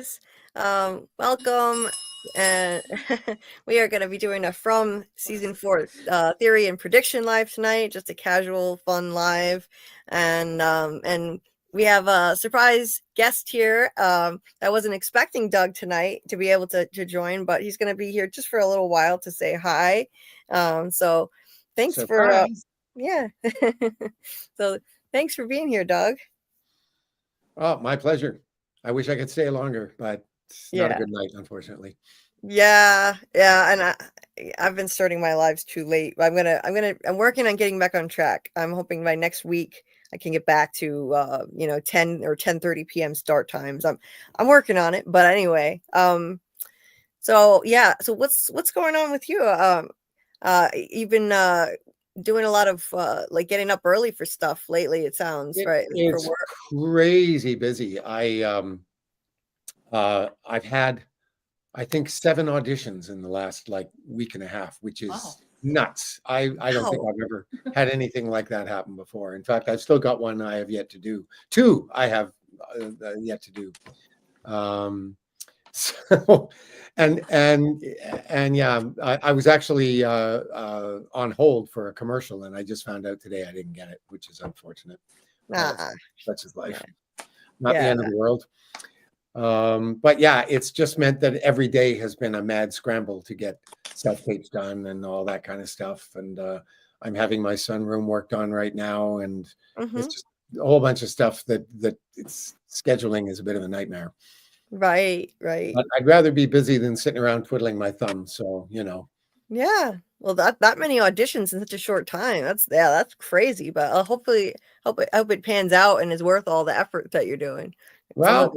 guys. Welcome. And we are going to be doing a From Season 4 Theory and Prediction Live tonight, just a casual, fun live. And we have a surprise guest here. I wasn't expecting Doug tonight to be able to join, but he's going to be here just for a little while to say hi. So thanks Surprise. yeah. So thanks for being here, Doug. Oh, my pleasure. I wish I could stay longer, but it's not a good night, unfortunately. Yeah, and I've been starting my lives too late. I'm working on getting back on track. I'm hoping by next week I can get back to 10 or 10:30 p.m. start times. I'm working on it, but anyway. So what's going on with you? You've been doing a lot of like getting up early for stuff lately, it sounds, right? It's for work. crazy busy. I've had, I think, 7 auditions in the last like week and a half, which is nuts. I don't think I've ever had anything like that happen before. In fact, I've still got one I have yet to do. 2 I have yet to do. So, and yeah, I was actually on hold for a commercial, and I just found out today I didn't get it, which is unfortunate. Such is life. Not the end of the world. But yeah, it's just meant that every day has been a mad scramble to get self-tapes done and all that kind of stuff. And I'm having my sunroom worked on right now, and it's just a whole bunch of stuff that it's scheduling is a bit of a nightmare. Right. But I'd rather be busy than sitting around twiddling my thumbs. So, Yeah. Well, that many auditions in such a short time. That's crazy. But hopefully, hope it pans out and is worth all the effort that you're doing. Well,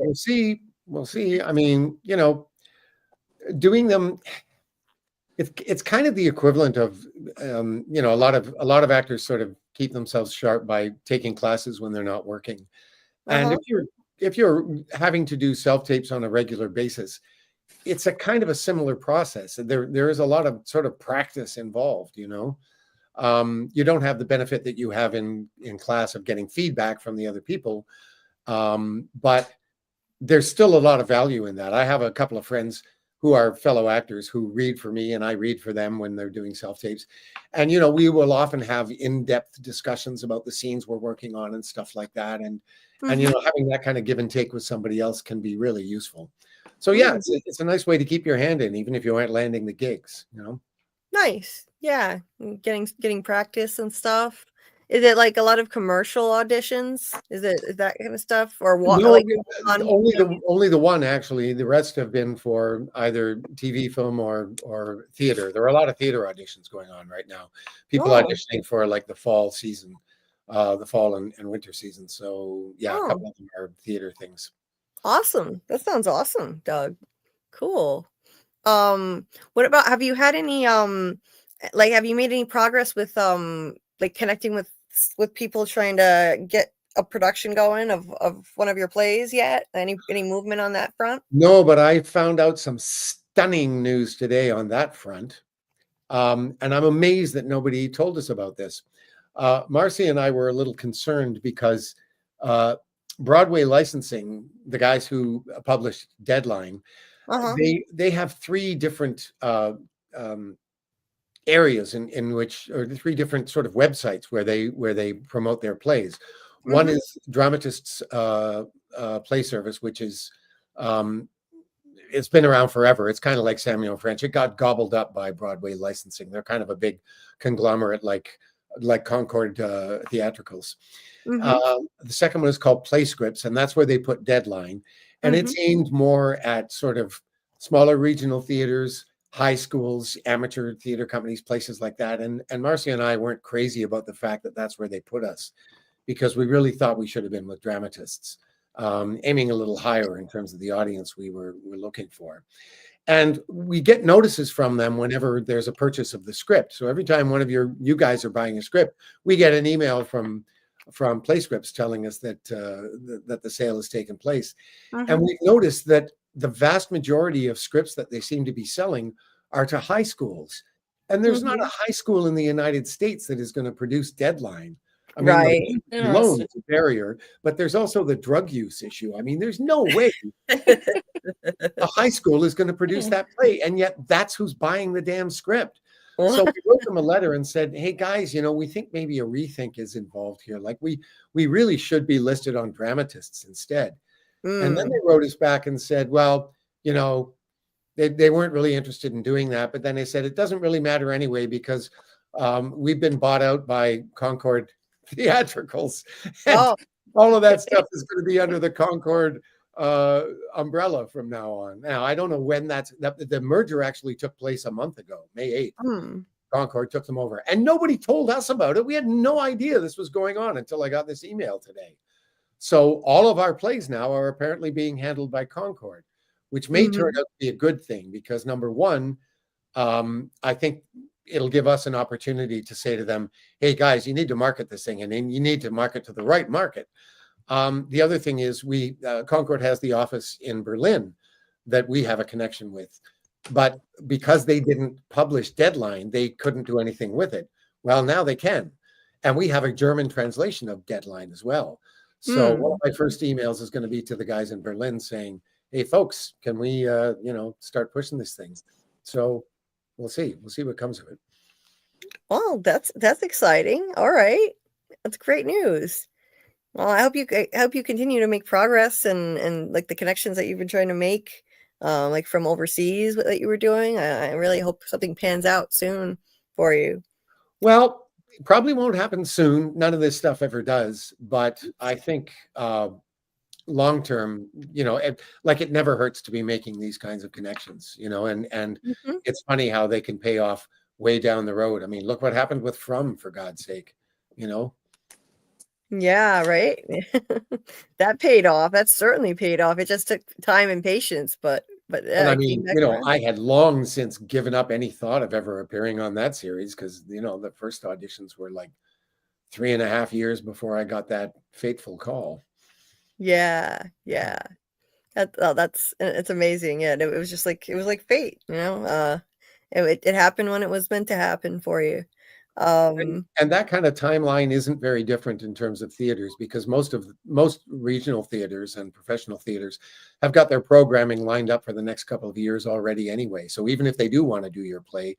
we'll see. I mean, doing them, it's kind of the equivalent of, a lot of actors sort of keep themselves sharp by taking classes when they're not working. And if you're having to do self-tapes on a regular basis, it's a kind of a similar process. There is a lot of sort of practice involved, you don't have the benefit that you have in class of getting feedback from the other people. But there's still a lot of value in that. I have a couple of friends who are fellow actors who read for me and I read for them when they're doing self-tapes. And, we will often have in-depth discussions about the scenes we're working on and stuff like that. And having that kind of give and take with somebody else can be really useful. So yeah, it's a nice way to keep your hand in, even if you aren't landing the gigs, Nice. Yeah. Getting practice and stuff. Is it like a lot of commercial auditions? Is that kind of stuff, or what? No, only the one actually. The rest have been for either TV, film, or theater. There are a lot of theater auditions going on right now. People auditioning for like the fall season, the fall and winter season. So yeah, a couple of them are theater things. Awesome. That sounds awesome, Doug. Cool. What about, have you had any have you made any progress with like connecting with people trying to get a production going of one of your plays yet? Any movement on that front? No, but I found out some stunning news today on that front. And I'm amazed that nobody told us about this. Marcia and I were a little concerned because Broadway Licensing, the guys who published Deadline, they have 3 different areas in which, or 3 different sort of websites where they promote their plays. One is Dramatists Play Service, which is it's been around forever. It's kind of like Samuel French. It got gobbled up by Broadway Licensing. They're kind of a big conglomerate like Concord Theatricals. The second one is called Play Scripts, and that's where they put Deadline. And it's aimed more at sort of smaller regional theaters, high schools, amateur theater companies, places like that. And Marcia and I weren't crazy about the fact that that's where they put us, because we really thought we should have been with dramatists, aiming a little higher in terms of the audience we were looking for. And we get notices from them whenever there's a purchase of the script. So every time one of you guys are buying a script, we get an email from Play Scripts telling us that that the sale has taken place. And we've noticed that the vast majority of scripts that they seem to be selling are to high schools. And there's not a high school in the United States that is going to produce Deadline. I mean, the Right. language alone is a barrier, but there's also the drug use issue. I mean, there's no way a high school is going to produce that play, and yet that's who's buying the damn script. So we wrote them a letter and said, hey guys, you know, we think maybe a rethink is involved here. Like we really should be listed on dramatists instead. And then they wrote us back and said, well, you know, they weren't really interested in doing that. But then they said, it doesn't really matter anyway, because we've been bought out by Concord Theatricals. And all of that stuff is going to be under the Concord umbrella from now on. Now, I don't know when the merger actually took place a month ago, May 8th. Concord took them over. And nobody told us about it. We had no idea this was going on until I got this email today. So all of our plays now are apparently being handled by Concord, which may turn out to be a good thing, because number one, I think it'll give us an opportunity to say to them, hey guys, you need to market this thing, and then you need to market to the right market. The other thing is Concord has the office in Berlin that we have a connection with, but because they didn't publish Deadline, they couldn't do anything with it. Well, now they can. And we have a German translation of Deadline as well. So one of my first emails is going to be to the guys in Berlin saying, hey folks, can we, start pushing this thing? So we'll see what comes of it. Well, that's exciting. All right. That's great news. Well, I hope you continue to make progress and like the connections that you've been trying to make, like from overseas that you were doing. I really hope something pans out soon for you. Well, it probably won't happen soon. None of this stuff ever does. But I think long term, it never hurts to be making these kinds of connections, and it's funny how they can pay off way down the road. I mean, look what happened with for God's sake, Yeah, right. That paid off. That certainly paid off. It just took time and patience, but and I mean, I had long since given up any thought of ever appearing on that series, because the first auditions were like 3.5 years before I got that fateful call. Yeah. It's amazing. Yeah, it was just like fate. It happened when it was meant to happen for you. And that kind of timeline isn't very different in terms of theaters, because most regional theaters and professional theaters have got their programming lined up for the next couple of years already anyway. So even if they do want to do your play,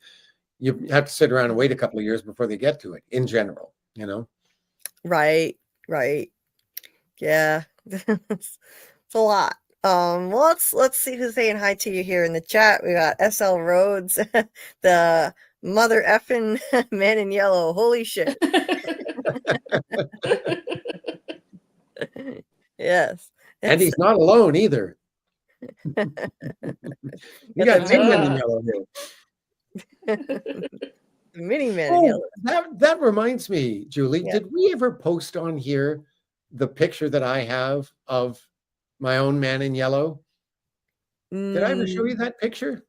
you have to sit around and wait a couple of years before they get to it in general, Right. Yeah. It's a lot. Well, let's see who's saying hi to you here in the chat. We got SL Rhodes, the mother effing man in yellow. Holy shit. Yes. And he's not alone either. You got two men in yellow here. Mini man in yellow. That reminds me, Julie, did we ever post on here the picture that I have of my own man in yellow? Did I ever show you that picture?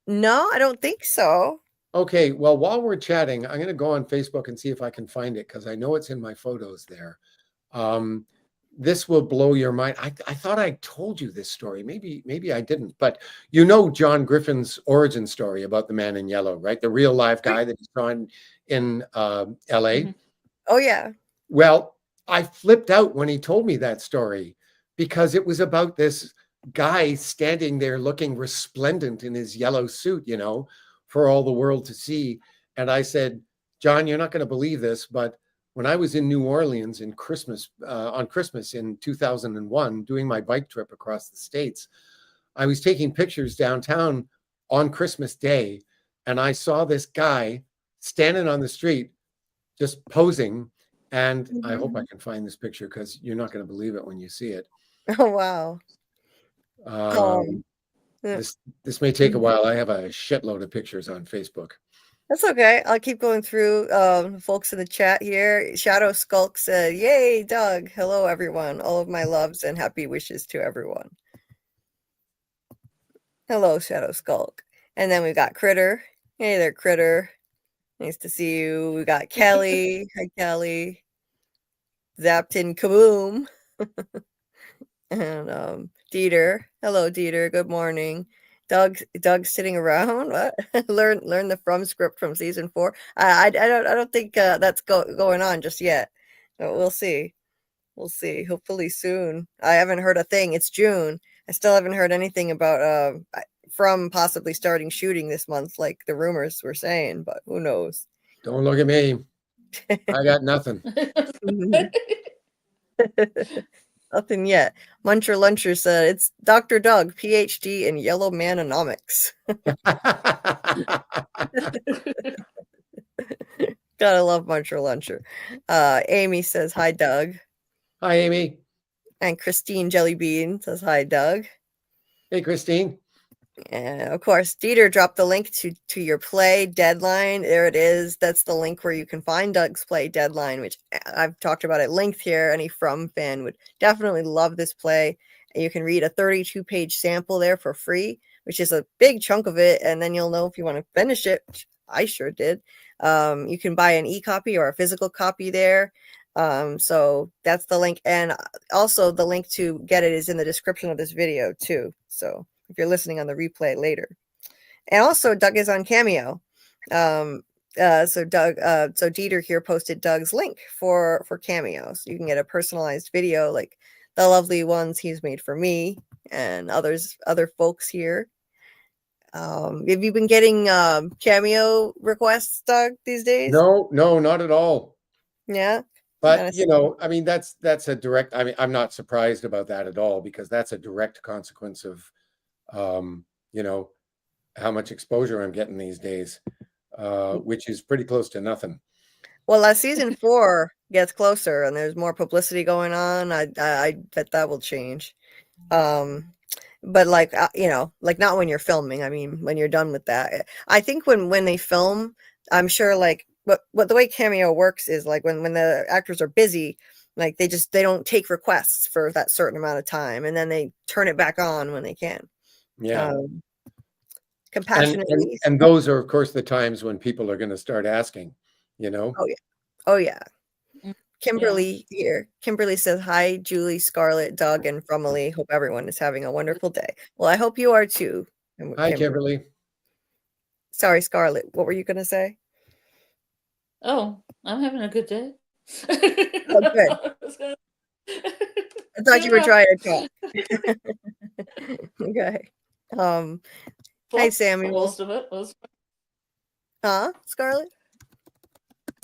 No, I don't think so. Okay, well, while we're chatting, I'm going to go on Facebook and see if I can find it, because I know it's in my photos there. This will blow your mind. I thought I told you this story. Maybe I didn't, but John Griffin's origin story about the man in yellow, right? The real live guy that he saw in LA. Oh, yeah. Well, I flipped out when he told me that story, because it was about this guy standing there looking resplendent in his yellow suit, for all the world to see. And I said, John, you're not going to believe this, but when I was in New Orleans on Christmas in 2001, doing my bike trip across the States, I was taking pictures downtown on Christmas Day, and I saw this guy standing on the street just posing. And I hope I can find this picture, because you're not going to believe it when you see it. Oh, wow. This may take a while. I have a shitload of pictures on Facebook. That's okay. I'll keep going through folks in the chat here. Shadow Skulk said, yay, Doug. Hello, everyone. All of my loves and happy wishes to everyone. Hello, Shadow Skulk. And then we got Critter. Hey there, Critter. Nice to see you. We got Kelly. Hi, Kelly. Zaptin Kaboom. And Dieter. Hello, Dieter. Good morning. Doug's sitting around. What? learn the From script from season 4. I don't think that's going on just yet. We'll see. We'll see. Hopefully soon. I haven't heard a thing. It's June. I still haven't heard anything about from possibly starting shooting this month, like the rumors were saying, but who knows? Don't look at me. I got nothing. Nothing yet. Muncher Luncher said it's Dr. Doug, PhD in Yellow Manonomics. Gotta love Muncher Luncher. Amy says hi, Doug. Hi, Amy. And Christine Jellybean says hi, Doug. Hey, Christine. And of course, Dieter dropped the link to your play deadline. There it is. That's the link where you can find Doug's play deadline, which I've talked about at length here. Any From fan would definitely love this play. And you can read a 32-page sample there for free, which is a big chunk of it. And then you'll know if you want to finish it, which I sure did. You can buy an e-copy or a physical copy there. So that's the link. And also the link to get it is in the description of this video too. So if you're listening on the replay later. And also Doug is on Cameo. So Dieter here posted Doug's link for Cameos. You can get a personalized video like the lovely ones he's made for me and other folks here. Have you been getting Cameo requests, Doug, these days? No, not at all. Yeah. But I mean, that's a direct. I mean, I'm not surprised about that at all because that's a direct consequence of how much exposure I'm getting these days, which is pretty close to nothing. Well, as season 4 gets closer and there's more publicity going on, I bet that will change. But like not when you're filming. I mean, when you're done with that, I think when they film, I'm sure like what the way Cameo works is like when the actors are busy, like they don't take requests for that certain amount of time, and then they turn it back on when they can. Yeah. Compassionate. And those are, of course, the times when people are going to start asking, Oh yeah. Kimberly here. Kimberly says, hi, Julie, Scarlet, Doug, and Fromilia. Hope everyone is having a wonderful day. Well, I hope you are too. Hi, Kimberly. Sorry, Scarlet. What were you going to say? Oh, I'm having a good day. Oh, good. I thought you were trying to talk. Okay. Hi, Samuel. Most of it was. Scarlet?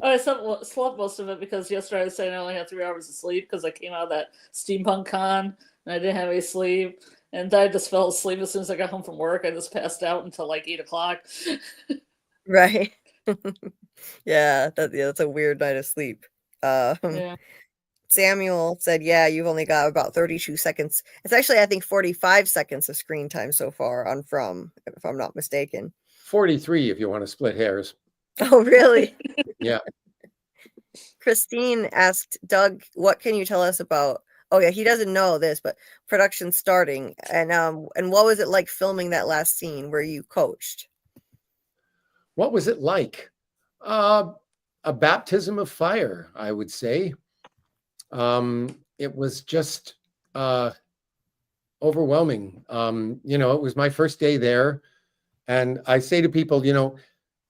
Oh, I slept most of it because yesterday I was saying I only had 3 hours of sleep because I came out of that steampunk con and I didn't have any sleep. And I just fell asleep as soon as I got home from work. I just passed out until like 8 o'clock. Right. Yeah, that's a weird night of sleep. Yeah. Samuel said, yeah, you've only got about 32 seconds. It's actually, I think, 45 seconds of screen time so far on From, if I'm not mistaken. 43 if you want to split hairs. Oh, really? Yeah. Christine asked Doug, what can you tell us about, oh yeah, he doesn't know this, but production starting. And what was it like filming that last scene where you coached? What was it like? A baptism of fire, I would say. It was just overwhelming. It was my first day there. And I say to people,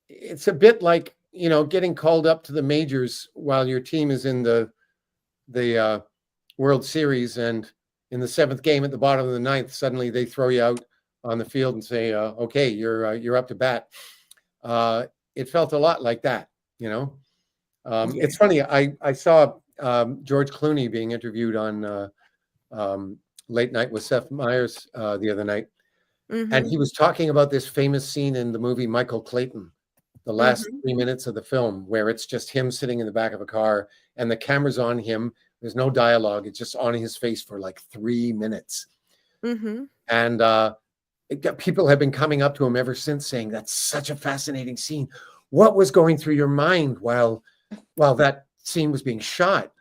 it's a bit like, getting called up to the majors while your team is in the World Series, and in the 7th game at the bottom of the 9th, suddenly they throw you out on the field and say, okay, you're up to bat. It felt a lot like that, It's funny. I saw George Clooney being interviewed on Late Night with Seth Meyers the other night. Mm-hmm. And he was talking about this famous scene in the movie Michael Clayton, the last 3 minutes of the film, where it's just him sitting in the back of a car and the camera's on him. There's no dialogue. It's just on his face for like 3 minutes. Mm-hmm. And people have been coming up to him ever since saying, that's such a fascinating scene. What was going through your mind while that scene was being shot?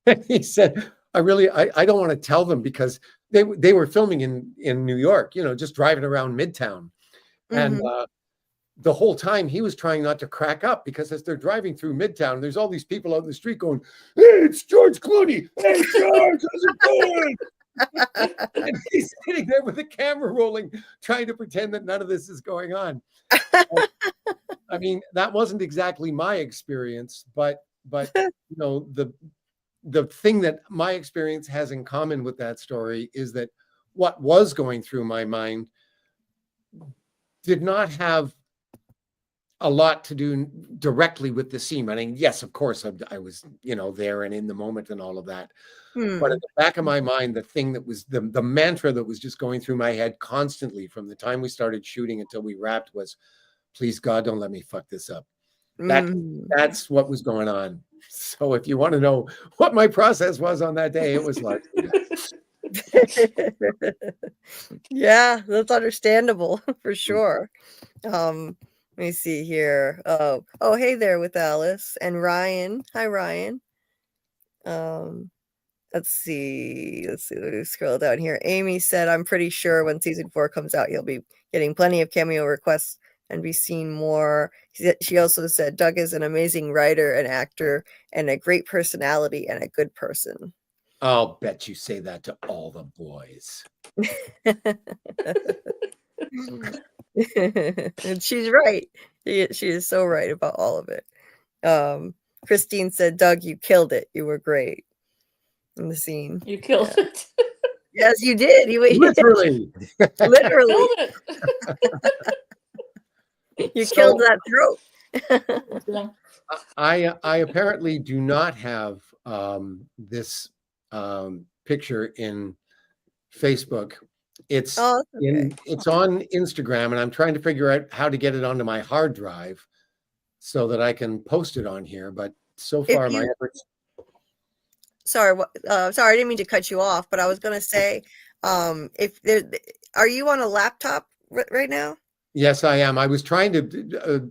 And he said, I don't want to tell them because they were filming in New York, just driving around Midtown. Mm-hmm. And the whole time he was trying not to crack up because as they're driving through Midtown, there's all these people out in the street going, hey, it's George Clooney. Hey, George, how's it going? And he's sitting there with the camera rolling, trying to pretend that none of this is going on. I mean, that wasn't exactly my experience, but but the thing that my experience has in common with that story is that what was going through my mind did not have a lot to do directly with the scene. I mean, yes, of course, I was, there and in the moment and all of that. But at the back of my mind, the thing that was the mantra that was just going through my head constantly from the time we started shooting until we wrapped was, please God, don't let me fuck this up. That's what was going on. So if you want to know what my process was on that day, it was largely that. Yeah, that's understandable for sure. Let me see here. Oh, hey there with Alice and Ryan. Hi, Ryan. Let's see. Let me scroll down here. Amy said, I'm pretty sure when season 4 comes out, you'll be getting plenty of cameo requests and be seen more. She also said, Doug is an amazing writer and actor and a great personality and a good person. I'll bet you say that to all the boys. And she's right. She is so right about all of it. Christine said, Doug, you killed it. You were great in the scene. You killed it. Yes, you did. Literally. Literally. Killed it. You killed that throat. I apparently do not have this picture in Facebook. It's it's on Instagram, and I'm trying to figure out how to get it onto my hard drive so that I can post it on here. But so far, my efforts. Sorry, sorry, I didn't mean to cut you off, but I was going to say, if there, are you on a laptop right now? Yes, I am. I was trying to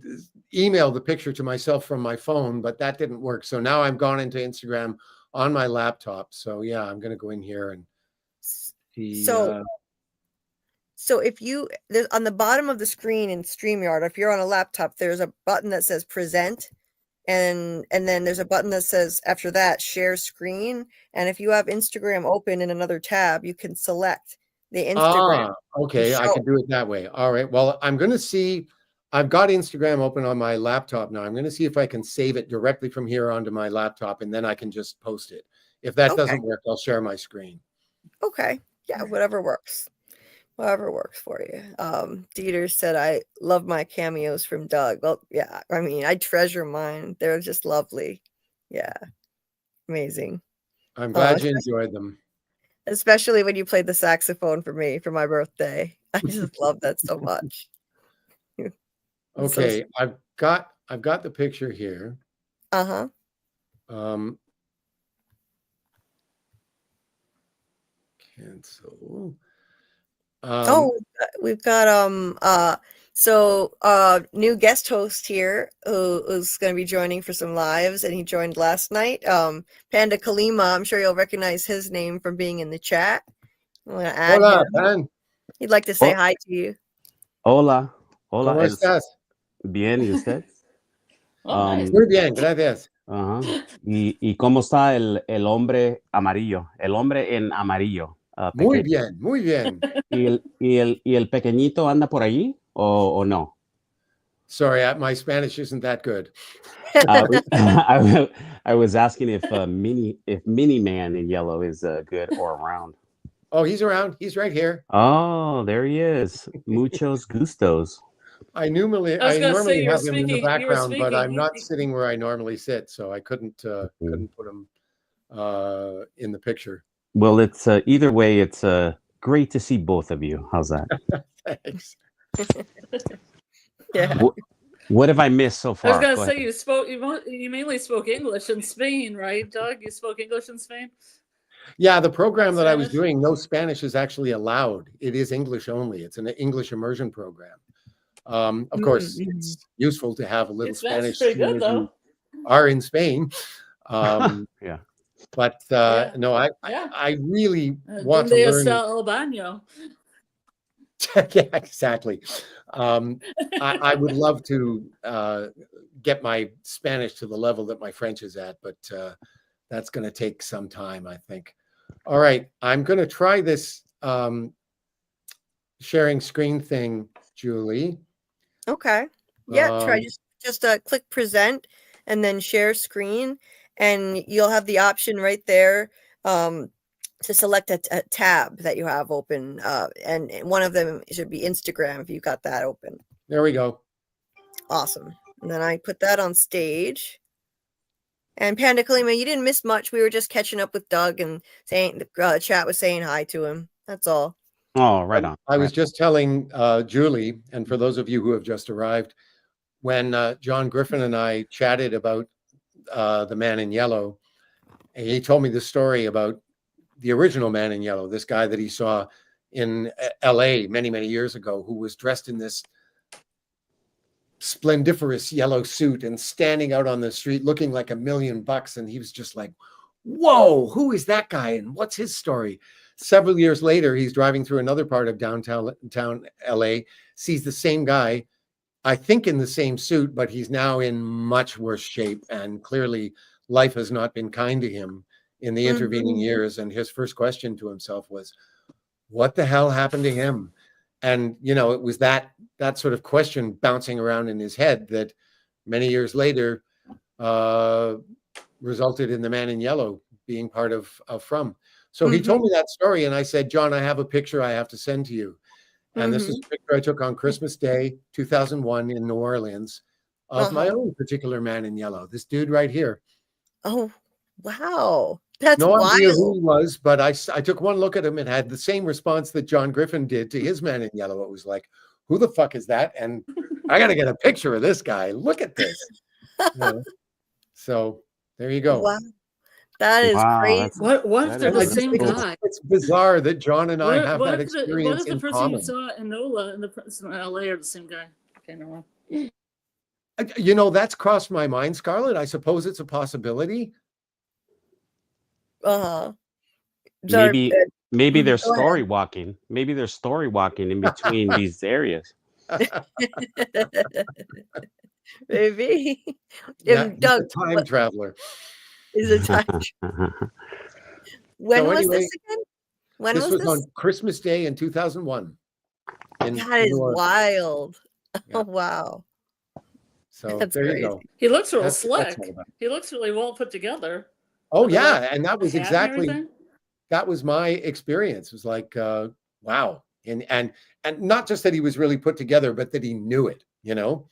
email the picture to myself from my phone, but that didn't work. So now I've gone into Instagram on my laptop. So yeah, I'm going to go in here and see. So if there's on the bottom of the screen in StreamYard, if you're on a laptop, there's a button that says present. And then there's a button that says after that share screen. And if you have Instagram open in another tab, you can select the Instagram. Okay, I can do it that way. All right. Well, I'm going to see. I've got Instagram open on my laptop now. I'm going to see if I can save it directly from here onto my laptop, and then I can just post it. If that doesn't work, I'll share my screen. Okay. Yeah, whatever works. Whatever works for you. Dieter said, I love my cameos from Doug. Well, yeah, I mean, I treasure mine. They're just lovely. Yeah. Amazing. I'm glad you enjoyed them. Especially when you played the saxophone for me for my birthday. I just love that so much. Okay, I've got the picture here. Cancel. We've got new guest host here who's going to be joining for some lives, and he joined last night. Pandecolima, I'm sure you'll recognize his name from being in the chat. I'm going to add Hola, him. Pan. He'd like to say hi to you. Hola, hola. ¿Cómo estás? Bien, ¿y usted? Nice. Muy bien, gracias. ¿Y cómo está el hombre amarillo? El hombre en amarillo. Muy bien, muy bien. ¿Y el pequeñito anda por allí o no? Sorry, my Spanish isn't that good. I was asking if Mini Man in yellow is good or around. Oh, he's around. He's right here. Oh, there he is. Muchos gustos. I normally have him in the background, but I'm not sitting where I normally sit, so I couldn't put him in the picture. Well, it's either way. It's great to see both of you. How's that? Thanks. Yeah. What have I missed so far? I was gonna say you mainly spoke English in Spain, right, Doug? You spoke English in Spain? Yeah, the program that I was doing, no Spanish is actually allowed. It is English only. It's an English immersion program. Of course, it's useful to have a little Spanish students who are in Spain. Yeah. But no, I really want to learn. El baño. Yeah, exactly. I would love to get my Spanish to the level that my French is at, but that's going to take some time, I think. All right, I'm going to try this sharing screen thing, Julie. Okay. Yeah, try just click present, and then share screen, and you'll have the option right there to select a tab that you have open, and one of them should be Instagram if you've got that open. There we go. Awesome. And then I put that on stage. And Pandecolima, you didn't miss much. We were just catching up with Doug and saying the chat was saying hi to him. That's all. Oh, right on. I was just telling Julie, and for those of you who have just arrived, when John Griffin and I chatted about the Man in Yellow, he told me the story about the original Man in Yellow, this guy that he saw in LA many, many years ago, who was dressed in this splendiferous yellow suit and standing out on the street looking like $1 million. And he was just like, whoa, who is that guy? And what's his story? Several years later, he's driving through another part of downtown LA, sees the same guy, I think in the same suit, but he's now in much worse shape. And clearly life has not been kind to him in the intervening years. And his first question to himself was, what the hell happened to him? And, you know, it was that sort of question bouncing around in his head that many years later resulted in the Man in Yellow being part of From. So he told me that story, and I said, John, I have a picture I have to send to you. And this is a picture I took on Christmas Day, 2001 in New Orleans of my own particular Man in Yellow, this dude right here. Oh, wow. That's no wild. idea who he was, but I took one look at him and had the same response that John Griffin did to his Man in Yellow. It was like, who the fuck is that? And I got to get a picture of this guy. Look at this. You know? So there you go. Wow. That is crazy. What if they're the same guy? It's bizarre that John and I have that experience what if the in person common. you saw in NOLA and the person in LA are the same guy? Okay, no more. You know, that's crossed my mind, Scarlett. I suppose it's a possibility. Maybe they're story walking. Maybe they're story walking in between these areas. Maybe. Yeah, Doug, he's a time traveler. Is a time. When was this again? When this was this? on Christmas Day in 2001. That is wild. Yeah. Oh, wow. So that's there crazy. You go. He looks real slick. He looks really well put together. Oh yeah, and that was exactly that was my experience. It was like wow. And not just that he was really put together, but that he knew it, you know.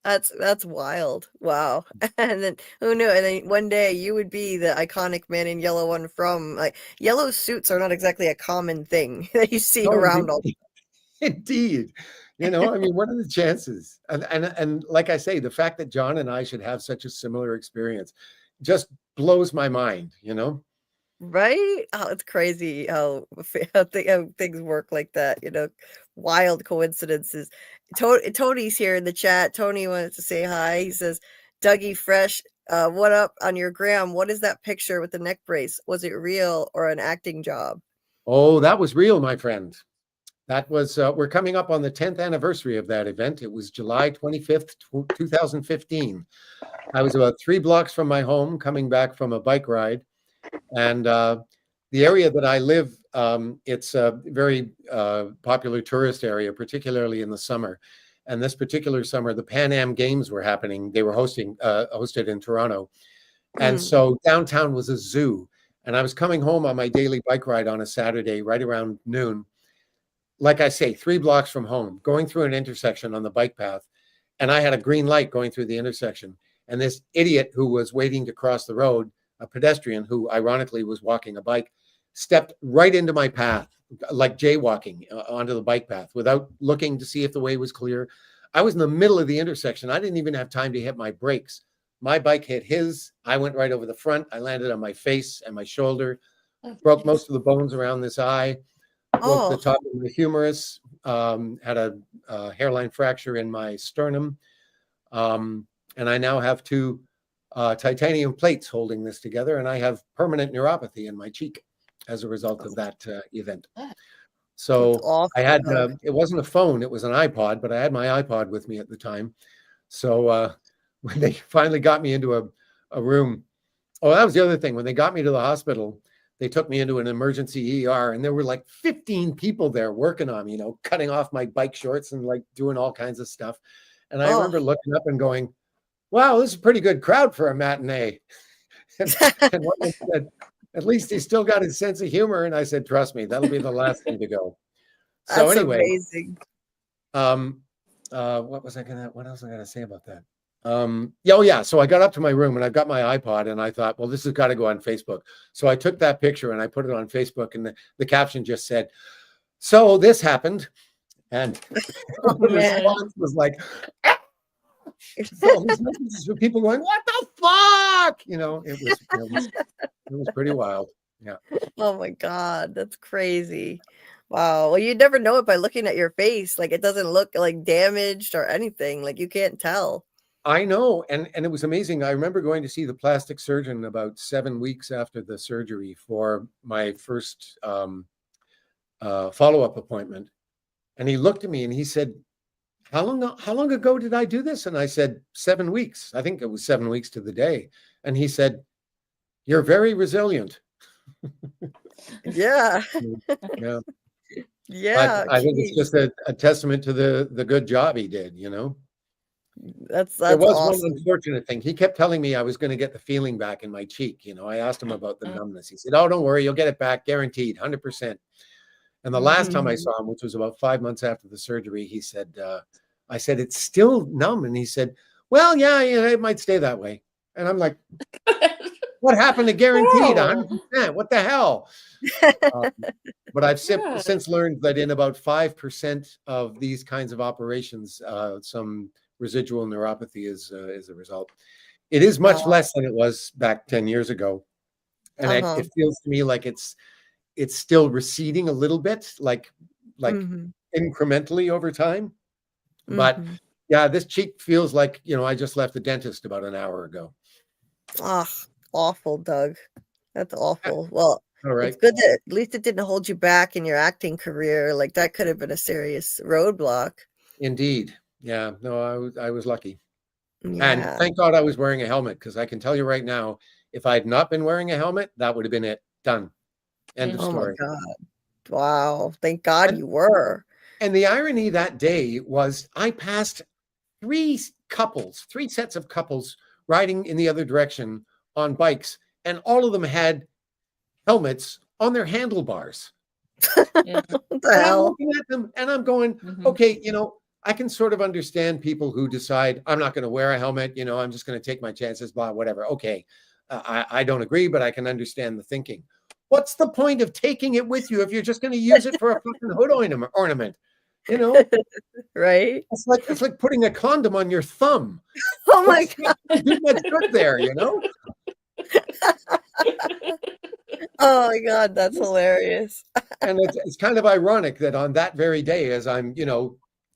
That's wild. Wow. And then who knew? And then one day you would be the iconic Man in Yellow one from, like, yellow suits are not exactly a common thing that you see around all the time. Indeed. You know, I mean, what are the chances? And like I say, the fact that John and I should have such a similar experience just blows my mind, you know? Right? Oh, it's crazy how things work like that, you know, wild coincidences. Tony's here in the chat. Tony wanted to say hi. He says, Dougie Fresh, what up on your gram? What is that picture with the neck brace? Was it real or an acting job? Oh, that was real, my friend. That was, we're coming up on the 10th anniversary of that event. It was July 25th, 2015. I was about 3 blocks from my home coming back from a bike ride. And the area that I live, it's a very popular tourist area, particularly in the summer. And this particular summer, the Pan Am Games were happening. They were hosted in Toronto. And so downtown was a zoo. And I was coming home on my daily bike ride on a Saturday, right around noon. Like I say, 3 blocks from home, going through an intersection on the bike path. And I had a green light going through the intersection. And this idiot who was waiting to cross the road, a pedestrian who ironically was walking a bike, stepped right into my path, like jaywalking onto the bike path without looking to see if the way was clear. I was in the middle of the intersection. I didn't even have time to hit my brakes. My bike hit his. I went right over the front. I landed on my face and my shoulder, broke most of the bones around this eye, broke the top of the humerus, had a hairline fracture in my sternum. And I now have 2 titanium plates holding this together, and I have permanent neuropathy in my cheek as a result of that event. So I had, it wasn't a phone, it was an iPod, but I had my iPod with me at the time. So when they finally got me into a room, that was the other thing. When they got me to the hospital, they took me into an emergency ER, and there were like 15 people there working on me, you know, cutting off my bike shorts and like doing all kinds of stuff. And I remember looking up and going, wow, this is a pretty good crowd for a matinee. And one of them said, at least he still got his sense of humor. And I said, trust me, that'll be the last thing to go. So That's anyway, amazing. what else was I gonna say about that? Yeah. So I got up to my room and I've got my iPod and I thought, well, this has got to go on Facebook. So I took that picture and I put it on Facebook, and the caption just said, so this happened. And the response was like, all these messages from people going, what the fuck? It was pretty wild. Yeah. Oh my God, that's crazy. Wow. Well, you never know it by looking at your face. Like, it doesn't look like damaged or anything. Like, you can't tell. I know. And it was amazing. I remember going to see the plastic surgeon about 7 weeks after the surgery for my first follow-up appointment. And he looked at me and he said, how long ago did I do this? And I said, 7 weeks. I think it was 7 weeks to the day. And he said, you're very resilient. Yeah. Yeah. Yeah. I think it's just a testament to the good job he did, That's there was awesome. one unfortunate thing. He kept telling me I was going to get the feeling back in my cheek. I asked him about the numbness. He said, oh, don't worry, you'll get it back, guaranteed, 100%. And the last time I saw him, which was about 5 months after the surgery, he said, I said, it's still numb. And he said, well, yeah, it might stay that way. And I'm like, what happened to guaranteed? 100%? What the hell? But I've since learned that in about 5% of these kinds of operations, some residual neuropathy is a result. It is much less than it was back 10 years ago. And it feels to me like it's still receding a little bit, like incrementally over time. But yeah, this cheek feels like, I just left the dentist about an hour ago. Ah, awful, Doug. That's awful. Well, all right. It's good that at least it didn't hold you back in your acting career. Like, that could have been a serious roadblock. Indeed. Yeah. No, I was lucky. Yeah. And thank God I was wearing a helmet, because I can tell you right now, if I had not been wearing a helmet, that would have been it. Done. End of story. Oh my God. Wow. Thank God you were. And the irony that day was I passed three sets of couples riding in the other direction on bikes, and all of them had helmets on their handlebars. Yeah. What the hell? I'm looking at them and I'm going, okay, I can sort of understand people who decide I'm not going to wear a helmet, I'm just going to take my chances, blah, whatever. Okay, I don't agree, but I can understand the thinking. What's the point of taking it with you if you're just going to use it for a fucking hood ornament? Right? It's like putting a condom on your thumb. Oh my God. Do much good there, Oh my God, that's hilarious. And it's kind of ironic that on that very day, as I'm,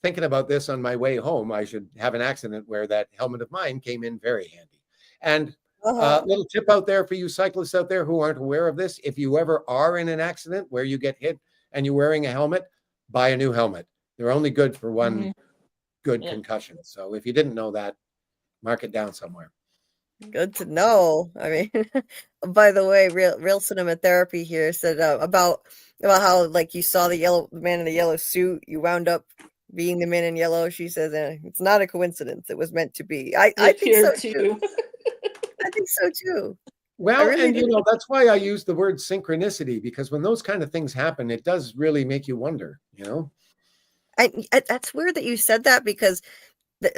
thinking about this on my way home, I should have an accident where that helmet of mine came in very handy. And little tip out there for you cyclists out there who aren't aware of this: if you ever are in an accident where you get hit and you're wearing a helmet, buy a new helmet. They're only good for one good concussion. So if you didn't know that, mark it down somewhere. Good to know. I mean, by the way, real cinema therapy here said about how, like, you saw the man in the yellow suit, you wound up being the man in yellow. She says it's not a coincidence. It was meant to be. I think so too. I think so too. Well, really and that's why I use the word synchronicity, because when those kind of things happen, it does really make you wonder, That's weird that you said that, because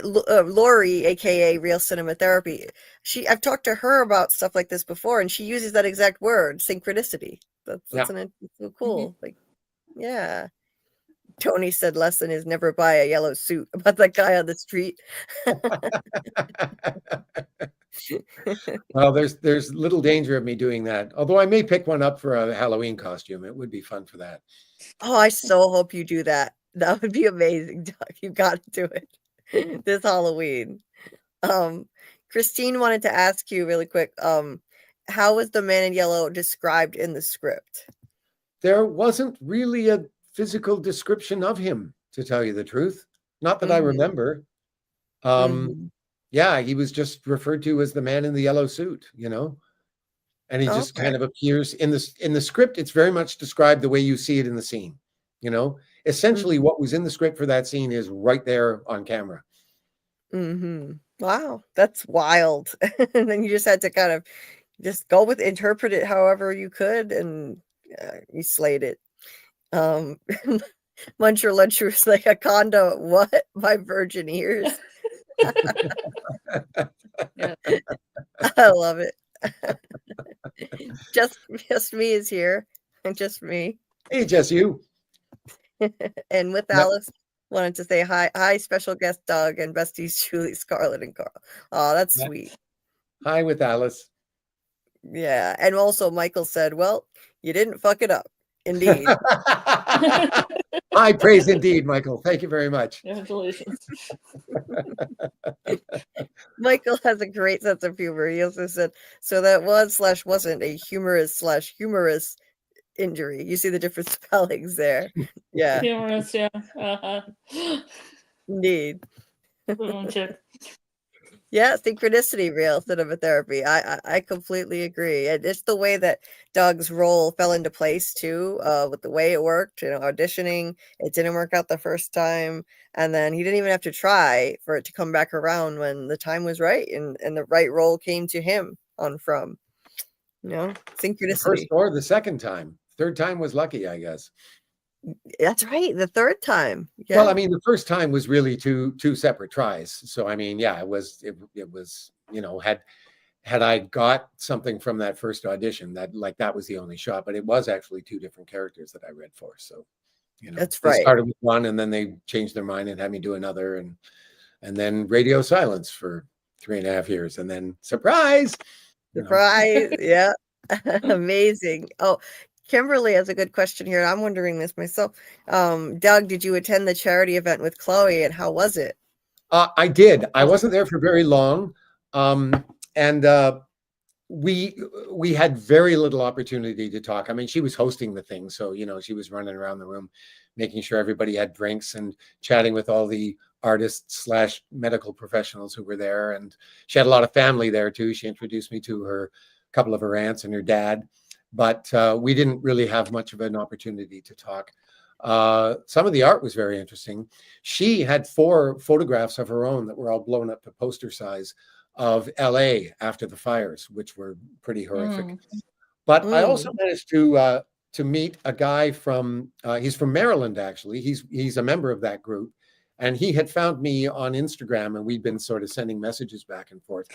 Lori, aka Real Cinema Therapy, I've talked to her about stuff like this before, and she uses that exact word, synchronicity. That's so cool. Like, yeah. Tony said lesson is never buy a yellow suit, about that guy on the street. Well, there's little danger of me doing that, although I may pick one up for a Halloween costume. It would be fun for that. Oh, I so hope you do that. That would be amazing, Doug. You got to do it this Halloween. Christine wanted to ask you really quick, how was the man in yellow described in the script? There wasn't really a physical description of him, to tell you the truth. Not that I remember. Yeah, he was just referred to as the man in the yellow suit, and he just kind of appears in the script. It's very much described the way you see it in the scene. Essentially what was in the script for that scene is right there on camera. Wow, that's wild. And then you just had to kind of just go with interpret it however you could, and you slayed it. Muncher Luncher was like a condo. What? My virgin ears. Yeah. I love it. just me is here, and just me. Hey, just you. And with Yep. Alice, wanted to say hi, special guest Doug and besties Julie, Scarlet, and Carl. Oh, that's Yeah. sweet. Hi with Alice. Yeah, and also Michael said, "Well, you didn't fuck it up." Indeed. High praise indeed, Michael. Thank you very much. Congratulations. Michael has a great sense of humor. He also said, "So that was/wasn't a humorous injury." You see the different spellings there. Yeah, Humorous, yeah. indeed. Check. Yeah, synchronicity, real cinema therapy. I completely agree. And it's the way that Doug's role fell into place too, with the way it worked, auditioning. It didn't work out the first time. And then he didn't even have to try for it to come back around when the time was right, and the right role came to him on From. The Synchronicity. first or the second time. Third time was lucky, I guess. That's right. The third time. Yeah. Well, I mean, the first time was really two separate tries. So I mean, yeah, it was, had I got something from that first audition, that was the only shot, but it was actually two different characters that I read for. So, That's they right. started with one and then they changed their mind and had me do another, and then radio silence for 3.5 years, and then surprise. Surprise. Yeah. Amazing. Oh, Kimberly has a good question here. I'm wondering this myself. Doug, did you attend the charity event with Chloe, and how was it? I did. I wasn't there for very long. And we had very little opportunity to talk. I mean, she was hosting the thing, so she was running around the room making sure everybody had drinks and chatting with all the artists / medical professionals who were there. And she had a lot of family there too. She introduced me to a couple of her aunts and her dad, but we didn't really have much of an opportunity to talk. Some of the art was very interesting. She had 4 photographs of her own that were all blown up to poster size of LA after the fires, which were pretty horrific. But I also managed to meet a guy from he's from Maryland, actually. He's a member of that group, and he had found me on Instagram, and we'd been sort of sending messages back and forth.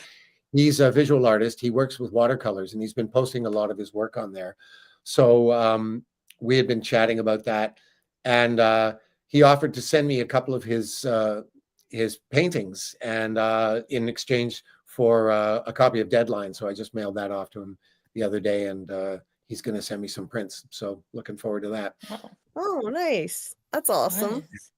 He's a visual artist. He works with watercolors, and he's been posting a lot of his work on there. So we had been chatting about that, and he offered to send me a couple of his paintings, and in exchange for a copy of Deadline. So I just mailed that off to him the other day, and he's going to send me some prints. So looking forward to that. Oh, nice. That's awesome. Nice.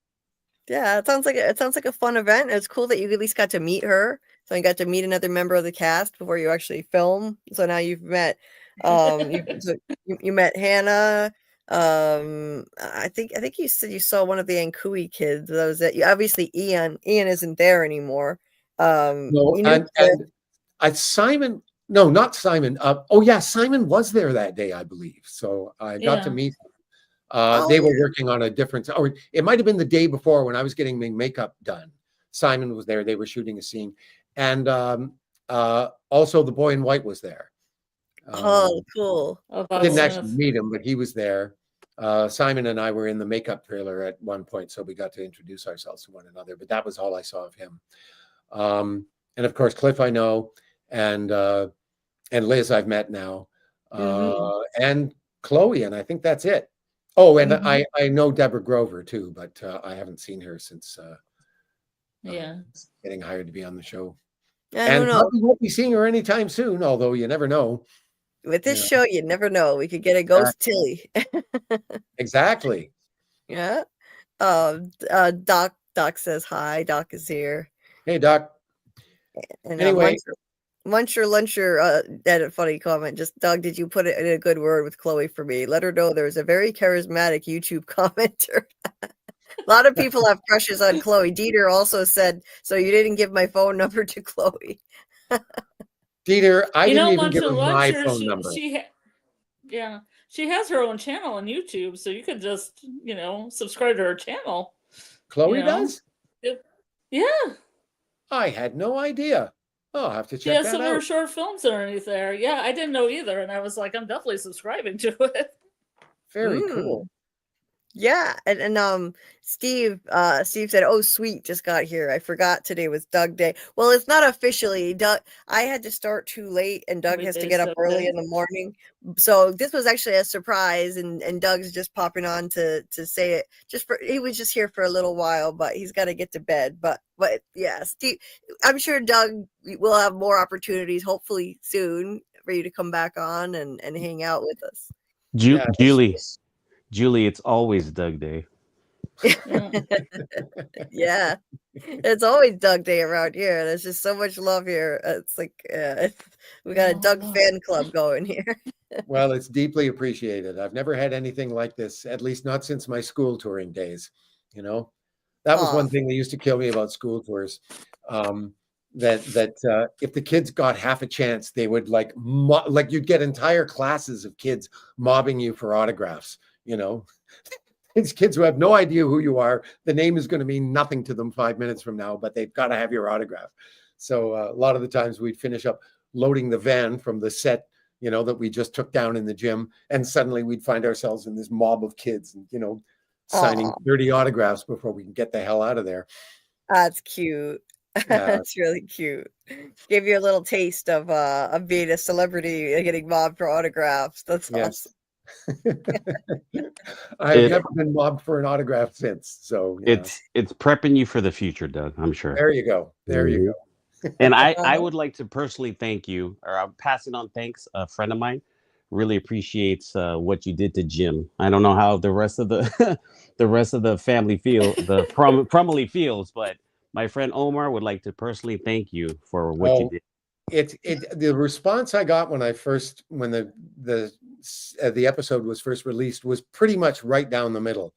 Yeah, it sounds like a fun event. It's cool that you at least got to meet her. So you got to meet another member of the cast before you actually film. So now you've met you met Hannah. I think you said you saw one of the Ankui kids. That was it. Obviously Ian isn't there anymore. No, and Simon. No, not Simon. Oh yeah, Simon was there that day, I believe. So I got to meet them. They were working on a different, or it might have been the day before when I was getting my makeup done. Simon was there. They were shooting a scene, and also the boy in white was there. Oh, cool! Didn't actually meet him, but he was there. Simon and I were in the makeup trailer at one point, so we got to introduce ourselves to one another. But that was all I saw of him. And of course, Cliff I know, and Liz I've met now, and Chloe, and I think that's it. Oh, and I know Deborah Grover too, but I haven't seen her since getting hired to be on the show. And probably won't be seeing her anytime soon, although you never know. With this show, you never know. We could get a ghost Tilly. Exactly. Yeah. Doc says hi. Doc is here. Hey, Doc. And anyway, Muncher Luncher had a funny comment. Just, Doug, did you put it in a good word with Chloe for me? Let her know there's a very charismatic YouTube commenter. A lot of people have crushes on Chloe. Dieter also said, so you didn't give my phone number to Chloe. Dieter, I didn't even give her my phone number. She has her own channel on YouTube, so you could just, subscribe to her channel. Chloe does? Yeah. I had no idea. I'll have to check Yeah, that some of her out. short films underneath there. Yeah, I didn't know either, and I was like, I'm definitely subscribing to it. Very Mm. cool. Yeah, and Steve said, "Oh, sweet, just got here. I forgot today was Doug Day." Well, it's not officially Doug. I had to start too late, and Doug Every has to day's get up Doug early Day. in the morning. So this was actually a surprise, and Doug's just popping on to say it. He was just here for a little while, but he's got to get to bed. But yeah, Steve, I'm sure Doug will have more opportunities, hopefully soon, for you to come back on and hang out with us. Yeah, Julie, it's always Doug Day. Yeah. Yeah, it's always Doug Day around here. There's just so much love here. It's like we got a Doug fan club going here. Well, it's deeply appreciated. I've never had anything like this, at least not since my school touring days. You know, that was Aw. one thing that used to kill me about school tours. That if the kids got half a chance, they would like you'd get entire classes of kids mobbing you for autographs. You know, it's kids who have no idea who you are. The name is going to mean nothing to them 5 minutes from now, but they've got to have your autograph. So a lot of the times we'd finish up loading the van from the set, you know, that we just took down in the gym, and suddenly we'd find ourselves in this mob of kids, and, you know, signing Aw. 30 autographs before we can get the hell out of there. That's cute. That's really cute. Gave you a little taste of being a celebrity and getting mobbed for autographs. That's Yes. awesome. I've never been mobbed for an autograph since. So yeah. It's prepping you for the future, Doug, I'm sure. There you go. There you go. And I would like to personally thank you, or I'm passing on thanks. A friend of mine really appreciates what you did to Jim. I don't know how the rest of the the rest of the family Fromilia feels, but my friend Omar would like to personally thank you for what you did. The response I got when the episode was first released was pretty much right down the middle.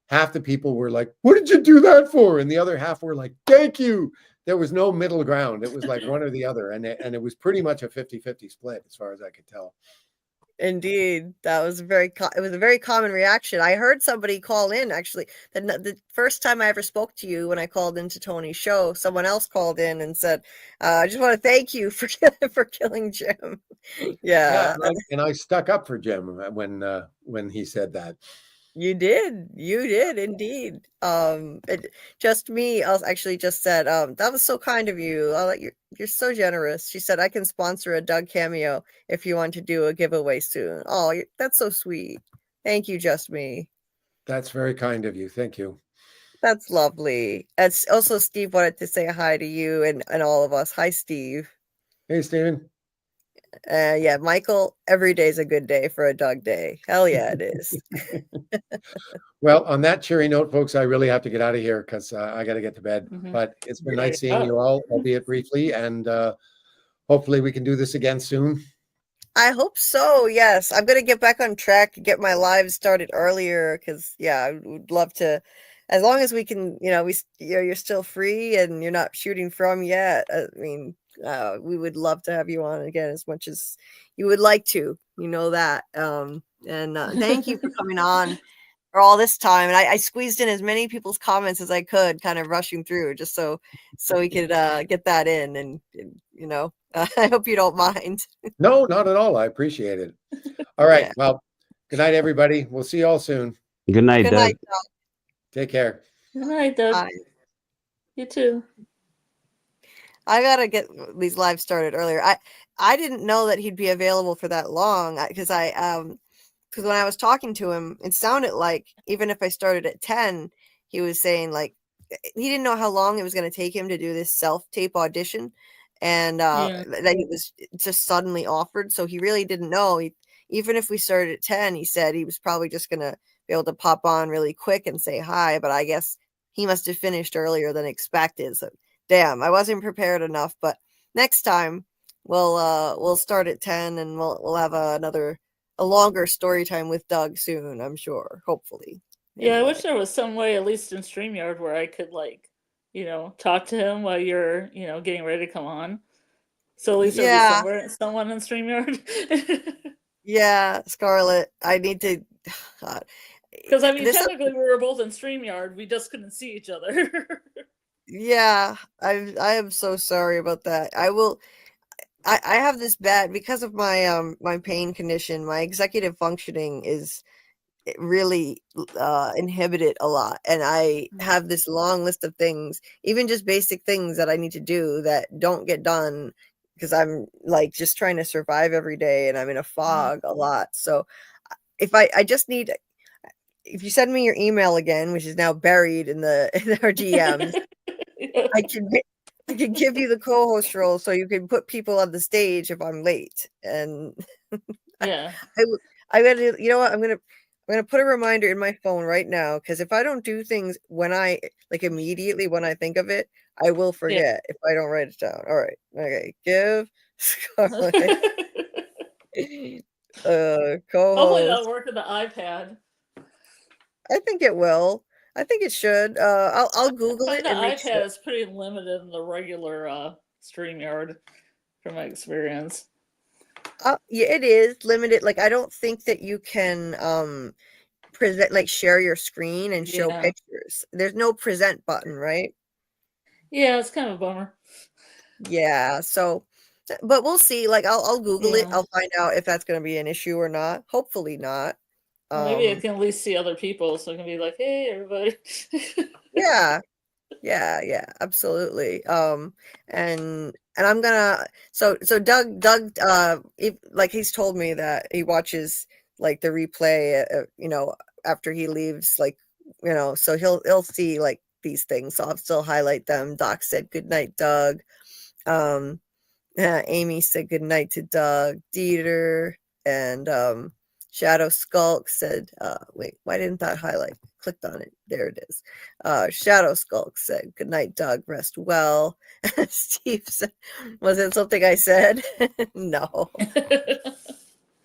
Half the people were like, "What did you do that for?" And the other half were like, "Thank you." There was no middle ground. It was like one or the other, and it was pretty much a 50-50 split as far as I could tell. Indeed, that was it was a very common reaction. I heard somebody call in, actually, the first time I ever spoke to you, when I called into Tony's show, someone else called in and said, "I just want to thank you for killing Jim." Yeah, and I stuck up for Jim when he said that. you did indeed. Just me actually just said, "That was so kind of you. You're so generous." She said, "I can sponsor a Doug cameo if you want to do a giveaway soon." Oh, that's so sweet. Thank you, Just Me. That's very kind of you. Thank you. That's lovely. It's also Steve wanted to say hi to you and all of us. Hi, Steve. Hey, Steven. Yeah, Michael, every day's a good day for a Doug Day. Hell yeah, it is. Well, on that cheery note, folks, I really have to get out of here because I got to get to bed. But it's been nice seeing you all, albeit briefly, and hopefully we can do this again soon. I hope so. Yes, I'm gonna get back on track, get my lives started earlier, because I would love to. As long as we can, you're still free and you're not shooting from yet. I mean, we would love to have you on again as much as you would like to. You know that. And thank you for coming on for all this time. And I squeezed in as many people's comments as I could, kind of rushing through, just so we could get that in. And I hope you don't mind. No, not at all. I appreciate it. All right. Yeah. Well, good night, everybody. We'll see you all soon. Good night, Doug. Doug. Take care. Good night, Doug. Bye. You too. I gotta get these lives started earlier. I didn't know that he'd be available for that long, because when I was talking to him, it sounded like even if I started at 10, he was saying like he didn't know how long it was going to take him to do this self-tape audition, and that he was just suddenly offered. So he really didn't know. Even if we started at 10, he said he was probably just going to be able to pop on really quick and say hi. But I guess he must have finished earlier than expected. So damn, I wasn't prepared enough. But next time we'll start at 10, and we'll have a longer story time with Doug soon, I'm sure, hopefully. Yeah, anyway. I wish there was some way, at least in StreamYard, where I could talk to him while you're, getting ready to come on. So at least there'll be someone in StreamYard. Yeah, Scarlet, I need to. Because technically we were both in StreamYard, we just couldn't see each other. Yeah, I am so sorry about that. I have this bad because of my my pain condition. My executive functioning is really inhibited a lot, and I have this long list of things, even just basic things that I need to do that don't get done because I'm like just trying to survive every day, and I'm in a fog a lot. So if I just need, if you send me your email again, which is now buried in the in our DMs, I can give you the co-host role so you can put people on the stage if I'm late. And Yeah. I gotta, you know what? I'm gonna put a reminder in my phone right now, because if I don't do things when I like immediately when I think of it, I will forget if I don't write it down. All right. Okay. Give Scarlet Hopefully co-host. that'll work with the iPad. I think it will. I think it should. I'll Google I it find the and make iPad sure. is pretty limited in the regular StreamYard from my experience. Yeah, it is limited. Like I don't think that you can present, like share your screen and show Yeah. pictures. There's no present button, right? Yeah, it's kind of a bummer. Yeah, so but we'll see. Like I'll Google it. Yeah. I'll find out if that's gonna be an issue or not. Hopefully not. Well, maybe I can at least see other people, so I can be like, "Hey, everybody." Yeah. Yeah, absolutely. And I'm gonna so Doug like he's told me that he watches like the replay after he leaves, like so he'll see like these things, so I'll still highlight them. Doc said good night, Doug. Amy said good night to Doug. Dieter and Shadow Skulk said, wait, why didn't that highlight? Clicked on it. There it is. Shadow Skulk said, good night, Doug. Rest well. Steve said, was it something I said? No.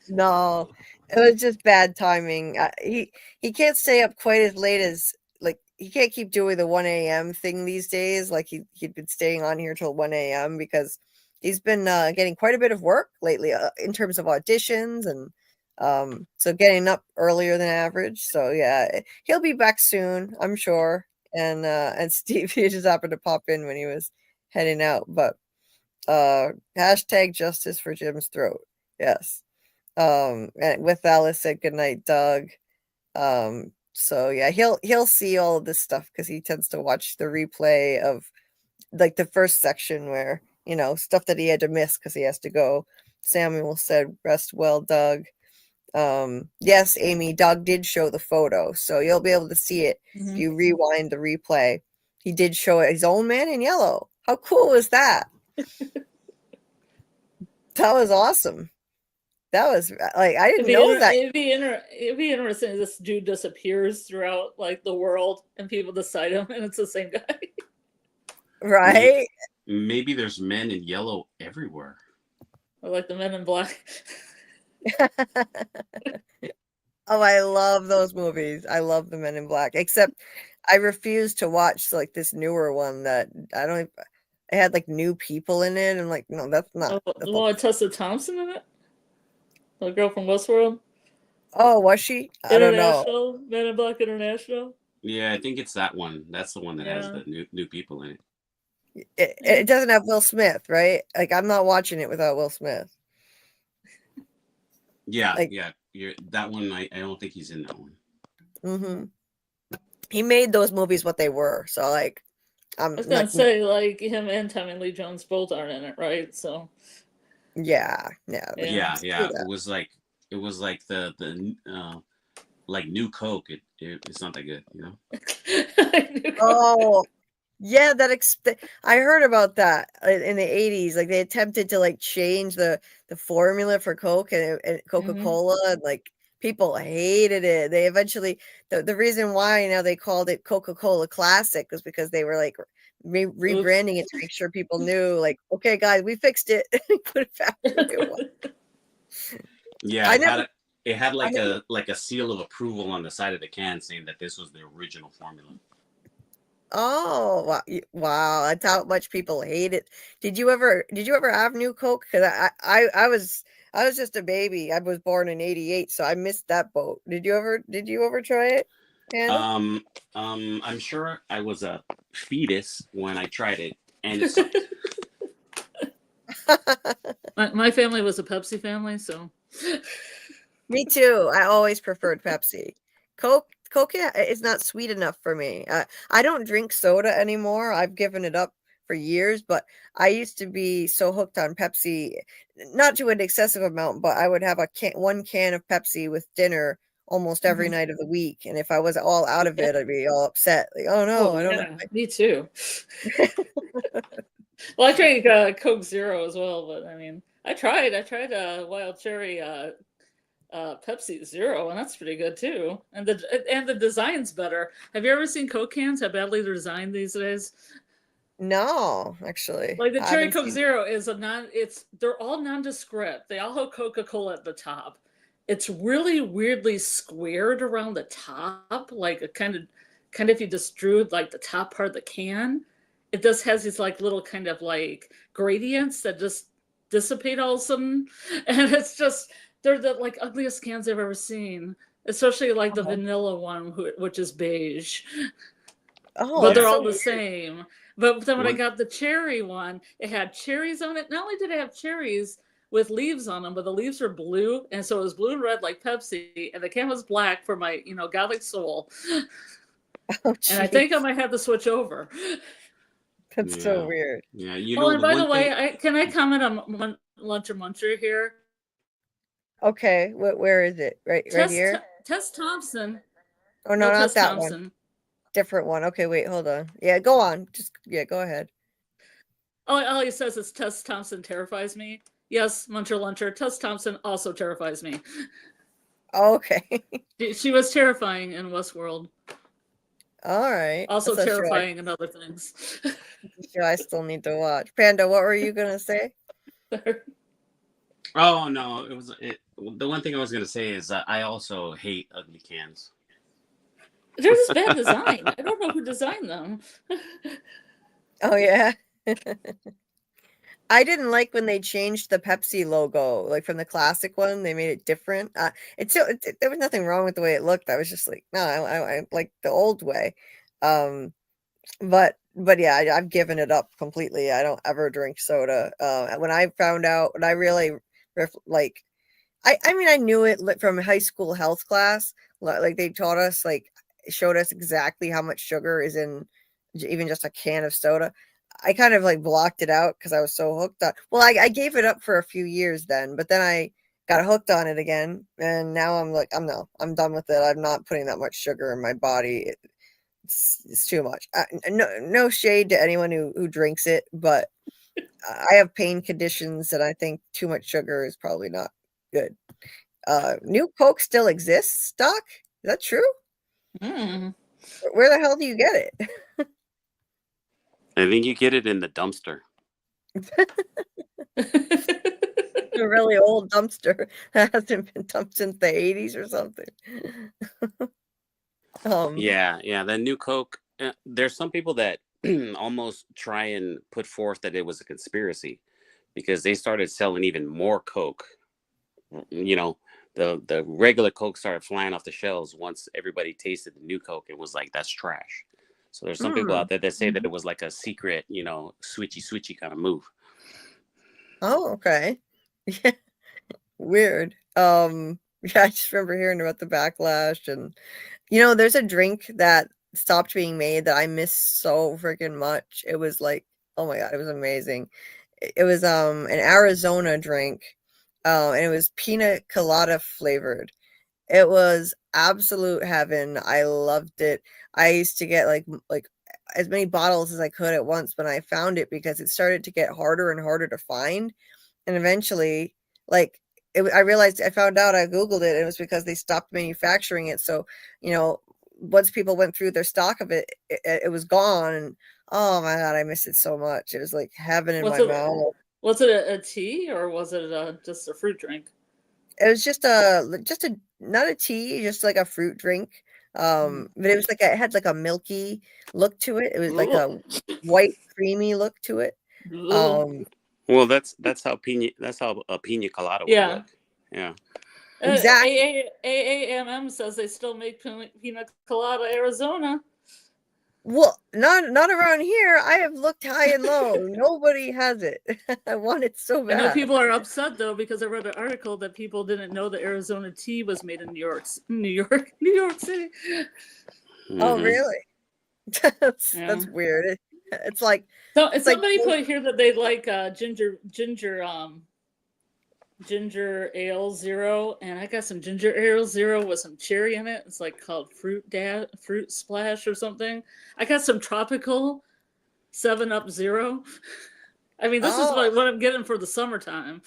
No. It was just bad timing. He can't stay up quite as late as, like, he can't keep doing the 1 a.m. thing these days. Like he'd been staying on here till 1 a.m. because he's been getting quite a bit of work lately in terms of auditions, and so getting up earlier than average. So yeah, he'll be back soon, I'm sure. And Steve, he just happened to pop in when he was heading out. But hashtag justice for Jim's throat. Yes. And with Alice said good night, Doug. So yeah, he'll see all of this stuff because he tends to watch the replay of like the first section where stuff that he had to miss because he has to go. Samuel said, "Rest well, Doug." Yes, Amy, Doug did show the photo, so you'll be able to see it if you rewind the replay. He did show it. His own man in yellow. How cool was that? That was awesome. That was like I didn't know that. It'd be interesting if this dude disappears throughout like the world and people decide him and it's the same guy. Right? Maybe there's men in yellow everywhere. Or like the Men in Black. Oh, I love those movies. I love the Men in Black, except I refuse to watch like this newer one that I don't. It had like new people in it. I'm like, no, that's not. The one with Tessa Thompson in it. The girl from Westworld. Oh, was she? I don't know. Men in Black International. Yeah, I think it's that one. That's the one that has the new people in it. It doesn't have Will Smith, right? Like I'm not watching it without Will Smith. Yeah, like, that one. I don't think he's in that one. Mm-hmm. He made those movies what they were. So like, I was gonna say like him and Tommy Lee Jones both aren't in it, right? So. Yeah. It was like the like New Coke. It's not that good, Oh. Yeah, I heard about that in the 80s. Like they attempted to like change the formula for Coke and Coca-Cola, and like people hated it. They eventually the reason why now they called it Coca-Cola Classic was because they were like rebranding it to make sure people knew, like, okay, guys, we fixed it. Put it back where it was. Yeah, it had like a seal of approval on the side of the can saying that this was the original formula. Oh wow! That's how much people hate it. Did you ever have New Coke? Because I was just a baby. I was born in '88, so I missed that boat. Did you ever try it? I'm sure I was a fetus when I tried it, and it sucked. My family was a Pepsi family, so. Me too. I always preferred Pepsi. Coke is not sweet enough for me. I don't drink soda anymore. I've given it up for years, but I used to be so hooked on Pepsi, not to an excessive amount, but I would have one can of Pepsi with dinner almost every night of the week. And if I was all out of it, I'd be all upset. Like, oh no, I don't know. Me too. Well, I tried Coke Zero as well, but I mean, I tried wild cherry Pepsi Zero, and that's pretty good too. And the design's better. Have you ever seen Coke cans? How badly they're designed these days? No, actually. Like the cherry Coke Zero is they're all nondescript. They all have Coca-Cola at the top. It's really weirdly squared around the top, like a kind of if you just drew like the top part of the can. It just has these like little kind of like gradients that just dissipate all of a sudden, and it's just they're the like ugliest cans I've ever seen. Especially like the vanilla one, which is beige. Oh, but they're so all the weird. same. But then when I got the cherry one, it had cherries on it. Not only did it have cherries with leaves on them, but the leaves were blue, and so it was blue and red like Pepsi, and the can was black for my godly soul. Oh, and I think I might have to switch over. That's so weird. Yeah, you know. And by the way, can I comment on Luncher Muncher here? Okay, where is it? Right here. Tess Thompson. Oh no, not Tess that Thompson. one. Different one. Okay, wait, hold on. Yeah, go on. Go ahead. All he says is Tess Thompson terrifies me. Yes, Muncher Luncher. Tess Thompson also terrifies me. Okay. She was terrifying in Westworld. All right. Also terrifying in other things. I still need to watch. Panda, what were you gonna say? Oh no, the one thing I was gonna say is I also hate ugly cans. They're just bad design. I don't know who designed them. Oh yeah. I didn't like when they changed the Pepsi logo, like from the classic one. They made it different. There was nothing wrong with the way it looked. I was just like, no, I like the old way. But yeah, I've given it up completely. I don't ever drink soda. When I found out, when I really like, I mean, I knew it from high school health class. Like they taught us, like showed us exactly how much sugar is in even just a can of soda. I kind of like blocked it out because I was so hooked on. Well, I gave it up for a few years then, but then I got hooked on it again, and now I'm like, I'm done with it. I'm not putting that much sugar in my body. It's too much. No shade to anyone who drinks it, but I have pain conditions, and I think too much sugar is probably not good. New Coke still exists, Doc? Is that true? Where the hell do you get it? I think you get it in the dumpster. A really old dumpster that hasn't been dumped since the 80s or something. Yeah. The new Coke. There's some people that almost try and put forth that it was a conspiracy because they started selling even more Coke. You know, the regular Coke started flying off the shelves once everybody tasted the new Coke and was like, that's trash. So there's some people out there that say that it was like a secret, switchy kind of move. Oh, okay. Yeah. Weird. Yeah, I just remember hearing about the backlash, and there's a drink that stopped being made that I miss so freaking much. It was like, oh my god, it was amazing. It was an Arizona drink, and it was pina colada flavored. It was absolute heaven. I loved it. I used to get like as many bottles as I could at once when I found it, because it started to get harder and harder to find. And eventually, I realized, I found out, I Googled it, and it was because they stopped manufacturing it. So, once people went through their stock of it, it was gone. And oh my god, I miss it so much. It was like heaven in my mouth. Was it a tea, or was it just a fruit drink? It was just not a tea, just like a fruit drink. But it was it had like a milky look to it. It was like a white creamy look to it. Well, that's how a pina colada would look. Yeah. Exactly. AAMM says they still make pina colada Arizona. Well, not around here. I have looked high and low. Nobody has it. I want it so I know bad. people are upset though because I read an article that people didn't know that Arizona tea was made in New York City. Oh, really? That's Yeah. weird. It's like So it's like somebody put here that they like ginger ale zero, and I got some ginger ale zero with some cherry in it. It's like called fruit splash or something. I got some tropical 7-Up Zero. I mean, this is what I'm getting for the summertime.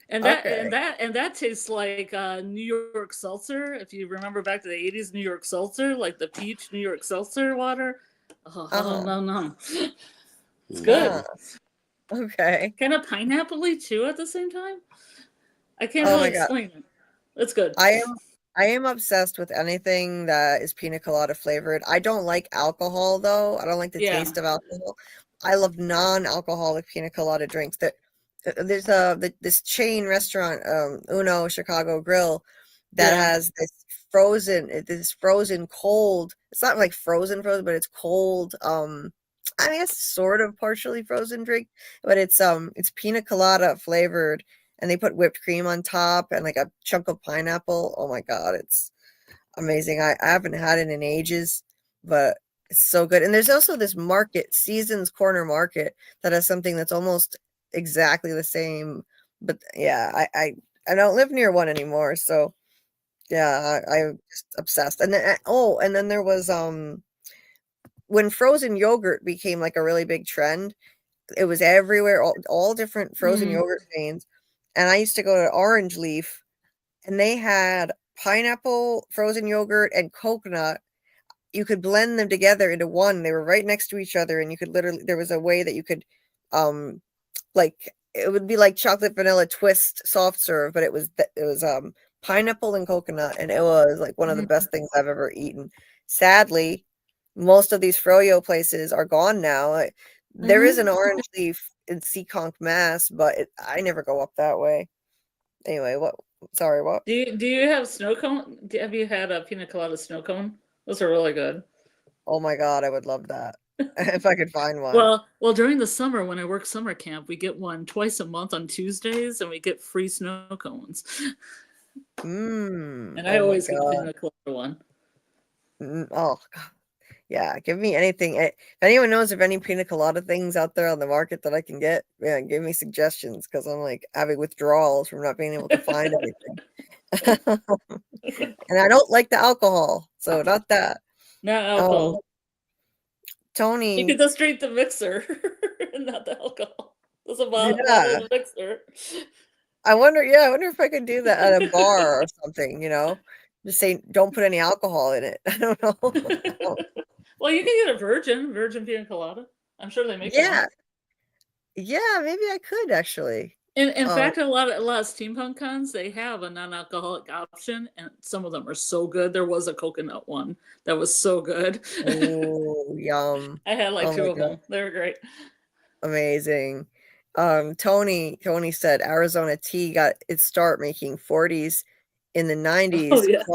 And that tastes like New York seltzer. If you remember back to the 80s, New York seltzer, like the peach New York seltzer water. Oh, no. It's good. Okay. Kind of pineapple-y too at the same time. I can't Oh really my God. explain it. It's good. I am obsessed with anything that is pina colada flavored. I don't like alcohol though. I don't like the taste of alcohol. I love non-alcoholic pina colada drinks. There's this chain restaurant, Uno Chicago Grill, that has this frozen cold. It's not like frozen, but it's cold. I guess sort of partially frozen drink, but it's pina colada flavored, and they put whipped cream on top and like a chunk of pineapple. Oh my God, it's amazing. I haven't had it in ages, but it's so good. And there's also this market, Seasons Corner Market, that has something that's almost exactly the same. But yeah, I don't live near one anymore, so yeah, I'm just obsessed. And then there was when frozen yogurt became like a really big trend. It was everywhere, all different frozen yogurt chains. And I used to go to Orange Leaf, and they had pineapple, frozen yogurt, and coconut. You could blend them together into one. They were right next to each other, and you could literally, there was a way that you could, like, it would be like chocolate vanilla twist soft serve, but it was pineapple and coconut, and it was like one of the best things I've ever eaten. Sadly, most of these froyo places are gone now. There is an Orange Leaf in Seekonk, Mass, but I never go up that way. Anyway, what? Sorry, what? Do you have snow cone? Have you had a pina colada snow cone? Those are really good. Oh my God, I would love that if I could find one. Well, during the summer when I work summer camp, we get one twice a month on Tuesdays, and we get free snow cones. And I always get the pina colada one. Oh God. Yeah, give me anything. If anyone knows of any pina colada things out there on the market that I can get, yeah, give me suggestions, because I'm like having withdrawals from not being able to find anything. And I don't like the alcohol, so not that. No alcohol. Tony, you can just drink the mixer, not the alcohol. There's a bottle of the mixer. I wonder if I could do that at a bar or something. Just say don't put any alcohol in it. I don't know. Well, you can get a virgin pina colada. I'm sure they make Yeah, maybe I could actually. In fact, a lot of steampunk cons, they have a non-alcoholic option, and some of them are so good. There was a coconut one that was so good. Oh, yum! I had like 2 of them. They were great. Amazing. Tony said Arizona tea got its start making 40s in the 90s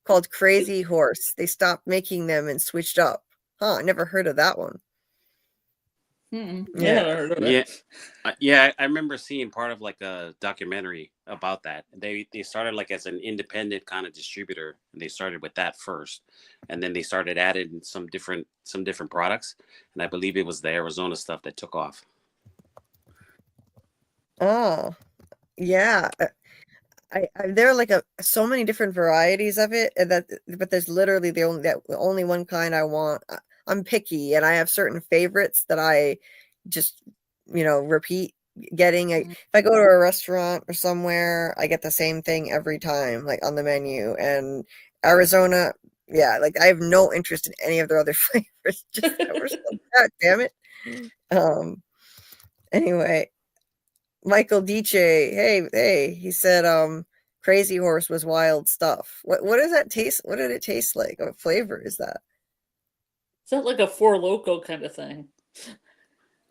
called Crazy Horse. They stopped making them and switched up. Huh, I never heard of that one. Yeah, I remember seeing part of like a documentary about that. They started like as an independent kind of distributor, and they started with that first, and then they started adding some different products, and I believe it was the Arizona stuff that took off. Oh, yeah. There are like so many different varieties of it, but there's literally the only one kind I want. I'm picky, and I have certain favorites that I just repeat getting. If I go to a restaurant or somewhere, I get the same thing every time, like on the menu. And Arizona, yeah, like I have no interest in any of their other flavors. Just God damn it. Anyway. Michael DJ, hey, he said Crazy Horse was wild stuff. What does that taste? What did it taste like? What flavor is that? Is that like a Four Loko kind of thing?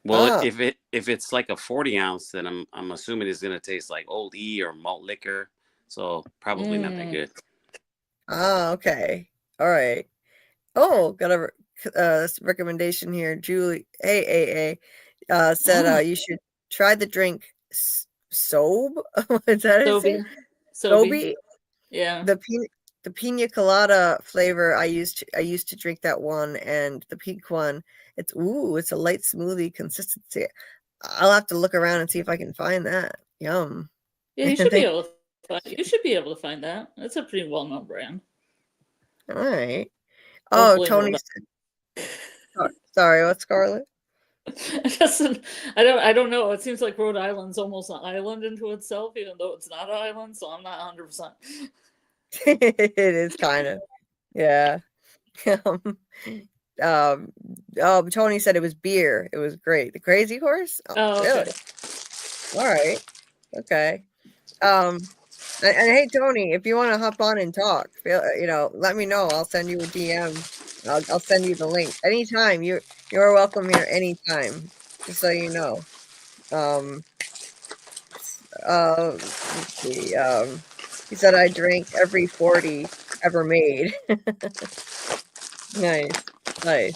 Well, if it's like a 40 ounce, then I'm assuming it's gonna taste like Old E or malt liquor. So probably not that good. Okay. All right. Oh, gotta recommendation here. Julie said you should try the drink Sobe. Is that his name? Sobe. Yeah. The pina colada flavor. I used to drink that one, and the pink one. It's a light smoothie consistency. I'll have to look around and see if I can find that. Yum. Yeah, you should be able to find that. It's a pretty well-known brand. All right. Oh, Tony. Sorry, what's Scarlet? I don't know. It seems like Rhode Island's almost an island into itself, even though it's not an island. So I'm not 100%. It is kind of, yeah. Tony said it was beer. It was great. The Crazy Horse. Oh, okay. Really? All right. Okay. And hey, Tony, if you want to hop on and talk, let me know. I'll send you a DM. I'll send you the link anytime. You're welcome here anytime. Just so you know. Let's see. He said I drank every 40 ever made. Nice.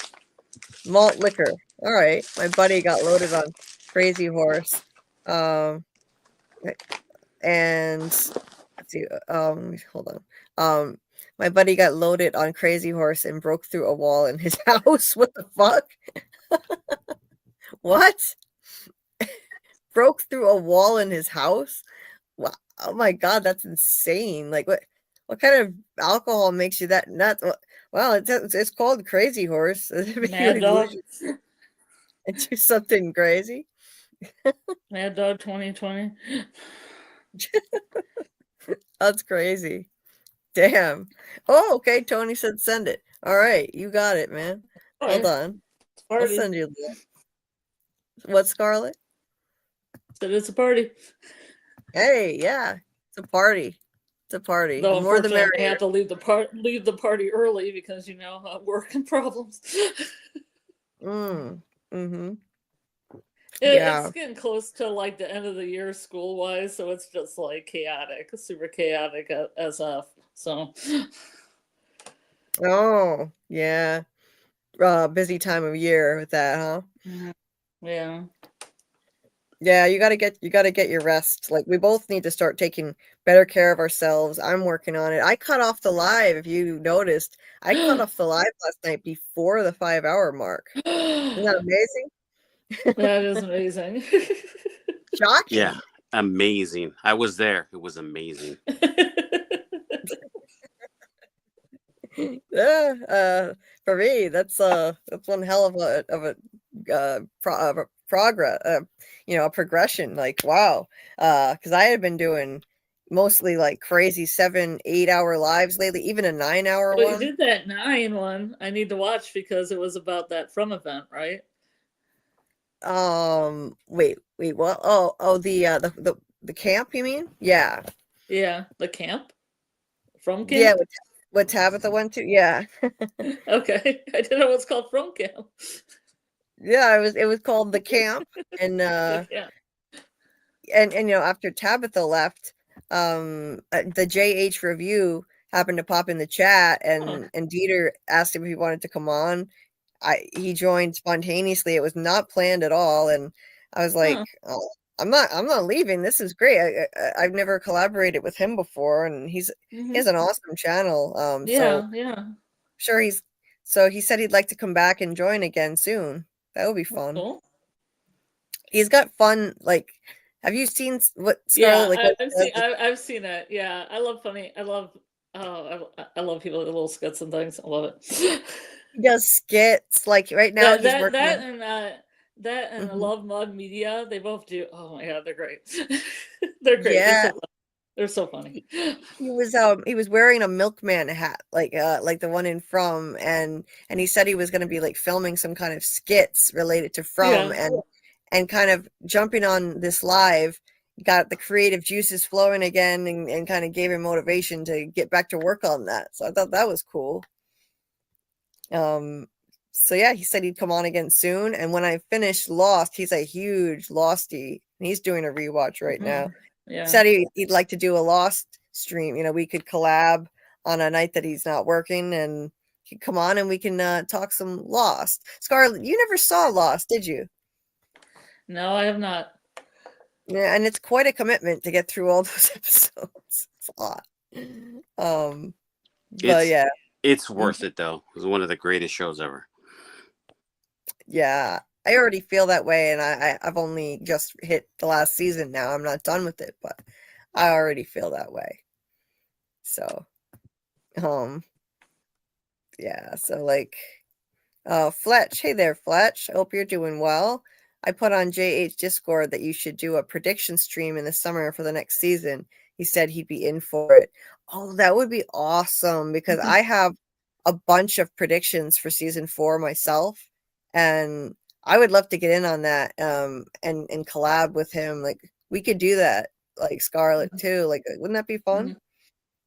Malt liquor. All right. My buddy got loaded on Crazy Horse. And let's see. Hold on. My buddy got loaded on Crazy Horse and broke through a wall in his house. What the fuck? What? Broke through a wall in his house? Wow. Oh my God, that's insane. Like what kind of alcohol makes you that nuts? Well, it's called Crazy Horse. Mad Dog. And do something crazy. Mad Dog 2020. That's crazy. Damn. Oh, okay. Tony said send it. All right, you got it, man. Hold on. I'll send you that. What, Scarlet? Said it's a party. Hey, yeah, it's a party. It's a party. Though The more the merrier. I have to leave the party early because work and problems. Mm-hmm. It's getting close to like the end of the year school wise, so it's just like chaotic, super chaotic as of so. Oh yeah, busy time of year with that, huh? Yeah. Yeah, you gotta get your rest. Like we both need to start taking better care of ourselves. I'm working on it. I cut off the live. If you noticed, I cut off the live last night before the 5-hour mark. Isn't that amazing? That is amazing. Shocking. Yeah, amazing. I was there. It was amazing. Yeah, for me, that's one hell of a progress. A progression. Like wow, because I had been doing mostly like crazy 7-8 hour lives lately, even a 9-hour one. You did that 9 one. I need to watch because it was about that From event, right? Wait, what? Oh, the camp, you mean? Yeah, the camp From camp. Yeah, what Tabitha went to. Yeah. Okay, I didn't know what's called From camp. Yeah, it was called the camp, and Yeah. and after Tabitha left, the JHreview happened to pop in the chat, and Dieter asked him if he wanted to come on. He joined spontaneously. It was not planned at all, and I was like, oh, I'm not leaving. This is great. I've never collaborated with him before, and he has an awesome channel. So sure he said he'd like to come back and join again soon. That would be fun. Cool. He's got fun. Like, have you seen what Scarlet? I've seen it. Yeah, I love funny. I love people with little skits and things. I love it. He does skits. Like right now, he's working. That and Love Mug Media, they both do. Oh my God, they're great. They're great. Yeah. They're so funny. He was wearing a milkman hat, like the one in From, and he said he was going to be like filming some kind of skits related to From, and kind of jumping on this live, got the creative juices flowing again, and kind of gave him motivation to get back to work on that. So I thought that was cool. So yeah, he said he'd come on again soon. And when I finished Lost, he's a huge Losty, and he's doing a rewatch right now. Yeah. Said he'd like to do a Lost stream. We could collab on a night that he's not working, and he can come on and we can talk some Lost. Scarlet, you never saw Lost, did you? No, I have not. Yeah, and it's quite a commitment to get through all those episodes. It's a lot. But yeah. It's worth it though. It's one of the greatest shows ever. Yeah. I already feel that way, and I've only just hit the last season now. I'm not done with it, but I already feel that way. So yeah, so like Fletch, hey there, Fletch. I hope you're doing well. I put on JH Discord that you should do a prediction stream in the summer for the next season. He said he'd be in for it. Oh, that would be awesome, because I have a bunch of predictions for season 4 myself, and I would love to get in on that and collab with him. Like, we could do that, like Scarlet too. Like, wouldn't that be fun?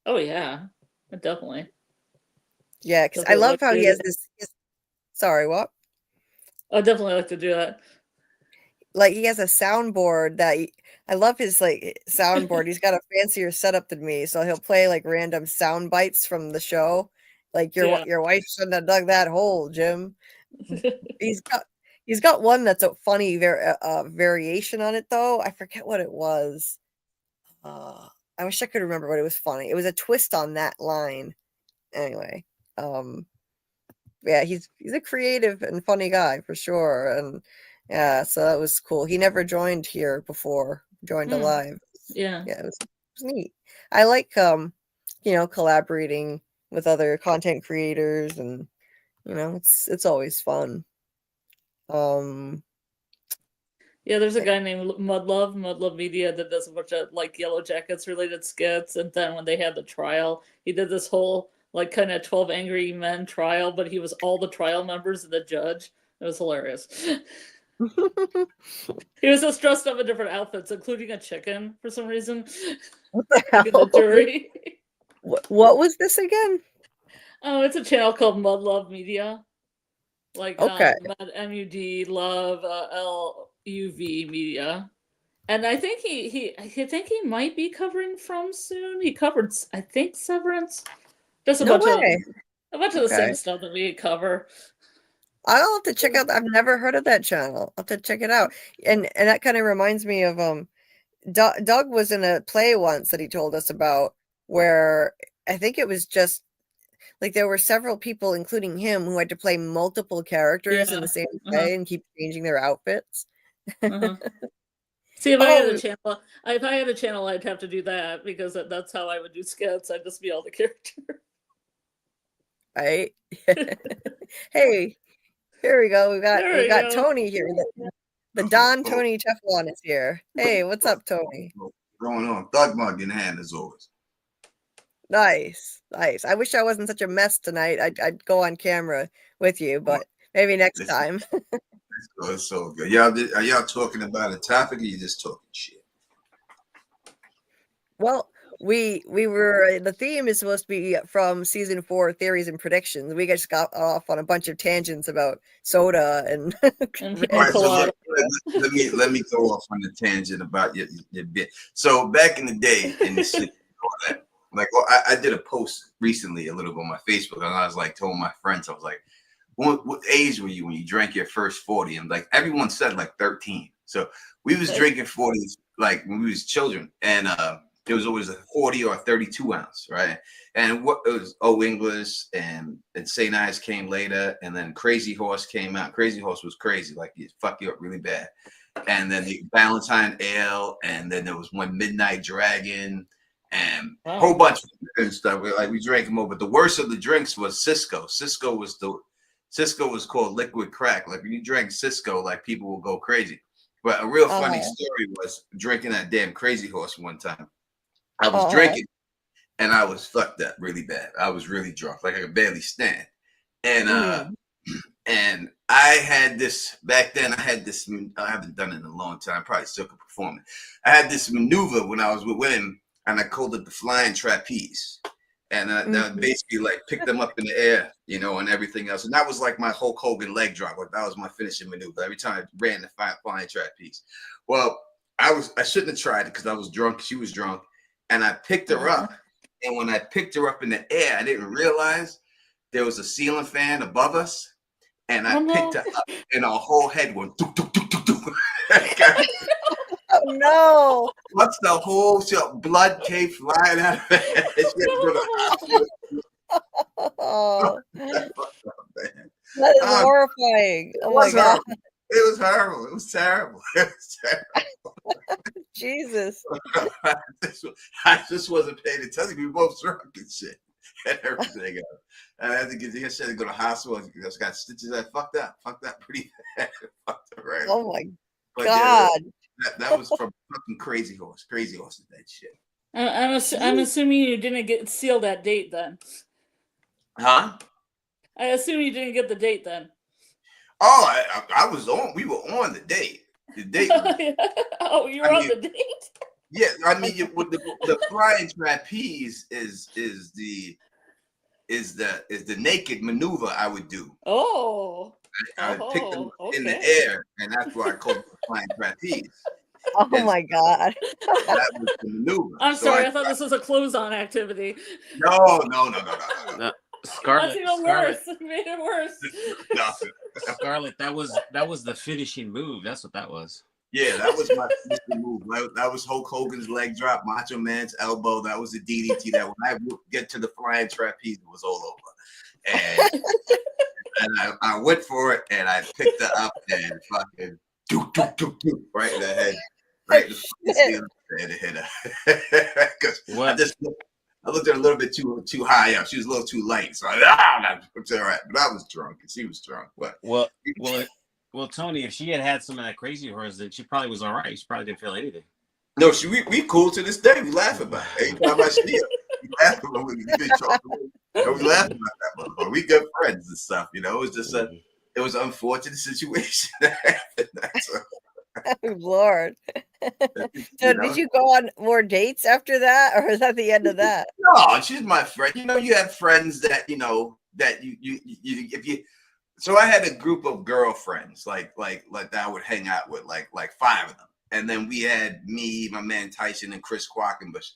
Oh yeah, definitely. Yeah, because I love how he has this. Sorry, what? I'd definitely like to do that. Like, he has a soundboard that I love his like soundboard. He's got a fancier setup than me, so he'll play like random sound bites from the show. Like, your wife shouldn't have dug that hole, Jim. He's got one that's a funny variation on it though. I forget what it was. I wish I could remember, but it was funny. It was a twist on that line. Anyway, yeah, he's a creative and funny guy for sure, and yeah, so that was cool. He never joined here before, joined a live. Yeah, it was neat. I like collaborating with other content creators, and it's always fun. Yeah, there's a guy named Mudlove Media that does a bunch of like Yellow Jackets related skits, and then when they had the trial, he did this whole like kind of 12 Angry Men trial, but he was all the trial members and the judge. It was hilarious. He was just dressed up in different outfits, including a chicken for some reason. What the hell? The jury. What was this again? Oh, it's a channel called Mudlove Media. Like okay. MUD Love LUV Media. And I think he might be covering From soon. He covered, I think, Severance. Just a bunch of the same stuff that we cover. I'll have to check out. I've never heard of that channel. I'll have to check it out. And that kind of reminds me of Doug was in a play once that he told us about, where I think it was just like there were several people, including him, who had to play multiple characters in the same play and keep changing their outfits. See, if I had a channel, I'd have to do that, because that's how I would do skits. I'd just be all the characters. Right? Hey, here we go. We got Tony here. The Don Tony Teflon is here. Hey, what's up, Tony? What's going on? Thug mug in hand as always. Nice. I wish I wasn't such a mess tonight. I'd go on camera with you, but maybe next time. It's so good. Are y'all talking about a topic, or you just talking shit? Well, we were, the theme is supposed to be from season 4, theories and predictions. We just got off on a bunch of tangents about soda and right, so let me go off on the tangent about your bit. So back in the day, in the city, like, I did a post recently a little bit on my Facebook, and I was like, told my friends, I was like, what age were you when you drank your first 40? And like everyone said like 13. So we was drinking 40s like when we was children, and it was always a 40 or a 32 ounce, right? And what it was, English and St. Ives came later, and then Crazy Horse came out. Crazy Horse was crazy, like it fuck you up really bad. And then the Valentine Ale, and then there was one Midnight Dragon, and a whole bunch of stuff. We drank them over. But the worst of the drinks was Cisco. Cisco was called liquid crack. Like when you drank Cisco, like people will go crazy. But a real funny story was drinking that damn Crazy Horse one time. I was drinking, and I was fucked up really bad. I was really drunk, like I could barely stand. And and I had this back then. I haven't done it in a long time. Probably still could perform it. I had this maneuver when I was with women, and I called it the flying trapeze. And I basically like picked them up in the air, and everything else. And that was like my Hulk Hogan leg drop. Like that was my finishing maneuver. Every time I ran the flying trapeze. Well, I shouldn't have tried it because I was drunk. She was drunk. And I picked her up. And when I picked her up in the air, I didn't realize there was a ceiling fan above us, and I Oh, no. picked her up, and our whole head went doo, doo, doo, doo, doo. Oh no! What's the whole show? Blood came flying out of her head. She had to go to the hospital. Oh, Man. that is horrifying. Oh my God. It was horrible. It was terrible. It was terrible. Jesus. I just wasn't paying attention. We were both drunk and shit and everything else. And I had to get to go to the hospital. I just got stitches. I fucked up pretty bad. Fucked up, right? Oh my But God. yeah, that was from fucking Crazy Horse. Crazy Horse did that shit. I'm assuming you didn't seal that date then. Huh? I assume you didn't get the date then. Oh, I was on. We were on the date. The date. Oh, you were on the date. Yeah, I mean, with the flying trapeze is the naked maneuver I would do. Oh. I would pick them in the okay. air, and that's why I called it the flying trapeze. Oh my God. That was the maneuver. I'm sorry, I thought this was a close-on activity. No. Scarlet, That's even worse. It made it worse. Scarlet, that was the finishing move. That's what that was. Yeah, that was my finishing move. That was Hulk Hogan's leg drop, Macho Man's elbow. That was the DDT. That when I would get to the flying trapeze, it was all over. And I went for it, and I picked her up and fucking do right in the head, right in the ceiling, and it hit her. Because I looked at her a little bit too high up. She was a little too light, so it's all right. But I was drunk, and she was drunk. But well, Tony, if she had some of that Crazy Horse, then she probably was all right. She probably didn't feel anything. No, we cool to this day. We laugh about it. Every time I see her, we laugh about it. We laugh about that motherfucker. We good friends and stuff, you know. It was just it was an unfortunate situation that happened. Oh Lord. So did you go on more dates after that, or is that the end of that? No, she's my friend. You know, you have friends that that you if you. So I had a group of girlfriends like that I would hang out with, like 5 of them, and then we had me, my man Tyson, and Chris Quackenbush.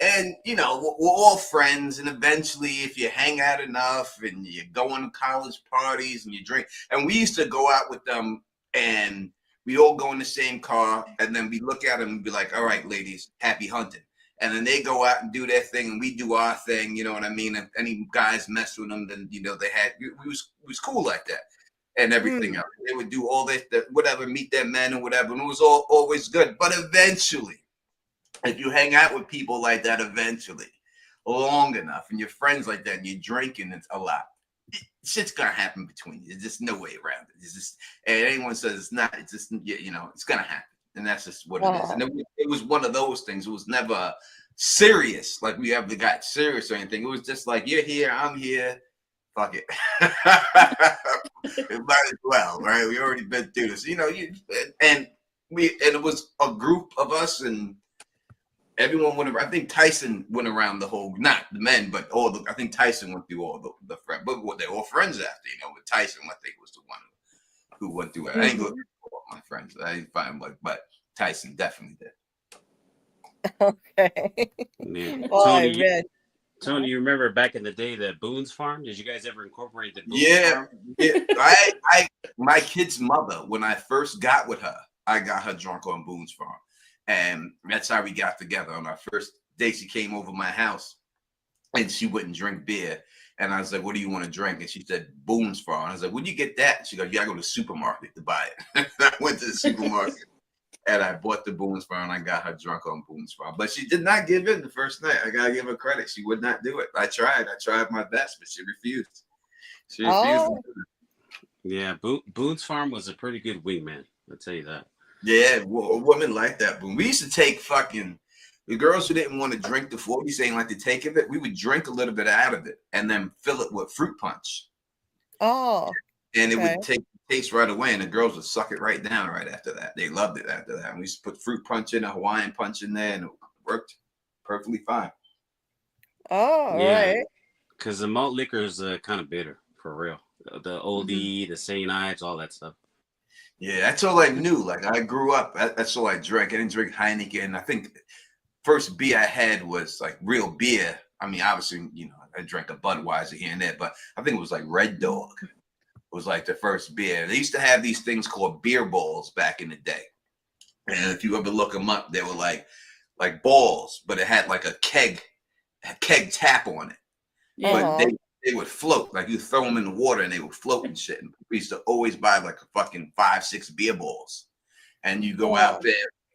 And, we're all friends. And eventually, if you hang out enough and you go on college parties and you drink, and we used to go out with them and we all go in the same car. And then we look at them and be like, all right, ladies, happy hunting. And then they go out and do their thing and we do our thing. You know what I mean? If any guys mess with them, then, we was cool like that and everything else. They would do all this, whatever, meet their men and whatever. And it was always good. But eventually, if you hang out with people like that eventually long enough and you're friends like that and you're drinking a lot, shit's gonna happen between you. There's just no way around it. It's just, and anyone says it's not, it's just, it's gonna happen. And that's just what it is. And it was one of those things. It was never serious, like we ever got serious or anything. It was just like, you're here, I'm here, fuck it. It might as well, right? We already been through this, and it was a group of us, and everyone went around. I think Tyson went around the whole, not the men, but I think Tyson went through all the friends, but they're all friends after, with Tyson, I think was the one who went through it. I didn't go through all my friends. I didn't find but Tyson definitely did. Okay. Yeah. Tony, you remember back in the day the Boone's Farm? Did you guys ever incorporate the Boone's Farm? Yeah. My kid's mother, when I first got with her, I got her drunk on Boone's Farm. And that's how we got together. On our first day, she came over my house and she wouldn't drink beer. And I was like, what do you want to drink? And she said, Boone's Farm. I was like, where'd you get that? She goes, yeah, I go to the supermarket to buy it. I went to the supermarket and I bought the Boone's Farm and I got her drunk on Boone's Farm. But she did not give in the first night. I got to give her credit. She would not do it. I tried my best, but she refused. She refused. Yeah, Boone's Farm was a pretty good wingman. I'll tell you that. Yeah, a woman like that. Boom. We used to take fucking the girls who didn't want to drink the 40s, saying like the take of it. We would drink a little bit out of it and then fill it with fruit punch. Oh, and it would take the taste right away, and the girls would suck it right down right after that. They loved it after that. And we used to put fruit punch in, a Hawaiian punch in there, and it worked perfectly fine. Oh, yeah, right. Because the malt liquor is kind of bitter for real. The OD, the St. Ives, all that stuff. Yeah, that's all I knew. Like I grew up, that's all I drank. I didn't drink Heineken. I think first beer I had was like real beer. I mean, obviously, I drank a Budweiser here and there, but I think it was like Red Dog. It was like the first beer. They used to have these things called beer balls back in the day. And if you ever look them up, they were like balls, but it had like a keg tap on it. Yeah. But they would float. Like you throw them in the water and they would float and shit. And we used to always buy like a fucking 5-6 beer balls. And you go out there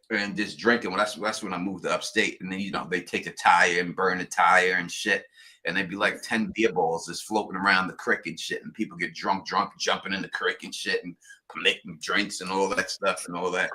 and just drink it. Well, that's when I moved to upstate. And then, you know, they take a tire and burn a tire and shit. And they'd be like 10 beer balls just floating around the creek and shit. And people get drunk, jumping in the creek and shit and making drinks and all that stuff and all that.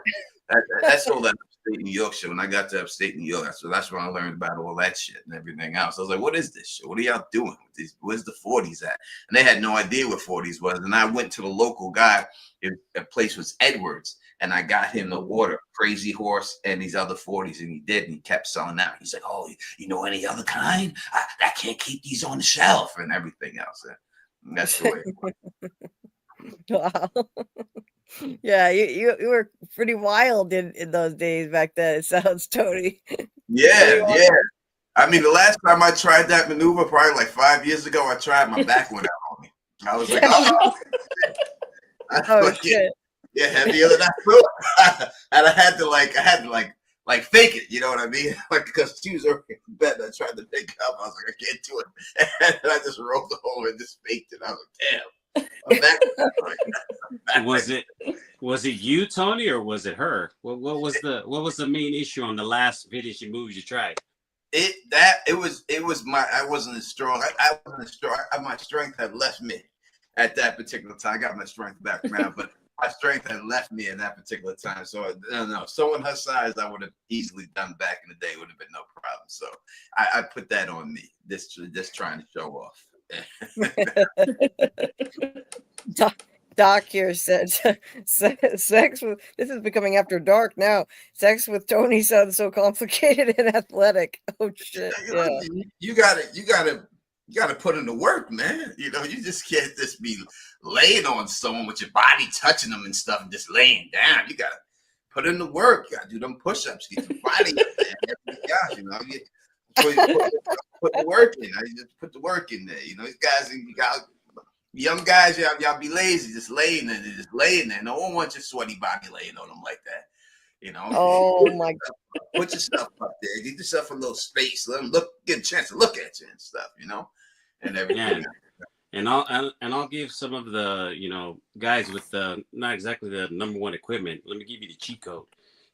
That's all that upstate New York shit. When I got to upstate New York, that's when I learned about all that shit and everything else. I was like, what is this shit? What are y'all doing with these? Where's the 40s at? And they had no idea what 40s was. And I went to the local guy. The place was Edwards. And I got him to order Crazy Horse and these other 40s. And he did. And he kept selling out. He's like, oh, you know any other kind? I can't keep these on the shelf and everything else. And that's the way. Wow. Yeah, you were pretty wild in those days back then. It sounds, Tony. Yeah. I mean, the last time I tried that maneuver, probably like 5 years ago, I tried, my back went out on me. I was like, oh shit. Yeah, heavier than I thought. And I had to fake it, you know what I mean? Like, because she was already in bed, I tried to pick up. I was like, I can't do it. And I just rolled over and just faked it. I was like, damn. Was it you, Tony, or was it her? What was the main issue on the last finishing moves you tried? I wasn't as strong. I wasn't as strong. My strength had left me at that particular time. I got my strength back now, but my strength had left me at that particular time. So no, someone her size, I would have easily done back in the day. Would have been no problem. So I put that on me. Just trying to show off. Doc here said sex with, this is becoming after dark now. Sex with Tony sounds so complicated and athletic. Oh shit. Yeah. You gotta put in the work, man. You know, you just can't just be laying on someone with your body touching them and stuff and just laying down. You gotta put in the work. You gotta do them push-ups, get your body up there. Gosh, you know, put the work in. You just put the work in there. You know, these guys, young guys, y'all be lazy, just laying there. No one wants your sweaty body laying on them like that. You know. Oh my God. Put yourself up there. Give yourself a little space. Let them get a chance to look at you and stuff. You know, and everything. Yeah. And I'll give some of the guys with the not exactly the number one equipment. Let me give you the cheat code.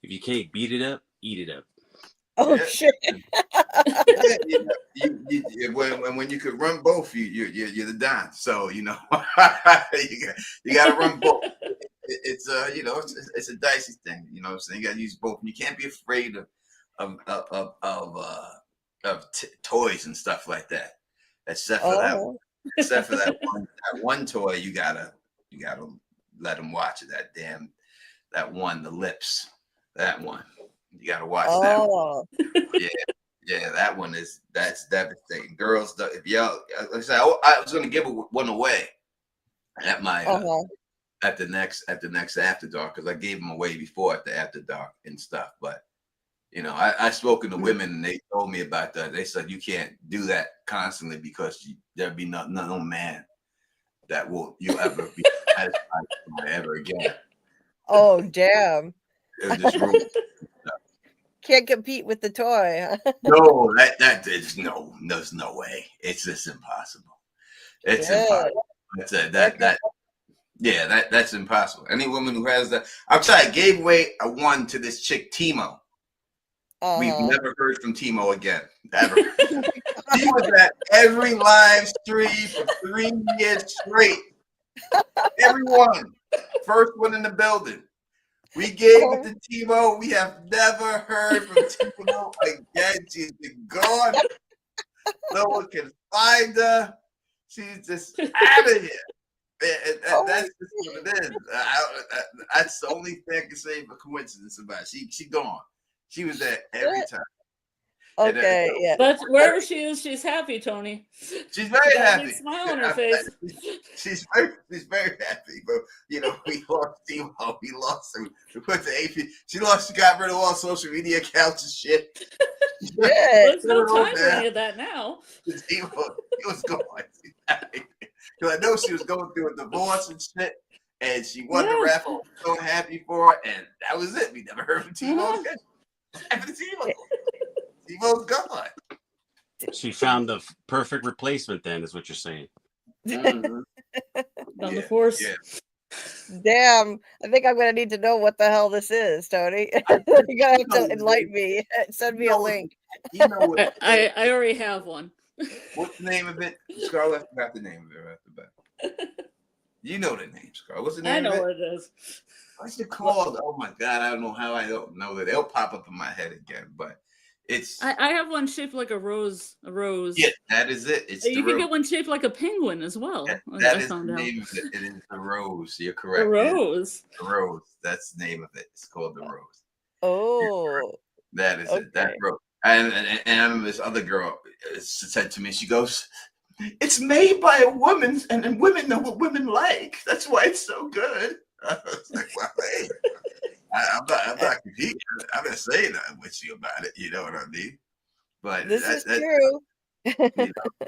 If you can't beat it up, eat it up. Oh shit! When you could run both, you're the Don. So you know you got to run both. It's it's a dicey thing. You know what I'm saying? You got to use both. You can't be afraid of toys and stuff like that. Except for that one toy, you gotta let them watch it. That one, the lips, that one. You gotta watch that one. Yeah, that one that's devastating. Girls, if y'all, like I said, I was gonna give one away at my at the next After Dark, because I gave them away before at the After Dark and stuff. But you know, I spoken to women and they told me about that. They said you can't do that constantly because there'll be no man that you'll ever be satisfied ever again. Oh damn! It'll just ruin. Can't compete with the toy. Huh? No, there's no way. It's just impossible. It's impossible. That's impossible. Any woman who has that, I'm sorry, I gave away a one to this chick Timo. We've never heard from Timo again, ever. He was at every live stream for 3 years straight. Everyone, first one in the building. We gave it to Timo. We have never heard from Timo again. She's been gone. No one can find her. She's just out of here. And that's just what it is. That's the only thing I can say for coincidence about it. She gone. She was there every time. Okay, yeah. But wherever she is, she's happy, Tony. She's very happy. Big smile on her face. She's very happy. But you know, we lost Timo. We lost her. We put the AP. She got rid of all social media accounts and shit. There's no time for any of that now. He was going. Because I know she was going through a divorce and shit, and she won the raffle. I was so happy for her, and that was it. We never heard from T-Bone again. T-Bone's gone. She found the perfect replacement. Then is what you're saying. On the force. Yeah. Damn, I think I'm gonna need to know what the hell this is, Tony. You're gonna have to enlighten me. Send me a link. You know what? I already have one. What's the name of it? Scarlet, I forgot the name of it right off the back. You know the name, Scarlet. What's the name of it? I know what it is. What's it called? Oh my God, I don't know how I don't know that. They'll pop up in my head again, but it's. I have one shaped like a rose. A rose. Yeah, that is it. It's you the can get one shaped like a penguin as well. That is the name of it. It is the rose. You're correct. The rose. The rose. That's the name of it. It's called the rose. Oh. That is it. That rose. And I remember this other girl said to me, she goes, "It's made by a woman, and women know what women like. That's why it's so good." I was like, "Well, hey, I'm not competing. I'm not saying nothing with you about it. You know what I mean?" But this is true. You know,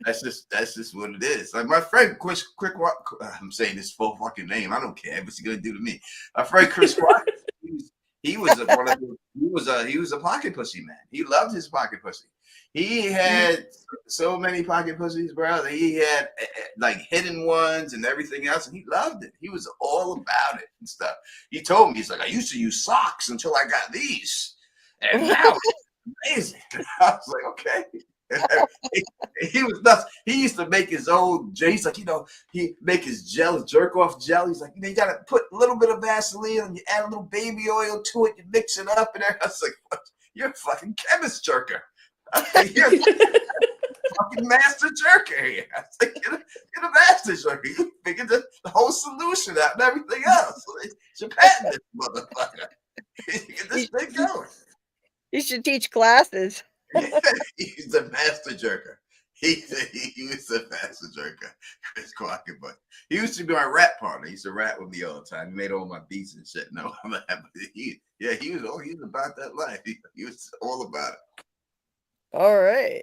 that's just what it is. Like my friend Chris, I'm saying this full fucking name. I don't care. What's he gonna do to me? My friend Chris Clark, he was a pocket pussy man. He loved his pocket pussy. He had so many pocket pussies, bro. He had like hidden ones and everything else, and he loved it. He was all about it and stuff. He told me, he's like, "I used to use socks until I got these, and now it's amazing." I was like, "Okay." He was nuts. He used to make his own. He's like, he make his jerk off gel. He's like, you gotta put a little bit of Vaseline and you add a little baby oil to it. You mix it up, and I was like, "What? You're a fucking chemist jerker. You're a fucking master jerker here." I was like, you're a master jerker. You figured the whole solution out and everything else. You patent this motherfucker. You get this thing going. You should teach classes. He's a master jerker. He was a master jerker. Chris Clark, but he used to be my rap partner. He used to rap with me all the time. He made all my beats and shit. No, he was about that life. He was all about it. All right.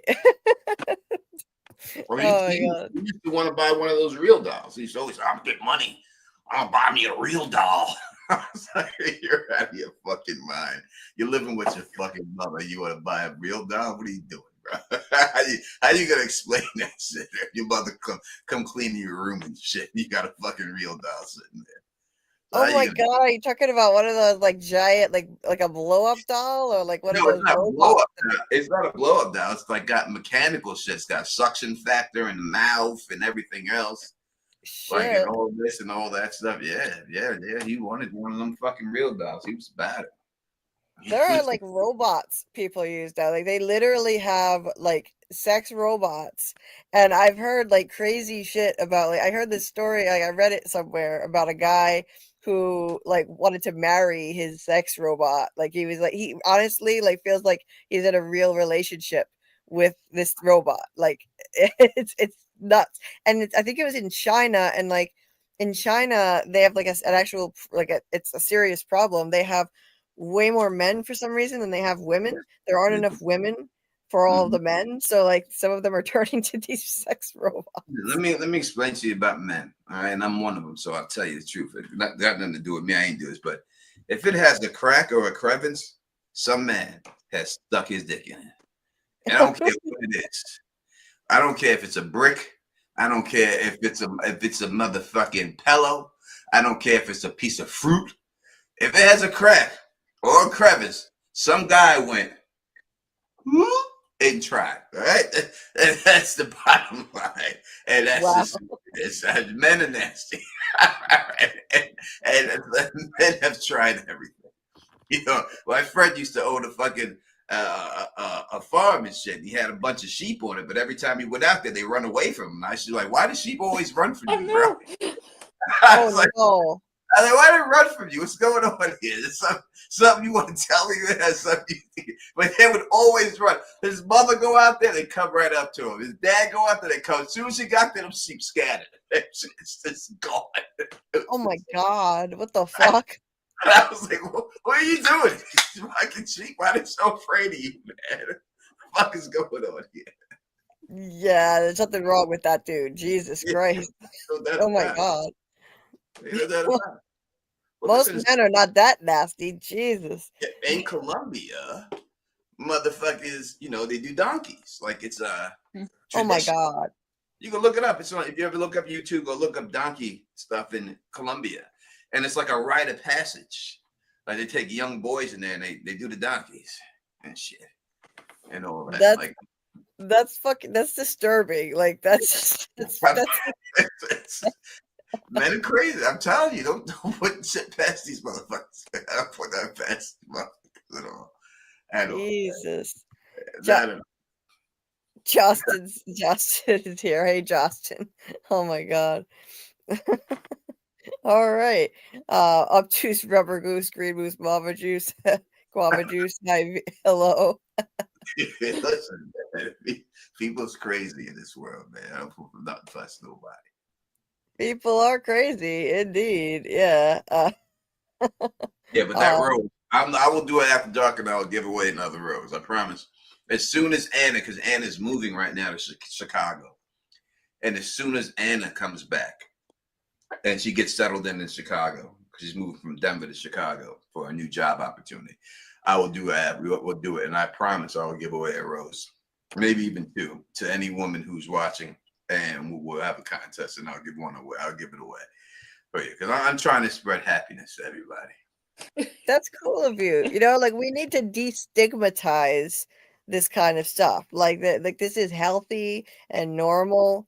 He used to want to buy one of those real dolls. He used to always, "I'm gonna get money. I'm gonna buy me a real doll." I was like, "You're out of your fucking mind. You're living with your fucking mother. You want to buy a real doll? What are you doing, bro? How you gonna explain that shit? Your mother come clean your room and shit. You got a fucking real doll sitting there." Oh my God, are you talking about one of those like giant, like a blow up doll, or like one of those? It's not a blow up doll. It's not a blow up doll. It's like got mechanical shit. It's got suction factor in the mouth and everything else. Shit. Like and all this and all that stuff. Yeah. He wanted one of them fucking real dolls. He was about it. There are like robots people use now. Like they literally have like sex robots, and I've heard like crazy shit about. Like I heard this story. Like I read it somewhere about a guy who like wanted to marry his sex robot. Like he honestly like feels like he's in a real relationship with this robot. Like it's nuts. And I think it was in China, and like in China they have like an actual it's a serious problem. They have way more men for some reason than they have women. There aren't enough women for all of the men, so like some of them are turning to these sex robots. Let me explain to you about men. All right, and I'm one of them, so I'll tell you the truth. It got nothing to do with me. I ain't do this, but if it has a crack or a crevice, some man has stuck his dick in it. And I don't care what it is. I don't care if it's a brick. I don't care if it's a motherfucking pillow. I don't care if it's a piece of fruit. If it has a crack or a crevice, some guy went and tried. All right, and that's the bottom line. And that's just men are nasty, and men have tried everything. My friend used to own a fucking a farm and shit. He had a bunch of sheep on it, but every time he went out there, they run away from him. I was like, "Why do sheep always run from you, bro?" I was like, no. I was like, "Why did it run from you? What's going on here? Is something you want to tell me?" But they would always run. His mother go out there, they come right up to him. His dad go out there, they come. As soon as he got there, them sheep scattered. It's just gone. Oh my God, what the fuck? And I was like, what are you doing? You fucking cheap. Why are they so afraid of you, man? What the fuck is going on here? Yeah, there's something wrong with that dude. Jesus Christ. Oh my God. Most men are not that nasty. Jesus. In Colombia, motherfuckers, they do donkeys. Like it's oh my God. You can look it up. It's on, if you ever look up YouTube, go look up donkey stuff in Colombia. And it's like a rite of passage. Like they take young boys in there and they do the donkeys and shit. And all that. That's disturbing. Like that's men are crazy. I'm telling you, don't put shit past these motherfuckers. I don't put that past these motherfuckers at all. Jesus. Justin is here. Hey, Justin. Oh my God. All right. Obtuse rubber goose, green moose, guava juice, guava juice. Hello. Listen, man, people's crazy in this world, man. I don't put nothing past nobody. People are crazy, indeed. Yeah. Yeah, but that rose, I will do it after dark, and I will give away another rose. I promise. As soon as Anna, because Anna's moving right now to Chicago, and as soon as Anna comes back, and she gets settled in Chicago, because she's moving from Denver to Chicago for a new job opportunity, I will do it. We'll do it, and I promise I will give away a rose, maybe even two, to any woman who's watching, and we'll have a contest, and I'll give one away. I'll give it away for you, because I'm trying to spread happiness to everybody. That's cool of you. Like we need to destigmatize this kind of stuff. Like this is healthy and normal,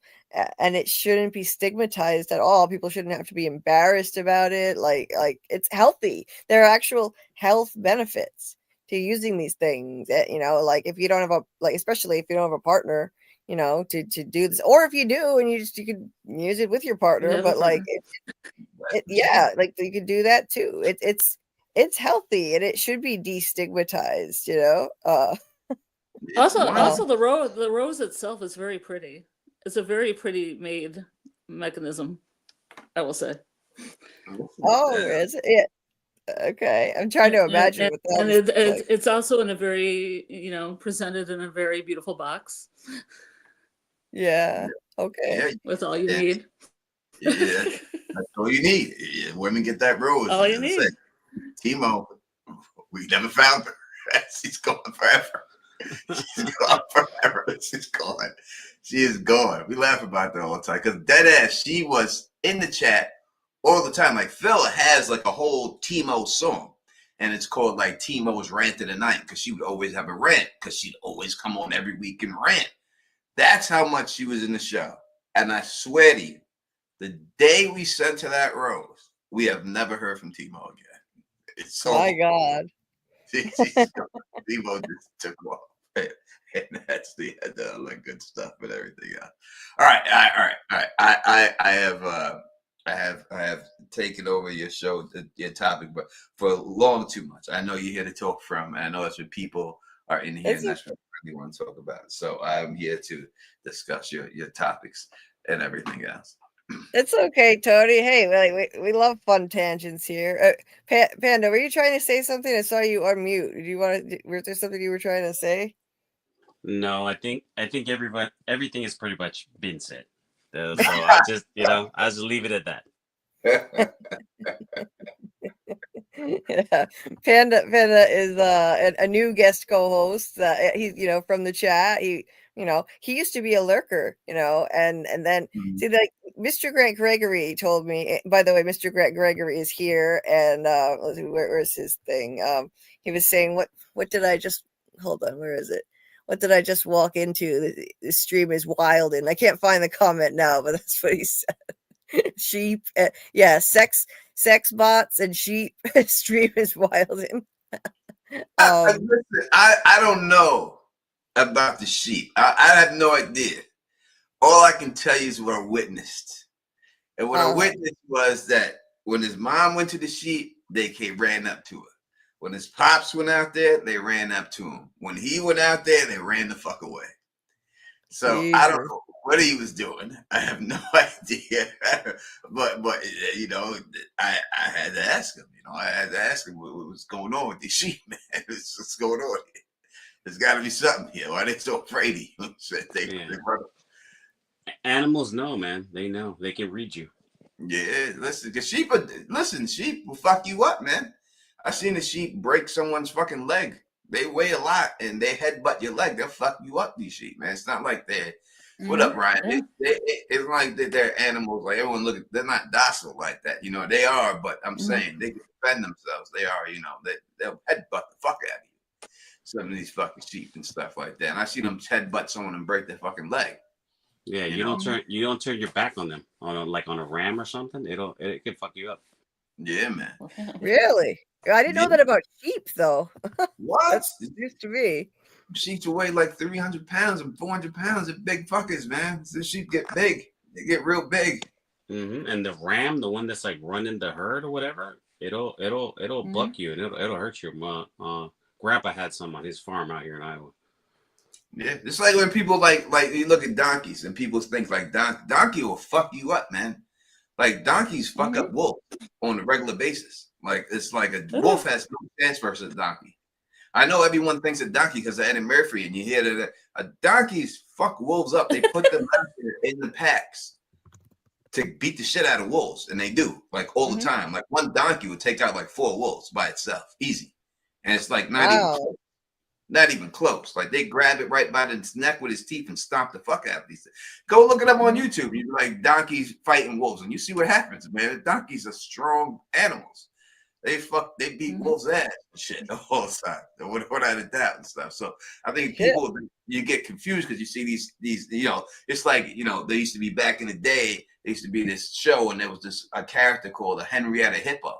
and it shouldn't be stigmatized at all. People shouldn't have to be embarrassed about it. Like it's healthy. There are actual health benefits to using these things. Like if you don't have especially if you don't have a partner, to do this, or if you do and you can use it with your partner, but like like you could do that too. It's healthy and it should be destigmatized, Also the rose itself is very pretty. It's a very pretty made mechanism, I will say. Oh, is it? Yeah. Okay, I'm trying to imagine what that is. And it's also in a very, presented in a very beautiful box. Yeah. Okay. Yeah. With all you need. Yeah, that's all you need. Yeah, women get that rose. All you need. Timo, we never found her. She's gone forever. She's gone forever. She's gone. She is gone. We laugh about that all the time because dead ass, she was in the chat all the time. Like Phil has like a whole Timo song, and it's called like Timo's Rant of the Night because she would always have a rant because she'd always come on every week and rant. That's how much she was in the show. And I swear to you, the day we sent her that rose, we have never heard from Timo again. It's so my God. Timo just took off. And that's the good stuff and everything else. All right. I have taken over your show, your topic, but for long too much. I know you're here to talk from, and I know that's what people are in here, and that's what we want to talk about. So I'm here to discuss your topics and everything else. It's okay, Tony. Hey, we love fun tangents here. Panda, were you trying to say something? I saw you unmute. Was there something you were trying to say? No, I think everything is pretty much been said. So I just I'll just leave it at that. Yeah. Panda is a new guest co-host. He's from the chat. He used to be a lurker, and then see, like Mr. Grant Gregory told me. By the way, Mr. Grant Gregory is here, and let's see, where's his thing? He was saying, what did I just hold on? Where is it? What did I just walk into? The stream is wild, and I can't find the comment now, but that's what he said. Sheep, sex bots and sheep. Stream is wild. I don't know about the sheep. I have no idea. All I can tell you is what I witnessed, and what I witnessed was that when his mom went to the sheep, they ran up to her. When his pops went out there, they ran up to him. When he went out there, they ran the fuck away. So I don't know what he was doing. I have no idea. but you know, I had to ask him. You know, I had to ask him what was going on with these sheep, man. What's going on here? There's got to be something here. Why are they so afraid of you? They run. Animals know, man. They know. They can read you. Yeah, listen, sheep will fuck you up, man. I seen a sheep break someone's fucking leg. They weigh a lot and they headbutt your leg. They'll fuck you up, these sheep, man. It's not like they're what up, Ryan? Yeah. It's like they're animals. Like everyone look at, they're not docile like that. You know, they are, but I'm saying they can defend themselves. They are, you know, they'll headbutt the fuck out of you. Some of these fucking sheep and stuff like that. And I see them headbutt someone and break their fucking leg. Yeah, you don't turn your back on them on a ram or something. It can fuck you up. Yeah, man. Really? I didn't know that about sheep, though. What? It used to be. Sheep weigh like 300 pounds and 400 pounds. They're big fuckers, man. The sheep get big. They get real big. And the ram, the one that's like running the herd or whatever, it'll buck you and it'll hurt you. Grandpa had some on his farm out here in Iowa. Yeah, it's like when people like you look at donkeys and people think like donkey will fuck you up, man. Like donkeys fuck up wolves on a regular basis. Like it's like a wolf has no chance versus a donkey. I know everyone thinks a donkey because of Eddie Murphy, and you hear that a donkeys fuck wolves up. They put them out there in the packs to beat the shit out of wolves, and they do like all the time. Like one donkey would take out like 4 wolves by itself, easy, and it's like not even close. Like they grab it right by the neck with his teeth and stomp the fuck out of these things. Go look it up on YouTube. You like donkeys fighting wolves, and you see what happens, man. Donkeys are strong animals. They beat wolves' ass and shit all the time, without a doubt and stuff. So I think people, you get confused because you see these, you know, it's like, you know, they used to be back in the day. There used to be this show, and there was a character called the Henrietta Hippo,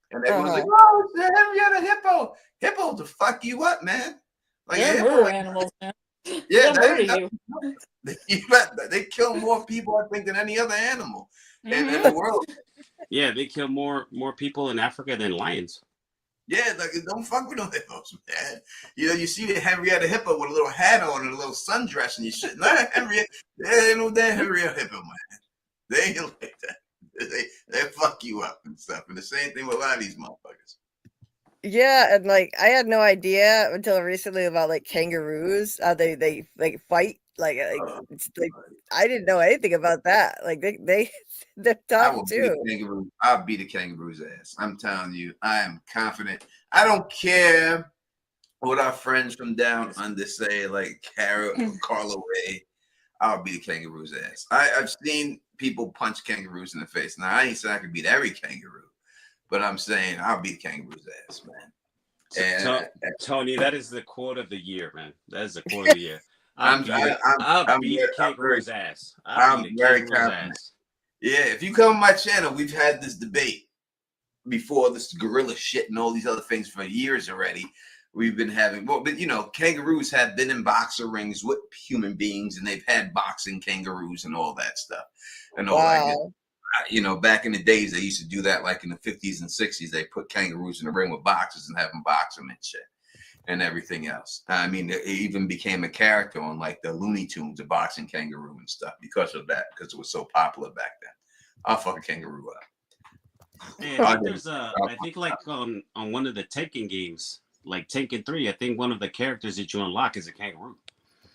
and everyone's like, "Oh, it's the Henrietta Hippo! Hippo to fuck you up, man!" Like they're murder animals, man. Yeah, you. They kill more people, I think, than any other animal in the world. Yeah, they kill more people in Africa than lions. Yeah, like don't fuck with no hippos, man. You know, you see the Henrietta Hippo with a little hat on and a little sundress, and you shit. Not Henrietta, there ain't no damn Henrietta Hippo, man. They ain't like that. They fuck you up and stuff. And the same thing with a lot of these motherfuckers. Yeah, and like I had no idea until recently about like kangaroos. They like fight it's like I didn't know anything about that. Like they're tough too. I'll beat a kangaroo's ass. I'm telling you, I am confident. I don't care what our friends from down under say, like Carla Ray. I'll beat a kangaroo's ass. I've seen people punch kangaroos in the face. Now I ain't saying I could beat every kangaroo, but I'm saying I'll beat a kangaroo's ass, man. And Tony, that is the quote of the year, man. That is the quote of the year. I'll beat a kangaroo's ass. I'm very confident. Yeah, if you come on my channel, we've had this debate before, this gorilla shit and all these other things for years already. We've been having, but you know, kangaroos have been in boxer rings with human beings, and they've had boxing kangaroos and all that stuff. And all that. You know, back in the days, they used to do that, like in the 50s and 60s. They put kangaroos in the ring with boxers and have them box them and shit and everything else. I mean, it even became a character on like the Looney Tunes, a boxing kangaroo and stuff because of that, because it was so popular back then. I'll fuck a kangaroo up. Yeah, I think I think like on one of the Tekken games, like Tekken 3, I think one of the characters that you unlock is a kangaroo.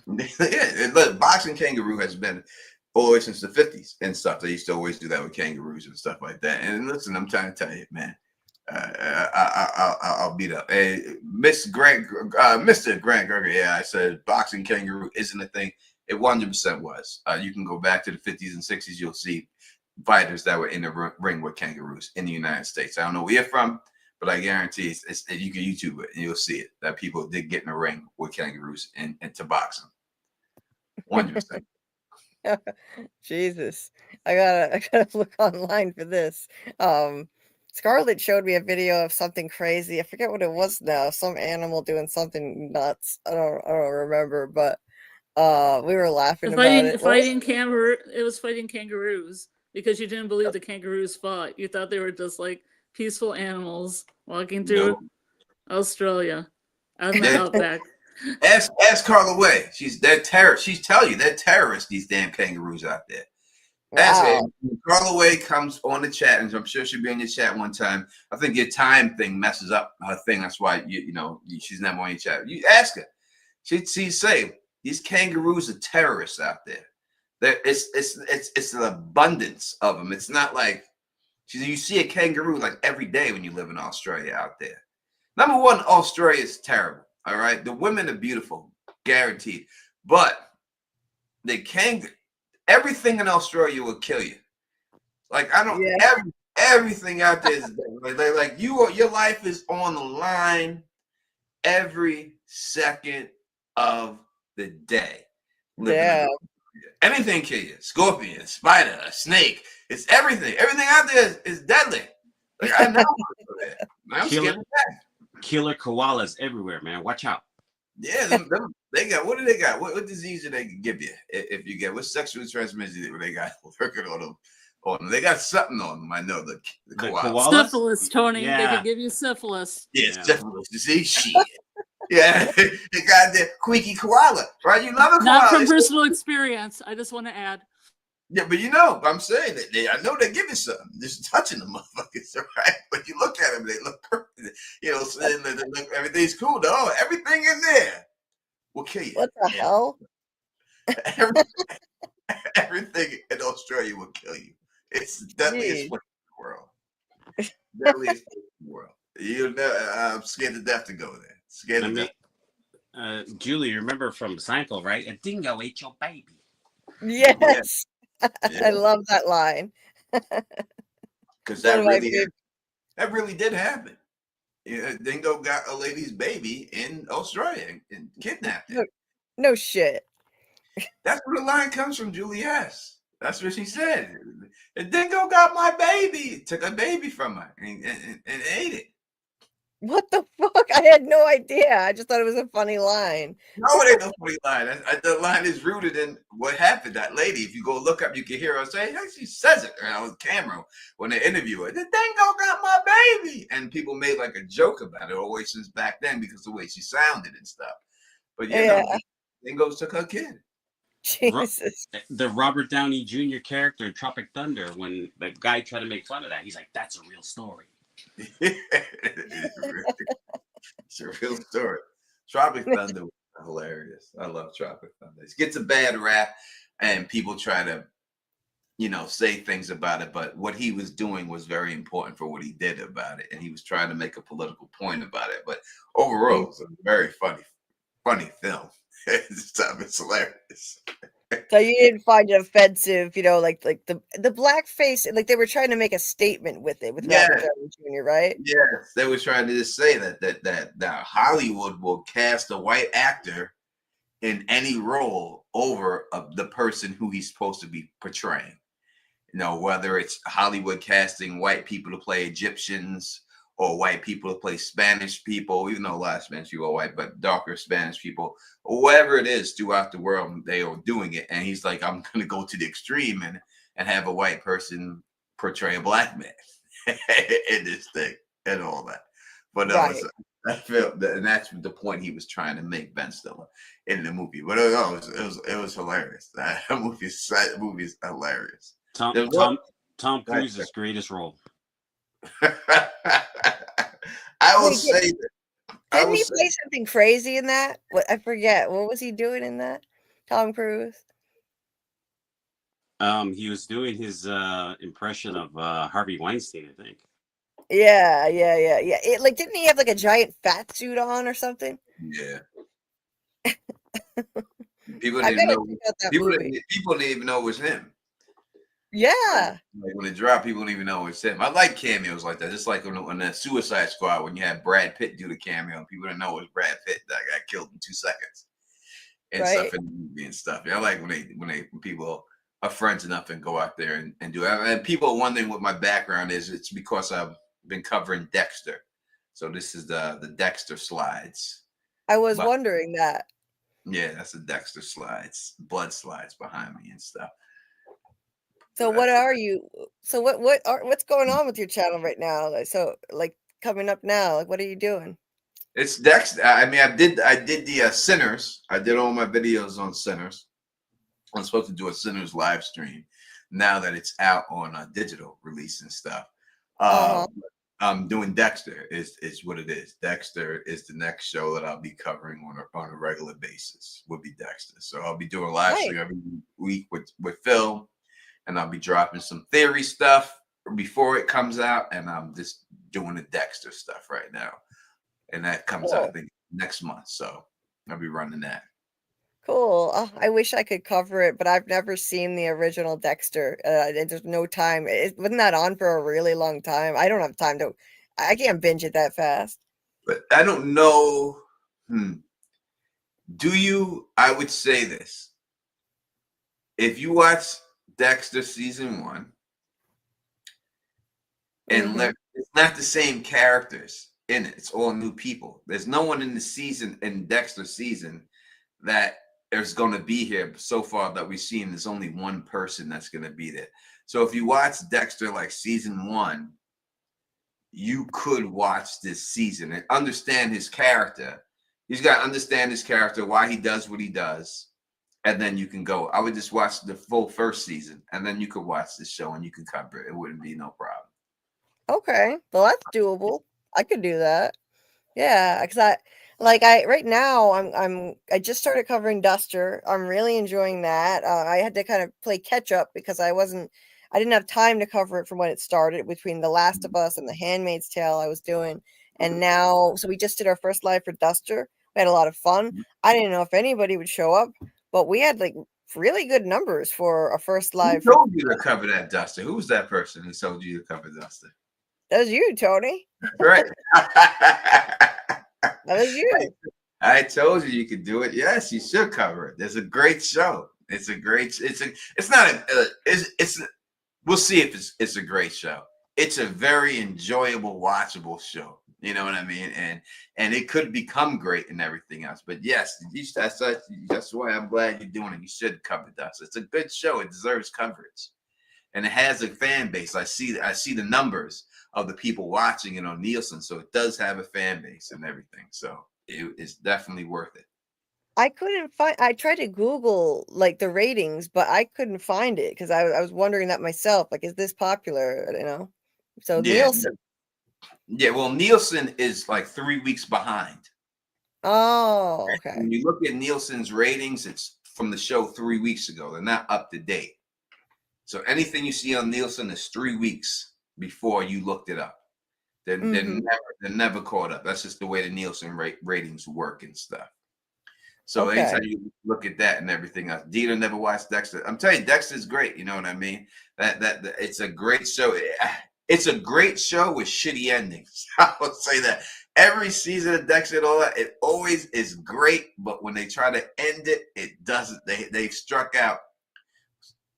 Yeah, look, boxing kangaroo has been always since the 50s and stuff. They used to always do that with kangaroos and stuff like that. And listen, I'm trying to tell you, man, I'll beat up. Hey, Mr. Grant Gregory, yeah, I said boxing kangaroo isn't a thing. It 100% was. You can go back to the 50s and 60s. You'll see fighters that were in the ring with kangaroos in the United States. I don't know where you're from, but I guarantee it's you can YouTube it and you'll see it, that people did get in the ring with kangaroos and to box them. 100%. Jesus, I gotta look online for this. Scarlett showed me a video of something crazy. I forget what it was now. Some animal doing something nuts. I don't remember, but we were laughing about it. It was fighting kangaroos because you didn't believe the kangaroos fought. You thought they were just like peaceful animals walking through Australia out in the outback. Ask Carla Way. She's telling you they're terrorists. These damn kangaroos out there. Ask her. Carla Way comes on the chat, and I'm sure she'll be in your chat one time. I think your time thing messes up her thing. That's why she's never on your chat. You ask her. She'd say these kangaroos are terrorists out there. It's an abundance of them. It's not like you see a kangaroo like every day when you live in Australia out there. Number one, Australia is terrible. All right, the women are beautiful, guaranteed, but everything in Australia will kill you. Like everything out there is like your life is on the line every second of the day. Yeah. Anything kill you. Scorpion, spider, a snake. It's everything. Everything out there is deadly. Like I know. I'm scared of that. Killer koalas everywhere, man. Watch out. Yeah, they got. What do they got? What disease do they give you if you get? What sexual transmission they got working on them? They got something on them. I know the koalas. Syphilis, Tony. Yeah. They could give you syphilis. Yeah, syphilis. You see, shit. Yeah, they got the squeaky koala, right? You love a koala. Not from personal experience. I just want to add. Yeah, but I'm saying that I know they give you something. Just touching the motherfuckers, right? But you look at them, they look perfect. Saying that everything's cool. No, everything in there will kill you. What the hell? Everything in Australia will kill you. It's the deadliest place in the world. Deadliest place in the world. I'm scared to death to go there. Scared to death. Julie, remember from Seinfeld, right? A dingo ate your baby. Yes. Yeah. I love that line. Because that really did happen. Yeah, dingo got a lady's baby in Australia and kidnapped it. No shit. That's where the line comes from, Julie S. That's what she said. The dingo got my baby. Took a baby from her and ate it. What the fuck? I had no idea. I just thought it was a funny line. No, it ain't no funny line. The line is rooted in what happened. That lady, if you go look up, you can hear her say, she says it on camera when they interview her. The dingo got my baby. And people made like a joke about it always since back then because the way she sounded and stuff. But dingoes took her kid. Jesus. The Robert Downey Jr. character in Tropic Thunder, when the guy tried to make fun of that, he's like, that's a real story. It's a real story. Tropic Thunder was hilarious. I love Tropic Thunder. It gets a bad rap and people try to, say things about it, but what he was doing was very important for what he did about it. And he was trying to make a political point about it. But overall, it's a very funny film. It's hilarious. So you didn't find it offensive, like the blackface, like they were trying to make a statement with it, with Robert Downey Jr., right? Yes, they were trying to just say that Hollywood will cast a white actor in any role over the person who he's supposed to be portraying. Whether it's Hollywood casting white people to play Egyptians or white people to play Spanish people, even though a lot of Spanish people are white, but darker Spanish people, or whatever it is throughout the world, they are doing it. And he's like, I'm going to go to the extreme and have a white person portray a black man in this thing and all that. But I felt that, and that's the point he was trying to make, Ben Stiller, in the movie. But it was hilarious. That movie is hilarious. Tom Cruise's greatest role. I will say that. Didn't he play something crazy in that? What, I forget. What was he doing in that? Tom Cruise. He was doing his impression of Harvey Weinstein, I think. Yeah. Didn't he have like a giant fat suit on or something? Yeah. People didn't know. People didn't even know it was him. Yeah. Like when it dropped, people didn't even know it was him. I like cameos like that. Just like on the Suicide Squad, when you had Brad Pitt do the cameo, and people didn't know it was Brad Pitt that got killed in 2 seconds and stuff in the movie and stuff. Yeah, I like when people are friends enough and go out there and do it. And people wondering what my background is. It's because I've been covering Dexter. So this is the Dexter slides. I was wondering that. Yeah, that's the Dexter slides, blood slides behind me and stuff. So what are you? So what's going on with your channel right now? So like coming up now, like what are you doing? It's Dexter. I mean, I did the Sinners. I did all my videos on Sinners. I'm supposed to do a Sinners live stream now that it's out on a digital release and stuff. I'm doing Dexter is what it is. Dexter is the next show that I'll be covering on a regular basis. Would be Dexter. So I'll be doing a live stream every week with Phil, and I'll be dropping some theory stuff before it comes out, and I'm just doing the Dexter stuff right now. And that comes out, I think, next month. So I'll be running that. Cool. I wish I could cover it, but I've never seen the original Dexter. There's no time. Wasn't that on for a really long time? I don't have time to. I can't binge it that fast. But I don't know. Do you? I would say this. If you watch Dexter season 1, and it's not the same characters in it. It's all new people. There's no one in Dexter season that there's going to be here so far that we've seen. There's only one person that's going to be there. So if you watch Dexter like season 1, you could watch this season and understand his character. He's got to understand his character, why he does what he does, and then you can go. I would just watch the full first season, and then you could watch the show and you can cover it. It wouldn't be no problem. Okay, well that's doable. I could do that. Yeah, because right now I just started covering Duster. I'm really enjoying that. I had to kind of play catch up because I didn't have time to cover it from when it started between The Last of Us and The Handmaid's Tale I was doing. And now, so we just did our first live for Duster. We had a lot of fun. I didn't know if anybody would show up, but we had like really good numbers for a first live. Who told you to cover that Duster? Who was that person who told you to cover Duster? That was you, Tony. Right. That was you. I told you could do it. Yes, you should cover it. There's a great show. We'll see if it's a great show. It's a very enjoyable, watchable show. You know what I mean? And it could become great and everything else. But yes, that's why I'm glad you're doing it. You should cover that. So it's a good show. It deserves coverage. And it has a fan base. I see the numbers of the people watching it on Nielsen. So it does have a fan base and everything. So it's definitely worth it. I tried to Google like the ratings, but I couldn't find it because I was wondering that myself. Like, is this popular? You know? So Nielsen. Yeah, well, Nielsen is like 3 weeks behind. Oh, okay. When you look at Nielsen's ratings, it's from the show 3 weeks ago. They're not up to date. So anything you see on Nielsen is 3 weeks before you looked it up. They're never caught up. That's just the way the Nielsen ratings work and stuff. So anytime you look at that and everything else, Dita never watched Dexter. I'm telling you, Dexter's great. You know what I mean? That it's a great show. It's a great show with shitty endings. I would say that every season of Dexter and all that, it always is great. But when they try to end it, it doesn't. They've struck out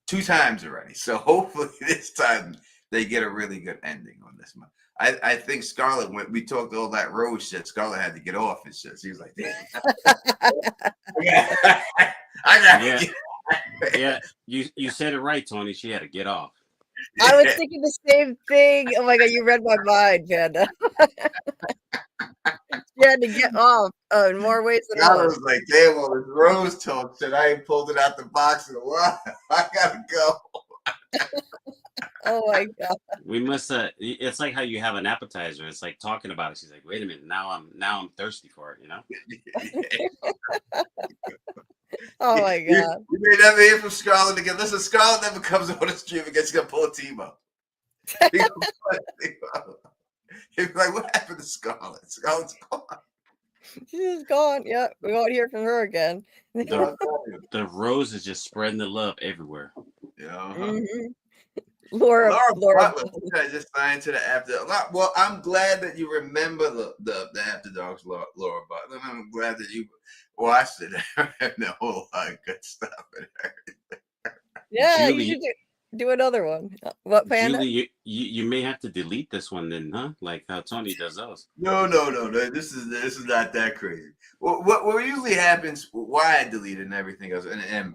2 times already. So hopefully this time they get a really good ending on this one. I think Scarlet, when we talked all that Rose shit, Scarlet had to get off and shit. She was like, damn. Yeah, you said it right, Tony. She had to get off. I was thinking the same thing. Oh my God, you read my mind, Panda. She had to get off in more ways than I was like, damn, well, this Rose talk shit. I ain't pulled it out the box in a while. I gotta go. Oh my God. We must it's like how you have an appetizer. It's like talking about it. She's like, wait a minute, now I'm thirsty for it, you know? Oh my God. You may never hear from Scarlet again. Listen, Scarlet never comes on the stream again. She's gonna pull a Timo. He'll be like, what happened to Scarlet? Scarlet's gone. She's gone. Yeah, we won't hear from her again. The Rose is just spreading the love everywhere. Yeah. Laura Butler just signed to the After. Well, I'm glad that you remember the After Dogs, Laura Butler. I'm glad that you watched it and a whole lot of good stuff and everything. Yeah, Julie, you should do another one. What, Panda? Julie, you may have to delete this one then, huh? Like how Tony does those. No. This is not that crazy. What usually happens, why I delete it and everything else, and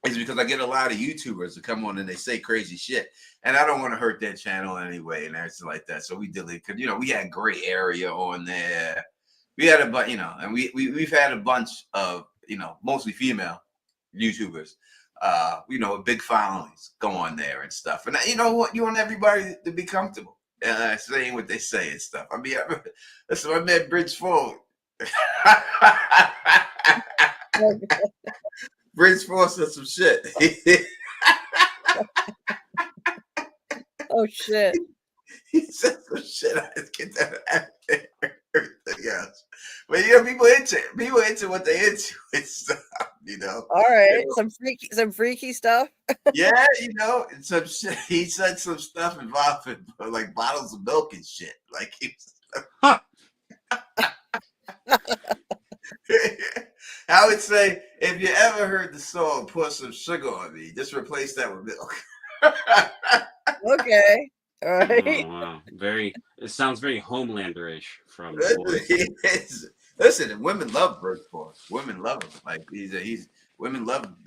is because I get a lot of YouTubers to come on and they say crazy shit, and I don't want to hurt their channel anyway and everything like that. So we delete because we had Gray Area on there. we had a bunch, and we've had a bunch of, mostly female YouTubers, with big followings go on there and stuff. And you know what? You want everybody to be comfortable saying what they say and stuff. I mean, listen, I met Bridge Ford. Bridge Ford said some shit. Oh shit. He said some shit. I just get that out there. Everything else. But people into what they into and stuff, All right. Some freaky stuff. Yeah, and some shit. He said some stuff involving like bottles of milk and shit. Like I would say, if you ever heard the song "Pour Some Sugar on Me," just replace that with milk. Okay. All right. Oh, wow. It sounds very Homelander-ish from Listen, women love Bridgeport. Women love him. Like women love him.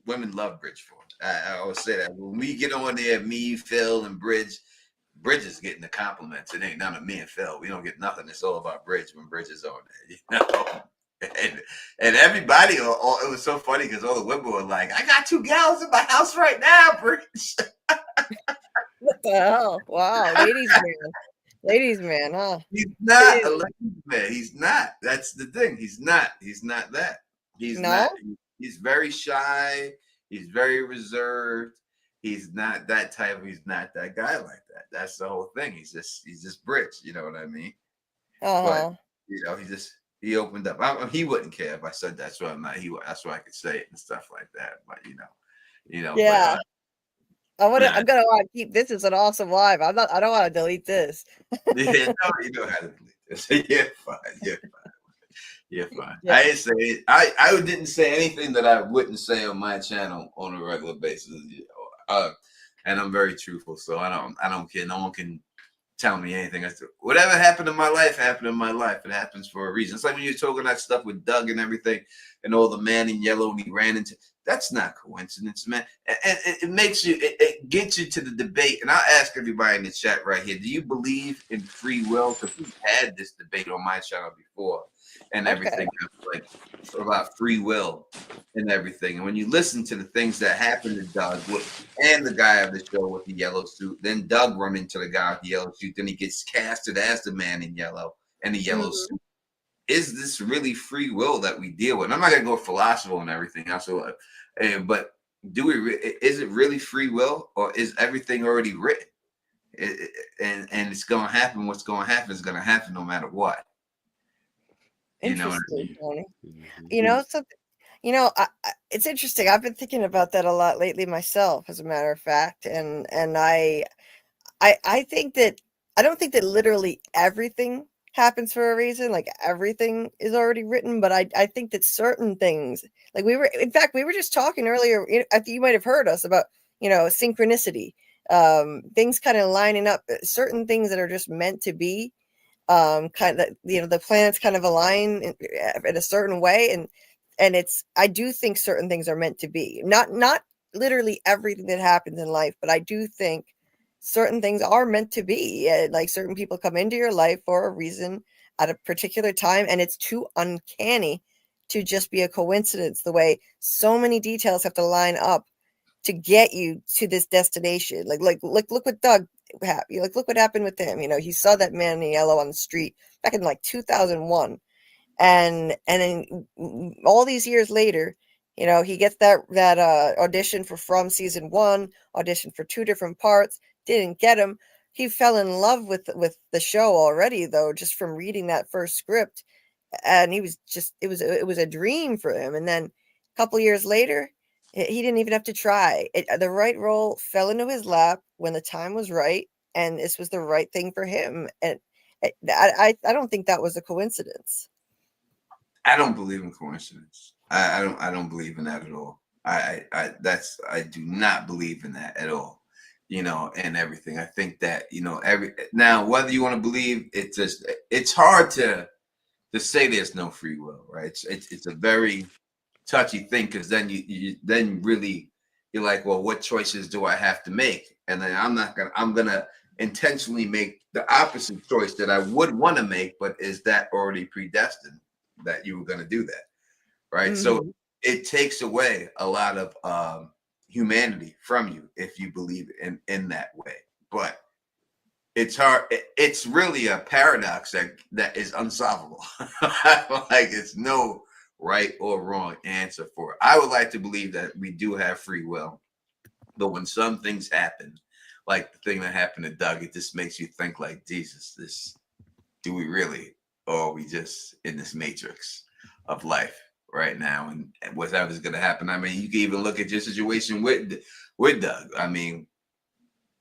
Women love Bridgeport. I always say that. When we get on there, me, Phil, and Bridge is getting the compliments. It ain't none of me and Phil. We don't get nothing. It's all about Bridge when Bridge is on there. And everybody, it was so funny because all the women were like, "I got 2 gals in my house right now, Bridge." What the hell? Wow, ladies man, huh? He's not a ladies man. He's not. That's the thing. He's not that. He's not. He's very shy. He's very reserved. He's not that type. He's not that guy like that. That's the whole thing. He's just Bridge. You know what I mean? Uh-huh. But he opened up. He wouldn't care if I said that, so I'm not. That's why I could say it and stuff like that. But Yeah. But, I'm gonna want to keep this as an awesome live. I don't want to delete this. Yeah, no, you know how to delete this. You're fine. You're fine. Yeah. I didn't say I didn't say anything that I wouldn't say on my channel on a regular basis. And I'm very truthful, so I don't care. No one can tell me anything. Whatever happened in my life happened in my life. It happens for a reason. It's like when you're talking that stuff with Doug and everything, and all the man in yellow, and he ran into. That's not coincidence, man. And it makes you, it gets you to the debate. And I'll ask everybody in the chat right here: do you believe in free will? Because we've had this debate on my channel before, and everything like about free will and everything. And when you listen to the things that happened to Doug and the guy of the show with the yellow suit, then Doug run into the guy with the yellow suit, then he gets casted as the man in yellow and the yellow suit. Is this really free will that we deal with? And I'm not gonna go philosophical and everything else, but is it really free will, or is everything already written? And it's gonna happen. What's gonna happen is gonna happen no matter what. Interesting, Tony. Something. It's interesting. I've been thinking about that a lot lately myself, as a matter of fact, and I think that I don't think that literally everything happens for a reason. Like everything is already written, but I think that certain things, like we were just talking earlier. I think you might have heard us about synchronicity, things kind of lining up, certain things that are just meant to be. Kind of the planets kind of align in a certain way, and I do think certain things are meant to be. Not literally everything that happens in life, but I do think certain things are meant to be. Like certain people come into your life for a reason at a particular time, and it's too uncanny to just be a coincidence. The way so many details have to line up to get you to this destination. Like look what Doug happened. Like look what happened with him. He saw that man in yellow on the street back in like 2001, and then all these years later, he gets that audition for From season 1, audition for 2 different parts, didn't get him. He fell in love with the show already, though, just from reading that first script, and he was just it was a dream for him. And then a couple years later, he didn't even have to try. The right role fell into his lap when the time was right, and this was the right thing for him. And I don't think that was a coincidence. I don't believe in coincidence. I don't believe in that at all. I do not believe in that at all. And everything. I think that now whether you want to believe it's hard to say there's no free will, right? It's a very touchy thing, because then you're like, well, what choices do I have to make? And then I'm gonna intentionally make the opposite choice that I would want to make, but is that already predestined that you were going to do that? Right. Mm-hmm. So it takes away a lot of humanity from you if you believe in that way. But it's hard. It's really a paradox that is unsolvable. Like it's no right or wrong answer for it. I would like to believe that we do have free will, but when some things happen, like the thing that happened to Doug, it just makes you think like, Jesus, do we really, or are we just in this matrix of life right now? And whatever's going to happen. I mean, you can even look at your situation with Doug. I mean,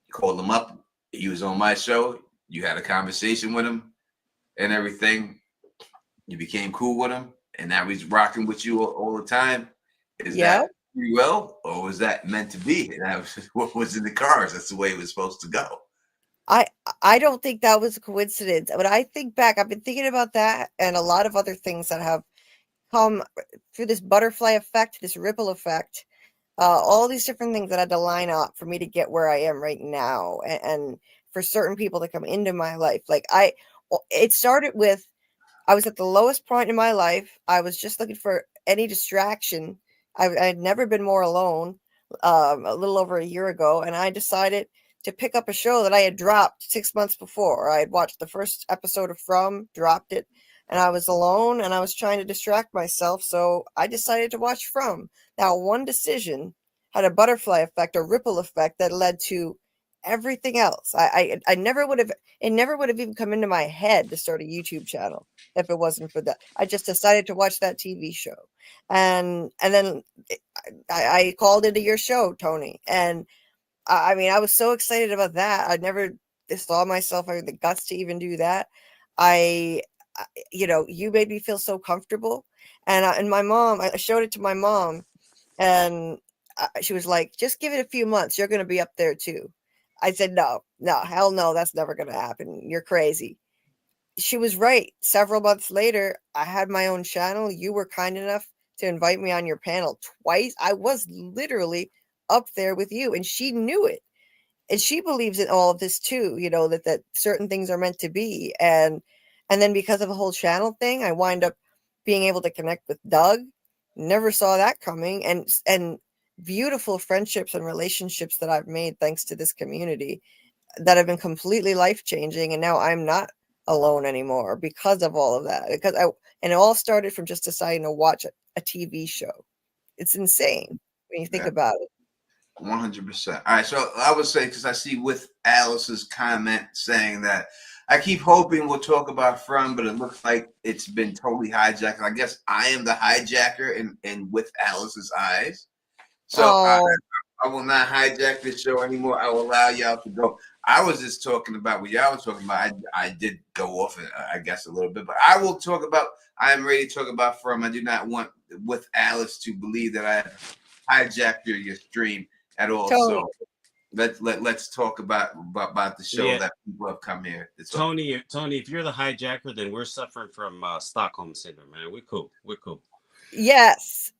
you called him up. He was on my show. You had a conversation with him and everything. You became cool with him. And now he's rocking with you all the time. Is that free will, or was that meant to be? And that was what was in the cards. That's the way it was supposed to go. I don't think that was a coincidence. But I think back, I've been thinking about that and a lot of other things that have come through this butterfly effect, this ripple effect, all these different things that had to line up for me to get where I am right now, and for certain people to come into my life. Like it started with, I was at the lowest point in my life. I was just looking for any distraction. I had never been more alone, a little over a year ago, and I decided to pick up a show that I had dropped 6 months before. I had watched the first episode of From, dropped it, and I was alone, and I was trying to distract myself, so I decided to watch From. Now, one decision had a butterfly effect, a ripple effect that led to everything else. I never would have, it never would have even come into my head to start a YouTube channel if it wasn't for that. I just decided to watch that TV show. And then I called into your show, Tony. And I mean, I was so excited about that. I never saw myself having the guts to even do that. You made me feel so comfortable. And my mom, I showed it to my mom, and she was like, just give it a few months. You're going to be up there too. I said, no, hell no, that's never going to happen. You're crazy. She was right. Several months later, I had my own channel. You were kind enough to invite me on your panel twice. I was literally up there with you, and she knew it. And she believes in all of this too, that certain things are meant to be. And then because of the whole channel thing, I wind up being able to connect with Doug. Never saw that coming. And beautiful friendships and relationships that I've made thanks to this community that have been completely life-changing. And now I'm not alone anymore because of all of that. And it all started from just deciding to watch a TV show. It's insane when you think about it. 100%. All right, so I would say, because I see with Alice's comment saying that I keep hoping we'll talk about From, but it looks like it's been totally hijacked. I guess I am the hijacker in with Alice's eyes. So I will not hijack this show anymore. I will allow y'all to go. I was just talking about what y'all were talking about. I did go off, I guess, a little bit, but I will talk about, I am ready to talk about From. I do not want with Alice to believe that I hijacked your stream at all. Totally. So let's talk about the show that people have come here. Tony, if you're the hijacker, then we're suffering from Stockholm syndrome, man. We're cool. Yes.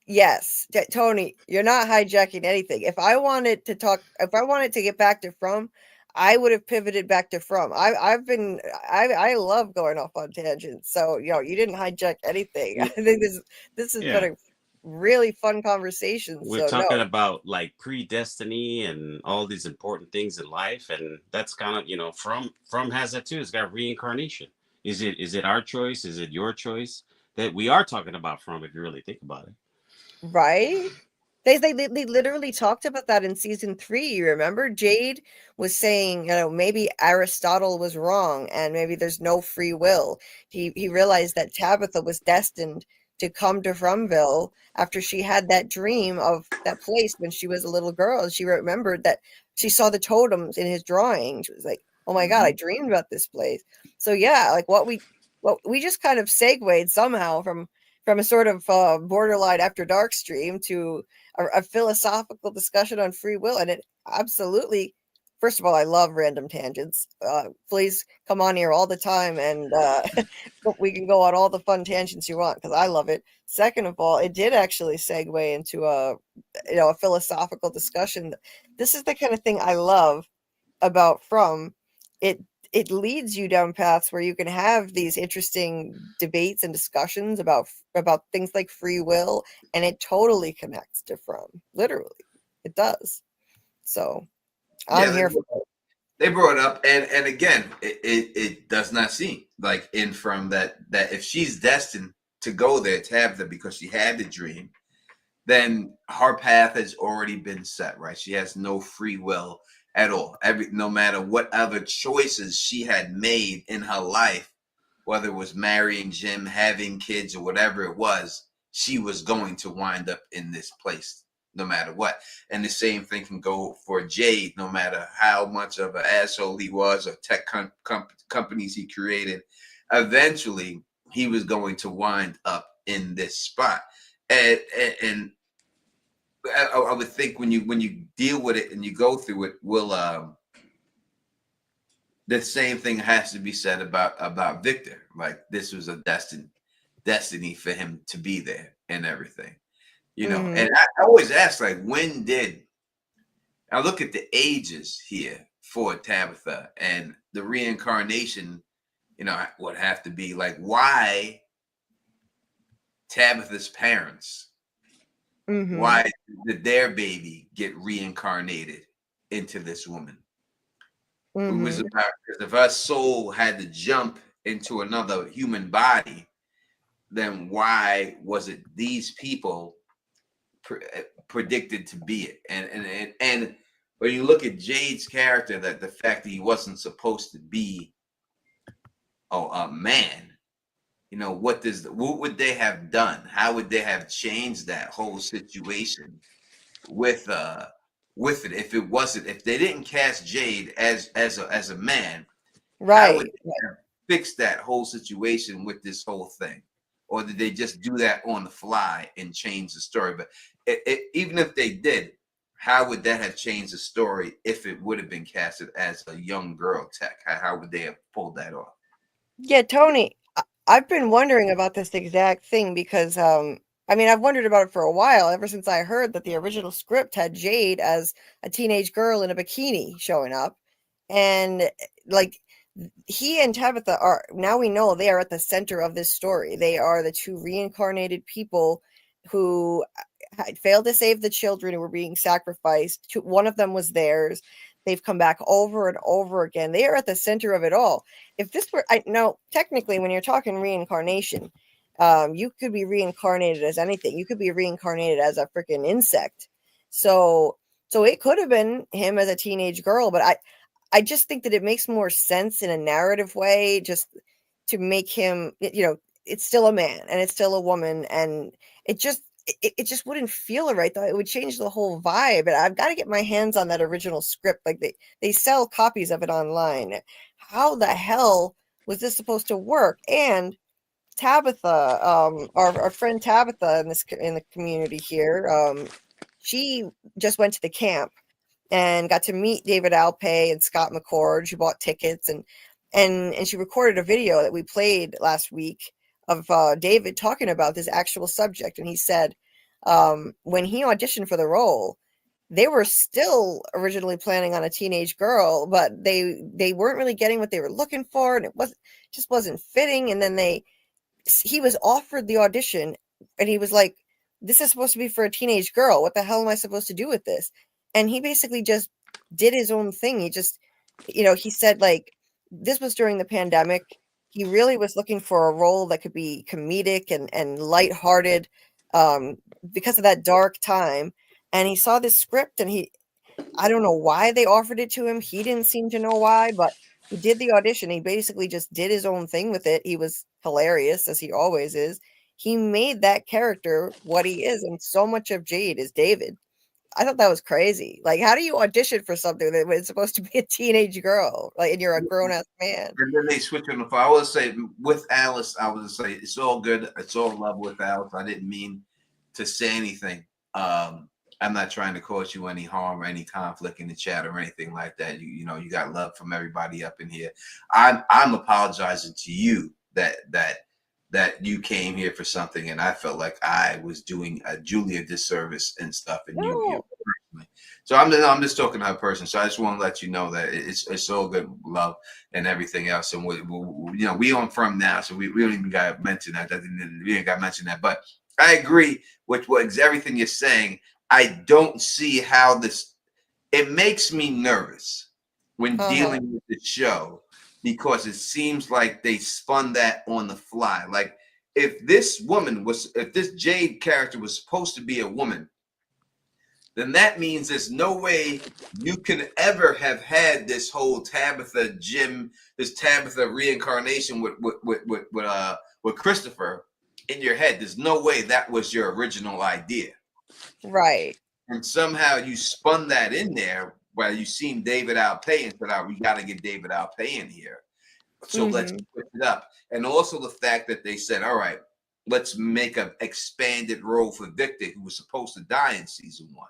Tony, you're not hijacking anything. If I wanted to get back to From, I would have pivoted back to From. I love going off on tangents. So, you didn't hijack anything. I think this has been a really fun conversation. We're talking about like predestiny and all these important things in life, and that's kind of From has that too. It's got reincarnation. Is it our choice? Is it your choice? That we are talking about From, if you really think about it, right? They literally talked about that in season 3. You remember Jade was saying, maybe Aristotle was wrong, and maybe there's no free will. He realized that Tabitha was destined to come to FROMville after she had that dream of that place when she was a little girl. And she remembered that she saw the totems in his drawing. She was like, oh my God, I dreamed about this place. So yeah, like what we just kind of segued somehow from a sort of borderline After Dark stream to a philosophical discussion on free will. And it absolutely, first of all, I love random tangents. Please come on here all the time, and we can go on all the fun tangents you want, because I love it. Second of all, it did actually segue into a philosophical discussion. This is the kind of thing I love about From. it leads you down paths where you can have these interesting debates and discussions about things like free will, and it totally connects to From. Literally, it does. So I'm here for it. They brought up, and again, it does not seem like in From that if she's destined to go there, Tabitha, because she had the dream, then her path has already been set, right? She has no free will at all. No matter what other choices she had made in her life, whether it was marrying Jim, having kids, or whatever it was, she was going to wind up in this place no matter what. And the same thing can go for Jade, no matter how much of an asshole he was or tech companies he created. Eventually, he was going to wind up in this spot. And I would think when you deal with it and you go through it, the same thing has to be said about Victor. Like, this was a destiny for him to be there and everything, you know. And I always ask, like, when did I look at the ages here for Tabitha and the reincarnation? You know, would have to be like, why Tabitha's parents? Why did their baby get reincarnated into this woman? It was about, because if her soul had to jump into another human body, then why was it these people predicted to be it? And when you look at Jade's character, that the fact that he wasn't supposed to be a man, you know, what would they have done? How would they have changed that whole situation with it if they didn't cast Jade as a man? Right. How would they have fixed that whole situation with this whole thing? Or did they just do that on the fly and change the story? But even if they did, how would that have changed the story if it would have been casted as a young girl tech? How would they have pulled that off? Yeah, Tony, I've been wondering about this exact thing because I mean, I've wondered about it for a while, ever since I heard that the original script had Jade as a teenage girl in a bikini showing up. And like, he and Tabitha are, now we know they are at the center of this story. They are the two reincarnated people who had failed to save the children who were being sacrificed. One of them was theirs. They've come back over and over again. They are at the center of it all. If this were, I know technically when you're talking reincarnation, you could be reincarnated as anything. You could be reincarnated as a freaking insect. So it could have been him as a teenage girl, but I just think that it makes more sense in a narrative way just to make him, you know, it's still a man and it's still a woman, and it just wouldn't feel right, though. It would change the whole vibe. And I've got to get my hands on that original script. Like, they sell copies of it online. How the hell was this supposed to work? And Tabitha, our friend Tabitha in the community here, she just went to the camp and got to meet David Alpay and Scott McCord. She bought tickets and she recorded a video that we played last week of David talking about this actual subject. And he said when he auditioned for the role, they were still originally planning on a teenage girl, but they weren't really getting what they were looking for, and it just wasn't fitting. And then he was offered the audition, and he was like, this is supposed to be for a teenage girl. What the hell am I supposed to do with this? And he basically just did his own thing. He just, you know, he said, like, this was during the pandemic. He really was looking for a role that could be comedic and lighthearted because of that dark time. And he saw this script, and I don't know why they offered it to him. He didn't seem to know why, but he did the audition. He basically just did his own thing with it. He was hilarious, as he always is. He made that character what he is, and so much of Jade is David. I thought that was crazy. Like, how do you audition for something that was supposed to be a teenage girl, like, and you're a grown-ass man? And then they switch on the fly. I would say with Alice, I would say it's all good. It's all love with Alice. I didn't mean to say anything. I'm not trying to cause you any harm or any conflict in the chat or anything like that. You know, you got love from everybody up in here. I'm apologizing to you that you came here for something, and I felt like I was doing Julie a disservice and stuff, and you personally. So I'm just talking to her person. So I just want to let you know that it's all good love and everything else. And we on From now, so we don't even got to mention that. We ain't got to mention that. But I agree with everything you're saying. I don't see how this. It makes me nervous when dealing with the show because it seems like they spun that on the fly. Like if this Jade character was supposed to be a woman, then that means there's no way you can ever have had this whole Tabitha reincarnation with Christopher in your head. There's no way that was your original idea. Right. And somehow you spun that in there while you seen David Alpay and said, we got to get David Alpay in here. So let's put it up. And also the fact that they said, all right, let's make an expanded role for Victor, who was supposed to die in season 1.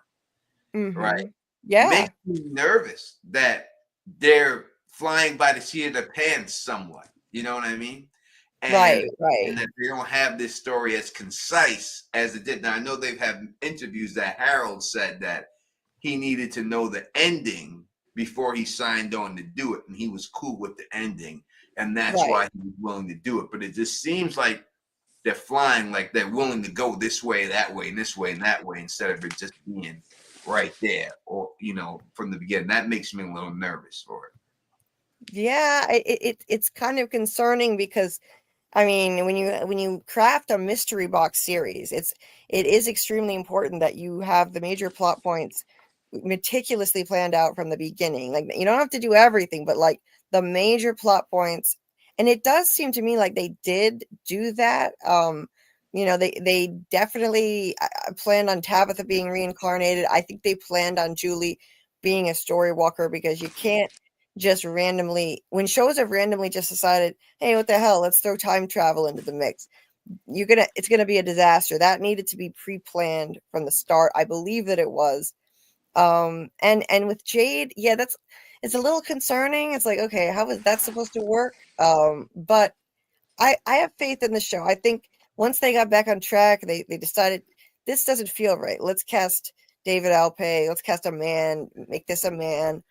Right. Yeah. Makes me nervous that they're flying by the seat of their pants somewhat. You know what I mean? And, right. And that they don't have this story as concise as it did. Now I know they've had interviews that Harold said that he needed to know the ending before he signed on to do it, and he was cool with the ending, and that's why he was willing to do it. But it just seems like they're flying like they're willing to go this way, that way, and this way, and that way, instead of it just being right there, or from the beginning. That makes me a little nervous for it. Yeah, it's kind of concerning because, I mean, when you craft a mystery box series, it is extremely important that you have the major plot points meticulously planned out from the beginning. Like, you don't have to do everything, but like the major plot points. And it does seem to me like they did do that. They definitely planned on Tabitha being reincarnated. I think they planned on Julie being a story walker, because you can't just randomly, when shows have randomly just decided, hey, what the hell, let's throw time travel into the mix. It's gonna be a disaster. That needed to be pre-planned from the start. I believe that it was. And with Jade, yeah, it's a little concerning. It's like, okay, how is that supposed to work? But I have faith in the show. I think once they got back on track, they decided this doesn't feel right. Let's cast David Alpay. Let's cast a man, make this a man.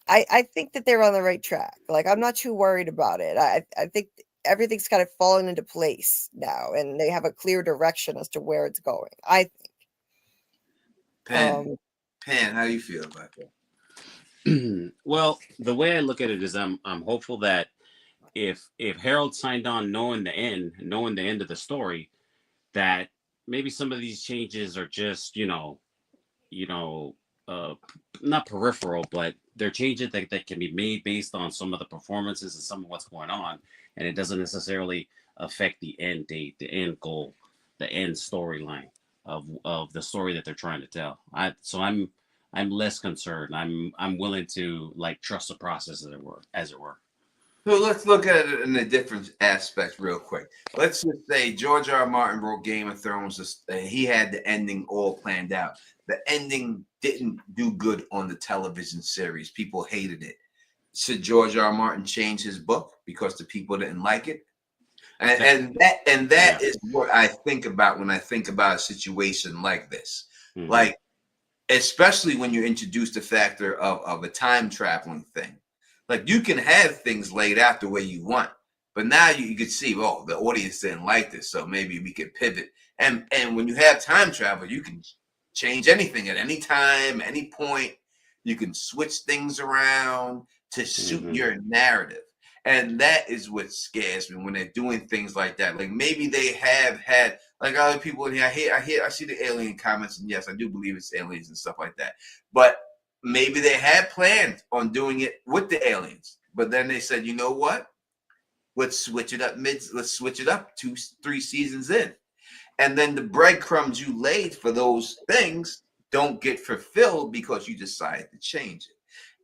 I think that they're on the right track. Like, I'm not too worried about it. I think everything's kind of fallen into place now, and they have a clear direction as to where it's going, I think. Pan, how do you feel about that? Well, the way I look at it is I'm hopeful that if Harold signed on knowing the end of the story, that maybe some of these changes are just not peripheral, but they're changes that can be made based on some of the performances and some of what's going on, and it doesn't necessarily affect the end date, the end goal, the end storyline of the story that they're trying to tell. I'm less concerned. I'm willing to trust the process as it were. So let's look at it in a different aspect real quick. Let's just say George R. R. Martin wrote Game of Thrones. He had the ending all planned out. The ending didn't do good on the television series. People hated it. Should George R. R. Martin change his book because the people didn't like it? And that is what I think about when I think about a situation like this. Mm-hmm. Like, especially when you introduce the factor of a time traveling thing. Like, you can have things laid out the way you want, but now you could see, the audience didn't like this, so maybe we could pivot. And when you have time travel, you can change anything at any time, any point. You can switch things around to suit your narrative. And that is what scares me when they're doing things like that. Like, maybe they have had, like, other people in here, I see the alien comments, and yes, I do believe it's aliens and stuff like that. But maybe they had planned on doing it with the aliens, but then they said, you know what? Let's switch it up let's switch it up 2-3 seasons in. And then the breadcrumbs you laid for those things don't get fulfilled because you decided to change it.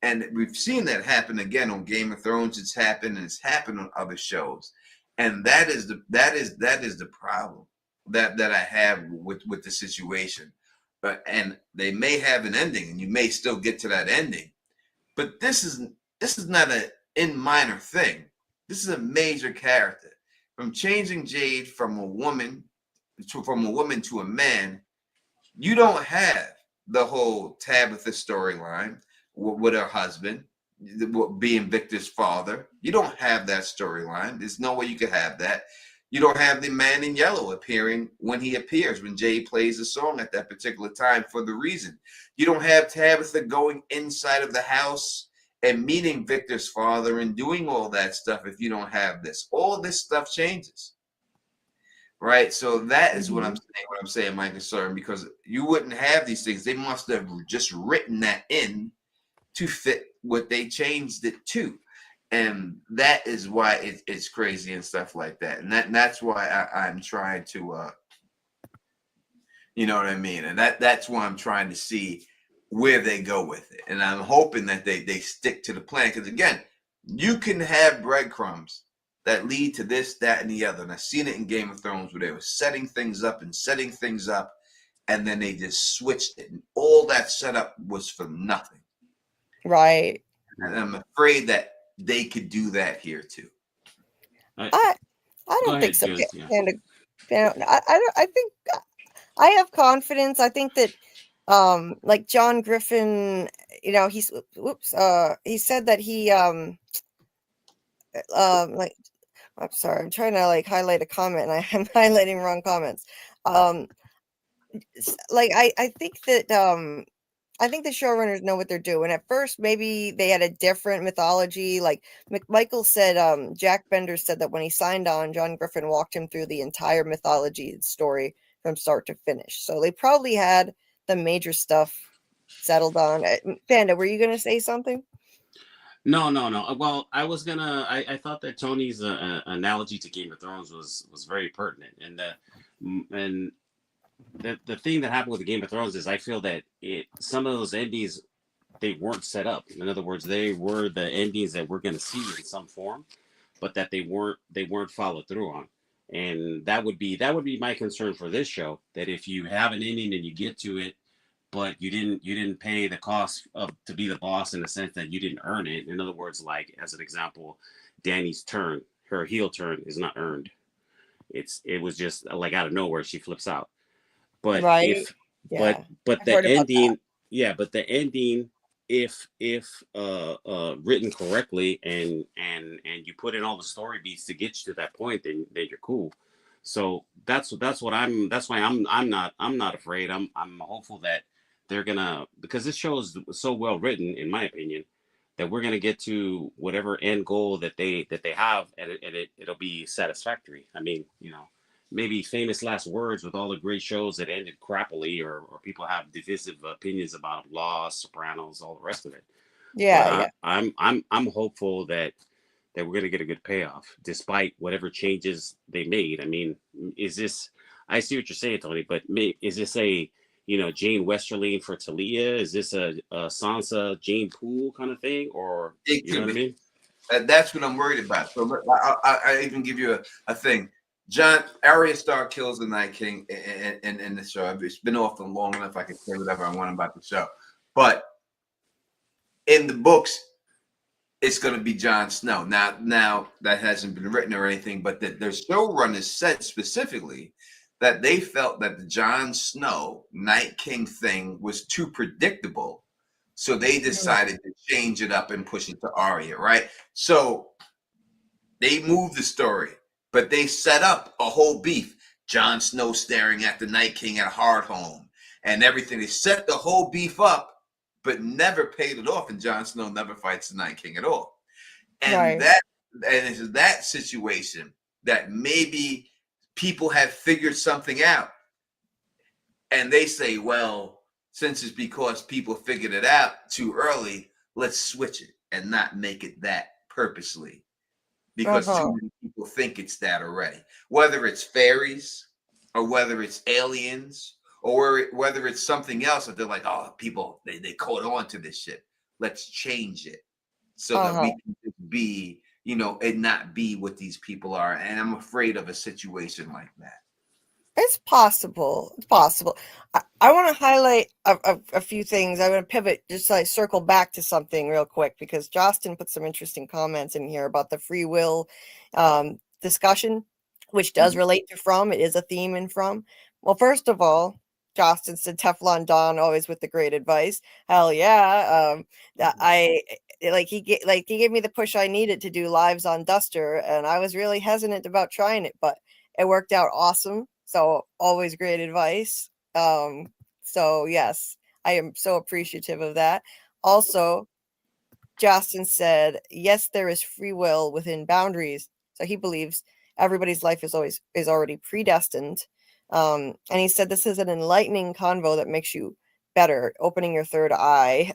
And we've seen that happen again on Game of Thrones. It's happened, and it's happened on other shows. And that is the problem that I have with the situation. And they may have an ending, and you may still get to that ending, but this is not an minor thing. This is a major character. From changing Jade from a woman to a man, you don't have the whole Tabitha storyline with her husband being Victor's father. You don't have that storyline. There's no way you could have that. You don't have the man in yellow appearing when he appears, when Jay plays the song at that particular time for the reason. You don't have Tabitha going inside of the house and meeting Victor's father and doing all that stuff if you don't have this. All this stuff changes. Right? So that is what I'm saying, my concern, because you wouldn't have these things. They must have just written that in to fit what they changed it to. And that is why it's crazy and stuff like that. And that's why I'm trying to, you know what I mean? And that's why I'm trying to see where they go with it. And I'm hoping that they stick to the plan. Because again, you can have breadcrumbs that lead to this, that, and the other. And I've seen it in Game of Thrones where they were setting things up, and then they just switched it. And all that setup was for nothing. Right. And I'm afraid that they could do that here too. I don't think so. Jules, I think I have confidence. I think that like John Griffin, you know, he said that he like, I'm sorry, I'm trying to like highlight a comment and I'm highlighting wrong comments. Like I think that I think the showrunners know what they're doing. At first, maybe they had a different mythology. Like Michael said, Jack Bender said that when he signed on, John Griffin walked him through the entire mythology story from start to finish. So they probably had the major stuff settled on. Panda, were you going to say something? No. Well, I was gonna. I thought that Tony's analogy to Game of Thrones was very pertinent, and the thing that happened with the Game of Thrones is I feel that some of those endings, they weren't set up. In other words, they were the endings that we're going to see in some form, but that they weren't followed through on. And that would be my concern for this show, that if you have an ending and you get to it, but you didn't pay the cost to be the boss, in the sense that you didn't earn it. In other words, like as an example, Dany's turn, her heel turn, is not earned. It was just like out of nowhere she flips out. But right. but the ending, but the ending, if written correctly and you put in all the story beats to get you to that point, then you're cool. So that's why I'm not afraid. I'm hopeful that they're gonna, because this show is so well written, in my opinion, that we're gonna get to whatever end goal that they have, and it'll be satisfactory. I mean, you know, maybe famous last words with all the great shows that ended crappily, or people have divisive opinions about Lost, Sopranos, all the rest of it. But I'm hopeful that we're gonna get a good payoff despite whatever changes they made. I mean, is this? I see what you're saying, Tony, but is this a, you know, Jane Westerling for Talia? Is this a Sansa Jane Poole kind of thing, or you know what I mean? That's what I'm worried about. So I even give you a thing. Arya Stark kills the Night King in the show. It's been off long enough I can say whatever I want about the show. But in the books, it's going to be Jon Snow. Now that hasn't been written or anything, but the showrunners said specifically that they felt that the Jon Snow Night King thing was too predictable. So they decided to change it up and push it to Arya, right? So they moved the story, but they set up a whole beef. Jon Snow staring at the Night King at Hardhome and everything. They set the whole beef up, but never paid it off. And Jon Snow never fights the Night King at all. And it's that situation that maybe people have figured something out. And they say, well, since it's because people figured it out too early, let's switch it and not make it that purposely. Because too many people think it's that already. Whether it's fairies or whether it's aliens or whether it's something else that they're like, oh, people, they caught on to this shit. Let's change it so that we can just be, you know, and not be what these people are. And I'm afraid of a situation like that. It's possible. It's possible. I want to highlight a few things. I'm going to pivot, just like circle back to something real quick, because Justin put some interesting comments in here about the free will discussion, which does relate to From. It is a theme in From. Well, first of all, Justin said Teflon Don always with the great advice. Hell yeah. I he gave me the push I needed to do lives on Duster, and I was really hesitant about trying it, but it worked out awesome. So always great advice. So yes, I am so appreciative of that. Also, Justin said, yes, there is free will within boundaries. So he believes everybody's life is already predestined. And he said this is an enlightening convo that makes you better, opening your third eye.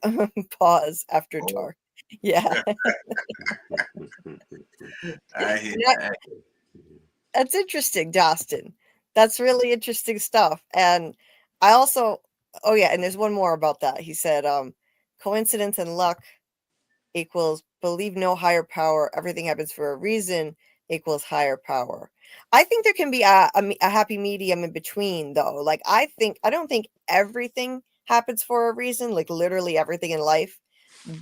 Pause after dark. Yeah. I hear that. That's interesting, Justin. That's really interesting stuff. And I also, oh yeah, and there's one more about that. He said, coincidence and luck equals believe no higher power, everything happens for a reason equals higher power. I think there can be a happy medium in between, though. Like I don't think everything happens for a reason, like literally everything in life,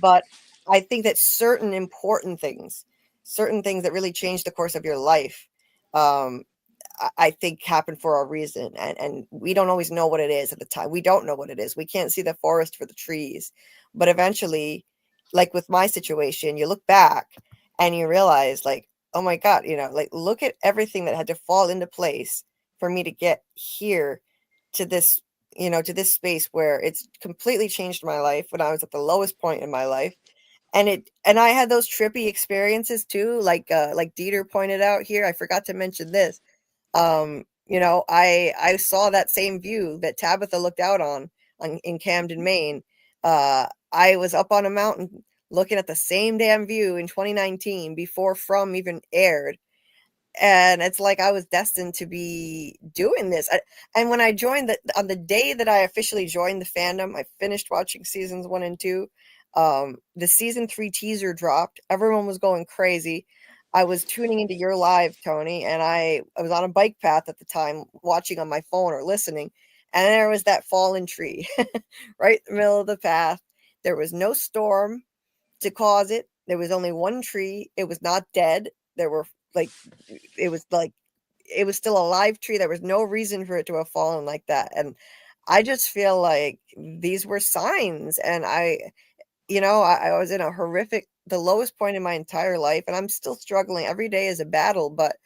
but I think that certain important things, certain things that really change the course of your life, I think happen for a reason, and we don't always know what it is at the time. We don't know what it is. We can't see the forest for the trees, but eventually, like with my situation, you look back and you realize, like, oh my God, like look at everything that had to fall into place for me to get here to this, to this space where it's completely changed my life when I was at the lowest point in my life. And I had those trippy experiences too, like Dieter pointed out here. I forgot to mention this. I saw that same view that Tabitha looked out on in Camden, Maine. I was up on a mountain looking at the same damn view in 2019 before From even aired. And it's like I was destined to be doing this. And when I joined on the day that I officially joined the fandom, I finished watching seasons 1 and 2. The season 3 teaser dropped. Everyone was going crazy. I was tuning into your live, Tony, and I was on a bike path at the time, watching on my phone or listening. And there was that fallen tree right in the middle of the path. There was no storm to cause it. There was only one tree. It was not dead. There were it was still a live tree. There was no reason for it to have fallen like that. And I just feel like these were signs. And I was in the lowest point in my entire life, and I'm still struggling. Every day is a battle, but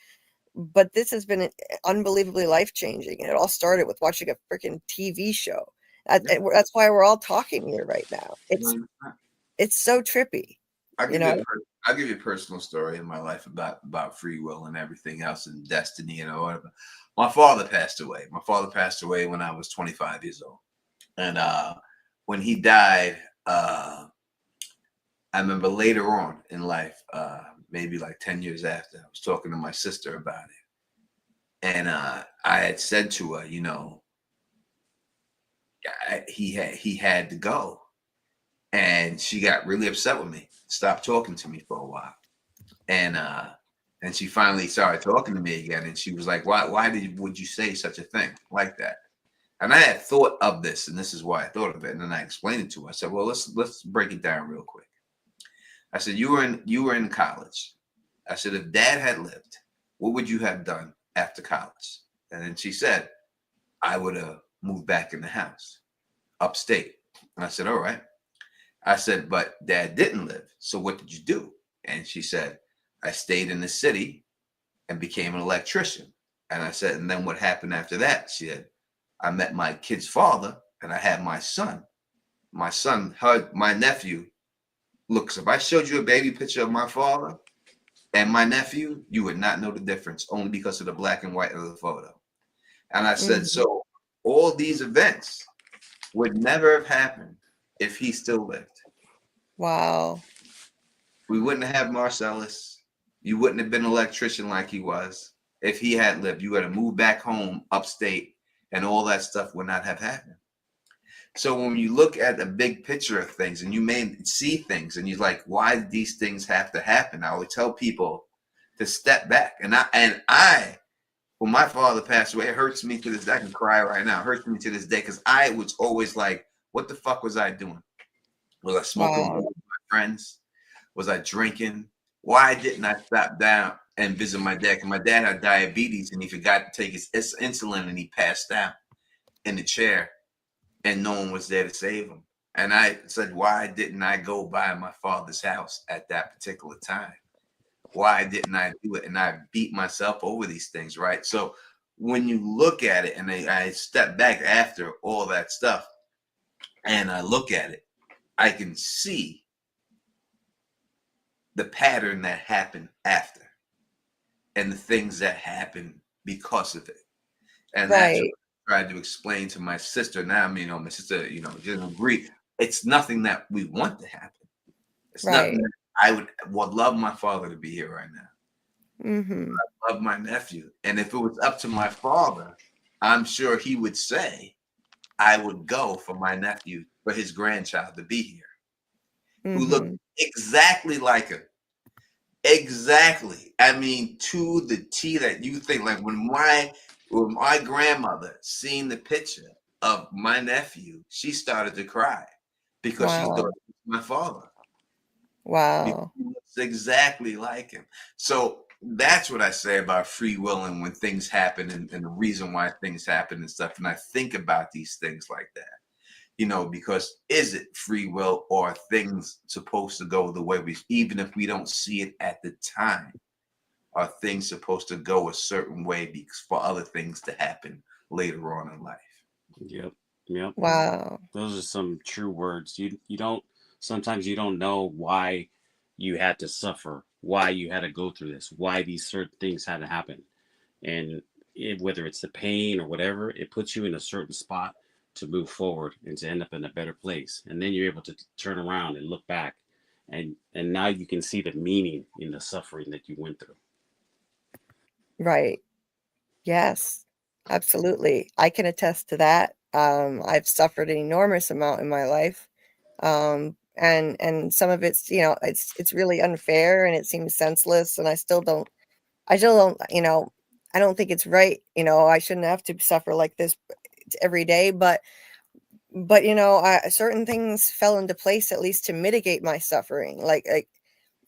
this has been unbelievably life-changing. And it all started with watching a freaking TV show. That's why we're all talking here right now. It's so trippy. I'll give you a personal story in my life about free will and everything else and destiny and whatever. My father passed away. My father passed away when I was 25 years old. And when he died, I remember later on in life, maybe like 10 years after, I was talking to my sister about it. And I had said to her, he had to go. And she got really upset with me, stopped talking to me for a while. And she finally started talking to me again. And she was like, why would you say such a thing like that? And I had thought of this, and this is why I thought of it. And then I explained it to her. I said, well, let's break it down real quick. I said, you were in college. I said, if Dad had lived, what would you have done after college? And then she said, I would have moved back in the house, upstate. And I said, all right. I said, but Dad didn't live. So what did you do? And she said, I stayed in the city and became an electrician. And I said, and then what happened after that? She said, I met my kid's father and I had my son. My son, my nephew. Look, if I showed you a baby picture of my father and my nephew, you would not know the difference only because of the black and white of the photo. And I said, so all these events would never have happened if he still lived. Wow. We wouldn't have Marcellus. You wouldn't have been an electrician like he was. If he had lived, you would have moved back home upstate and all that stuff would not have happened. So when you look at the big picture of things and you may see things and you're like, why do these things have to happen? I always tell people to step back. And I, when my father passed away, it hurts me to this day. I can cry right now. It hurts me to this day because I was always like, what the fuck was I doing? Was I smoking with my friends? Was I drinking? Why didn't I stop down and visit my dad? Because my dad had diabetes and he forgot to take his insulin and he passed out. in the chair and no one was there to save him. And I said, why didn't I go by my father's house at that particular time? Why didn't I do it? And I beat myself over these things, right? So when you look at it, and I step back after all that stuff, and I look at it, I can see the pattern that happened after and the things that happened because of it. And that's what I tried to explain to my sister. Now, my sister, didn't agree. It's nothing that we want to happen. It's nothing that I would love my father to be here right now. Mm-hmm. I love my nephew. And if it was up to my father, I'm sure he would say, I would go for my nephew, for his grandchild to be here, who looked exactly like him. Exactly. I mean, to the T that you think. Like when my grandmother seen the picture of my nephew, she started to cry because she thought it was my father. Wow. He looks exactly like him. So that's what I say about free will and when things happen and the reason why things happen and stuff. And I think about these things like that, because is it free will or are things supposed to go the way even if we don't see it at the time, are things supposed to go a certain way for other things to happen later on in life? Yep. Wow. Those are some true words. Sometimes you don't know why you had to suffer, why you had to go through this, why these certain things had to happen. And whether it's the pain or whatever, it puts you in a certain spot to move forward and to end up in a better place. And then you're able to turn around and look back. And now you can see the meaning in the suffering that you went through. Right. Yes, absolutely. I can attest to that. I've suffered an enormous amount in my life. And some of it's, it's really unfair and it seems senseless. And I don't, I don't think it's right. I shouldn't have to suffer like this every day, but certain things fell into place at least to mitigate my suffering. Like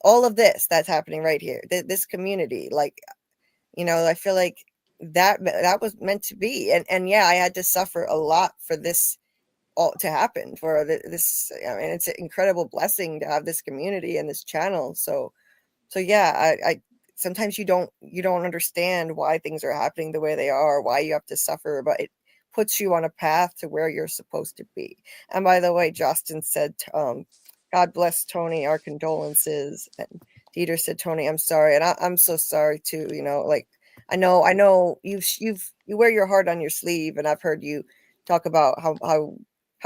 all of this that's happening right here, this community, I feel like that was meant to be. And yeah, I had to suffer a lot for this all to happen, for this. I mean, it's an incredible blessing to have this community and this channel. So yeah, I sometimes you don't understand why things are happening the way they are, why you have to suffer, but it puts you on a path to where you're supposed to be. And by the way, Justin said, God bless Tony, our condolences. And Dieter said, Tony, I'm sorry. And I'm so sorry too. I know you wear your heart on your sleeve, and I've heard you talk about how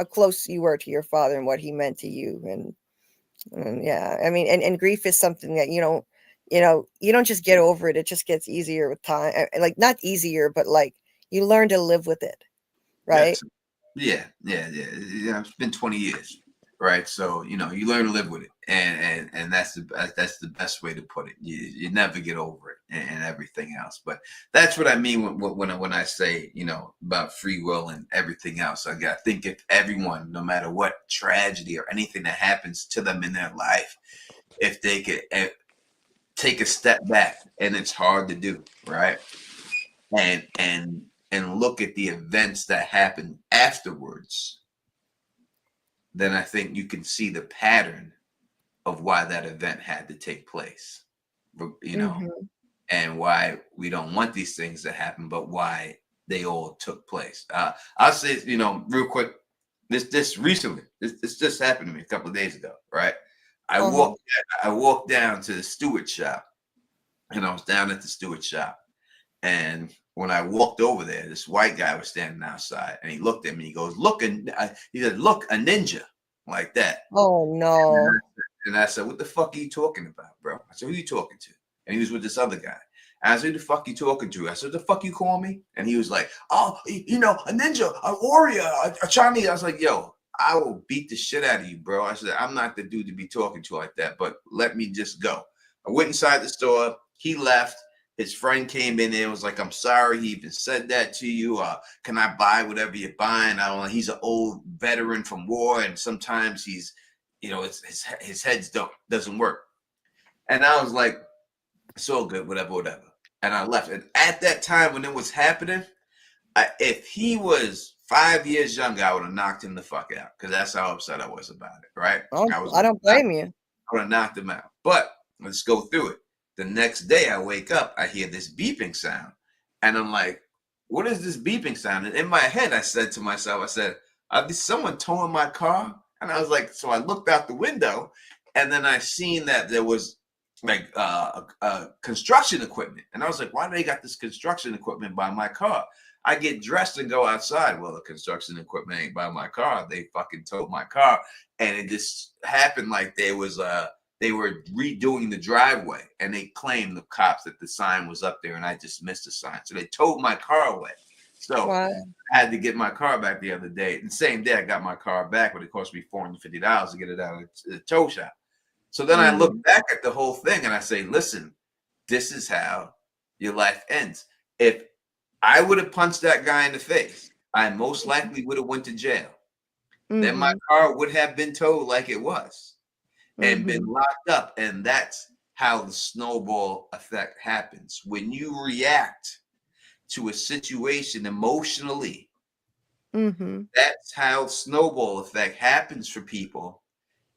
close you were to your father and what he meant to you. And yeah, I mean, and grief is something that, you don't just get over it. It just gets easier with time. Like not easier, but like you learn to live with it. Right. Yeah. It's been 20 years. Right. So, you learn to live with it. And that's the best way to put it. You never get over it and everything else. But that's what I mean when I say, about free will and everything else. I think if everyone, no matter what tragedy or anything that happens to them in their life, if they could take a step back, and it's hard to do, right? And look at the events that happen afterwards, then I think you can see the pattern of why that event had to take place, and why we don't want these things to happen, but why they all took place. I'll say, real quick, this recently, this just happened to me a couple of days ago, right? I walked down to the steward shop, and I was down at the steward shop, and when I walked over there, this white guy was standing outside, and he looked at me. He goes, "Look," and he said, "Look, a ninja," like that. Oh no! And I said, "What the fuck are you talking about, bro?" I said, "Who are you talking to?" And he was with this other guy. I said, "Who the fuck you talking to?" I said, "The fuck you call me?" And he was like, "Oh, a ninja, a warrior, a Chinese." I was like, "Yo, I will beat the shit out of you, bro." I said, "I'm not the dude to be talking to like that, but let me just go." I went inside the store. He left. His friend came in there and was like, "I'm sorry he even said that to you. Can I buy whatever you're buying?" I don't know. He's an old veteran from war, and sometimes he's, his head doesn't work. And I was like, "It's all good, whatever." And I left. And at that time when it was happening, if he was 5 years younger, I would have knocked him the fuck out because that's how upset I was about it, right? I don't blame you. I would have knocked him out. But let's go through it. The next day I wake up, I hear this beeping sound. And I'm like, what is this beeping sound? And in my head, I said to myself, I said, is someone towing my car? And I was like, so I looked out the window and then I seen that there was like construction equipment. And I was like, why do they got this construction equipment by my car? I get dressed and go outside. Well, the construction equipment ain't by my car. They fucking towed my car. And it just happened like they were redoing the driveway. And they claimed, the cops, that the sign was up there and I just missed the sign. So they towed my car away. So Wow. I had to get my car back the other day. The same day I got my car back, but it cost me $450 to get it out of the tow shop. So then I look back at the whole thing and I say, listen, this is how your life ends. If I would have punched that guy in the face, I most likely would have went to jail. Then my car would have been towed like it was and been locked up. And that's how the snowball effect happens. When you react to a situation emotionally, that's how snowball effect happens for people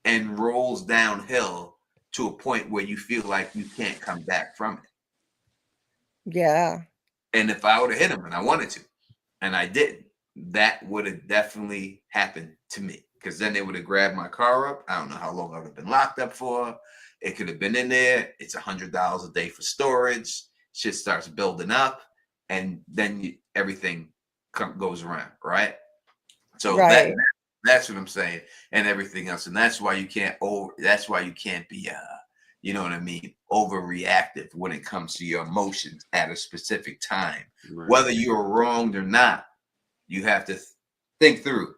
and rolls downhill to a point where you feel like you can't come back from it. Yeah. And if I would have hit him and I wanted to, and I didn't, that would have definitely happened to me. Because then they would have grabbed my car up. I don't know how long I would have been locked up for. It could have been in there. It's $100 a day for storage. Shit starts building up. And then everything goes around, right? So that's what I'm saying, and everything else. And that's why you can't be you know what I mean, overreactive when it comes to your emotions at a specific time. Right. Whether you're wronged or not, you have to think through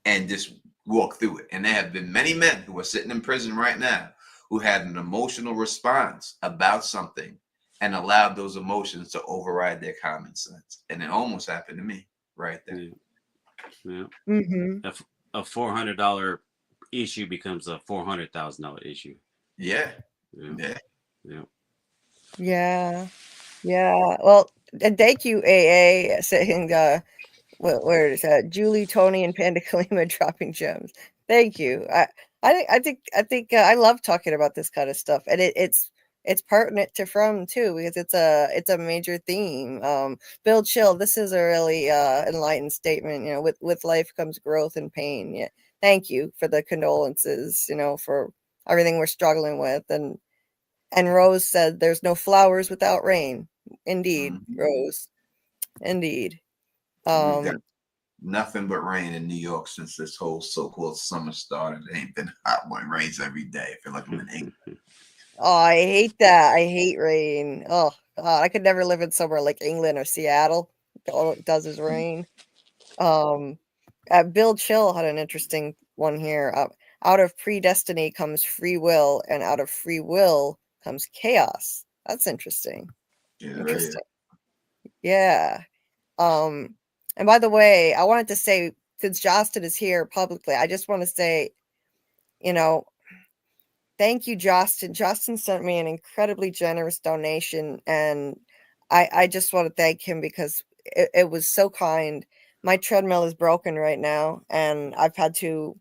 and just walk through it. And there have been many men who are sitting in prison right now who had an emotional response about something and allowed those emotions to override their common sense. And it almost happened to me right there. Yeah. A $400 issue becomes a $400,000 issue. Yeah. Well, and thank you, AA, saying where is that? Julie, Tony, and Pandecolima dropping gems. Thank you. I think I love talking about this kind of stuff, and it's pertinent to From too, because it's a major theme. Bill Chill, this is a really enlightened statement. You know, with life comes growth and pain. Yeah, thank you for the condolences. You know, for everything we're struggling with. And Rose said, "There's no flowers without rain." Indeed, Rose. Indeed. We've got nothing but rain in New York since this whole so-called summer started. It ain't been hot when it rains every day. I feel like I'm in England. Oh, I hate that. I hate rain. Oh, God, I could never live in somewhere like England or Seattle. All it does is rain. Bill Chill had an interesting one here. Out of predestiny comes free will, and out of free will comes chaos. That's interesting. Interesting. Yeah. And by the way, I wanted to say, since Justin is here publicly, I just want to say, you know, thank you, Justin. Justin sent me an incredibly generous donation, and I just want to thank him because it was so kind. My treadmill is broken right now, and I've had to.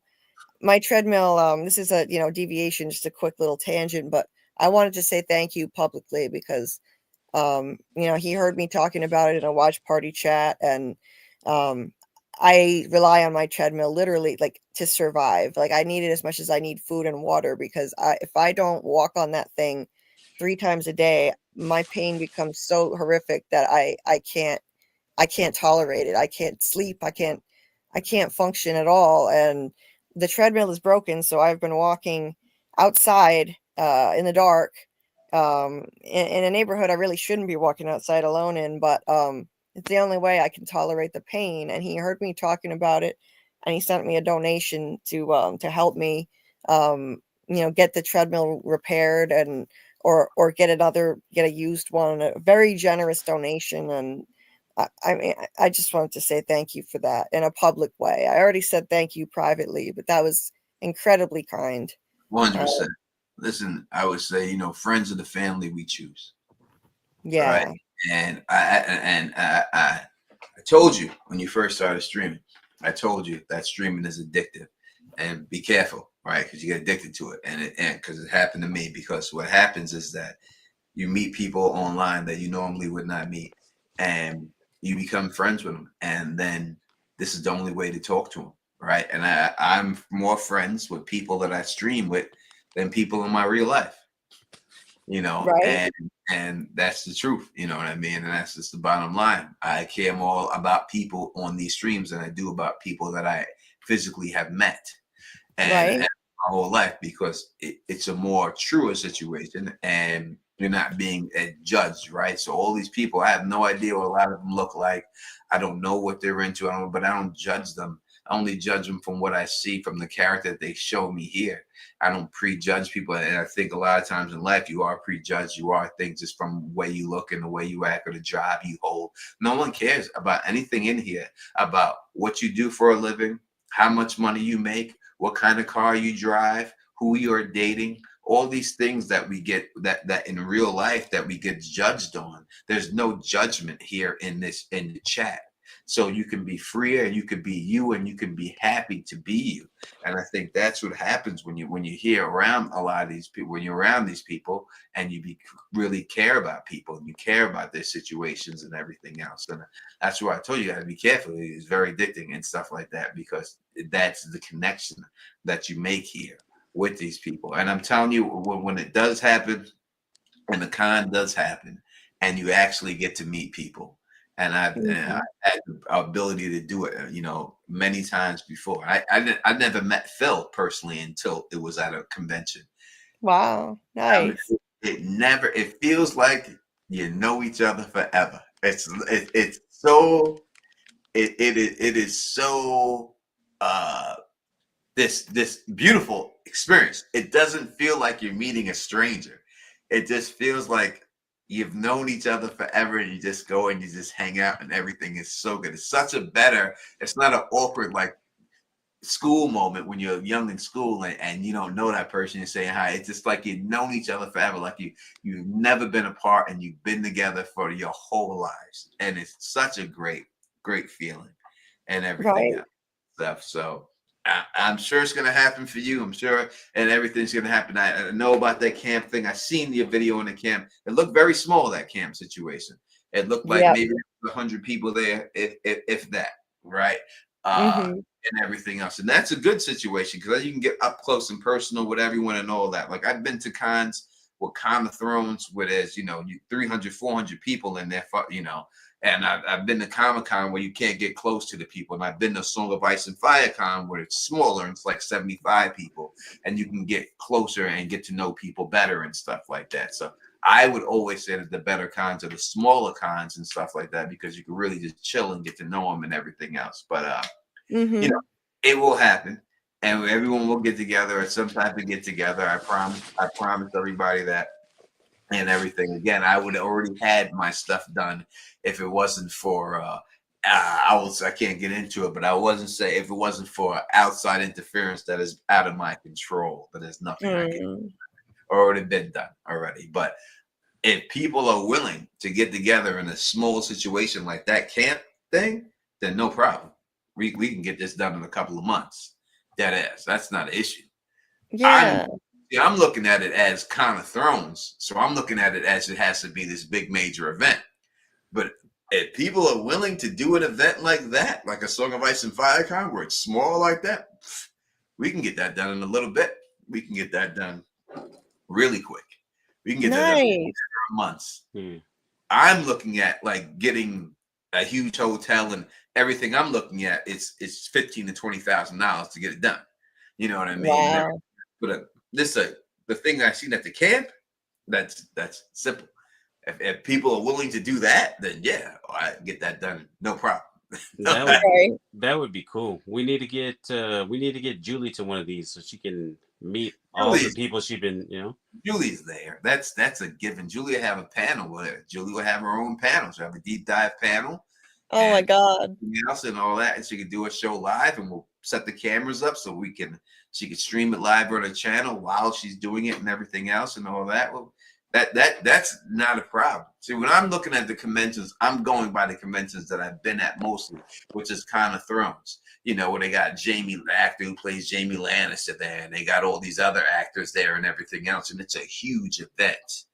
My treadmill. This is a deviation, just a quick little tangent, but I wanted to say thank you publicly because he heard me talking about it in a watch party chat, and I rely on my treadmill literally like to survive. Like I need it as much as I need food and water, because if I don't walk on that thing 3 times a day, my pain becomes so horrific that I can't tolerate it. I can't sleep. I can't function at all. And the treadmill is broken, so I've been walking outside in the dark in a neighborhood I really shouldn't be walking outside alone in, but it's the only way I can tolerate the pain. And he heard me talking about it, and he sent me a donation to help me get the treadmill repaired and or get a used one. A very generous donation. And I just wanted to say thank you for that in a public way. I already said thank you privately, but that was incredibly kind. 100%. Listen, I would say, friends of the family we choose. Yeah. Right? And I told you when you first started streaming, I told you that streaming is addictive, and be careful, right? Because you get addicted to it, and because it happened to me. Because what happens is that you meet people online that you normally would not meet, and you become friends with them, and then this is the only way to talk to them, right? And I'm more friends with people that I stream with than people in my real life, you know, Right. and that's the truth, you know what I mean? And that's just the bottom line. I care more about people on these streams than I do about people that I physically have met and my whole life, because it's a more truer situation, and you're not being judged, right? So all these people, I have no idea what a lot of them look like. I don't know what they're into, but I don't judge them. I only judge them from what I see from the character that they show me here. I don't prejudge people. And I think a lot of times in life, you are prejudged. You are things just from the way you look and the way you act or the job you hold. No one cares about anything in here, about what you do for a living, how much money you make, what kind of car you drive, who you're dating, all these things that we get that in real life that we get judged on. There's no judgment here in the chat. So you can be freer, and you can be you, and you can be happy to be you. And I think that's what happens when you're here around a lot of these people, when you're around these people, and you really care about people, and you care about their situations and everything else. And that's why I told you, got to be careful. It's very addicting and stuff like that, because that's the connection that you make here with these people. And I'm telling you, when it does happen, and the con does happen, and you actually get to meet people. And I've had the ability to do it, you know, many times before. I never met Phil personally until it was at a convention. Wow, nice. It feels like you know each other forever. It is so this beautiful experience. It doesn't feel like you're meeting a stranger. It just feels like you've known each other forever, and you just go and you just hang out, and everything is so good. It's it's not an awkward like school moment when you're young in school and you don't know that person, you're saying hi. It's just like you've known each other forever, like you've never been apart, and you've been together for your whole lives. And it's such a great feeling and everything else stuff. So I'm sure it's going to happen for you. I'm sure, and everything's going to happen. I know about that camp thing. I seen your video in the camp. It looked very small, that camp situation. It looked like maybe 100 people there, if that, right? And everything else. And that's a good situation, because you can get up close and personal with everyone and all that. Like, I've been to cons with Con of Thrones, where there's, 300, 400 people in there, you know. And I've been to Comic-Con where you can't get close to the people. And I've been to Song of Ice and Fire Con where it's smaller and it's like 75 people. And you can get closer and get to know people better and stuff like that. So I would always say that the better cons are the smaller cons and stuff like that, because you can really just chill and get to know them and everything else. But, it will happen. And everyone will get together at some type of get together. I promise everybody that. And everything. Again, I would have already had my stuff done if it wasn't for I can't get into it, but if it wasn't for outside interference that is out of my control, that there's nothing I can do. Already been done already. But if people are willing to get together in a small situation like that camp thing, then no problem. We can get this done in a couple of months. That's not an issue. Yeah. I'm looking at it as Con of Thrones, so I'm looking at it as it has to be this big major event. But if people are willing to do an event like that, like a Song of Ice and Fire Con, where it's small like that, we can get that done in a little bit. We can get that done really quick. We can get that done in months. I'm looking at like getting a huge hotel and everything. I'm looking at it's $15,000 to $20,000 to get it done. You know what I mean? Wow. But the thing I seen at the camp, that's simple. If people are willing to do that, then I get that done, no problem. That would be cool. We need to get Julie to one of these so she can meet all the people she's been, Julie's there. That's a given. Julie will have a panel with her. Julie will have her own panel. She'll have a deep dive panel. Oh my God. And all that, and she could do a show live, and we'll set the cameras up so she could stream it live on her channel while she's doing it and everything else and all that. Well, That's not a problem. See, when I'm looking at the conventions, I'm going by the conventions that I've been at mostly, which is Kind of Thrones. You know, where they got Jamie, the actor who plays Jamie Lannister there, and they got all these other actors there and everything else, and it's a huge event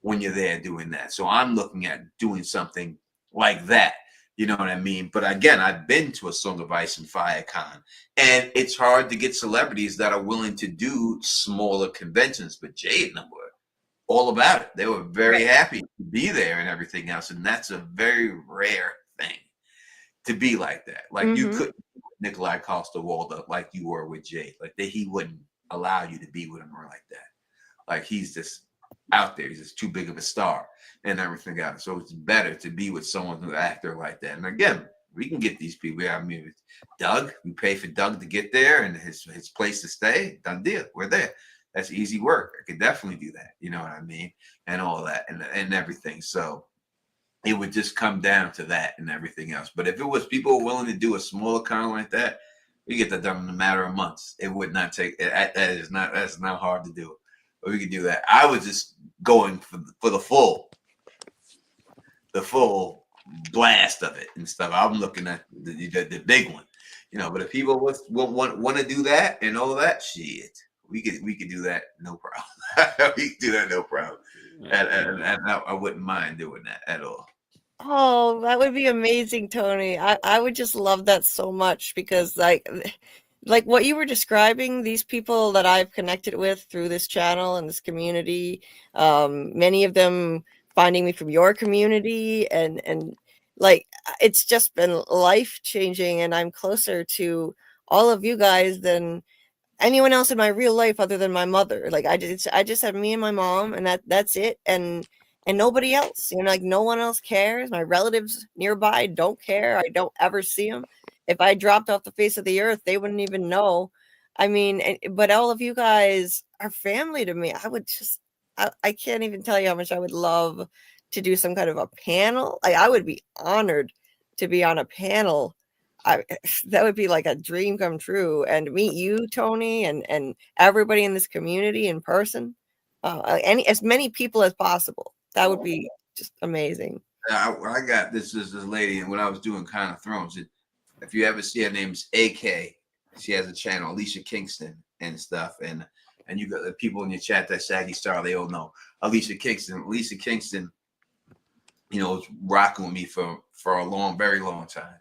when you're there doing that. So I'm looking at doing something like that. You know what I mean? But again, I've been to a Song of Ice and Fire Con, and it's hard to get celebrities that are willing to do smaller conventions. But Jay and them were all about it. They were very happy to be there and everything else. And that's a very rare thing to be like that. Like you couldn't Nikolai Coster-Waldau like you were with Jay. Like he wouldn't allow you to be with him or like that. Like he's just out there. He's just too big of a star and everything else. So it's better to be with someone who's an actor like that. And again, we can get these people. I mean, Doug, we pay for Doug to get there and his place to stay. Done deal. We're there. That's easy work. I could definitely do that. You know what I mean? And all that and everything. So it would just come down to that and everything else. But if it was people willing to do a smaller con like that, we get that done in a matter of months. It would not take. That's not hard to do. But we could do that. I was just going for the full blast of it and stuff. I'm looking at the big one, you know. But if people want to do that and all that shit, we could do that, no problem. We could do that, no problem. And I wouldn't mind doing that at all. Oh, that would be amazing, Tony. I would just love that so much because like what you were describing, these people that I've connected with through this channel and this community, many of them finding me from your community and like it's just been life-changing, and I'm closer to all of you guys than anyone else in my real life other than my mother. Like I just have me and my mom, and that's it, and nobody else. You know, like no one else cares. My relatives nearby don't care. I don't ever see them. If I dropped off the face of the earth, they wouldn't even know. I mean, but all of you guys are family to me. I can't even tell you how much I would love to do some kind of a panel. I would be honored to be on a panel. That would be like a dream come true, and meet you, Tony, and everybody in this community in person. As many people as possible. That would be just amazing. I got this lady, and when I was doing Kind of Thrones, if you ever see her name's AK, she has a channel, Alicia Kingston and stuff, and you got the people in your chat that Shaggy Star, they all know Alicia Kingston. Alicia Kingston, you know, was rocking with me for a very long time.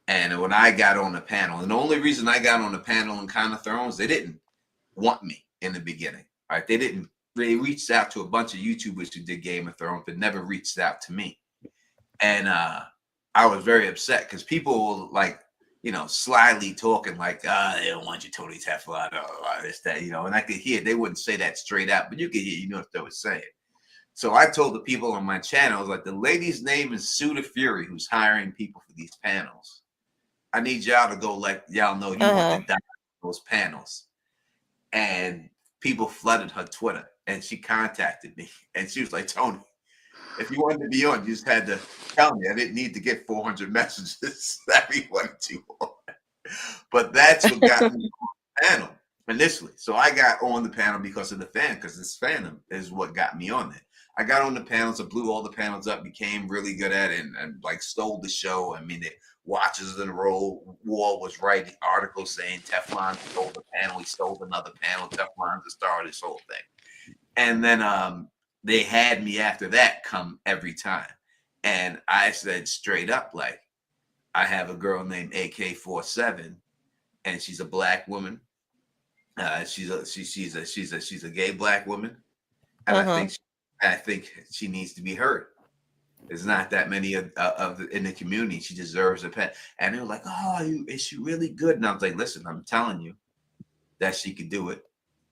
And when I got on the panel, and the only reason I got on the panel in Kind of Thrones, they didn't want me in the beginning. Right? They reached out to a bunch of YouTubers who did Game of Thrones, but never reached out to me. And I was very upset because people were like, you know, slyly talking like, they don't want you, Tony Teflon, or this, that, you know. And I could hear, they wouldn't say that straight out, but you could hear, you know, what they were saying. So I told the people on my channel, I was like, the lady's name is Sue the Fury, who's hiring people for these panels. I need y'all to go let y'all know you want to die on those panels. And people flooded her Twitter, and she contacted me, and she was like, Tony, if you wanted to be on, you just had to tell me. I didn't need to get 400 messages that we wanted to on. But that's what got me on the panel initially. So I got on the panel because of the fan, because this fandom is what got me on it. I got on the panels, I blew all the panels up, became really good at it, and like stole the show. I mean, the Watches in a Row Wall was writing articles saying Teflon stole the panel, he stole another panel, Teflon's the star of this whole thing. And then they had me after that come every time. And I said straight up, like, I have a girl named AK-47, and she's a black woman. She's a gay black woman, and I think she needs to be heard. There's not that many of in the community. She deserves a pet. And they were like, "Oh, is she really good?" And I was like, "Listen, I'm telling you that she could do it,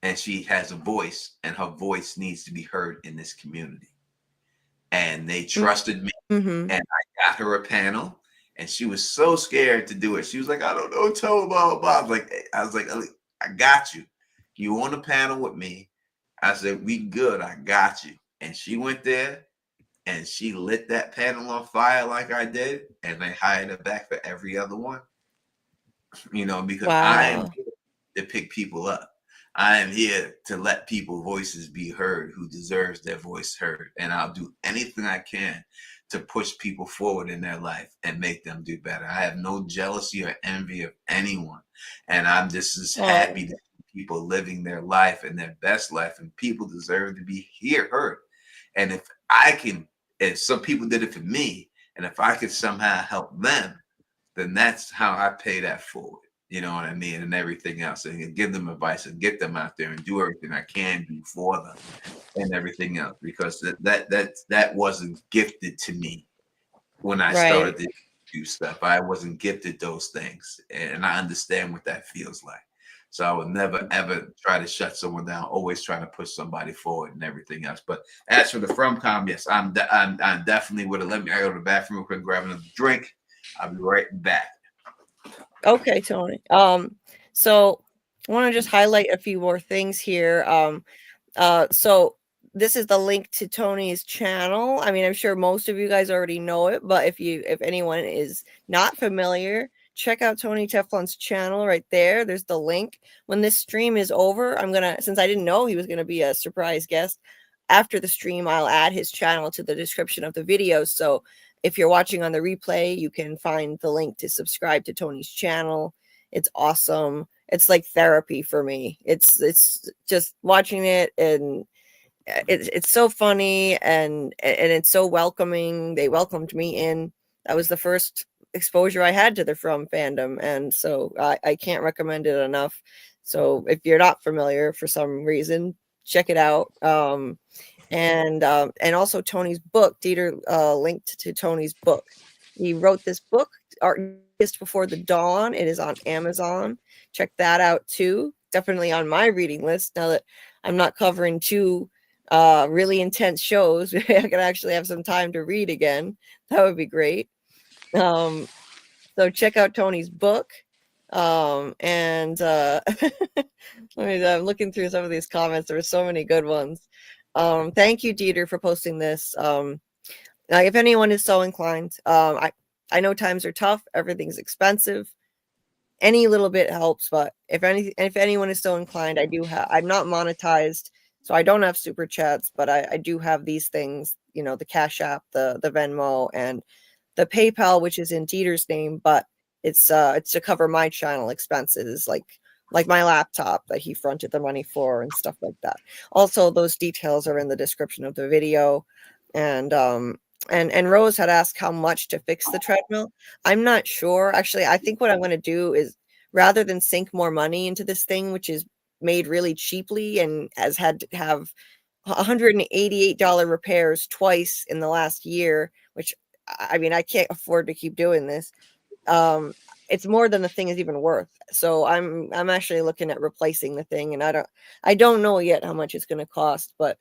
and she has a voice, and her voice needs to be heard in this community." And they trusted me, and I got her a panel, and she was so scared to do it. She was like, "I don't know, tell blah blah blah." I was like, "I got you. You on the panel with me?" I said, "We good. I got you." And she went there, and she lit that panel on fire like I did, and they hired her back for every other one. You know, because I'm to pick people up. I am here to let people's voices be heard who deserves their voice heard. And I'll do anything I can to push people forward in their life and make them do better. I have no jealousy or envy of anyone. And I'm just as happy to see people living their life and their best life. And people deserve to be heard. And if some people did it for me, and if I could somehow help them, then that's how I pay that forward. You know what I mean? And everything else. And give them advice and get them out there and do everything I can do for them and everything else. Because that wasn't gifted to me when I started to do stuff. I wasn't gifted those things. And I understand what that feels like. So I would never, ever try to shut someone down, always trying to push somebody forward and everything else. But as for the FROMcom, yes, I'm definitely would have let me. I go to the bathroom real quick, grab another drink. I'll be right back. Okay, Tony. So I want to just highlight a few more things here. So this is the link to Tony's channel. I mean, I'm sure most of you guys already know it, but if anyone is not familiar, check out Tony Teflon's channel right there. There's the link. When this stream is over, since I didn't know he was gonna be a surprise guest, after the stream, I'll add his channel to the description of the video. So if you're watching on the replay, you can find the link to subscribe to Tony's channel. It's awesome. It's like therapy for me. It's just watching it, and it's so funny and it's so welcoming. They welcomed me in. That was the first exposure I had to the From fandom, and so I can't recommend it enough. So if you're not familiar for some reason, check it out. And also Tony's book. Dieter linked to Tony's book. He wrote this book, Art Just Before the Dawn. It is on Amazon. Check that out too. Definitely on my reading list now that I'm not covering two really intense shows. I can actually have some time to read again. That would be great. So check out Tony's book. And I'm looking through some of these comments. There were so many good ones. Thank you, Dieter, for posting this. If anyone is so inclined, I know times are tough. Everything's expensive. Any little bit helps, but if anyone is so inclined, I'm not monetized, so I don't have super chats, but I do have these things, the Cashapp, the Venmo, and the PayPal, which is in Dieter's name, but it's to cover my channel expenses, like my laptop that he fronted the money for and stuff like that. Also, those details are in the description of the video. And Rose had asked how much to fix the treadmill. I'm not sure. Actually, I think what I'm going to do is, rather than sink more money into this thing, which is made really cheaply and has had to have $188 repairs twice in the last year, which, I mean, I can't afford to keep doing this. It's more than the thing is even worth. So I'm actually looking at replacing the thing, and I don't know yet how much it's going to cost, but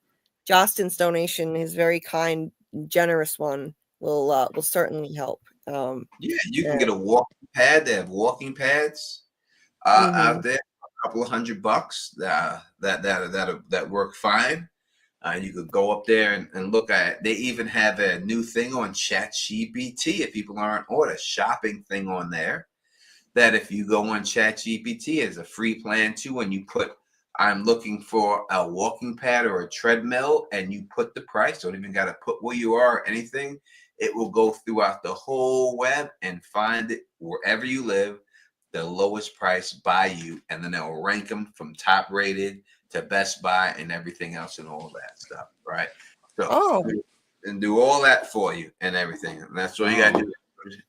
Justin's donation, his very kind, generous one, will certainly help. Yeah, you can get a walking pad. They have walking pads out there, a couple of $100 that work fine. You could go up there and look at it. They even have a new thing on ChatGPT. If people aren't on a shopping thing on there, that if you go on ChatGPT, as a free plan too, and you put, I'm looking for a walking pad or a treadmill, and you put the price, don't even got to put where you are or anything. It will go throughout the whole web and find it wherever you live, the lowest price by you, and then it'll rank them from top rated to Best Buy and everything else and all that stuff, right? So and do all that for you and everything. And that's all you got to do.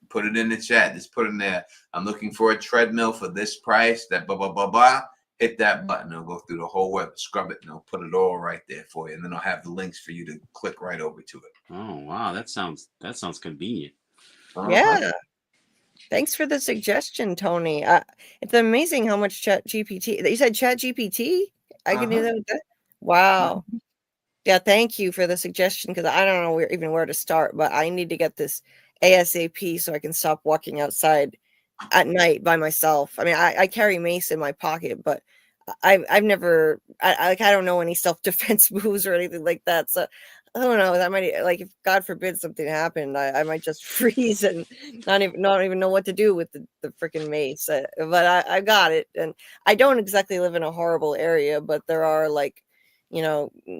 Put it in the chat. Just put in there, I'm looking for a treadmill for this price, that blah, blah, blah, blah. Hit that button. It'll go through the whole web, scrub it, and it'll put it all right there for you. And then I'll have the links for you to click right over to it. Oh, wow. That sounds convenient. Yeah. Thanks for the suggestion, Tony. It's amazing how much ChatGPT. You said ChatGPT? I can do that with that? Wow. Yeah, thank you for the suggestion, because I don't know where to start, but I need to get this ASAP so I can stop walking outside at night by myself. I mean, I carry mace in my pocket, but I've never, I don't know any self-defense moves or anything like that. So I don't know. That might, like, if God forbid something happened, I might just freeze and not even know what to do with the freaking mace. But I got it, and I don't exactly live in a horrible area, but there are, like,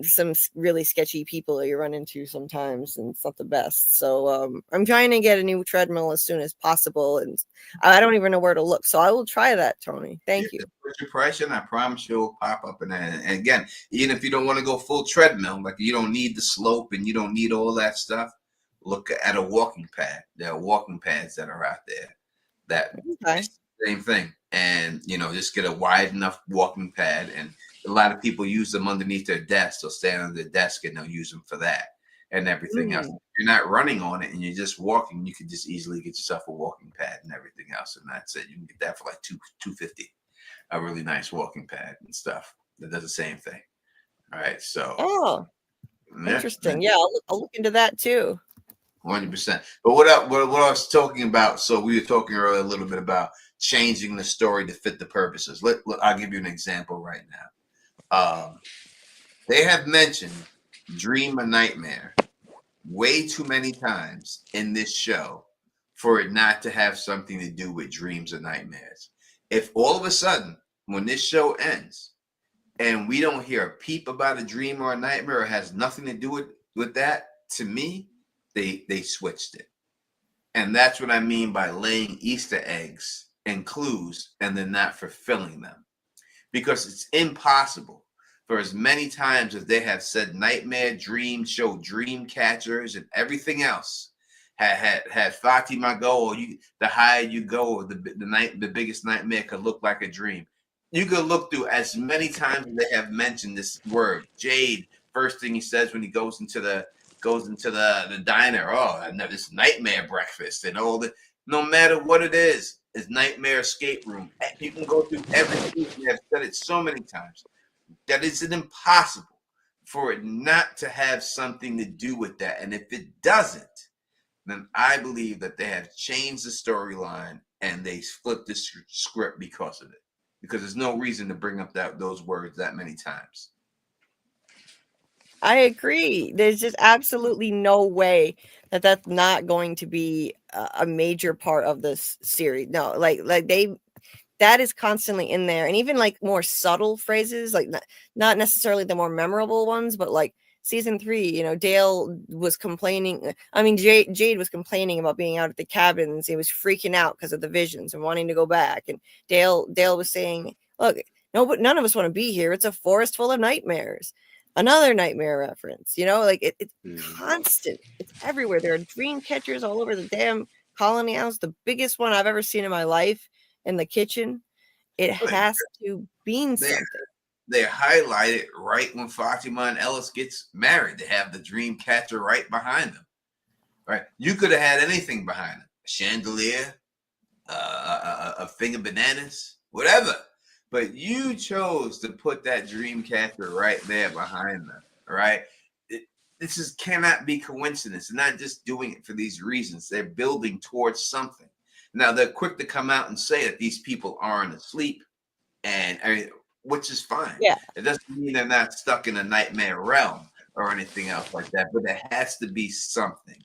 some really sketchy people that you run into sometimes, and it's not the best. So I'm trying to get a new treadmill as soon as possible, and I don't even know where to look. So I will try that, Tony. Thank you. Put your price in, I promise you'll pop up. And again, even if you don't want to go full treadmill, like you don't need the slope and you don't need all that stuff, look at a walking pad. There are walking pads that are out there that same thing. And just get a wide enough walking pad. And a lot of people use them underneath their desk. They'll stand on their desk and they'll use them for that and everything else. If you're not running on it and you're just walking, you can just easily get yourself a walking pad and everything else. And that's it. You can get that for like $250. A really nice walking pad and stuff that does the same thing. All right. So interesting. Yeah, I'll look into that too. 100%. But what I was talking about, so we were talking earlier a little bit about changing the story to fit the purposes. I'll give you an example right now. They have mentioned dream a nightmare way too many times in this show for it not to have something to do with dreams or nightmares. If all of a sudden, when this show ends and we don't hear a peep about a dream or a nightmare or has nothing to do with that, to me, they switched it. And that's what I mean by laying Easter eggs and clues and then not fulfilling them. Because it's impossible for as many times as they have said nightmare, dream, show dream catchers and everything else. Had Fatima go, or the higher you go, or the biggest nightmare could look like a dream. You could look through as many times as they have mentioned this word. Jade, first thing he says when he goes into the diner. Oh, I know this nightmare breakfast and all that. No matter what it is nightmare escape room. You can go through everything. We have said it so many times that it's impossible for it not to have something to do with that. And if it doesn't, then I believe that they have changed the storyline and they flipped the script because of it. Because there's no reason to bring up those words that many times. I agree. There's just absolutely no way that's not going to be a major part of this series. No, that is constantly in there, and even like more subtle phrases, like not necessarily the more memorable ones, but like season 3, Dale was complaining. I mean, Jade was complaining about being out at the cabins. He was freaking out because of the visions and wanting to go back. And Dale was saying, "Look, no, but none of us want to be here. It's a forest full of nightmares." Another nightmare reference, it's constant. It's everywhere. There are dream catchers all over the damn colony house. The biggest one I've ever seen in my life in the kitchen. It has to mean something. They highlight it right when Fatima and Ellis gets married. They have the dream catcher right behind them. Right? You could have had anything behind them. A chandelier, a thing of bananas, whatever. But you chose to put that dream catcher right there behind them, right? This cannot be coincidence. They're not just doing it for these reasons. They're building towards something. Now, they're quick to come out and say that these people aren't asleep, which is fine. Yeah. It doesn't mean they're not stuck in a nightmare realm or anything else like that, but there has to be something.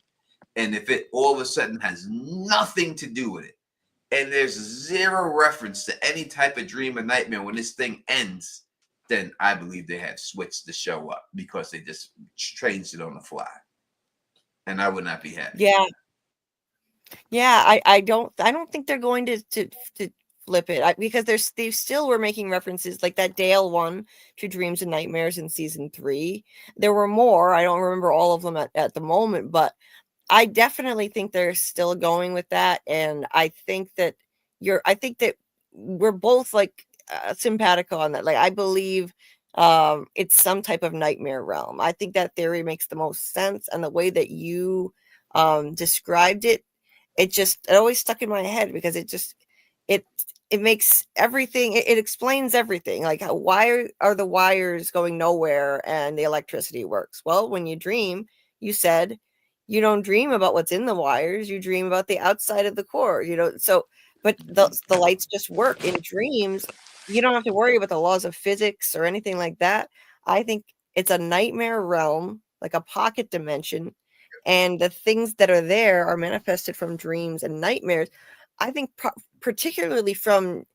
And if it all of a sudden has nothing to do with it, and there's zero reference to any type of dream or nightmare when this thing ends, then I believe they have switched the show up because they just changed it on the fly. And I would not be happy. Yeah. I don't think they're going to flip it because they still were making references like that Dale one to dreams and nightmares in season 3. There were more. I don't remember all of them at the moment, but I definitely think they're still going with that. And I think that we're both like simpatico on that. Like, I believe it's some type of nightmare realm. I think that theory makes the most sense. And the way that you described it always stuck in my head because it makes everything, it explains everything. Like, why are the wires going nowhere and the electricity works? Well, when you dream, you said you don't dream about what's in the wires, you dream about the outside of the core, so, but the lights just work. In dreams, you don't have to worry about the laws of physics or anything like that. I think it's a nightmare realm, like a pocket dimension, and the things that are there are manifested from dreams and nightmares. I think particularly from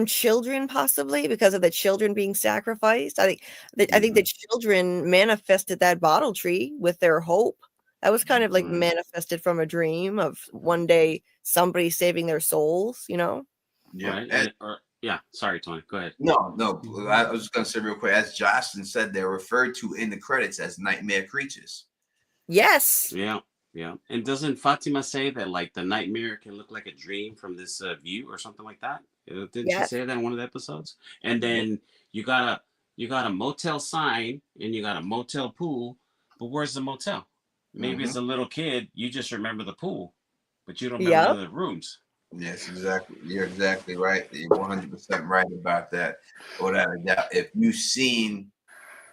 children, possibly because of the children being sacrificed. I think the children manifested that bottle tree with their hope. That was kind of like manifested from a dream of one day somebody saving their souls, you know? Yeah. Yeah. Sorry, Tony. Go ahead. No. I was just gonna say real quick, as Jocelyn said, they're referred to in the credits as nightmare creatures. Yes. Yeah. Yeah. And doesn't Fatima say that like the nightmare can look like a dream from this view or something like that? Didn't she say that in one of the episodes? And then you got a motel sign and you got a motel pool, but where's the motel? Maybe as a little kid, you just remember the pool, but you don't remember the rooms. Yes, exactly. You're exactly right. You're 100% right about that. Without a doubt. If you've seen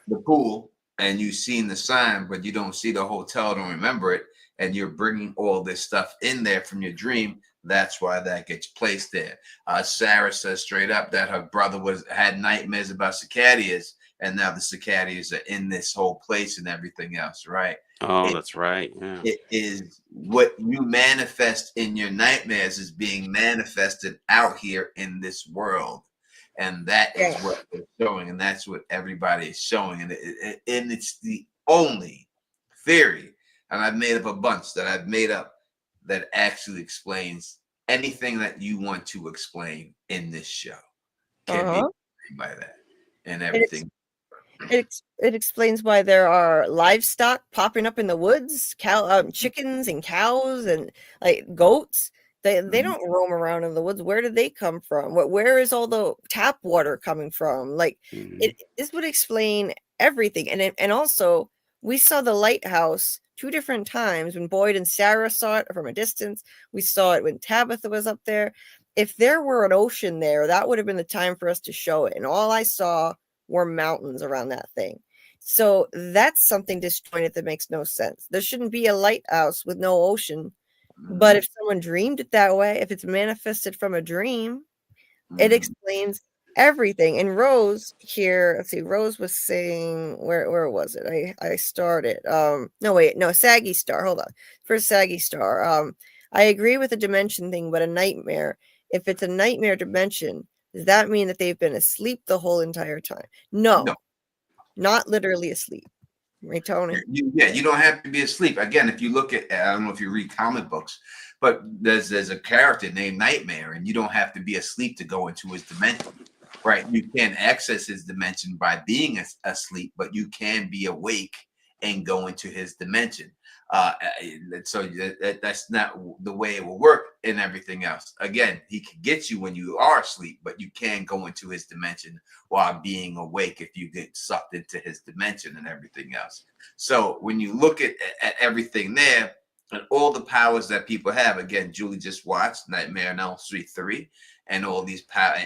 the pool and you've seen the sign, but you don't see the hotel, don't remember it, and you're bringing all this stuff in there from your dream, that's why that gets placed there. Sarah says straight up that her brother had nightmares about cicadas, and now the cicadas are in this whole place and everything else, right? Oh, that's right. Yeah. It is what you manifest in your nightmares is being manifested out here in this world. And that is what they're showing, and that's what everybody is showing. And it's the only theory, and I've made up a bunch that actually explains anything that you want to explain in this show. Can be explained by that and everything. It explains why there are livestock popping up in the woods, chickens and cows and like goats. They don't roam around in the woods. Where did they come from? Where is all the tap water coming from? Like this would explain everything. And also we saw the lighthouse 2 different times when Boyd and Sarah saw it from a distance. We saw it when Tabitha was up there. If there were an ocean there, that would have been the time for us to show it. And all I saw were mountains around that thing. So that's something disjointed that makes no sense. There shouldn't be a lighthouse with no ocean. But if someone dreamed it that way, if it's manifested from a dream, it explains everything. And Rose here, let's see, Rose was saying, where was it? I started. Saggy Star. Hold on. First, Saggy Star. I agree with the dimension thing, but a nightmare. If it's a nightmare dimension, does that mean that they've been asleep the whole entire time? No. Not literally asleep. Right, Tony? You don't have to be asleep. Again, if you look at, I don't know if you read comic books, but there's a character named Nightmare, and you don't have to be asleep to go into his dimension, right? You can access his dimension by being asleep, but you can be awake and go into his dimension. So that's not the way it will work and everything else. Again, he can get you when you are asleep, but you can go into his dimension while being awake if you get sucked into his dimension and everything else. So when you look at everything there and all the powers that people have, again, Julie just watched Nightmare on Elm Street 3 and all these powers.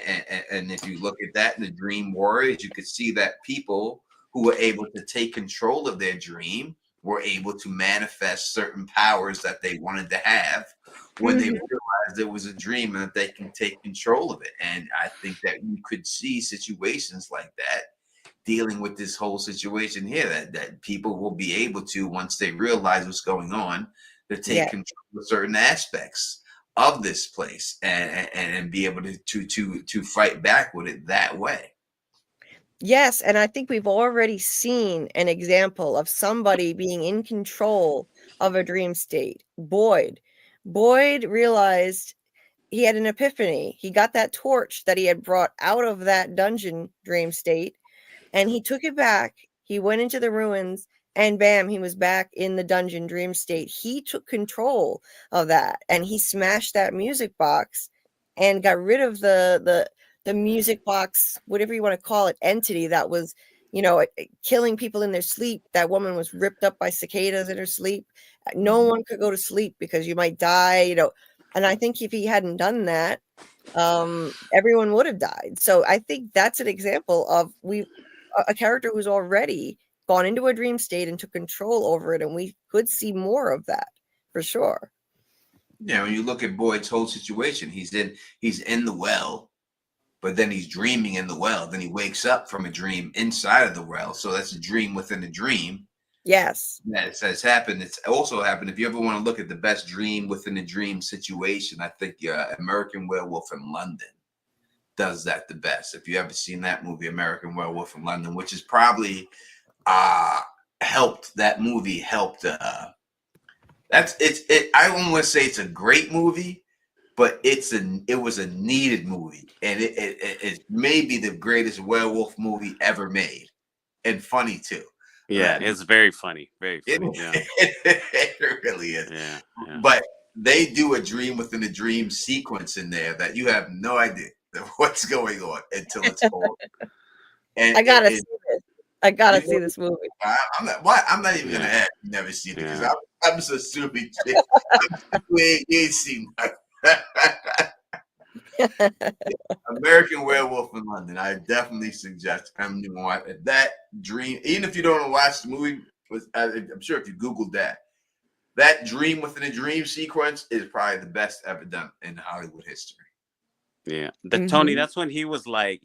And if you look at that in the Dream Warriors, you could see that people who were able to take control of their dream were able to manifest certain powers that they wanted to have when they realized it was a dream and that they can take control of it. And I think that you could see situations like that dealing with this whole situation here, that people will be able to, once they realize what's going on, to take control of certain aspects of this place and be able to fight back with it that way. Yes, and I think we've already seen an example of somebody being in control of a dream state. Boyd realized he had an epiphany. He got that torch that he had brought out of that dungeon dream state, and he took it back. He went into the ruins, and bam, he was back in the dungeon dream state. He took control of that, and he smashed that music box and got rid of the music box, whatever you want to call it, entity that was, killing people in their sleep. That woman was ripped up by cicadas in her sleep. No one could go to sleep because you might die, And I think if he hadn't done that, everyone would have died. So I think that's an example of a character who's already gone into a dream state and took control over it, and we could see more of that for sure. Yeah, when you look at Boyd's whole situation, he's in the well, but then he's dreaming in the well. Then he wakes up from a dream inside of the well. So that's a dream within a dream. Yes. That has happened. It's also happened. If you ever want to look at the best dream within a dream situation, I think American Werewolf in London does that the best. If you ever seen that movie, American Werewolf in London, which is probably helped, that movie helped. That's it. I don't want to say it's a great movie, but it was a needed movie, and it may be the greatest werewolf movie ever made, and funny too. Yeah, it's very funny. Very funny. It really is. Yeah. But they do a dream within a dream sequence in there that you have no idea what's going on until it's over. And I gotta see this. I gotta see this movie. I'm not even gonna ask. You never seen it because I'm just assuming you ain't seen nothing. American Werewolf in London. I definitely suggest coming to watch that dream. Even if you don't want to watch the movie, I'm sure if you Googled that dream within a dream sequence is probably the best ever done in Hollywood history. Yeah, Tony. That's when he was like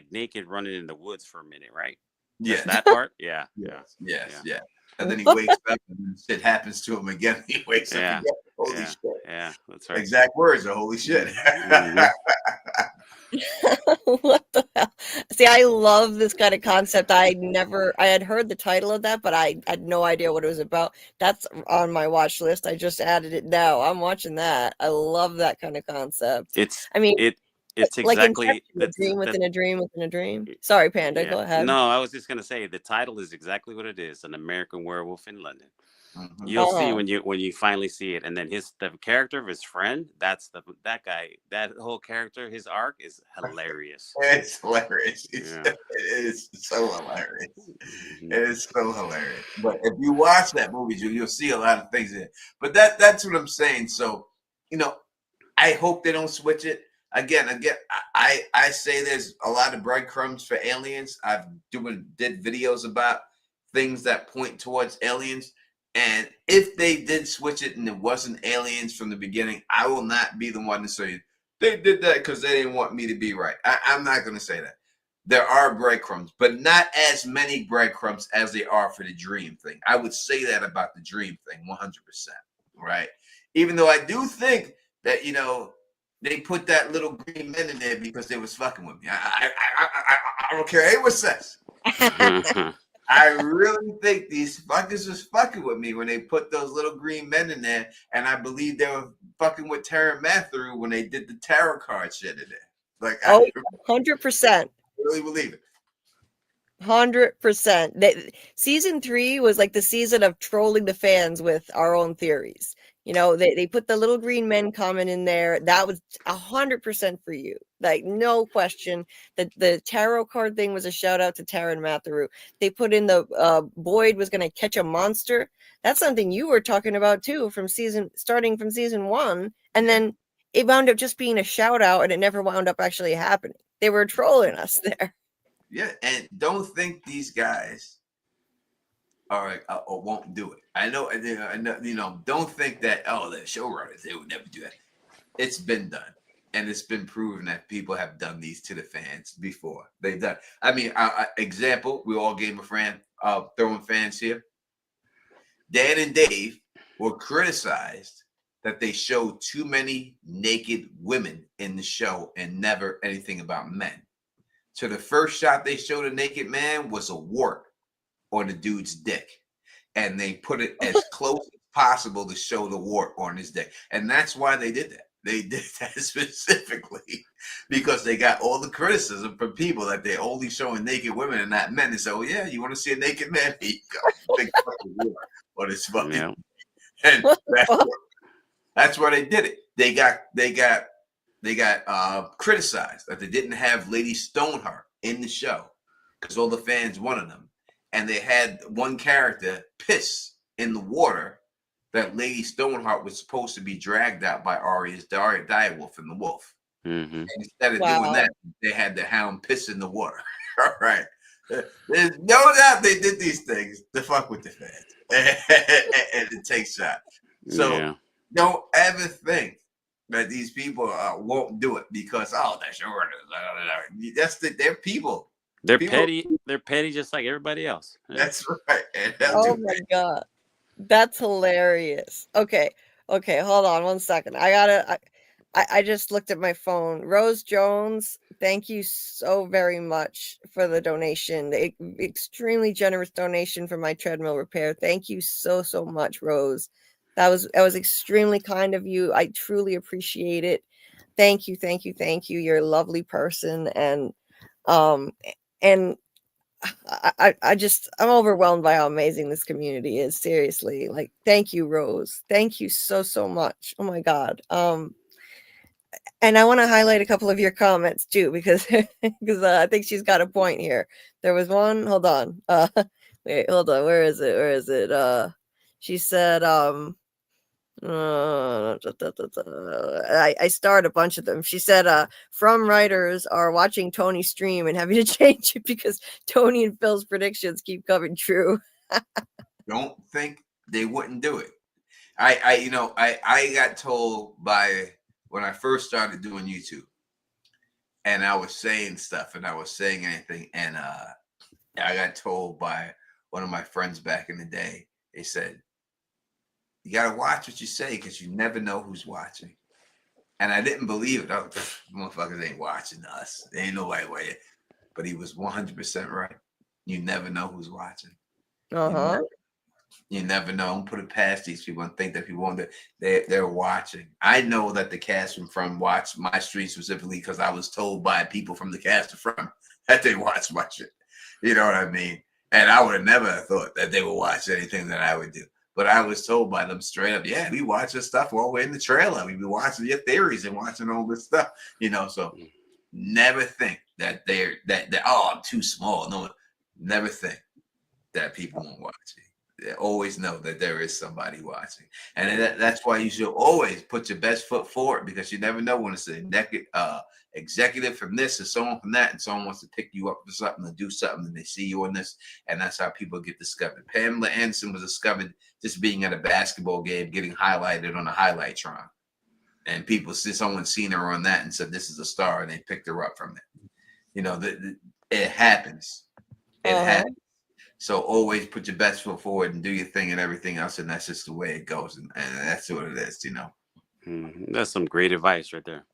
naked running in the woods for a minute, right? Yeah, that part. Yeah. And then he wakes up and shit happens to him again. He wakes up again. Holy shit. Yeah, that's right. Exact words are holy shit. What the hell? See, I love this kind of concept. I had heard the title of that, but I had no idea what it was about. That's on my watch list. I just added it now. I'm watching that. I love that kind of concept. It's like exactly a dream within a dream within a dream. Sorry, Panda, go ahead. No, I was just gonna say the title is exactly what it is: An American Werewolf in London. You'll see when you finally see it, and then the character of his friend. That guy. That whole character, his arc is hilarious. It's hilarious. It is so hilarious. It is so hilarious. But if you watch that movie, you'll see a lot of things in it. But that's what I'm saying. So I hope they don't switch it. Again, I say there's a lot of breadcrumbs for aliens. I've did videos about things that point towards aliens. And if they did switch it and it wasn't aliens from the beginning, I will not be the one to say they did that because they didn't want me to be right. I'm not going to say that. There are breadcrumbs, but not as many breadcrumbs as they are for the dream thing. I would say that about the dream thing 100%, right? Even though I do think that, they put that little green men in there because they was fucking with me. I don't care what says. I really think these fuckers was fucking with me when they put those little green men in there, and I believe they were fucking with Taryn Matthew when they did the tarot card shit in there. Like, 100%. Really believe it. 100%. Season 3 was like the season of trolling the fans with our own theories. They put the little green men comment in there. That was 100% for you. Like, no question. The tarot card thing was a shout out to Tara and Matthew. They put in the Boyd was going to catch a monster. That's something you were talking about too starting from season 1. And then it wound up just being a shout out and it never wound up actually happening. They were trolling us there. Yeah. And don't think these guys or won't do it. I know, don't think that, the showrunners, they would never do that. It's been done. And it's been proven that people have done these to the fans before. They've done. I mean, example, we all Game of Thrones throwing fans here. Dan and Dave were criticized that they showed too many naked women in the show and never anything about men. So the first shot they showed a naked man was a wart on the dude's dick. And they put it as close as possible to show the wart on his dick. And that's why they did that. They did that specifically because they got all the criticism from people that they're only showing naked women and not men. And so, yeah, you want to see a naked man? Here you go. Big fucking wart on his fucking. Yeah. And that's why they did it. They got criticized that they didn't have Lady Stoneheart in the show because all the fans wanted them. And they had one character piss in the water that Lady Stoneheart was supposed to be dragged out by Arya's direwolf and the wolf. Mm-hmm. And instead of doing that, they had the hound piss in the water. All right. There's no doubt they did these things to fuck with the fans and to take shots. So don't ever think that these people won't do it because, they're showrunners. They're people. They're People- petty. They're petty, just like everybody else. That's right. And they'll Oh do my god, that's hilarious. Okay, hold on one second. I just looked at my phone. Rose Jones, thank you so very much for the donation. The extremely generous donation for my treadmill repair. Thank you so much, Rose. That was extremely kind of you. I truly appreciate it. Thank you. You're a lovely person, and I'm overwhelmed by how amazing this community is. Seriously, like, thank you, Rose. Thank you so much. Oh my god. And I want to highlight a couple of your comments too, because I think she's got a point here. There was one. Hold on. Wait, hold on. Where is it? She said, I starred a bunch of them. She said, from writers are watching Tony stream and having to change it because Tony and Phil's predictions keep coming true. Don't think they wouldn't do it. I got told by when I first started doing YouTube, and I was saying stuff and I was saying anything, and I got told by one of my friends back in the day. They said, you gotta watch what you say because you never know who's watching. And I didn't believe it. I was, motherfuckers ain't watching us. There ain't nobody watching. But he was 100% right. You never know who's watching. You never know. Don't put it past these people and think that people won't. They're watching. I know that the cast from watch my stream specifically because I was told by people from the cast from that they watch my shit. You know what I mean? And I would have never thought that they would watch anything that I would do. But I was told by them straight up, yeah, we watch this stuff all the way in the trailer. We be watching your theories and watching all this stuff, you know. So never think that they're I'm too small. No, never think that people won't watch it. They always know that there is somebody watching, and that's why you should always put your best foot forward, because you never know when it's an executive from this and someone from that, and someone wants to pick you up for something to do something, and they see you in this, and that's how people get discovered. Pamela Anderson was discovered just being at a basketball game, getting highlighted on a highlightron, and someone seen her on that and said this is a star, and they picked her up from it. You know, it happens. It happens. So always put your best foot forward and do your thing and everything else, and that's just the way it goes, and that's what it is, you know. That's some great advice right there.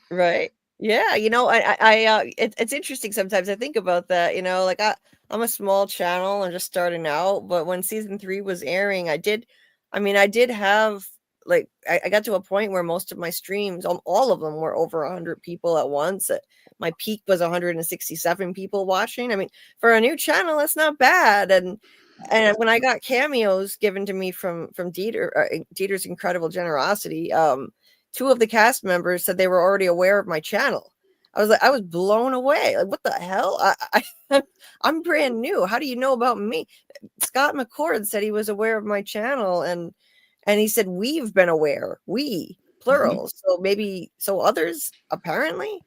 Right. Yeah. You know, it's interesting sometimes. I think about that. You know, like I'm a small channel and just starting out, but when season 3 was airing, I did have, like, I got to a point where most of my streams, all of them, were over 100 people at once. My peak was 167 people watching. I mean, for a new channel, that's not bad. And when I got cameos given to me from Dieter's incredible generosity, 2 of the cast members said they were already aware of my channel. I was blown away. Like, what the hell? I'm brand new. How do you know about me? Scott McCord said he was aware of my channel, and he said we've been aware. We, plural. So others apparently.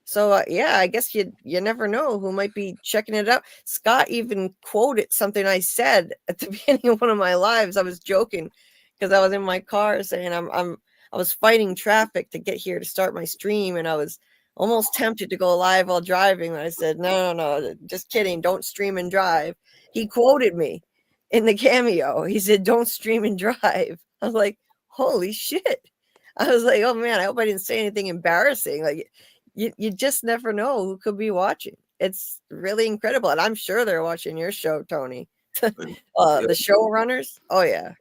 So yeah, I guess you never know who might be checking it out. Scott even quoted something I said at the beginning of one of my lives. I was joking because I was in my car saying I was fighting traffic to get here to start my stream, and I was almost tempted to go live while driving. And I said, no, just kidding. Don't stream and drive. He quoted me in the cameo. He said, don't stream and drive. I was like, holy shit. I was like, oh man, I hope I didn't say anything embarrassing. Like, you just never know who could be watching. It's really incredible. And I'm sure they're watching your show, Tony. The showrunners. Oh yeah.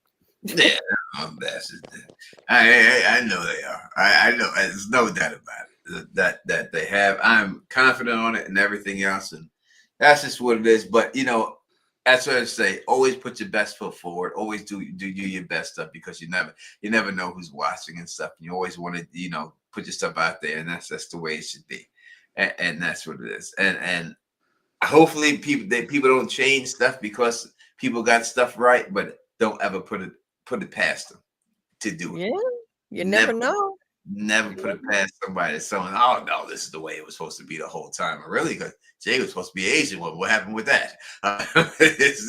Yeah, I know they are. I know there's no doubt about it that they have. I'm confident on it and everything else, and that's just what it is. But you know, that's what I say. Always put your best foot forward. Always do your best stuff, because you never know who's watching and stuff. And you always want to put your stuff out there, and that's the way it should be, and that's what it is. And hopefully people don't change stuff because people got stuff right, but don't ever put it past them to do it. Yeah, you never know. Never put it past somebody. Someone, oh no, this is the way it was supposed to be the whole time. Or really, because Jay was supposed to be Asian. What happened with that? That's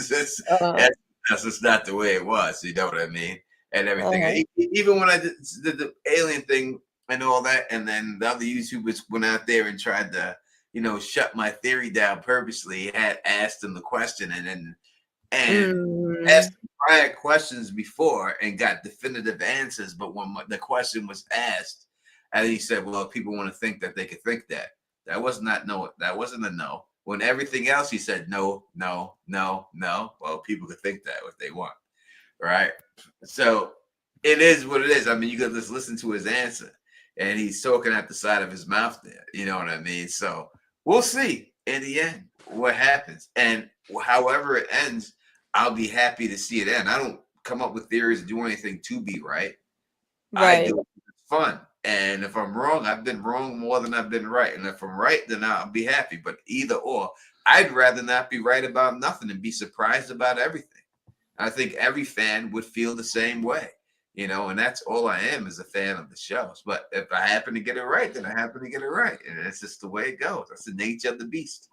just not the way it was. You know what I mean? And everything. Even when I did the alien thing and all that, and then the other YouTubers went out there and tried to shut my theory down purposely, had asked him the question and Mm. asked prior questions before and got definitive answers. But when the question was asked, and he said, well, people want to think that they could think that. That was not no. That wasn't a no. When everything else he said no, no, no, no. Well, people could think that what they want, right? So it is what it is. I mean, you could just listen to his answer, and he's talking at the side of his mouth there. You know what I mean? So we'll see in the end what happens, and however it ends, I'll be happy to see it end. I don't come up with theories or do anything to be right. I do it. It's fun. And if I'm wrong, I've been wrong more than I've been right. And if I'm right, then I'll be happy. But either or, I'd rather not be right about nothing and be surprised about everything. I think every fan would feel the same way, and that's all I am, is a fan of the shows. But if I happen to get it right, then I happen to get it right. And it's just the way it goes. That's the nature of the beast.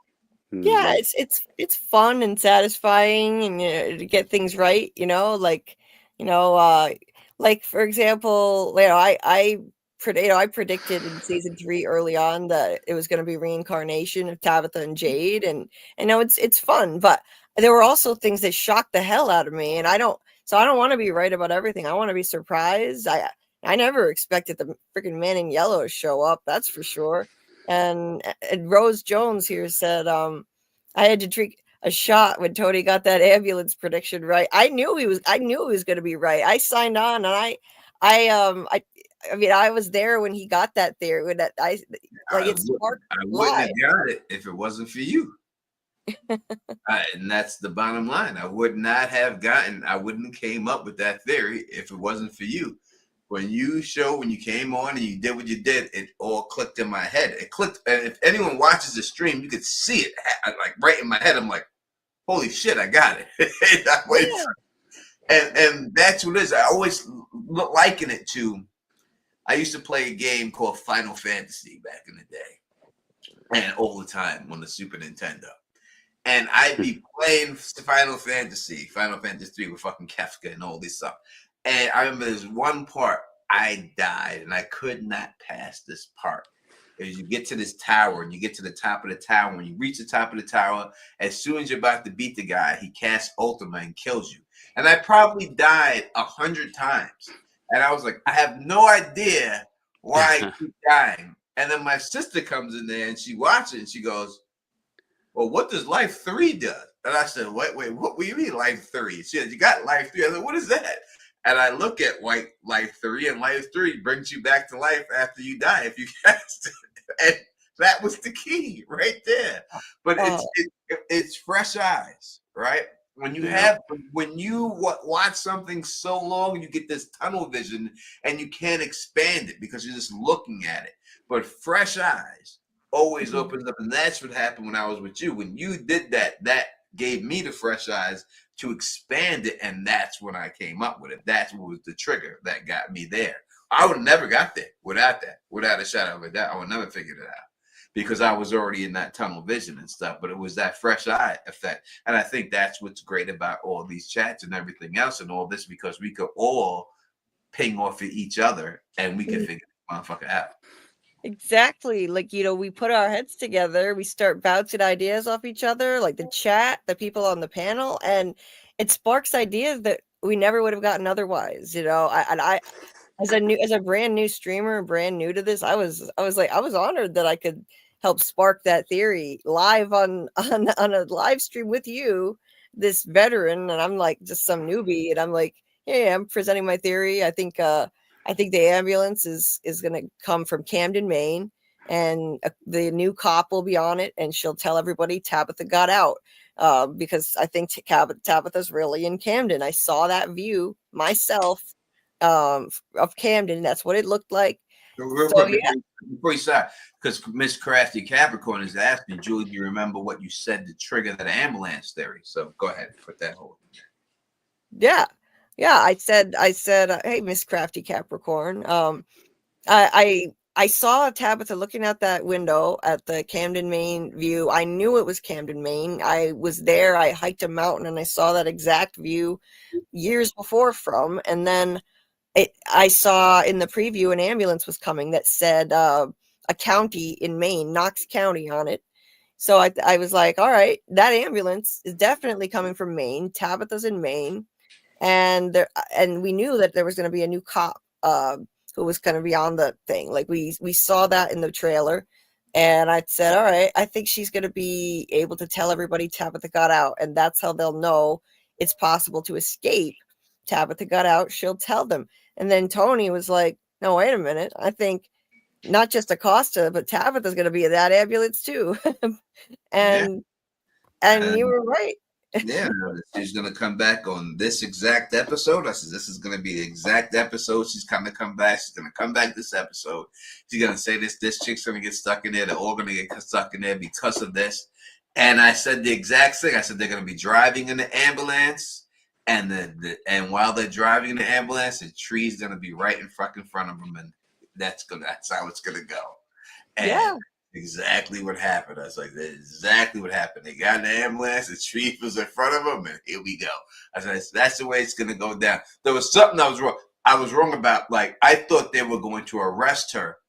Yeah, it's fun and satisfying, and to get things right, like for example, I predicted in season 3 early on that it was going to be reincarnation of Tabitha and Jade, and it's fun, but there were also things that shocked the hell out of me, and I don't want to be right about everything. I want to be surprised. I never expected the freaking man in yellow to show up, that's for sure. And Rose Jones here said, I had to drink a shot when Tony got that ambulance prediction right. I knew he was going to be right. I signed on, and I was there when he got that there. When that it sparked. I wouldn't have got it if it wasn't for you. And that's the bottom line. I wouldn't have came up with that theory if it wasn't for you. When you came on and you did what you did, it all clicked in my head. It clicked, and if anyone watches the stream, you could see it like right in my head. I'm like, holy shit, I got it. And that's what it is. I always liken it to, I used to play a game called Final Fantasy back in the day, and all the time on the Super Nintendo. And I'd be playing Final Fantasy 3 with fucking Kefka and all this stuff. And I remember there's one part I died, and I could not pass this part. As you get to this tower, and you get to the top of the tower, when you reach the top of the tower, as soon as you're about to beat the guy, he casts Ultima and kills you. And I probably died 100 times. And I was like, I have no idea why I keep dying. And then my sister comes in there, and she watches it, and she goes, well, what does Life 3 do? And I said, wait, what do you mean Life 3? She said, you got Life 3. I said, what is that? And I look at Life 3, and Life 3 brings you back to life after you die if you cast it. And that was the key right there. But it's fresh eyes, right? When you watch something so long, you get this tunnel vision, and you can't expand it because you're just looking at it. But fresh eyes always opens up, and that's what happened when I was with you. When you did that gave me the fresh eyes to expand it, and that's when I came up with it. That's what was the trigger that got me there. I would have never got there without a shadow of a doubt. I would never figured it out because I was already in that tunnel vision and stuff, but it was that fresh eye effect. And I think that's what's great about all these chats and everything else and all this, because we could all ping off of each other and we can figure this motherfucker out. Exactly. Like, we put our heads together, we start bouncing ideas off each other, like the chat, the people on the panel, and it sparks ideas that we never would have gotten otherwise. I as a brand new streamer, brand new to this, I was honored that I could help spark that theory live on a live stream with you, this veteran, and I'm like just some newbie, and I'm like, hey, I'm presenting my theory. I think the ambulance is going to come from Camden, Maine, and the new cop will be on it, and she'll tell everybody Tabitha got out, because I think Tabitha's really in Camden. I saw that view myself of Camden. That's what it looked like. Before you start, because Miss Crafty Capricorn is asking, Julie, do you remember what you said to trigger that ambulance theory? So go ahead, put that hold. Yeah. I said, hey, Miss Crafty Capricorn. I saw Tabitha looking out that window at the Camden, Maine view. I knew it was Camden, Maine. I was there. I hiked a mountain, and I saw that exact view years before from. And then I saw in the preview an ambulance was coming that said a county in Maine, Knox County, on it. So I was like, all right, that ambulance is definitely coming from Maine. Tabitha's in Maine. And we knew that there was going to be a new cop who was going to be on the thing. Like we saw that in the trailer, and I said, all right, I think she's going to be able to tell everybody Tabitha got out, and that's how they'll know it's possible to escape. Tabitha got out, she'll tell them. And then Tony was like, no, wait a minute, I think not just Acosta, but Tabitha's going to be in that ambulance too. and you were right. Yeah, she's gonna come back on this exact episode. I said, this is gonna be the exact episode. She's gonna come back. She's gonna come back this episode. She's gonna say this chick's gonna get stuck in there. They're all gonna get stuck in there because of this. And I said the exact thing. I said they're gonna be driving in the ambulance, and and while they're driving in the ambulance, the tree's gonna be right in front of them, and that's how it's gonna go. And yeah. Exactly what happened. I was like, that's exactly what happened. They got in the ambulance, the tree was in front of them, and here we go. I said, that's the way it's going to go down. There was something I was wrong. I was wrong about, like, I thought they were going to arrest her.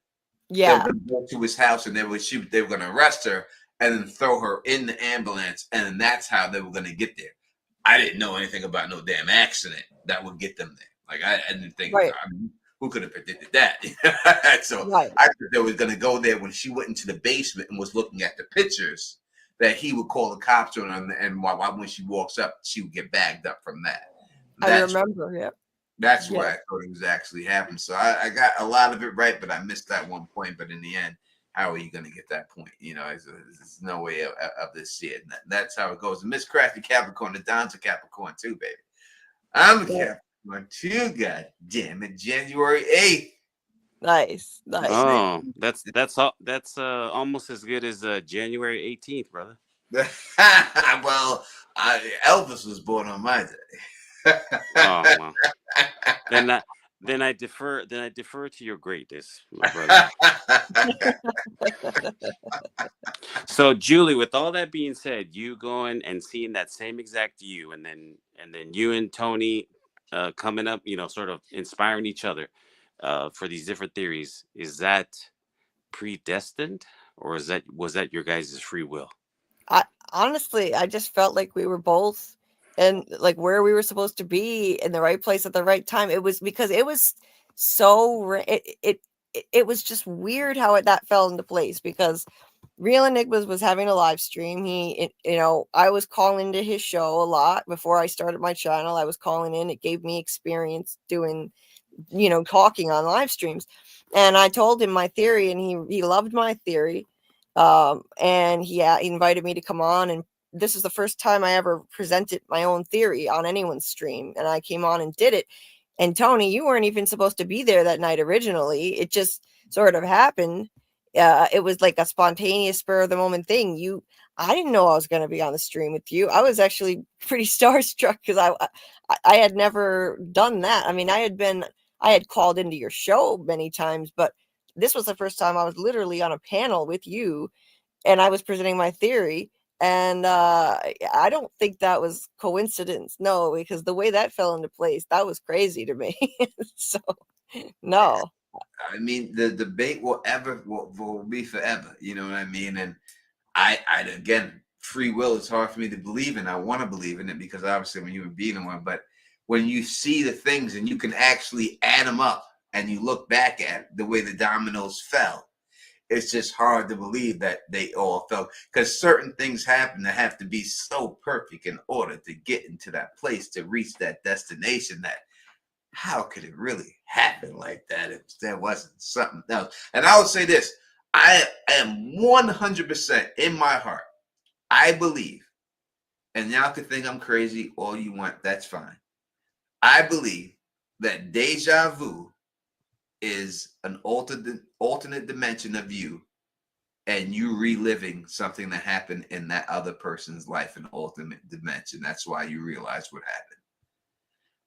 Yeah. They were going to go to his house, and they were going to arrest her and then throw her in the ambulance, and then that's how they were going to get there. I didn't know anything about no damn accident that would get them there. Like, I didn't think, right. I mean, who could have predicted that? So right. I thought they were going to go there when she went into the basement and was looking at the pictures, that he would call the cops on her, and when she walks up, she would get bagged up from that. I remember, yeah. That's what I thought it was actually happening. So I got a lot of it right, but I missed that one point. But in the end, how are you going to get that point? You know, there's no way of this shit. That's how it goes. And Miss Crafty Capricorn, the Don's a Capricorn too, baby. I'm a Capricorn. Too, God damn it, January 8th. Nice. Oh, that's almost as good as January 18th, brother. Well, Elvis was born on my day. Oh, well. Then I defer to your greatness, my brother. So, Julie, with all that being said, you going and seeing that same exact view, and then you and Tony coming up, you know, sort of inspiring each other for these different theories. Is that predestined, or was that your guys' free will? Honestly, I just felt like we were both and like where we were supposed to be in the right place at the right time. It was because it was so it was just weird how that fell into place, because Real Enigmas was having a live stream. I was calling into his show a lot before I started my channel. I was calling in. It gave me experience doing, talking on live streams. And I told him my theory, and he loved my theory. And he invited me to come on, and this is the first time I ever presented my own theory on anyone's stream. And I came on and did it. And Tony, you weren't even supposed to be there that night originally. It just sort of happened. It was like a spontaneous spur of the moment thing. I didn't know I was going to be on the stream with you. I was actually pretty starstruck because I had never done that. I mean, I had called into your show many times, but this was the first time I was literally on a panel with you, and I was presenting my theory. And I don't think that was coincidence. No, because the way that fell into place, that was crazy to me. So, no. I mean, the debate will be forever. You know what I mean? And I again, free will is hard for me to believe in. I want to believe in it because obviously when you were being one, but when you see the things and you can actually add them up and you look back at the way the dominoes fell, it's just hard to believe that they all fell, because certain things happen that have to be so perfect in order to get into that place, to reach that destination, that how could it really happen like that if there wasn't something else? And I would say this, I am 100% in my heart, I believe, and y'all can think I'm crazy all you want, that's fine. I believe that deja vu is an alternate dimension of you, and you reliving something that happened in that other person's life in alternate dimension. That's why you realize what happened.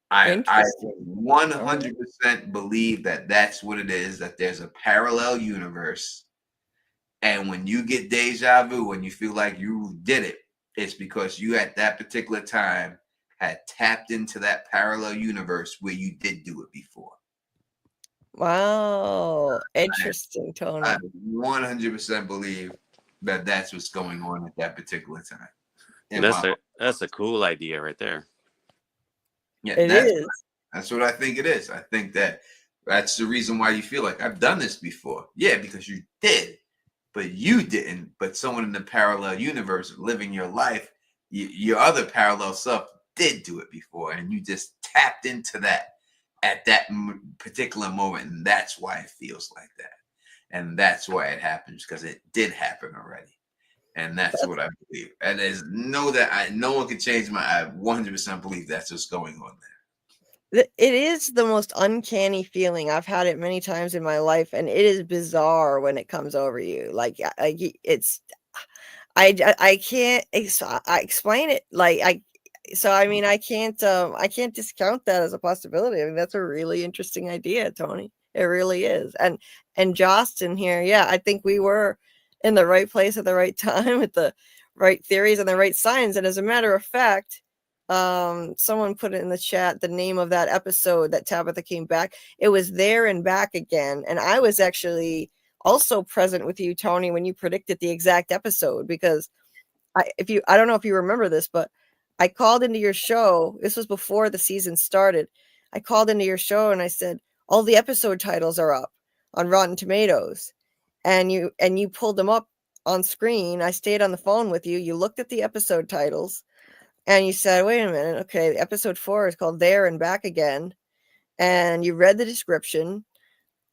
I 100% believe that that's what it is, that there's a parallel universe. And when you get deja vu, when you feel like you did it, it's because you at that particular time had tapped into that parallel universe where you did do it before. Wow. Interesting, Tony. I 100% believe that's what's going on at that particular time. That's a cool idea right there. Yeah, It is. That's what I think it is. I think that's the reason why you feel like I've done this before. Yeah, because you did, but you didn't. But someone in the parallel universe living your life, your other parallel self did do it before, and you just tapped into that at that particular moment, and that's why it feels like that, and that's why it happens, because it did happen already. And that's what I believe. And there's no one can change I 100% believe that's what's going on there. It is the most uncanny feeling. I've had it many times in my life, and it is bizarre when it comes over you. Like it's, I can't explain it. I can't discount that as a possibility. I mean, that's a really interesting idea, Tony. It really is. And Justin here, yeah, I think we were in the right place at the right time with the right theories and the right signs. And as a matter of fact, someone put it in the chat, the name of that episode that Tabitha came back. It was There and Back Again. And I was actually also present with you, Tony, when you predicted the exact episode, because I don't know if you remember this, but I called into your show. This was before the season started. I called into your show and I said, all the episode titles are up on Rotten Tomatoes. And you pulled them up on screen. I stayed on the phone with you. You looked at the episode titles and you said, wait a minute. Okay. Episode 4 is called There and Back Again. And you read the description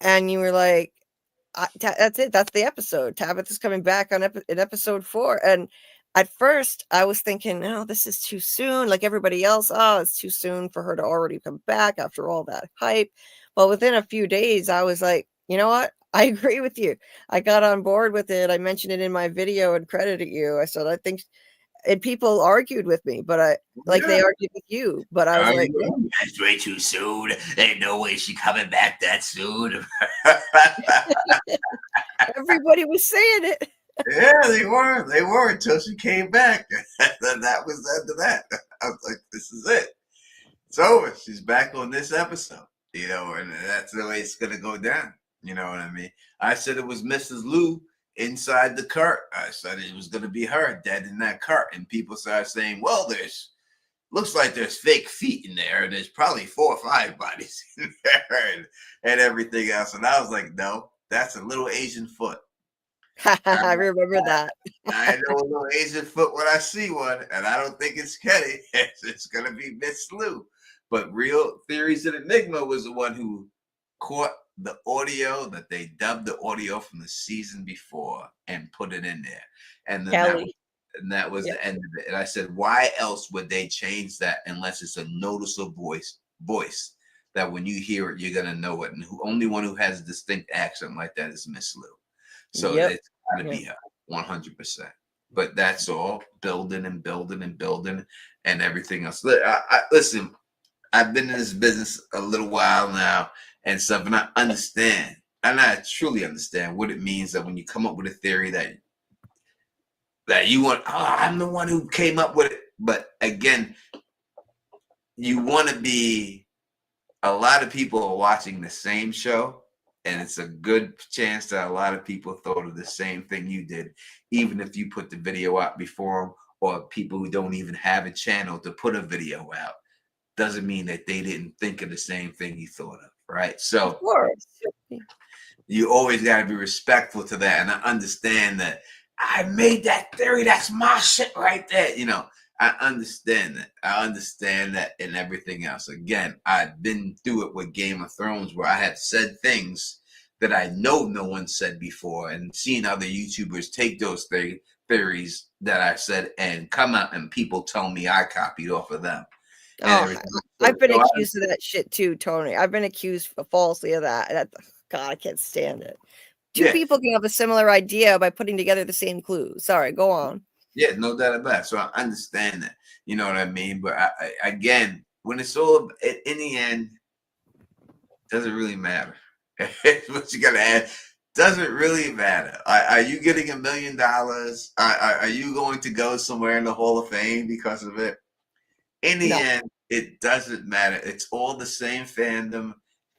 and you were like, that's it. That's the episode. Tabitha's coming back on in episode 4. And at first I was thinking, oh, this is too soon. Like everybody else. Oh, it's too soon for her to already come back after all that hype. But within a few days, I was like, you know what? I agree with you. I got on board with it. I mentioned it in my video and credited you. I said, I think, and people argued with me, but they argued with you, but I was like, that's way too soon. Ain't no way she coming back that soon. Everybody was saying it. Yeah, they were until she came back. Then that was the end of that. I was like, this is it. It's over. She's back on this episode, and that's the way it's going to go down. You know what I mean? I said it was Mrs. Lou inside the cart. I said it was going to be her dead in that cart. And people started saying, well, looks like there's fake feet in there. And there's probably 4 or 5 bodies in there and everything else. And I was like, no, that's a little Asian foot. I remember that. I know a little Asian foot when I see one. And I don't think it's Kenny. It's going to be Miss Lou. But Real Theories and Enigma was the one who caught the audio that they dubbed the audio from the season before and put it in there. And then that was the end of it. And I said, why else would they change that unless it's a noticeable voice that when you hear it, you're going to know it. And the only one who has a distinct accent like that is Miss Lou. So it's got to be her, 100%. But that's all building and building and building and everything else. Listen, I've been in this business a little while now and stuff, and I truly understand what it means that when you come up with a theory that you want, I'm the one who came up with it. But again, you want to be, a lot of people are watching the same show, and it's a good chance that a lot of people thought of the same thing you did, even if you put the video out before them, or people who don't even have a channel to put a video out. Doesn't mean that they didn't think of the same thing you thought of, right? So of course, you always got to be respectful to that. And I understand that I made that theory. That's my shit right there. I understand that. I understand that and everything else. Again, I've been through it with Game of Thrones where I have said things that I know no one said before and seen other YouTubers take those theories that I said and come out and people tell me I copied off of them. Oh, I've been accused of that shit too, Tony. I've been accused falsely of that. God, I can't stand it. Two people can have a similar idea by putting together the same clues. Sorry, go on. Yeah, no doubt about it. So I understand that. You know what I mean? But again, when it's all in the end, doesn't really matter. What you got to add doesn't really matter. Are you getting $1 million? Are you going to go somewhere in the Hall of Fame because of it? In the end, it doesn't matter. It's all the same fandom.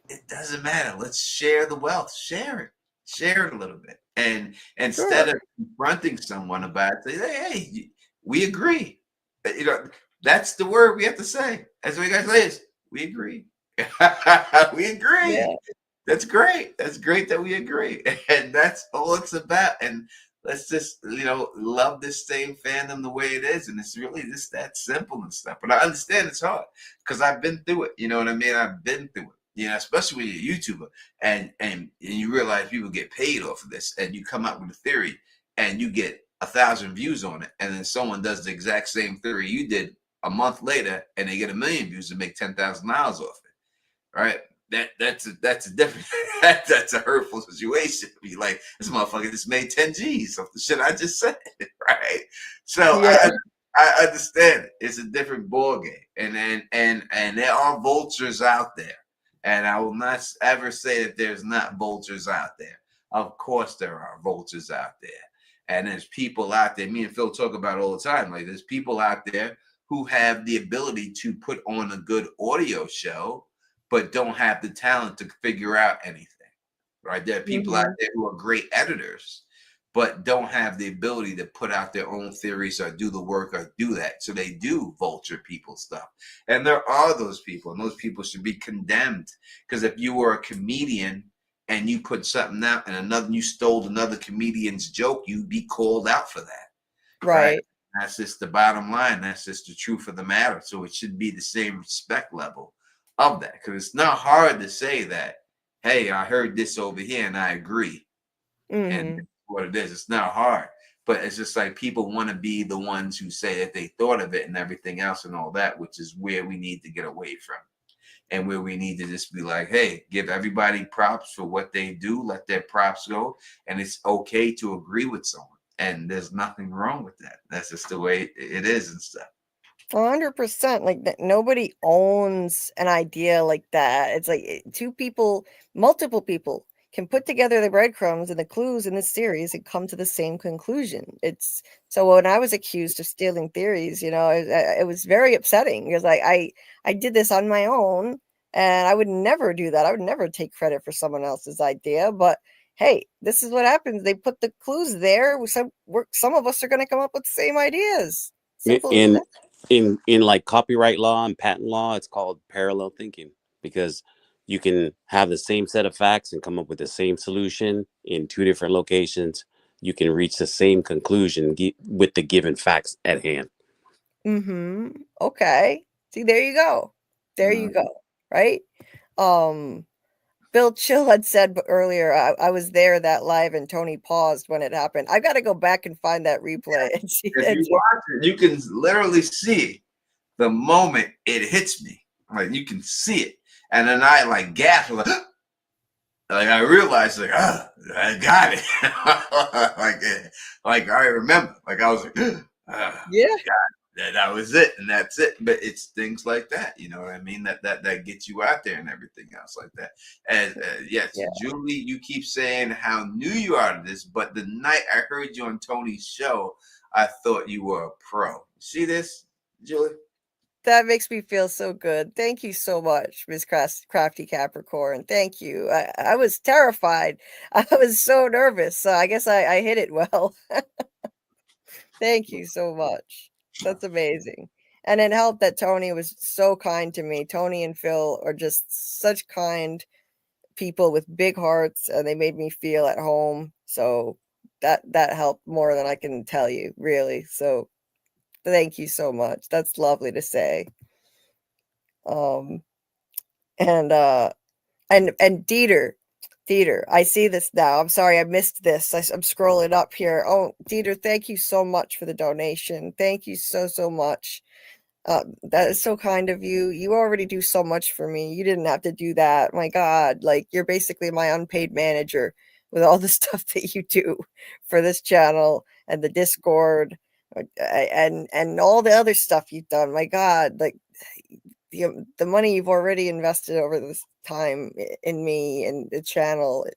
It doesn't matter. Let's share the wealth. Share it. Share it a little bit. And instead of confronting someone about it, say, hey, we agree. You know, that's the word we have to say. That's what you guys say is, we agree. We agree. Yeah. That's great. That's great that we agree. And that's all it's about. And let's just, you know, love this same fandom the way it is. And it's really just that simple and stuff. But I understand it's hard because I've been through it. You know what I mean? I've been through it. You know, especially when you're a YouTuber and you realize people get paid off of this, and you come up with a theory and you get 1,000 views on it, and then someone does the exact same theory you did a month later, and they get 1 million views and make $10,000 off it, right? That's a different that's a hurtful situation. Be like, this motherfucker just made 10 G's off the shit I just said, right? So Yeah. I understand it. It's a different ball game, and there are vultures out there. And I will not ever say that there's not vultures out there. Of course there are vultures out there. And there's people out there, me and Phil talk about it all the time. Like, there's people out there who have the ability to put on a good audio show, but don't have the talent to figure out anything, right? There are people out there who are great editors, but don't have the ability to put out their own theories or do the work or do that. So they do vulture people's stuff. And there are those people, and those people should be condemned. Because if you were a comedian and you put something out and you stole another comedian's joke, you'd be called out for that. Right. That's just the bottom line. That's just the truth of the matter. So it should be the same respect level of that. Because it's not hard to say that, hey, I heard this over here and I agree. And what it is, it's not hard, but it's just like people want to be the ones who say that they thought of it and everything else and all that, which is where we need to get away from, and where we need to just be like, hey, give everybody props for what they do, let their props go, and it's okay to agree with someone, and there's nothing wrong with that. That's just the way it is and stuff. 100%. Like, nobody owns an idea like that. It's like multiple people can put together the breadcrumbs and the clues in this series and come to the same conclusion. It's so when I was accused of stealing theories, it was very upsetting because I did this on my own, and I would never do that. I would never take credit for someone else's idea. But hey, this is what happens. They put the clues there. Some of us are going to come up with the same ideas. Simple as that. In like copyright law and patent law, it's called parallel thinking, because you can have the same set of facts and come up with the same solution in two different locations. You can reach the same conclusion with the given facts at hand. Okay. See, there you go. There you go. Right. Bill Chill had said earlier, I was there that live and Tony paused when it happened. I got to go back and find that replay and see. If you watch it, you can literally see the moment it hits me. Like, you can see it. And then I like gasp, like I realized, like, I got it. like I remember, like I was like, yeah, that was it, and that's it. But it's things like that, you know what I mean? That gets you out there and everything else like that. And yes, yeah. Julie, you keep saying how new you are to this, but the night I heard you on Tony's show, I thought you were a pro. See this, Julie? That makes me feel so good. Thank you so much, Miss Crafty Capricorn. Thank you. I was terrified. I was so nervous. So I guess I hit it well. Thank you so much. That's amazing. And it helped that Tony was so kind to me. Tony and Phil are just such kind people with big hearts, and they made me feel at home. So that helped more than I can tell you, really. So thank you so much. That's lovely to say. And Dieter, I see this now. I'm sorry I missed this. I'm scrolling up here. Oh, Dieter, thank you so much for the donation. Thank you so much. That is so kind of you. You already do so much for me. You didn't have to do that. My God, like, you're basically my unpaid manager with all the stuff that you do for this channel and the Discord and all the other stuff you've done. My God, like the money you've already invested over this time in me and the channel.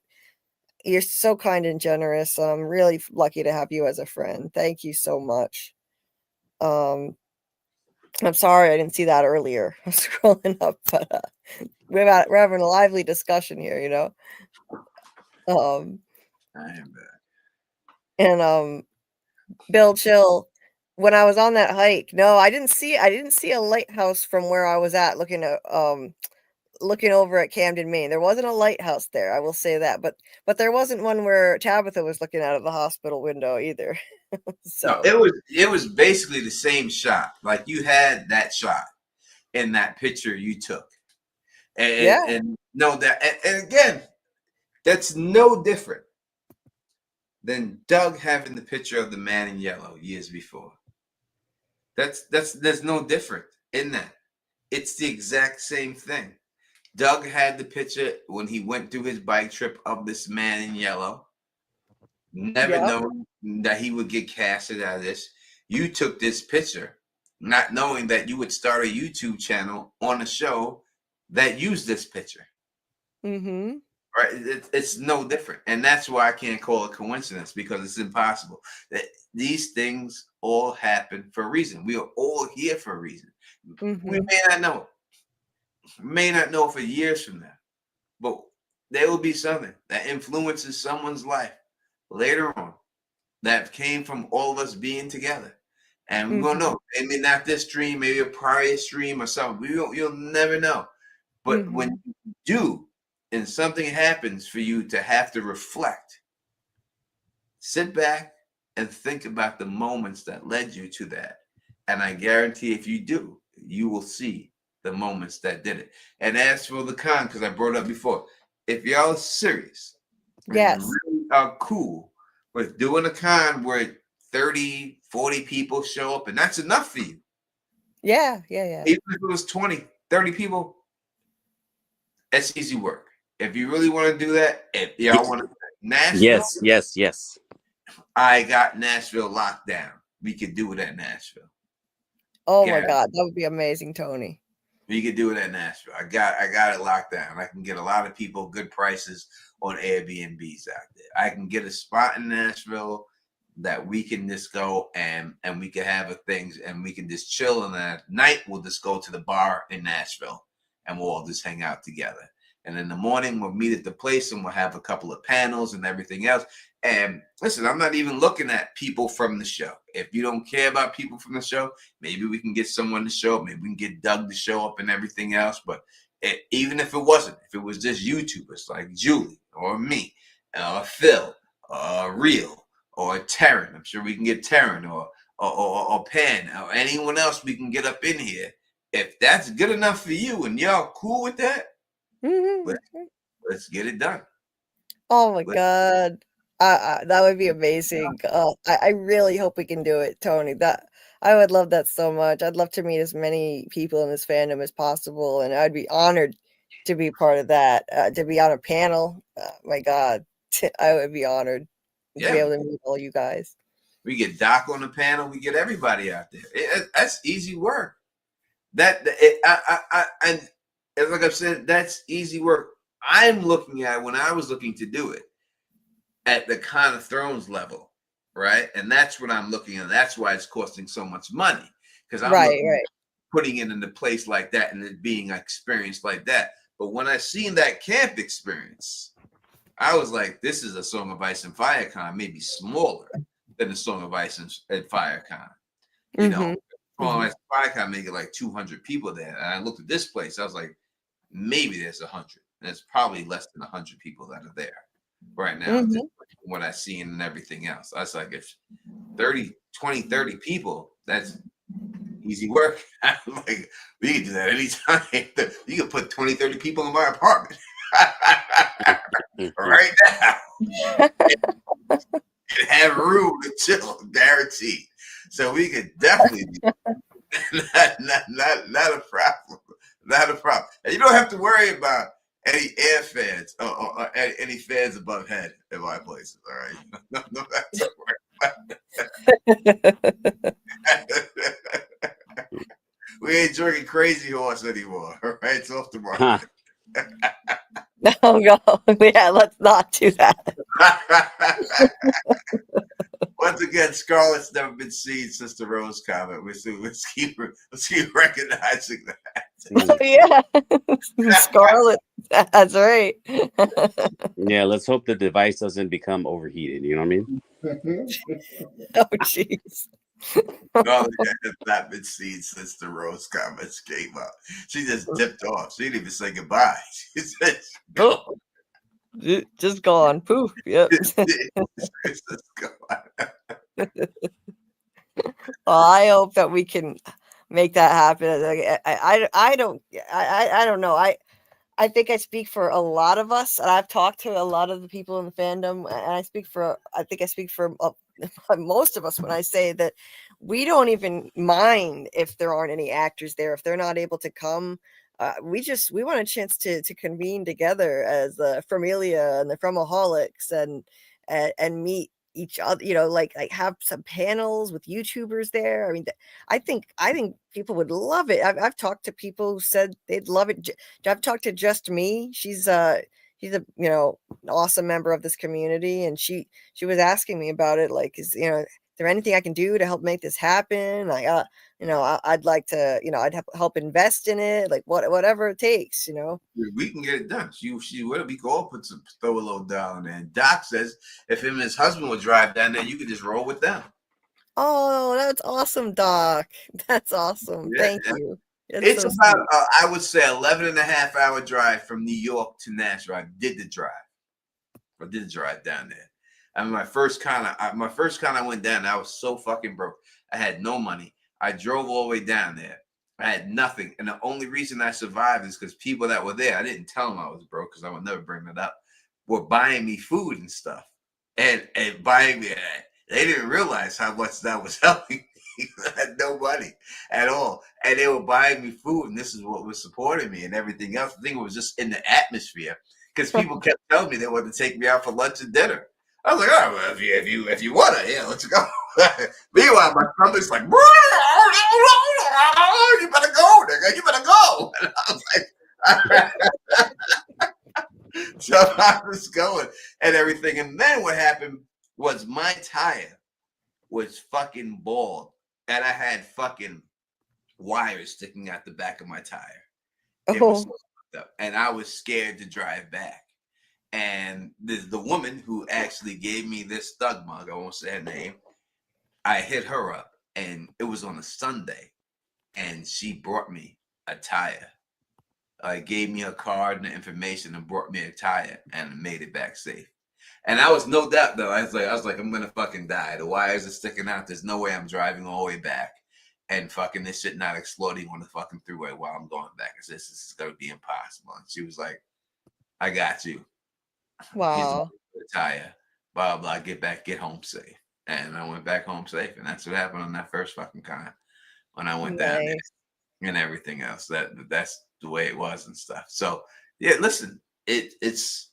You're so kind and generous. I'm really lucky to have you as a friend. Thank you so much. I'm sorry I didn't see that earlier. I'm scrolling up, but we're having a lively discussion here, I am back. And Bill Chill, when I was on that hike, no, I didn't see a lighthouse from where I was at looking over at Camden, Maine. There wasn't a lighthouse there, I will say that. But there wasn't one where Tabitha was looking out of the hospital window either. So no, it was basically the same shot. Like you had that shot in that picture you took. And no, that and again, that's no different than Doug having the picture of the man in yellow years before. There's no different in that. It's the exact same thing. Doug had the picture when he went through his bike trip of this man in yellow. Never knowing that he would get casted out of this. You took this picture, not knowing that you would start a YouTube channel on a show that used this picture. Mm-hmm. Right? It's no different. And that's why I can't call it coincidence, because it's impossible. That these things all happen for a reason. We are all here for a reason. Mm-hmm. We may not know it. May not know for years from now, but there will be something that influences someone's life later on that came from all of us being together. And we're gonna know. Maybe not this stream, maybe a prior stream or something. You'll never know. But when you do, and something happens for you to have to reflect, sit back and think about the moments that led you to that. And I guarantee if you do, you will see the moments that did it. And as for the con, because I brought it up before, if y'all are serious, yes, you really are cool with doing a con where 30, 40 people show up, and that's enough for you. Yeah. Even if it was 20, 30 people, that's easy work. If you really want to do that, if y'all want to Nashville, yes. I got Nashville locked down. We could do it at Nashville. Oh my God, that would be amazing, Tony. We could do it at Nashville. I got it locked down. I can get a lot of people good prices on Airbnbs out there. I can get a spot in Nashville that we can just go and we can have a things and we can just chill. And at night we'll just go to the bar in Nashville and we'll all just hang out together. And in the morning we'll meet at the place and we'll have a couple of panels and everything else. And listen, I'm not even looking at people from the show. If you don't care about people from the show, maybe we can get someone to show up. Maybe we can get Doug to show up and everything else. But even if it wasn't, if it was just YouTubers like Julie or me, or Phil, or Real, or Taryn, I'm sure we can get Taryn or Pan, or anyone else we can get up in here. If that's good enough for you and y'all cool with that, let's get it done. Oh my God. That would be amazing. I really hope we can do it, Tony. That I would love that so much. I'd love to meet as many people in this fandom as possible, and I'd be honored to be part of that. To be on a panel, my God, I would be honored to be able to meet all you guys. We get Doc on the panel. We get everybody out there. That's easy work. And like I've said, that's easy work. I'm looking at when I was looking to do it at the Con of Thrones level, right? And that's what I'm looking at. That's why it's costing so much money, because I'm putting it in a place like that and it being experienced like that. But when I seen that camp experience, I was like, this is a Song of Ice and Fire Con, maybe smaller than the Song of Ice and Fire Con. You know, Song of Ice and Fire Con make it like 200 people there. And I looked at this place, I was like, maybe there's 100. And it's probably less than 100 people that are there right now. What I seen and everything else. I was like, if 30 people, that's easy work. Like, we can do that anytime. You can put 20, 30 people in my apartment right now. And have room to chill, guaranteed. So we could definitely do that. Not a problem. Not a problem. And you don't have to worry about any air fans or any fans above head in my places. All right. No have to worry about. We ain't drinking Crazy Horse anymore. All right. It's off the market. Oh no. Yeah, let's not do that. Once again, Scarlet's never been seen since the Rose comment. Let's keep recognizing that. Oh yeah. Scarlet. That's right. Yeah, let's hope the device doesn't become overheated. You know what I mean? Oh, jeez. No, yeah, has not been seen since the Rose comments came out. She just dipped off. She didn't even say goodbye. She said, Oh, just gone. Poof. Yep. It's just gone. Well, I hope that we can make that happen. Like, I don't know. I think I speak for a lot of us, and I've talked to a lot of the people in the fandom, and I think I speak for most of us when I say that we don't even mind if there aren't any actors there, if they're not able to come. We want a chance to convene together as the Fromilia and the Fromaholics and meet each other, like have some panels with YouTubers there. I mean, I think people would love it. I've talked to people who said they'd love it. I've talked to Just Me. She's a an awesome member of this community, and she was asking me about it. Like, is there anything I can do to help make this happen? Like, I'd like to, I'd help invest in it. Like, whatever it takes, We can get it done. We can all throw a little down there. And Doc says if him and his husband would drive down there, you could just roll with them. Oh, that's awesome, Doc. That's awesome. Yeah, Thank you. It's so about, I would say, 11.5-hour drive from New York to Nashville. I did the drive down there. I mean, my first con I went down there, I was so fucking broke. I had no money. I drove all the way down there. I had nothing. And the only reason I survived is because people that were there, I didn't tell them I was broke because I would never bring it up, were buying me food and stuff. And buying me, they didn't realize how much that was helping me. I had no money at all. And they were buying me food, and this is what was supporting me and everything else. I think it was just in the atmosphere because people kept telling me they wanted to take me out for lunch and dinner. I was like, oh, well, if you want to, yeah, let's go. Meanwhile, my stomach's like, you better go, nigga. You better go. And I was like, so I was going and everything. And then what happened was my tire was fucking bald, and I had fucking wires sticking out the back of my tire. It was so fucked up, and I was scared to drive back. And the woman who actually gave me this thug mug, I won't say her name, I hit her up, and it was on a Sunday, and she brought me a tire. Gave me a card and the information and brought me a tire and made it back safe. And I was no doubt though. I was like, I'm gonna fucking die. The wires are sticking out. There's no way I'm driving all the way back and fucking this shit not exploding on the fucking throughway while I'm going back. This is gonna be impossible. And she was like, I got you. Wow. Here's the tire. Blah blah. Get home safe. And I went back home safe. And that's what happened on that first fucking con when I went down there and everything else. That's the way it was and stuff. So yeah, listen, it's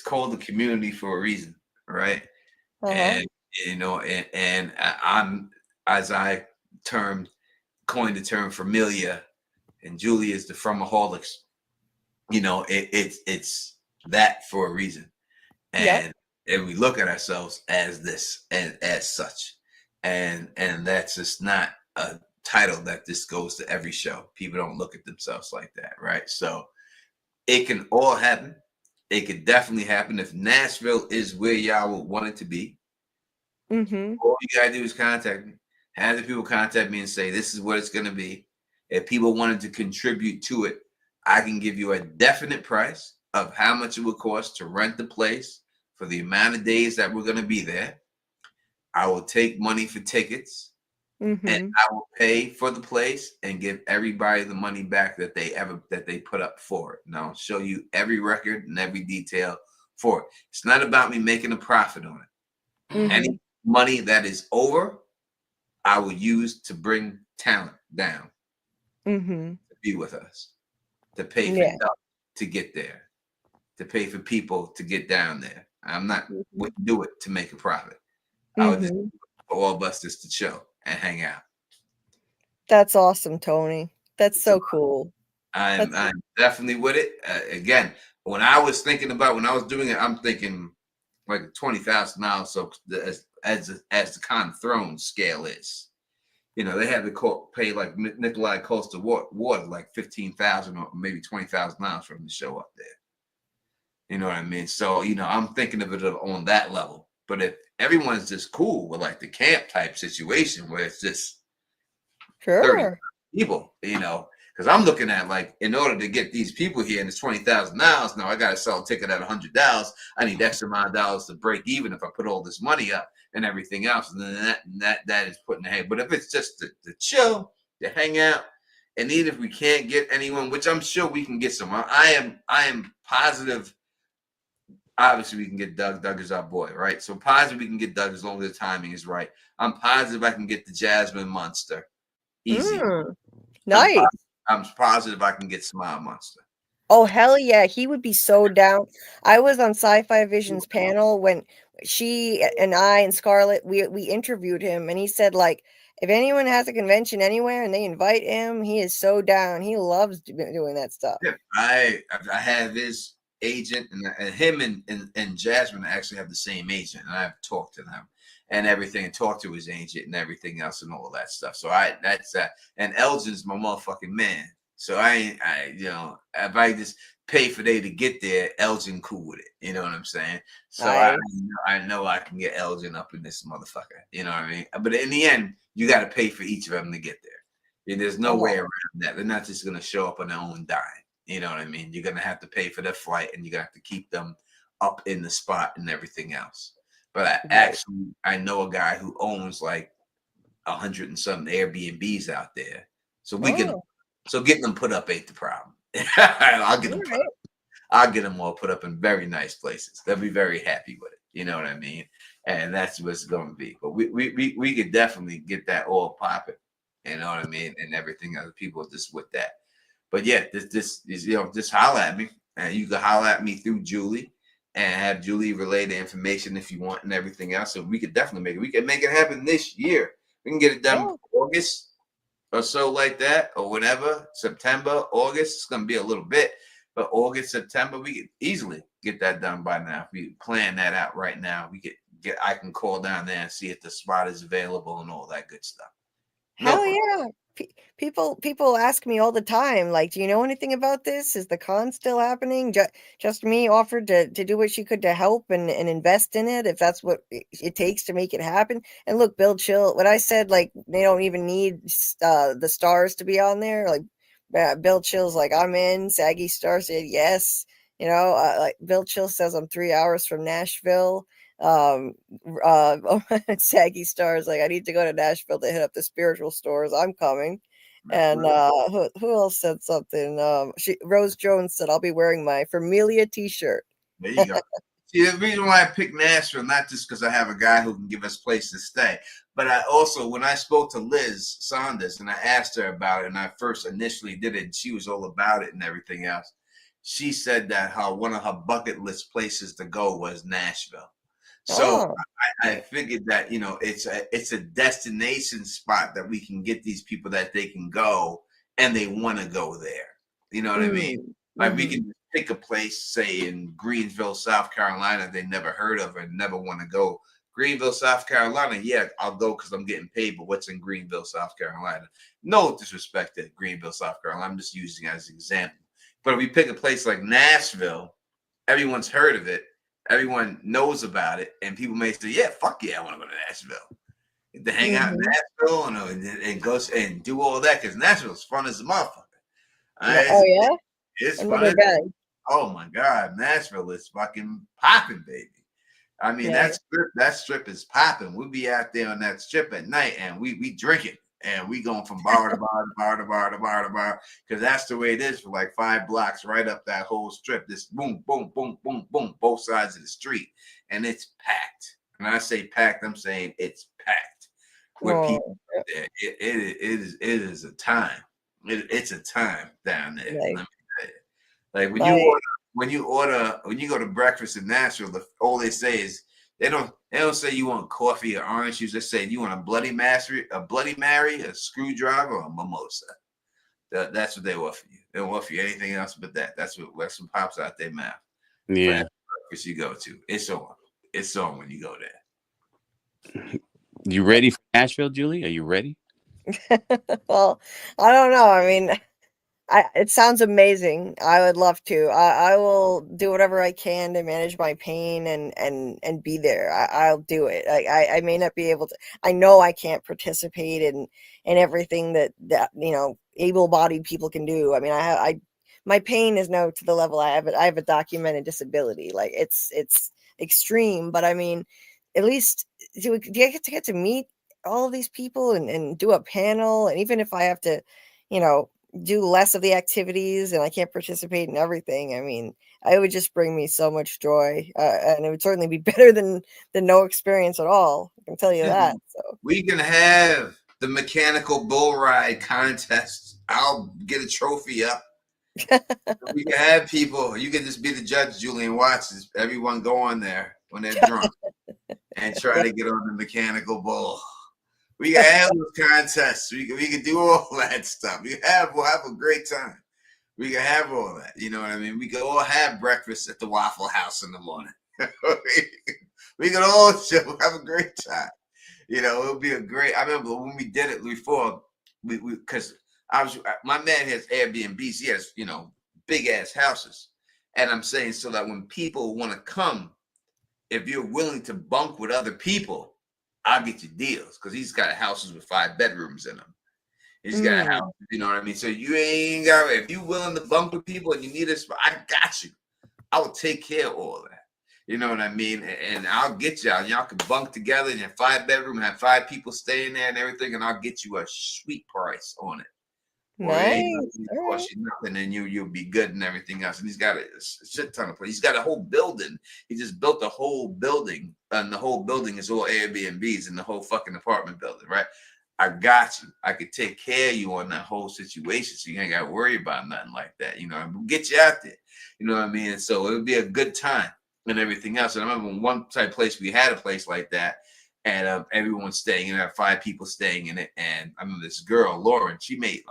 called the community for a reason, right? And and I'm, as I coined the term Fromilia, and Julie is the Fromaholics. It's that for a reason, and we look at ourselves as this and as such, and that's just not a title that this goes to every show. People don't look at themselves like that, right? So it can all happen. It could definitely happen if Nashville is where y'all would want it to be. Mm-hmm. All you gotta do is contact me. Have the people contact me and say, this is what it's gonna be. If people wanted to contribute to it, I can give you a definite price of how much it would cost to rent the place for the amount of days that we're gonna be there. I will take money for tickets. Mm-hmm. And I will pay for the place and give everybody the money back that they put up for it. And I'll show you every record and every detail for it. It's not about me making a profit on it. Mm-hmm. Any money that is over, I will use to bring talent down to be with us, to pay for stuff to get there, to pay for people to get down there. I'm not wouldn't do it to make a profit. I would just for all of us just to show and hang out. That's awesome, Tony. That's so cool. I'm definitely with it. Again, when I was doing it, I'm thinking like $20,000. So as the Con of Thrones scale is, they had to pay like Nikolai Coster-Ward like $15,000 or maybe $20,000 for him to show up there. You know what I mean? So I'm thinking of it on that level. But if everyone's just cool with like the camp type situation where it's just 30 Sure. people, you know, because I'm looking at like, in order to get these people here and it's $20,000, now I got to sell a ticket at $100. I need X amount of dollars to break even if I put all this money up and everything else. And then that is putting the hay. But if it's just to chill, to hang out, and even if we can't get anyone, which I'm sure we can get someone, I am positive. Obviously, we can get Doug. Doug is our boy, right? So positive we can get Doug as long as the timing is right. I'm positive I can get the Jasmine Monster. Easy. Nice. I'm positive I can get Smile Monster. Oh, hell yeah. He would be so down. I was on Sci-Fi Vision's panel when she and I and Scarlet, we interviewed him, and he said, like, if anyone has a convention anywhere and they invite him, he is so down. He loves doing that stuff. Yeah, I have his agent, and him and Jasmine actually have the same agent, and I've talked to them and everything, and talked to his agent and everything else and all of that stuff. So that's and Elgin's my motherfucking man. So I you know, if I just pay for they to get there, Elgin cool with it. You know what I'm saying? So I know I can get Elgin up in this motherfucker. You know what I mean? But in the end, you got to pay for each of them to get there. And there's no way around that. They're not just going to show up on their own dime. You know what I mean? You're going to have to pay for their flight, and you're going to have to keep them up in the spot and everything else. But I know a guy who owns like 100 and some Airbnbs out there. So getting them put up ain't the problem. I'll get them put up. I'll get them all put up in very nice places. They'll be very happy with it. You know what I mean? And that's what it's going to be. But we could definitely get that all popping. You know what I mean? And everything other people just with that. But yeah, this is, you know, just holler at me. And you can holler at me through Julie and have Julie relay the information if you want and everything else. So we could definitely make it. We can make it happen this year. We can get it done August or so, like that, or whatever. September, August. It's going to be a little bit. But August, September, we could easily get that done by now. If we plan that out right now, we could get. I can call down there and see if the spot is available and all that good stuff. Hell yeah. People ask me all the time, like, do you know anything about this? Is the con still happening? Just me offered to do what she could to help and invest in it if that's what it takes to make it happen. And look, Bill Chill, when I said like they don't even need the stars to be on there, like Bill Chill's like, I'm in. Saggy Star said yes. You know, like Bill Chill says I'm 3 hours from Nashville. Saggy Stars like, I need to go to Nashville to hit up the spiritual stores. I'm coming. And who else said something? Rose Jones said I'll be wearing my Fromilia t-shirt. There you go. See, the reason why I picked Nashville, not just because I have a guy who can give us place to stay, but I also, when I spoke to Liz Saunders and I asked her about it, and I first initially did it, and she was all about it and everything else, she said that one of her bucket list places to go was Nashville. So I figured that, you know, it's a destination spot that we can get these people that they can go and they want to go there. You know what I mean? Like we can pick a place, say in Greenville, South Carolina, they never heard of and never want to go. Greenville, South Carolina, yeah, I'll go because I'm getting paid, but what's in Greenville, South Carolina? No disrespect to Greenville, South Carolina. I'm just using it as an example. But if we pick a place like Nashville, everyone's heard of it. Everyone knows about it, and people may say, "Yeah, fuck yeah, I want to go to Nashville, to hang out in Nashville and go and do all that because Nashville's fun as a motherfucker." It's fun. Oh my god, Nashville is fucking popping, baby. I mean, that strip is popping. We'll be out there on that strip at night, and we drinking. And we going from bar to bar to bar to bar to bar to bar because that's the way it is for like 5 blocks right up that whole strip. This boom, boom, boom, boom, boom, both sides of the street, and it's packed. When I say packed, I'm saying it's packed with people there. It is a time. It's a time down there. Let me tell you. Like when you go to breakfast in Nashville, all they say is. They don't say you want coffee or orange juice. They say you want a Bloody Mary, a screwdriver, or a mimosa. That's what they offer you. They don't offer you anything else but that. That's what pops out their mouth. Yeah. Breakfast you go to. It's on. It's on when you go there. You ready for Nashville, Julie? Are you ready? Well, I don't know. I mean, It sounds amazing. I would love to. I will do whatever I can to manage my pain and be there. I'll do it. I may not be able to. I know I can't participate in everything that able-bodied people can do. I mean, my pain is now to the level I have a documented disability. Like it's extreme, but I mean, at least do you get to meet all of these people and do a panel, and even if I have to, do less of the activities and I can't participate in everything, I mean, it would just bring me so much joy, and it would certainly be better than no experience at all. I can tell you that. So we can have the mechanical bull ride contest. I'll get a trophy up. We can have people. You can just be the judge, Julie, and watch everyone go on there when they're drunk and try to get on the mechanical bull. We can have those contests. We can do all that stuff. We'll have a great time. We can have all that. You know what I mean? We can all have breakfast at the Waffle House in the morning. We can all have a great time. It'll be a great. I remember when we did it before, because my man has Airbnbs. He has big ass houses, and I'm saying so that when people want to come, if you're willing to bunk with other people, I'll get you deals, because he's got houses with 5 bedrooms in them. He's got a house, you know what I mean? So you ain't got, if you willing to bunk with people and you need a spot, I got you. I will take care of all that. You know what I mean? And I'll get y'all. Y'all can bunk together in your 5 bedroom, have 5 people staying there and everything, and I'll get you a sweet price on it. nice. Cost you nothing, and you'll be good and everything else. And he's got a shit ton of place. He's got a whole building. He just built a whole building, and the whole building is all Airbnbs in the whole fucking apartment building, right? I got you. I could take care of you on that whole situation, so you ain't got to worry about nothing like that. We'll get you out there. You know what I mean? And so it would be a good time and everything else. And I remember when one type place, we had a place like that, and everyone's staying in it, 5 people staying in it. And I remember this girl, Lauren, she made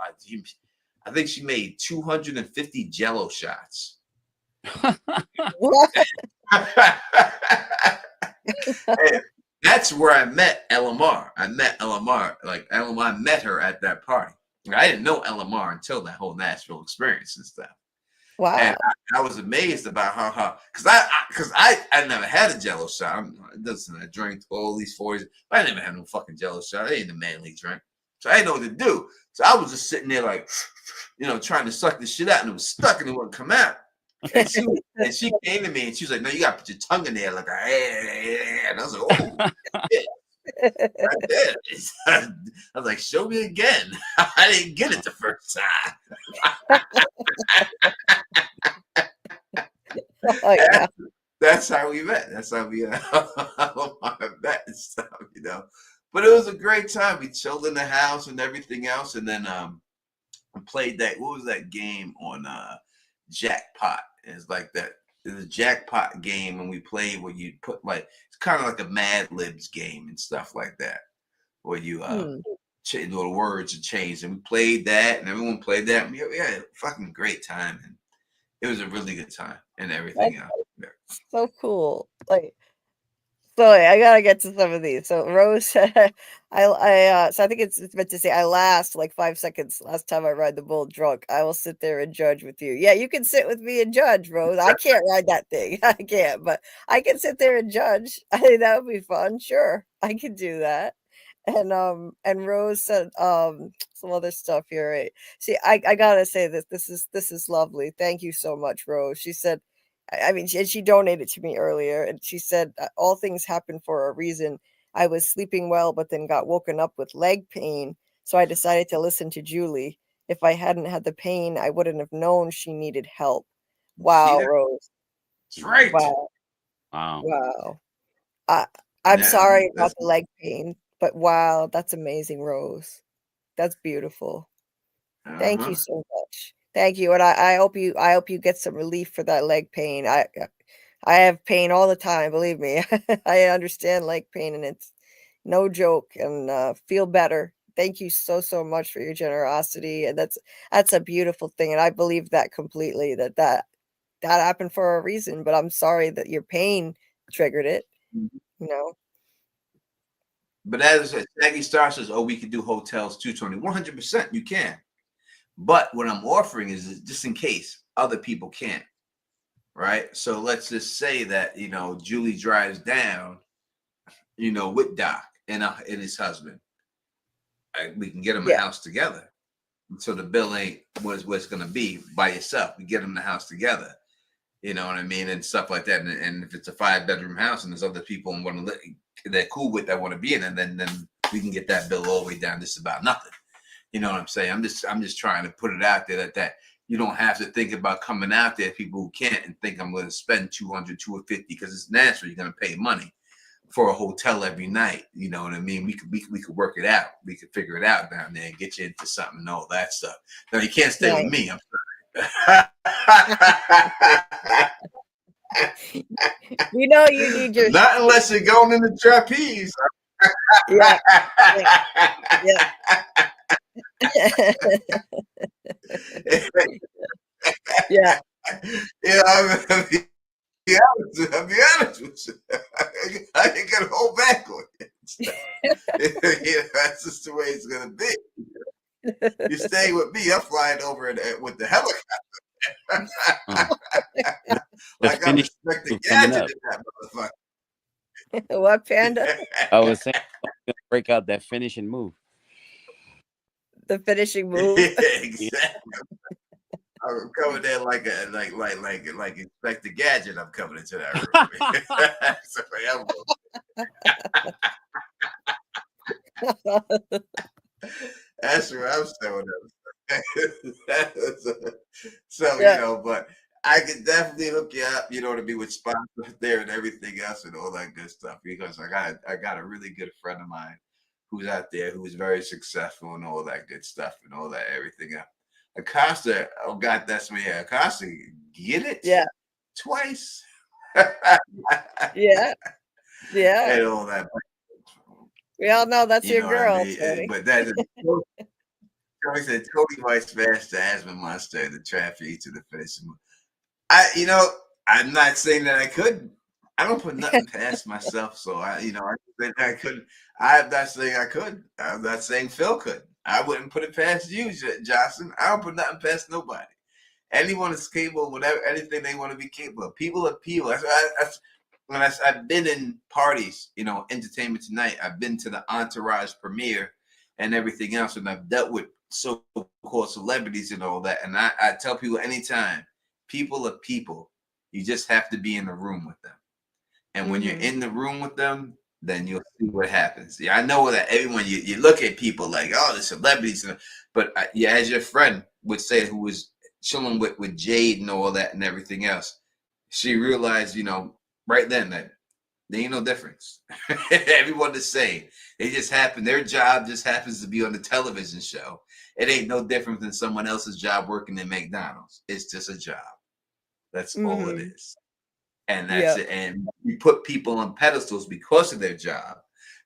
I think she made 250 Jello shots. What? And that's where I met LMR. I met LMR. I met her at that party. I didn't know LMR until that whole Nashville experience and stuff. Wow. And I was amazed about how because I never had a Jello shot. I drank all these 40s. I never had no fucking Jello shot. I ain't a manly drink, so I didn't know what to do. So I was just sitting there trying to suck this shit out, and it was stuck and it wouldn't come out. And she came to me and she was like, "No, you got to put your tongue in there." And I was like, "Oh, shit." Right there. I was like, "Show me again." I didn't get it the first time. Oh, yeah. That's how we met. That's how we met and stuff, But it was a great time. We chilled in the house and everything else, and then we played that. What was that game on Jackpot? It's like that. It's a jackpot game, and we played where you put it's kind of like a Mad Libs game and stuff like that, where you the words are changed. And we played that, and everyone played that. And we had a fucking great time, and it was a really good time and everything else. Yeah. So cool. So I gotta get to some of these. So Rose said, so I think it's meant to say I last 5 seconds. Last time I ride the bull drunk, I will sit there and judge with you. Yeah, you can sit with me and judge, Rose. I can't ride that thing. I can't, but I can sit there and judge. I think that would be fun. Sure, I can do that. And Rose said some other stuff here. Right? See, I gotta say this. This is lovely. Thank you so much, Rose. She said, I mean, she donated to me earlier, and she said, all things happen for a reason. I was sleeping well, but then got woken up with leg pain. So I decided to listen to Julie. If I hadn't had the pain, I wouldn't have known she needed help. Wow, Rose. That's right. Wow. Wow. Wow. I'm sorry about the leg pain, but wow, that's amazing, Rose. That's beautiful. Thank you so much. Thank you, and I hope you get some relief for that leg pain. I have pain all the time, believe me. I understand leg pain, and it's no joke. And feel better. Thank you so much for your generosity, and that's a beautiful thing, and I believe that completely. That happened for a reason. But I'm sorry that your pain triggered it. But as Aggie Star says, we could do hotels too, Tony. 100%, you can. But what I'm offering is just in case other people can't, right? So let's just say that, you know, Julie drives down, you know, with Doc and his husband. We can get them a house together. So the bill ain't what it's going to be by yourself. We get them the house together. You know what I mean? And stuff like that. And if it's a 5-bedroom house and there's other people and want to live, they're cool with that want to be in it, then we can get that bill all the way down just about nothing. You know what I'm saying? I'm just trying to put it out there that you don't have to think about coming out there, people who can't, and think I'm going to spend $200, $250, because it's natural. You're going to pay money for a hotel every night. You know what I mean? We could work it out. We could figure it out down there and get you into something and all that stuff. No, you can't stay with me. I'm sorry. You know, you need your not unless you're going in the trapeze. yeah. Yeah. Yeah, I'll be honest with you. I ain't gonna hold back on it. Yeah, that's just the way it's gonna be. You stay with me, I'm flying over with the helicopter. Like I respect the gadget in that motherfucker. What, Panda? I was saying, break out that finishing move. The finishing move. Exactly. I'm coming there like Inspector Gadget. I'm coming into that room. That's where I'm showing up. So you know, but I can definitely hook you up. You know, to be with sponsors there and everything else and all that good stuff, because I got a really good friend of mine who's out there who's very successful and all that good stuff and all that everything else. Acosta, oh God, that's me. Acosta, get it? Yeah. Twice. Yeah. Yeah. And all that. We all know that's your girl. I mean? But that is Tony said Tony might smash the asthma monster, the traffic to the face. I'm not saying that I couldn't. I don't put nothing past myself. So I said I couldn't. I'm not saying I could. I'm not saying Phil could. I wouldn't put it past you, Johnson. I don't put nothing past nobody. Anyone is capable, whatever, anything they want to be capable of. People are people. I've been in parties, Entertainment Tonight. I've been to the Entourage premiere and everything else, and I've dealt with so-called celebrities and all that. And I tell people anytime, people are people. You just have to be in the room with them. And when you're in the room with them, then you'll see what happens. Yeah, I know that everyone, you look at people like, oh, the celebrities. But as your friend would say, who was chilling with Jade and all that and everything else, she realized, right then that there ain't no difference. Everyone the same. They just happen. Their job just happens to be on the television show. It ain't no different than someone else's job working in McDonald's. It's just a job. That's all it is. And that's it. And we put people on pedestals because of their job.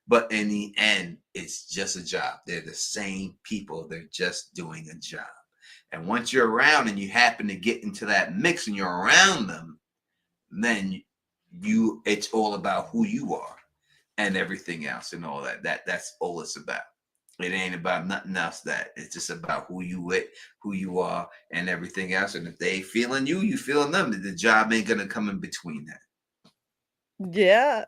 But in the end, it's just a job. They're the same people. They're just doing a job. And once you're around and you happen to get into that mix and you're around them, then it's all about who you are and everything else and all that. That's all it's about. It ain't about nothing else. That it's just about who you with, who you are, and everything else. And if they feeling you, you feeling them. The job ain't gonna come in between that. Yeah,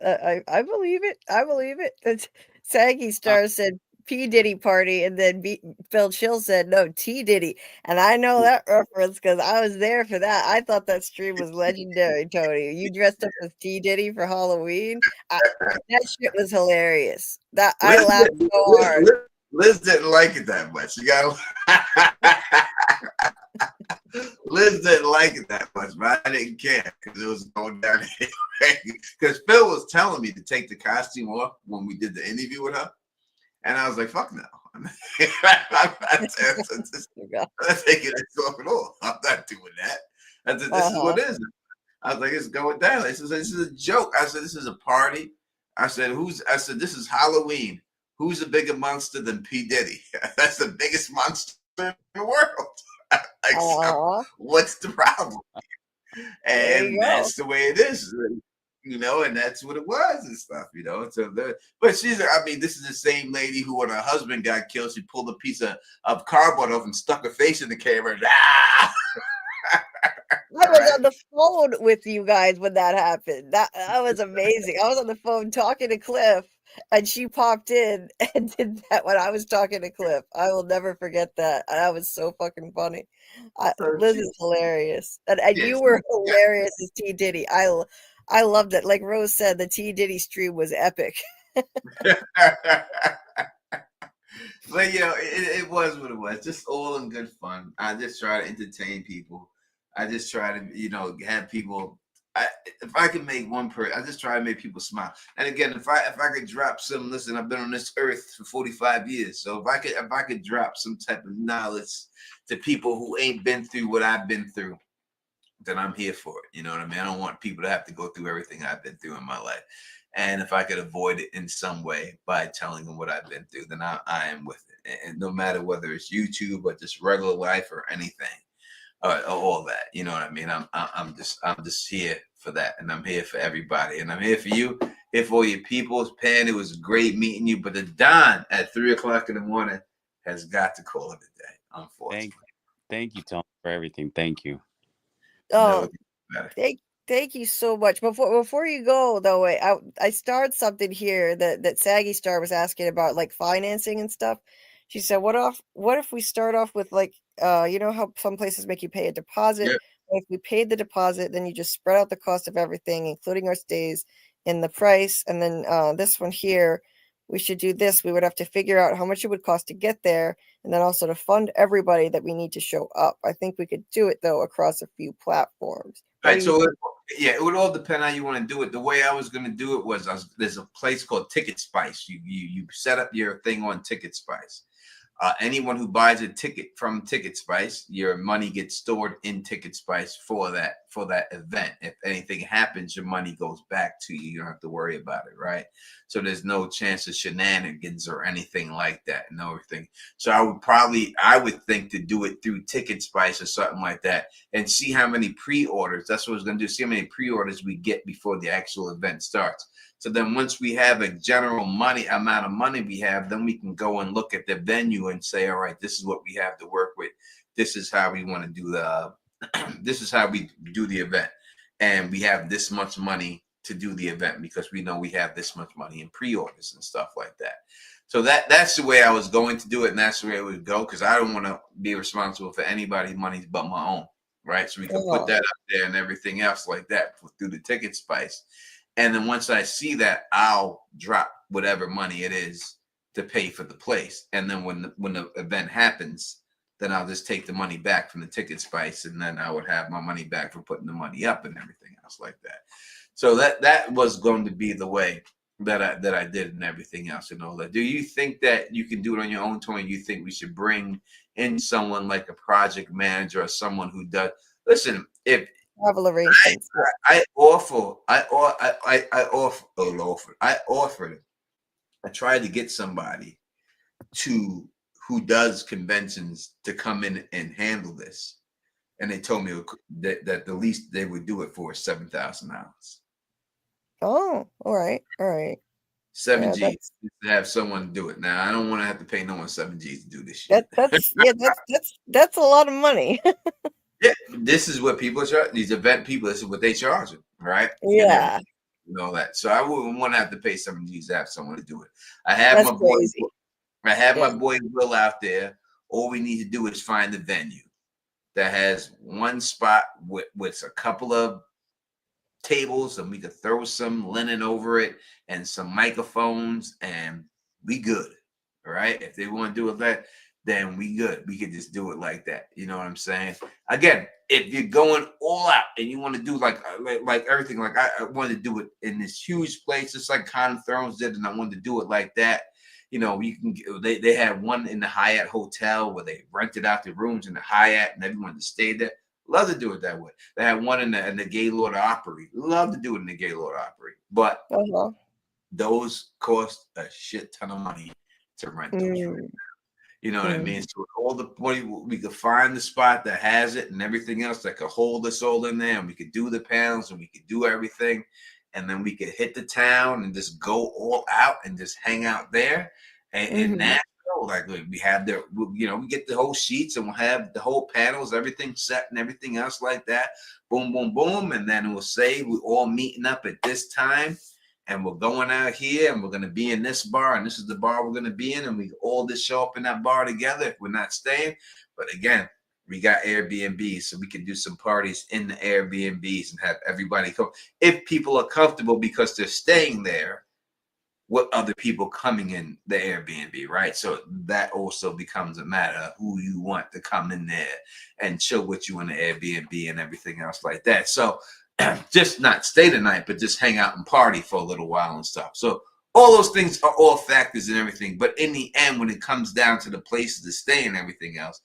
I believe it. I believe it. That's Saggy Star said P Diddy party, and then Phil Chill said no, T Diddy, and I know that reference because I was there for that. I thought that stream was legendary. Tony, you dressed up as T Diddy for Halloween. That shit was hilarious. I laughed so hard. Liz didn't like it that much. You got Liz didn't like it that much, but I didn't care because it was going down because Phil was telling me to take the costume off when we did the interview with her, and I was like, "Fuck no!" I'm not taking it off at all. I'm not doing that. I said, "This is what it is." I was like, "It's going down." I said, "This is a joke." I said, "This is a party." I said, "This is Halloween. Who's a bigger monster than P. Diddy?" That's the biggest monster in the world. So what's the problem? And that's the way it is. and that's what it was and stuff, So, but she's, I mean, this is the same lady who, when her husband got killed, she pulled a piece of cardboard off and stuck her face in the camera. And, I was on the phone with you guys when that happened. That was amazing. I was on the phone talking to Cliff, and she popped in and did that when I was talking to Cliff. I will never forget that. That was so fucking funny. Liz is hilarious, and you were hilarious as T Diddy. I loved it. Like Rose said, the T Diddy stream was epic. But it was what it was. Just all in good fun. I just try to entertain people. I just try to, have people. If I can make one person, I just try to make people smile. And again, if I could drop some, listen, I've been on this earth for 45 years. So if I could drop some type of knowledge to people who ain't been through what I've been through, then I'm here for it. You know what I mean? I don't want people to have to go through everything I've been through in my life. And if I could avoid it in some way by telling them what I've been through, then I am with it. And no matter whether it's YouTube or just regular life or anything. All that, you know what I mean? I'm just here for that, and I'm here for everybody, and I'm here for you, here for all your peoples. Pan, it was great meeting you, but the Don at 3:00 in the morning has got to call it a day. Unfortunately. Thank you, Tony, for everything. Thank you. Oh, thank you so much. Before you go though, I started something here that Saggy Star was asking about, like financing and stuff. She said, what if we start off with like, how some places make you pay a deposit? Yep. If we paid the deposit, then you just spread out the cost of everything, including our stays, in the price. And then this one here, we should do this. We would have to figure out how much it would cost to get there, and then also to fund everybody that we need to show up. I think we could do it though across a few platforms. Right. So it would all depend on how you want to do it. The way I was going to do it was there's a place called Ticket Spice. You set up your thing on Ticket Spice. Anyone who buys a ticket from Ticket Spice, your money gets stored in Ticket Spice for that event. If anything happens, your money goes back to you. You don't have to worry about it, right? So there's no chance of shenanigans or anything like that, and everything. So I would think to do it through Ticket Spice or something like that, and see how many pre-orders. That's what I was going to do. See how many pre-orders we get before the actual event starts. So then once we have a general amount of money we have, then we can go and look at the venue and say, all right, this is what we have to work with. This is how we want to do this is how we do the event. And we have this much money to do the event because we know we have this much money in pre-orders and stuff like that. So that's the way I was going to do it. And that's the way it would go, because I don't want to be responsible for anybody's money but my own. Right. So we can put that up there and everything else like that through the Ticket Spice. And then once I see that, I'll drop whatever money it is to pay for the place. And then when the event happens, then I'll just take the money back from the Ticket Spice, and then I would have my money back for putting the money up and everything else like that. So that was going to be the way that I did and everything else and all that. Do you think that you can do it on your own, Tony? You think we should bring in someone like a project manager or someone who does? Listen, if travel arrangements. I offered. I tried to get somebody who does conventions to come in and handle this, and they told me that the least they would do it for is $7,000. Oh, all right. 7 G's to have someone do it. Now I don't want to have to pay no one 7 G's to do this shit. That's a lot of money. Yeah, this is what people charge. These event people, this is what they charge them, right? Yeah. You know that. So I wouldn't want to have to pay 7 G's to have someone to do it. I have my boy Will out there. All we need to do is find the venue that has one spot with a couple of tables, and we could throw some linen over it and some microphones, and we good. All right. If they want to do it that, then we good. We could just do it like that. You know what I'm saying? Again, if you're going all out and you want to do like everything, like I wanted to do it in this huge place, just like Con Thrones did, and I wanted to do it like that. You know, you can. They had one in the Hyatt Hotel where they rented out the rooms in the Hyatt, and everyone that stayed there. Love to do it that way. They had one in the Gaylord Opry. Love to do it in the Gaylord Opry, but those cost a shit ton of money to rent those rooms. You know what I mean? So all the money, we could find the spot that has it and everything else that could hold us all in there, and we could do the panels and we could do everything. and then we could hit the town and just go all out and just hang out there. And in Nashville, like we have we get the whole sheets and we'll have the whole panels, everything set and everything else like that. Boom, boom, boom. And then we'll say we're all meeting up at this time. And we're going out here and we're going to be in this bar and this is the bar we're going to be in. And we all just show up in that bar together if we're not staying. But again, we got Airbnbs, so we can do some parties in the Airbnbs and have everybody come. If people are comfortable because they're staying there with other people coming in the Airbnb, right? So that also becomes a matter of who you want to come in there and chill with you in the Airbnb and everything else like that. So just not stay the night, but just hang out and party for a little while and stuff. So all those things are all factors and everything. But in the end, when it comes down to the places to stay and everything else,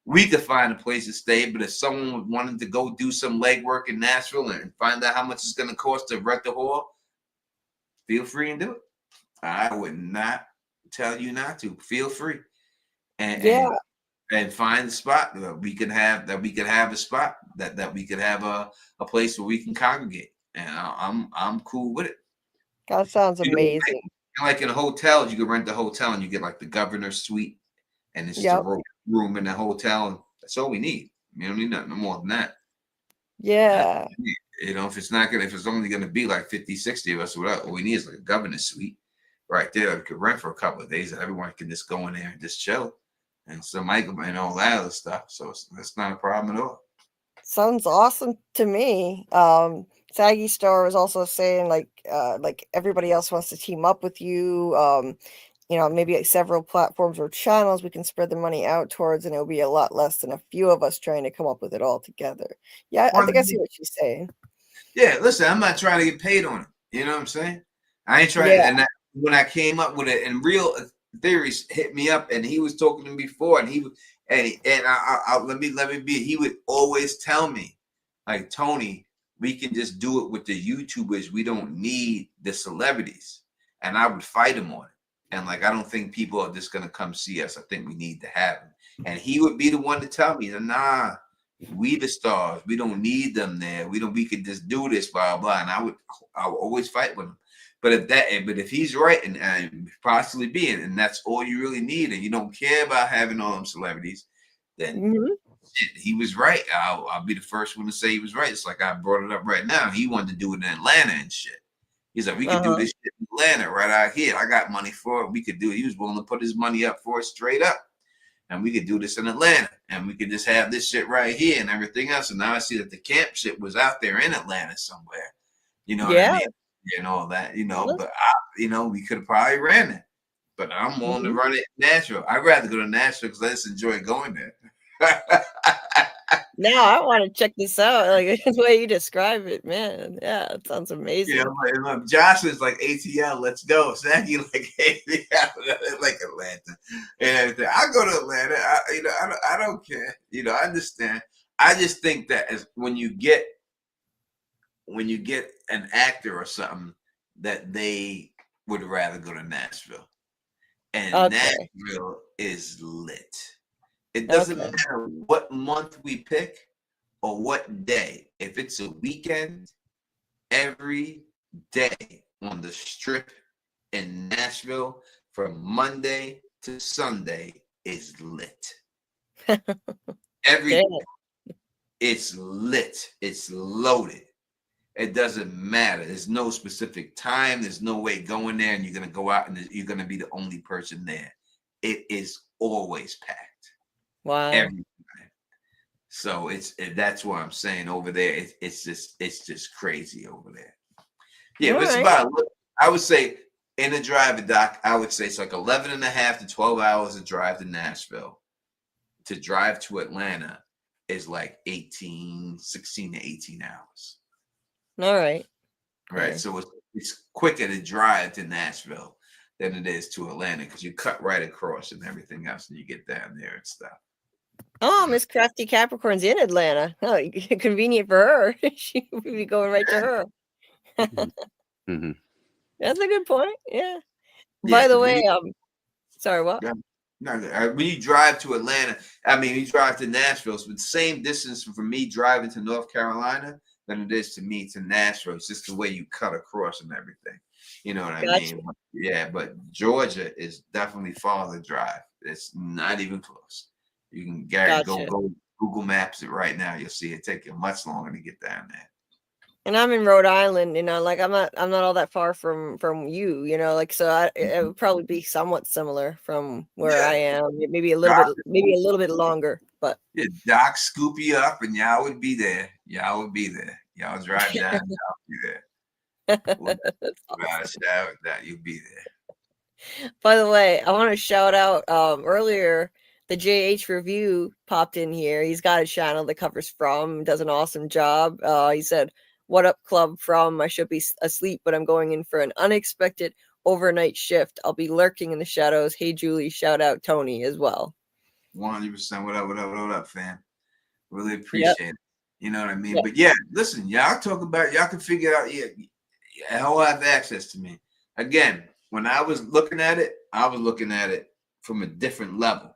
we could find a place to stay. But if someone wanted to go do some legwork in Nashville and find out how much it's going to cost to rent the hall, feel free and do it. I would not tell you not to. Feel free. And find the spot that we could have a spot that we could have a place where we can congregate, and I'm cool with it. That sounds amazing. Like in hotels, you can rent the hotel and you get like the governor's suite, and it's just a room in the hotel, and that's all we need. You don't need nothing more than that. Yeah. If it's only gonna be like 50, 60 of us, all we need is like a governor's suite right there. We could rent for a couple of days, and everyone can just go in there and just chill. And so Michael and all that other stuff. So that's not a problem at all. Sounds awesome to me. Saggy Star was also saying like everybody else wants to team up with you. Maybe like several platforms or channels we can spread the money out towards, and it'll be a lot less than a few of us trying to come up with it all together. Yeah, I think I see what she's saying. Yeah, listen, I'm not trying to get paid on it. You know what I'm saying? I ain't trying. Yeah. And when I came up with it, and Real Theories hit me up, and he was talking to me before, and he would always tell me, like, Tony, we can just do it with the YouTubers. We don't need the celebrities. And I would fight him on it. And like, I don't think people are just gonna come see us. I think we need to have them. And he would be the one to tell me, nah, we the stars. We don't need them there. We could just do this, blah blah. And I would always fight with him. But if he's right and possibly being, and that's all you really need, and you don't care about having all them celebrities, then he was right. I'll be the first one to say he was right. It's like I brought it up right now. He wanted to do it in Atlanta and shit. He's like, we could do this shit in Atlanta right out here. I got money for it. We could do it. He was willing to put his money up for it straight up. And we could do this in Atlanta. And we could just have this shit right here and everything else. And now I see that the camp shit was out there in Atlanta somewhere. You know what I mean? And all that, but we could have probably ran it, but I'm willing to run it in Nashville. I'd rather go to Nashville because I just enjoy going there. Now I want to check this out. Like the way you describe it, man. Yeah, it sounds amazing. Yeah, Josh is like ATL, let's go. Saggy like ATL, like Atlanta and everything. I go to Atlanta. I don't care. I understand. I just think that when you get an actor or something, that they would rather go to Nashville. And Nashville is lit. It doesn't matter what month we pick or what day. If it's a weekend, every day on the strip in Nashville from Monday to Sunday is lit. Every day. It's lit. It's loaded. It doesn't matter. There's no specific time. There's no way going there and you're going to go out and you're going to be the only person there. It is always packed. Wow. Every time. So that's what I'm saying over there. It's just crazy over there. Yeah, but it's about, I would say in a drive, Doc, I would say it's like 11 and a half to 12 hours to drive to Nashville. To drive to Atlanta is like 16 to 18 hours. All right. Right. So it's quicker to drive to Nashville than it is to Atlanta because you cut right across and everything else and you get down there and stuff. Oh, Miss Crafty Capricorn's in Atlanta. Oh, convenient for her. She would be going right to her. That's a good point. Yeah. By the way, sorry, what? No, when you drive to Atlanta, you drive to Nashville, so it's the same distance from me driving to North Carolina than it is to me to Nashville. It's just the way you cut across and everything. You know what I Gotcha. mean? Yeah, but Georgia is definitely farther drive. It's not even close. You can Gotcha. go Google Maps it right now. You'll see it take you much longer to get down there. And I'm in Rhode Island, you know, like I'm not all that far from you, you know, like so it would probably be somewhat similar from where Yeah. I am. Maybe a little bit longer, but Yeah, Doc scoop you up and y'all would be there. Y'all would be there. Y'all drive down, y'all be there. That's Without a awesome. shadow of doubt, you'll be there. By the way, I want to shout out earlier the JHReview popped in here. He's got a channel that covers From, does an awesome job. He said, "What up, club From? I should be asleep, but I'm going in for an unexpected overnight shift. I'll be lurking in the shadows. Hey, Julie, shout out Tony as well." 100%. What up, fam? Really appreciate it. You know what I mean? Yep. But yeah, listen, y'all talk about, y'all can figure it out. Yeah, y'all have access to me. Again, when I was looking at it, I was looking at it from a different level.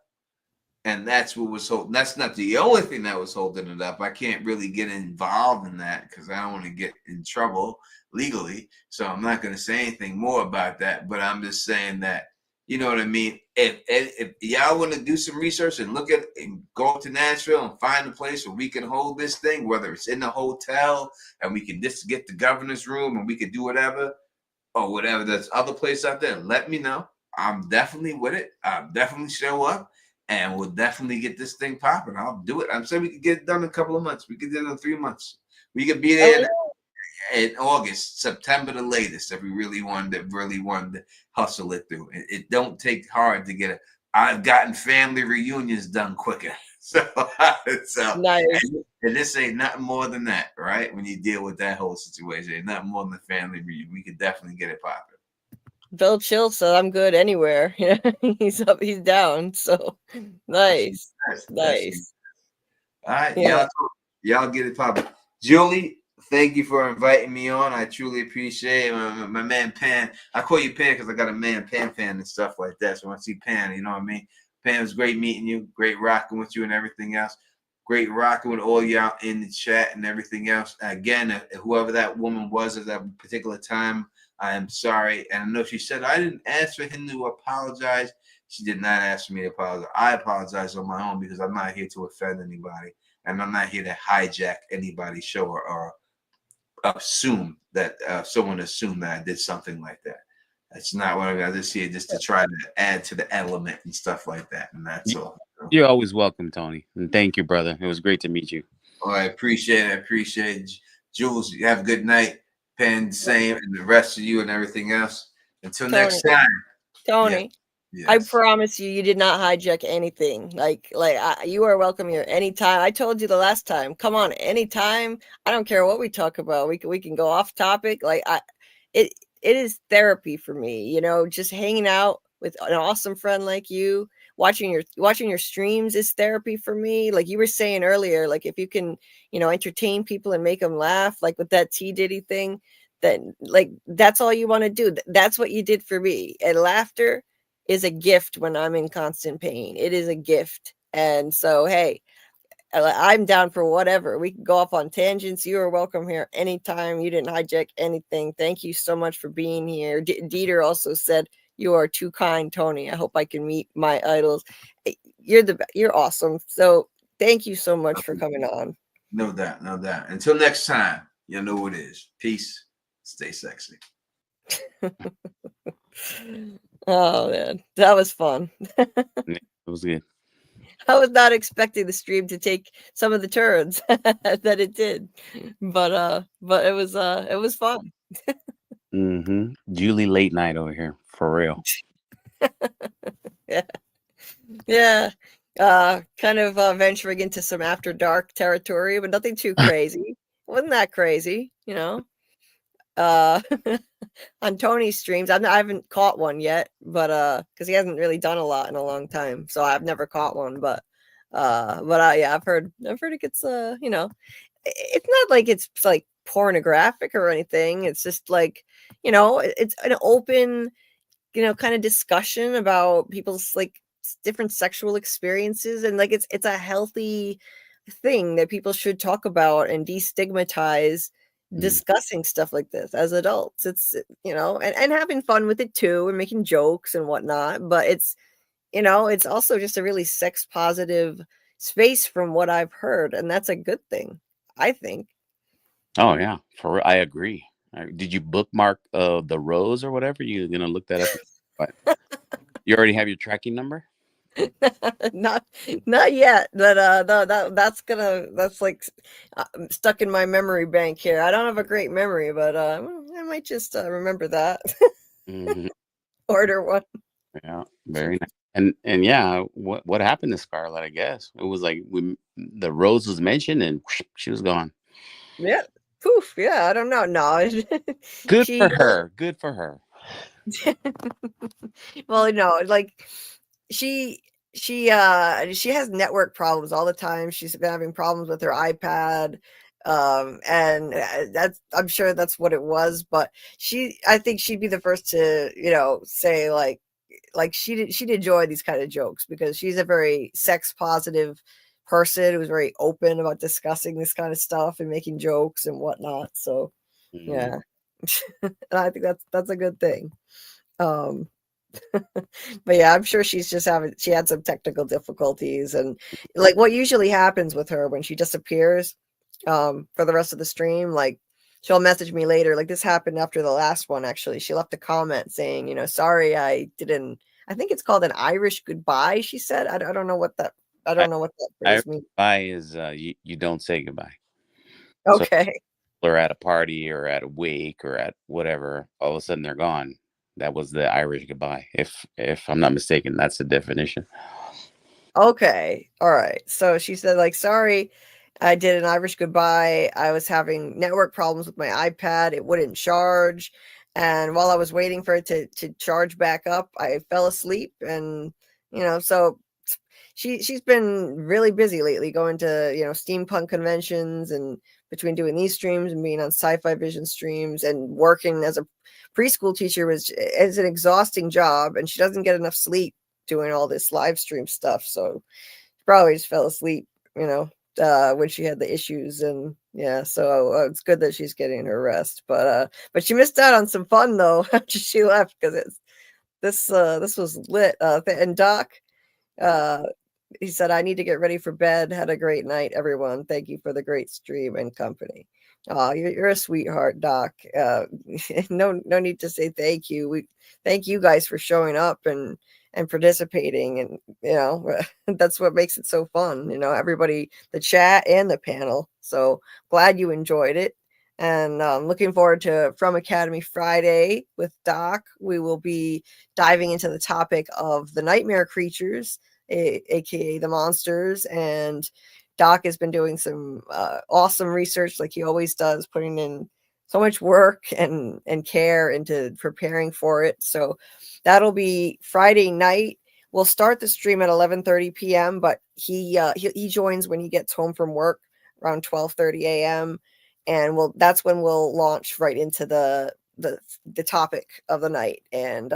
And that's what was holding. That's not the only thing that was holding it up. I can't really get involved in that because I don't want to get in trouble legally. So I'm not going to say anything more about that. But I'm just saying that, you know what I mean? If y'all want to do some research and look at and go up to Nashville and find a place where we can hold this thing, whether it's in the hotel and we can just get the governor's room and we can do whatever, or whatever, there's other place out there, let me know. I'm definitely with it. I'll definitely show up. And we'll definitely get this thing popping. I'll do it. I'm saying we could get it done in a couple of months. We could do it in 3 months. We could be there in August, September the latest, if we really wanted to hustle it through. It don't take hard to get it. I've gotten family reunions done quicker. So Nice. and this ain't nothing more than that, right? When you deal with that whole situation, ain't nothing more than the family reunion. We could definitely get it popping. Bill Chill said I'm good anywhere. He's up, he's down. So nice. Nice. All right, Yeah. y'all get it popping. Julie, thank you for inviting me on. I truly appreciate it. My man Pan. I call you Pan because I got a man Pan fan and stuff like that. So when I see Pan, you know what I mean? Pan, it was great meeting you, great rocking with you and everything else. Great rocking with all y'all in the chat and everything else. Again, whoever that woman was at that particular time, I am sorry. And I know she said I didn't ask for him to apologize. She did not ask for me to apologize. I apologize on my own because I'm not here to offend anybody. And I'm not here to hijack anybody's show or assume that someone assumed that I did something like that. That's not what I'm just here just to try to add to the element and stuff like that. And that's all. You're always welcome, Tony. And thank you, brother. It was great to meet you. Oh, I appreciate it. I appreciate it. Jules, you have a good night. Pen, same, and the rest of you and everything else. Until next time. Tony, Yes. I promise you did not hijack anything. You are welcome here anytime. I told you the last time. Come on, anytime. I don't care what we talk about. We can go off topic. It is therapy for me. You know, just hanging out with an awesome friend like you. Watching your streams is therapy for me. Like you were saying earlier, like if you can, you know, entertain people and make them laugh, like with that T Diddy thing, then like that's all you want to do. That's what you did for me. And laughter is a gift when I'm in constant pain. It is a gift. And so, hey, I'm down for whatever. We can go off on tangents. You are welcome here anytime. You didn't hijack anything. Thank you so much for being here. Dieter also said, "You are too kind, Tony. I hope I can meet my idols." You're awesome. So thank you so much for coming on. No doubt, no doubt. Until next time, you know what it is. Peace. Stay sexy. Oh man, that was fun. It was good. I was not expecting the stream to take some of the turns that it did, but it was fun. Mm-hmm. Julie late night over here for real. Yeah. Kind of venturing into some after dark territory, but nothing too crazy. Wasn't that crazy, you know? On Tony's streams, I haven't caught one yet, but because he hasn't really done a lot in a long time, so I've never caught one. But yeah, I've heard it gets you know, it's not like it's like pornographic or anything. It's just like, you know, it's an open, you know, kind of discussion about people's like different sexual experiences, and like it's a healthy thing that people should talk about and destigmatize discussing stuff like this as adults. It's, and having fun with it too, and making jokes and whatnot, but it's, it's also just a really sex positive space from what I've heard, and that's a good thing, I think. Oh yeah, I agree. Did you bookmark the rose or whatever? You gonna look that up? You already have your tracking number? not yet, but that's like stuck in my memory bank here. I don't have a great memory, but I might just remember that. Mm-hmm. Order one. Yeah, very nice. And yeah, what happened to Scarlet? I guess it was like the rose was mentioned and she was gone. Yeah, poof. Yeah, I don't know. No, good for her. Good for her. Well, no, like she has network problems all the time. She's been having problems with her iPad, and I'm sure that's what it was. But I think she'd be the first to say like she'd enjoy these kind of jokes, because she's a very sex positive person who's very open about discussing this kind of stuff and making jokes and whatnot. So yeah, and I think that's a good thing. But yeah, I'm sure she had some technical difficulties, and like what usually happens with her when she disappears for the rest of the stream, like she'll message me later. Like this happened after the last one, actually. She left a comment saying, sorry, I think it's called an Irish goodbye, she said. I don't know what that phrase means. Goodbye is you don't say goodbye. Okay. So, or at a party or at a wake or at whatever, all of a sudden they're gone. That was the Irish goodbye. If I'm not mistaken, that's the definition. Okay. All right. So she said, like, sorry, I did an Irish goodbye. I was having network problems with my iPad. It wouldn't charge. And while I was waiting for it to charge back up, I fell asleep. And, so she's been really busy lately, going to, steampunk conventions, and between doing these streams and being on Sci-Fi Vision streams and working as a preschool teacher is an exhausting job, and she doesn't get enough sleep doing all this live stream stuff. So she probably just fell asleep, when she had the issues. And yeah, so it's good that she's getting her rest, but she missed out on some fun though after she left, because this was lit. And Doc, he said, I need to get ready for bed. Had a great night, everyone. Thank you for the great stream and company. Oh, you're a sweetheart, Doc. No need to say thank you. We thank you guys for showing up and participating, and that's what makes it so fun. Everybody, the chat and the panel. So glad you enjoyed it, and looking forward to FROMacademy Friday with Doc. We will be diving into the topic of the nightmare creatures, aka the monsters, and Doc has been doing some awesome research, like he always does, putting in so much work and care into preparing for it. So that'll be Friday night. We'll start the stream at 11:30 p.m., but he joins when he gets home from work around 12:30 a.m. and that's when we'll launch right into the topic of the night. And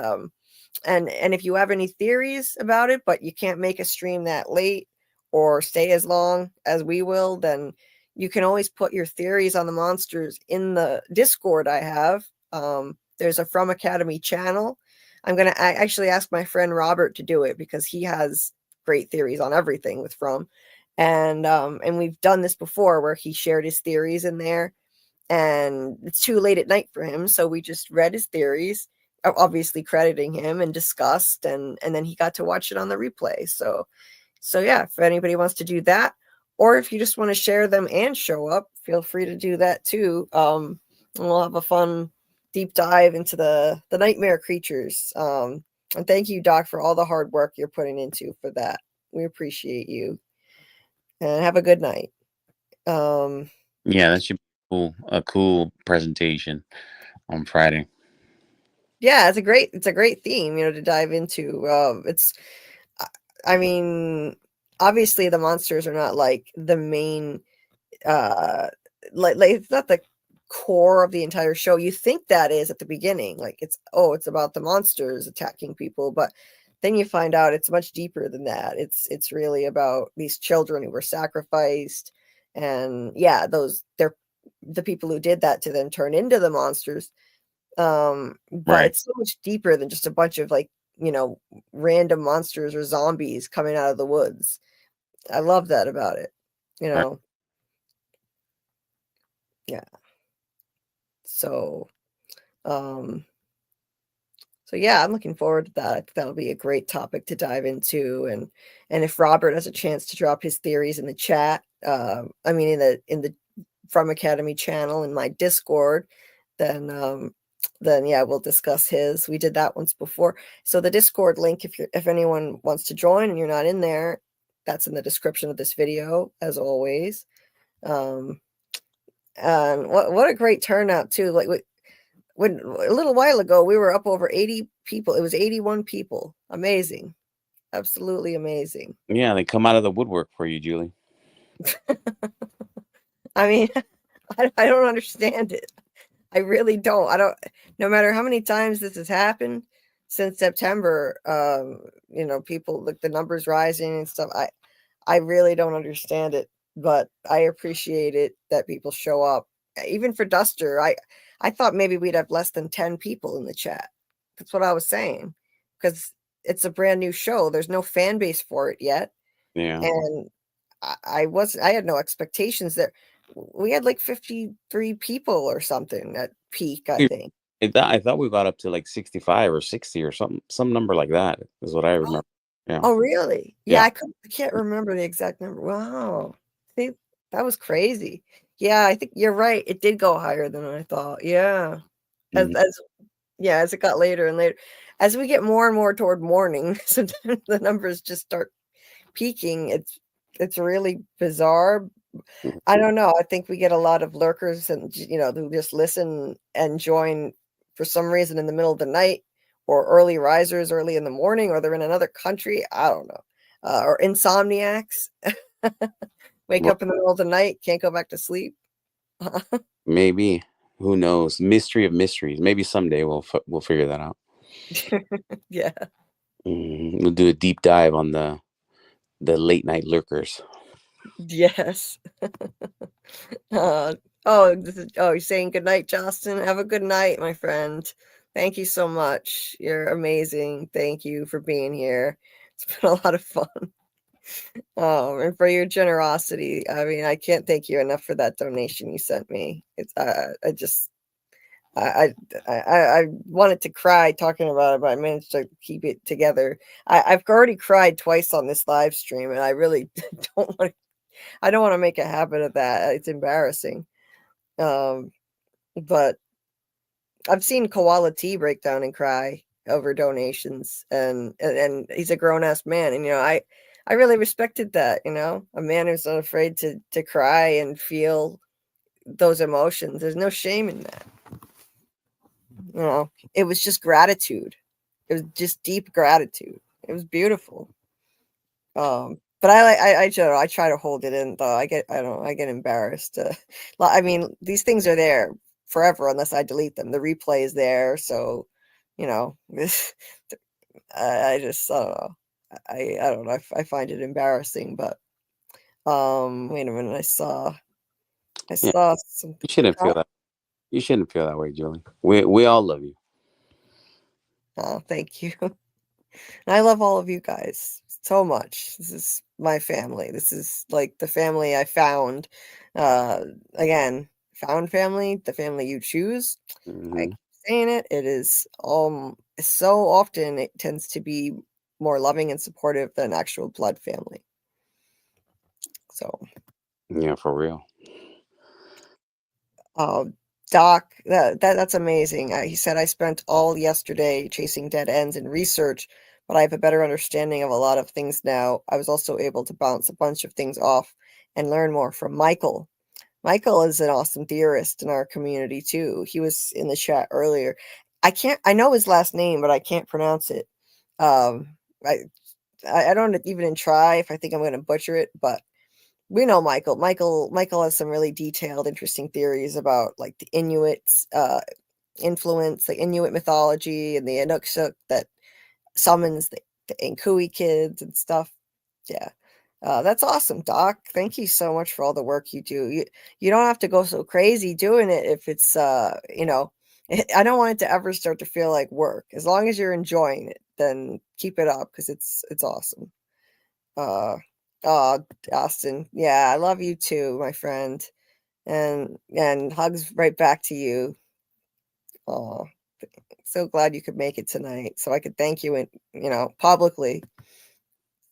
if you have any theories about it, but you can't make a stream that late or stay as long as we will, then you can always put your theories on the monsters in the Discord I have. There's a FROMacademy channel. I'm going to actually ask my friend Robert to do it, because he has great theories on everything with From. And we've done this before where he shared his theories in there, and it's too late at night for him. So we just read his theories, obviously crediting him, and discussed, and then he got to watch it on the replay. So yeah, if anybody wants to do that, or if you just want to share them and show up, feel free to do that too. And we'll have a fun deep dive into the nightmare creatures. And thank you, Doc, for all the hard work you're putting into for that. We appreciate you. And have a good night. Yeah, that should be a cool presentation on Friday. Yeah, it's a great theme, to dive into. I mean, obviously the monsters are not like the main, like it's not the core of the entire show. You think that is at the beginning, like it's about the monsters attacking people, but then you find out it's much deeper than that. It's really about these children who were sacrificed, and yeah, they're the people who did that to then turn into the monsters. But Right. it's so much deeper than just a bunch of like, random monsters or zombies coming out of the woods. I love that about it. Right. Yeah. So, yeah, I'm looking forward to that. I think that'll be a great topic to dive into, and if Robert has a chance to drop his theories in the chat, I mean in the FROMacademy channel in my Discord, then yeah, we'll discuss his. We did that once before. So the Discord link, if anyone wants to join and you're not in there, that's in the description of this video, as always. And what a great turnout too. Like when a little while ago we were up over 80 people. It was 81 people. Amazing. Absolutely amazing. Yeah, they come out of the woodwork for you, Julie. I mean, I don't understand it. I really don't. No matter how many times this has happened since September, people, like, the numbers rising and stuff. I really don't understand it, but I appreciate it that people show up. Even for Duster, I thought maybe we'd have less than 10 people in the chat. That's what I was saying, because it's a brand new show. There's no fan base for it yet. Yeah. And I had no expectations there. We had like 53 people or something at peak, I think. I thought we got up to like 65 or 60 or something, some number like that is what I remember. Yeah. Oh, really? Yeah, Yeah. I can't remember the exact number. Wow. See, that was crazy. Yeah, I think you're right. It did go higher than I thought. Yeah. Mhm. As it got later and later, as we get more and more toward morning, sometimes the numbers just start peaking. It's really bizarre. I don't know. I think we get a lot of lurkers and who just listen and join for some reason in the middle of the night, or early risers early in the morning, or they're in another country. I don't know. Or insomniacs. Wake Well, up in the middle of the night, can't go back to sleep. maybe, who knows? Mystery of mysteries. Maybe someday we'll figure that out. Yeah. We'll do a deep dive on the late night lurkers. Yes. You're saying good night, Justin. Have a good night, my friend. Thank you so much. You're amazing. Thank you for being here. It's been a lot of fun. And for your generosity. I mean, I can't thank you enough for that donation you sent me. It's I wanted to cry talking about it, but I managed to keep it together. I've already cried twice on this live stream, and I really don't want to. I don't want to make a habit of that. It's embarrassing. But I've seen Koala T break down and cry over donations, and he's a grown ass man, and I really respected that. A man who's not afraid to cry and feel those emotions. There's no shame in that. It was just gratitude. It was just deep gratitude. It was beautiful. But I try to hold it in though. I get embarrassed. I mean, these things are there forever unless I delete them. The replay is there, so this. I just I don't know. I don't know. I find it embarrassing, but wait a minute. I saw some. You shouldn't feel that. You shouldn't feel that way, Julie. We all love you. Oh, thank you. And I love all of you guys so much. This is my family. This is like the family I found. Again, found family, the family you choose. I keep saying it. It is so often it tends to be more loving and supportive than actual blood family. So yeah, for real. Doc, that's amazing. He said, I spent all yesterday chasing dead ends in research, but I have a better understanding of a lot of things now. I was also able to bounce a bunch of things off and learn more from Michael. Michael is an awesome theorist in our community too. He was in the chat earlier. I know his last name, but I can't pronounce it. I don't even try if I think I'm going to butcher it, but we know Michael. Michael has some really detailed, interesting theories about like the Inuits' influence, like Inuit mythology and the Inuksuk that summons the Inkui kids and stuff. Yeah. That's awesome, Doc. Thank you so much for all the work you do. You don't have to go so crazy doing it if it's you know, I don't want it to ever start to feel like work. As long as you're enjoying it, then keep it up because it's awesome. Austin, yeah, I love you too, my friend, and hugs right back to you. Oh, so glad you could make it tonight, so I could thank you and publicly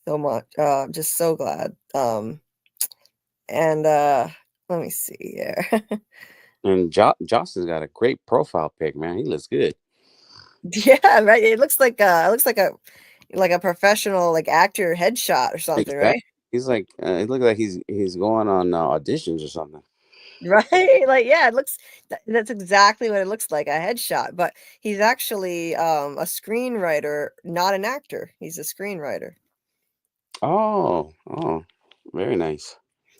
so much. Just so glad. And let me see here. And Justin's got a great profile pic, man. He looks good. Yeah, right. It looks like a professional actor headshot or something, Exactly. right? He's like, it looks like he's going on auditions or something. Right, yeah, it looks that's exactly what it looks like, a headshot. But he's actually a screenwriter, not an actor. He's a screenwriter. Oh, very nice.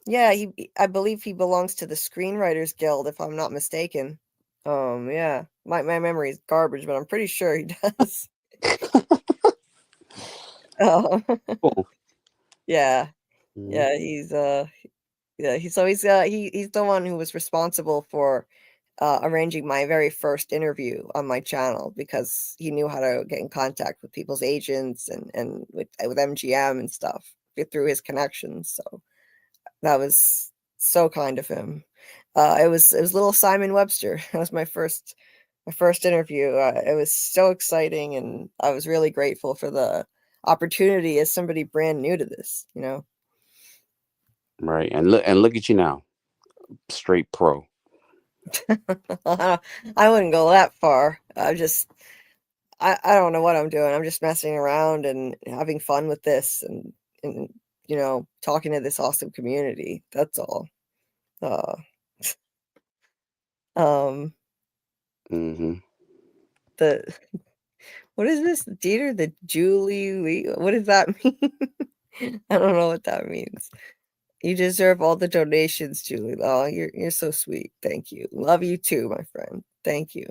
Yeah, I believe he belongs to the Screenwriters Guild, if I'm not mistaken. Yeah, my memory is garbage, but I'm pretty sure he does. Oh, Cool. yeah, Mhm. yeah, he's the one who was responsible for arranging my very first interview on my channel because he knew how to get in contact with people's agents and with MGM and stuff through his connections. So that was so kind of him. It was little Simon Webster. That was my first interview. It was so exciting, and I was really grateful for the opportunity as somebody brand new to this. Right, and look at you now, straight pro. I wouldn't go that far. I don't know what I'm doing. I'm just messing around and having fun with this and talking to this awesome community. That's all. Uh, um, Mm-hmm. the what is this, Dieter? The Julie? What does that mean? I don't know what that means. You deserve all the donations, Julie. Oh, you're so sweet. Thank you. Love you too, my friend. Thank you.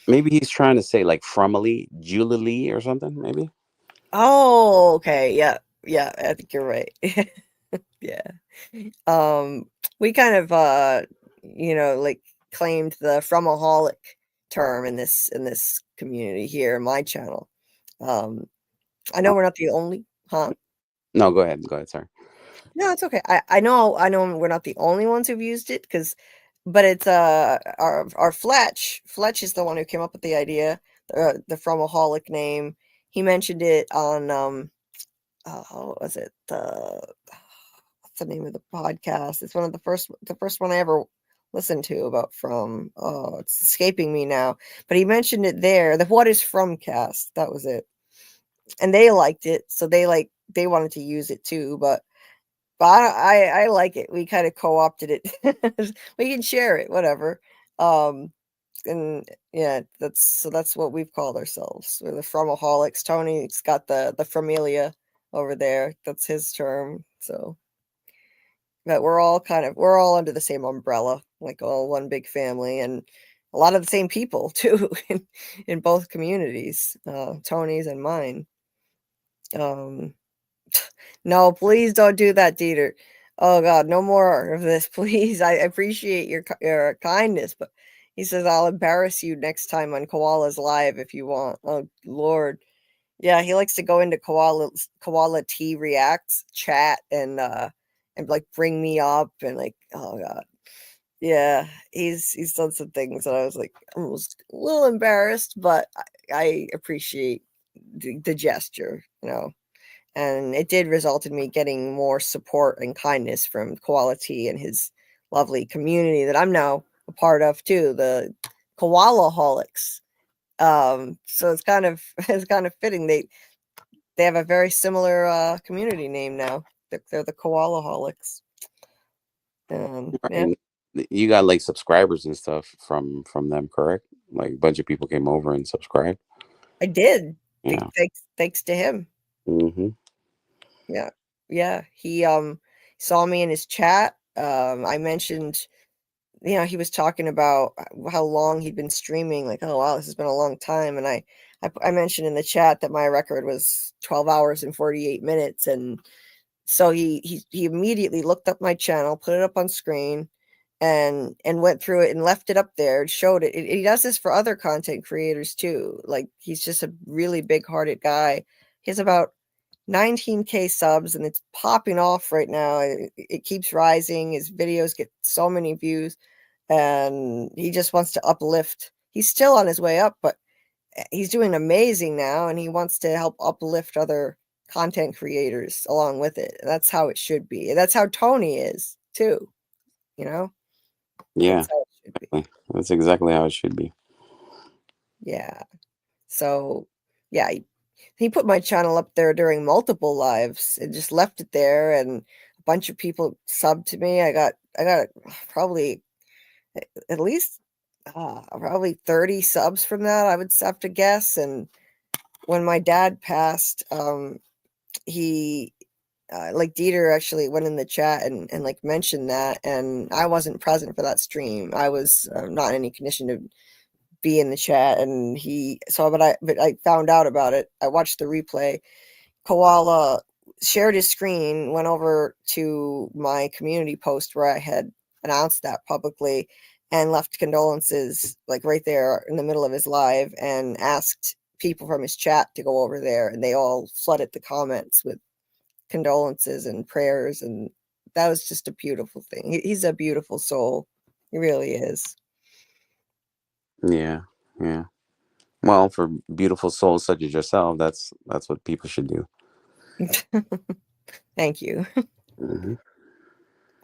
Maybe he's trying to say like Fromilia, Julie or something. Maybe. Oh, okay. Yeah. Yeah, I think you're right. Yeah. We kind of claimed the fromaholic term in this community here in my channel. I know we're not the only, huh? No, go ahead. Sorry. No, it's okay. I know we're not the only ones who've used it but it's our Fletch. Fletch is the one who came up with the idea, the fromaholic name. He mentioned it on what was it? What's the name of the podcast? It's one of the first one I ever listened to about From. Oh, it's escaping me now. But he mentioned it there. The What is From cast. That was it. And they liked it, so they wanted to use it too, but I like it. We kind of co-opted it. We can share it, whatever. And yeah, that's what we've called ourselves. We're the Fromaholics. Tony's got the Fromilia over there. That's his term. So but we're all under the same umbrella, like all one big family, and a lot of the same people too in both communities, Tony's and mine. No, please don't do that, Dieter. Oh God, no more of this, please. I appreciate your kindness, but he says I'll embarrass you next time on Koala's live if you want. Oh Lord, yeah, he likes to go into Koala T Reacts chat and bring me up and oh God, yeah, he's done some things that I was almost a little embarrassed, but I appreciate the gesture, and it did result in me getting more support and kindness from Koala T and his lovely community that I'm now a part of too, the Koalaholics. So it's kind of fitting. They have a very similar community name now. They're the Koalaholics. Yeah. And you got like subscribers and stuff from them, correct? Like a bunch of people came over and subscribed. I did. Yeah. Thanks to him. Mm-hmm. Yeah. Yeah. He saw me in his chat. I mentioned, he was talking about how long he'd been streaming, oh wow, this has been a long time, and I I mentioned in the chat that my record was 12 hours and 48 minutes. And so he immediately looked up my channel, put it up on screen, and went through it and left it up there and showed it. He does this for other content creators too. Like, he's just a really big-hearted guy. He has about 19K subs, and it's popping off right now. It keeps rising. His videos get so many views, and he just wants to uplift. He's still on his way up, but he's doing amazing now, and he wants to help uplift other content creators along with it. And that's how it should be. And that's how Tony is too, you know? Yeah, That's how it should be. exactly. That's exactly how it should be. Yeah. So yeah, he put my channel up there during multiple lives and just left it there, and a bunch of people subbed to me. I got probably at least probably 30 subs from that, I would have to guess. And when my dad passed, he like Dieter actually went in the chat and like mentioned that, and I wasn't present for that stream. I was not in any condition to be in the chat, and but I found out about it. I watched the replay. Koala shared his screen, went over to my community post where I had announced that publicly, and left condolences like right there in the middle of his live, and asked people from his chat to go over there, and they all flooded the comments with condolences and prayers, and that was just a beautiful thing. He's a beautiful soul. He really is. Yeah, yeah. Well, for beautiful souls such as yourself, that's what people should do. Thank you. Mm-hmm.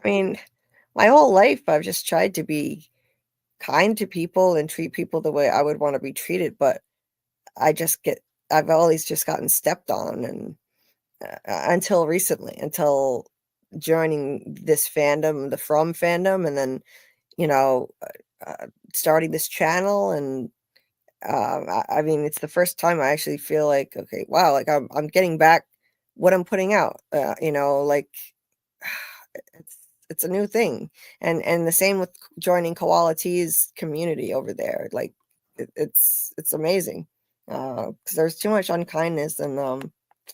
I mean, my whole life I've just tried to be kind to people and treat people the way I would want to be treated, but I've always just gotten stepped on, and until recently, until joining this fandom, the From fandom, and then, you know, starting this channel. And I mean, it's the first time I actually feel like, okay, wow, like I'm getting back what I'm putting out. You know, like it's a new thing, and the same with joining Koala T's community over there. Like it's amazing, because there's too much unkindness and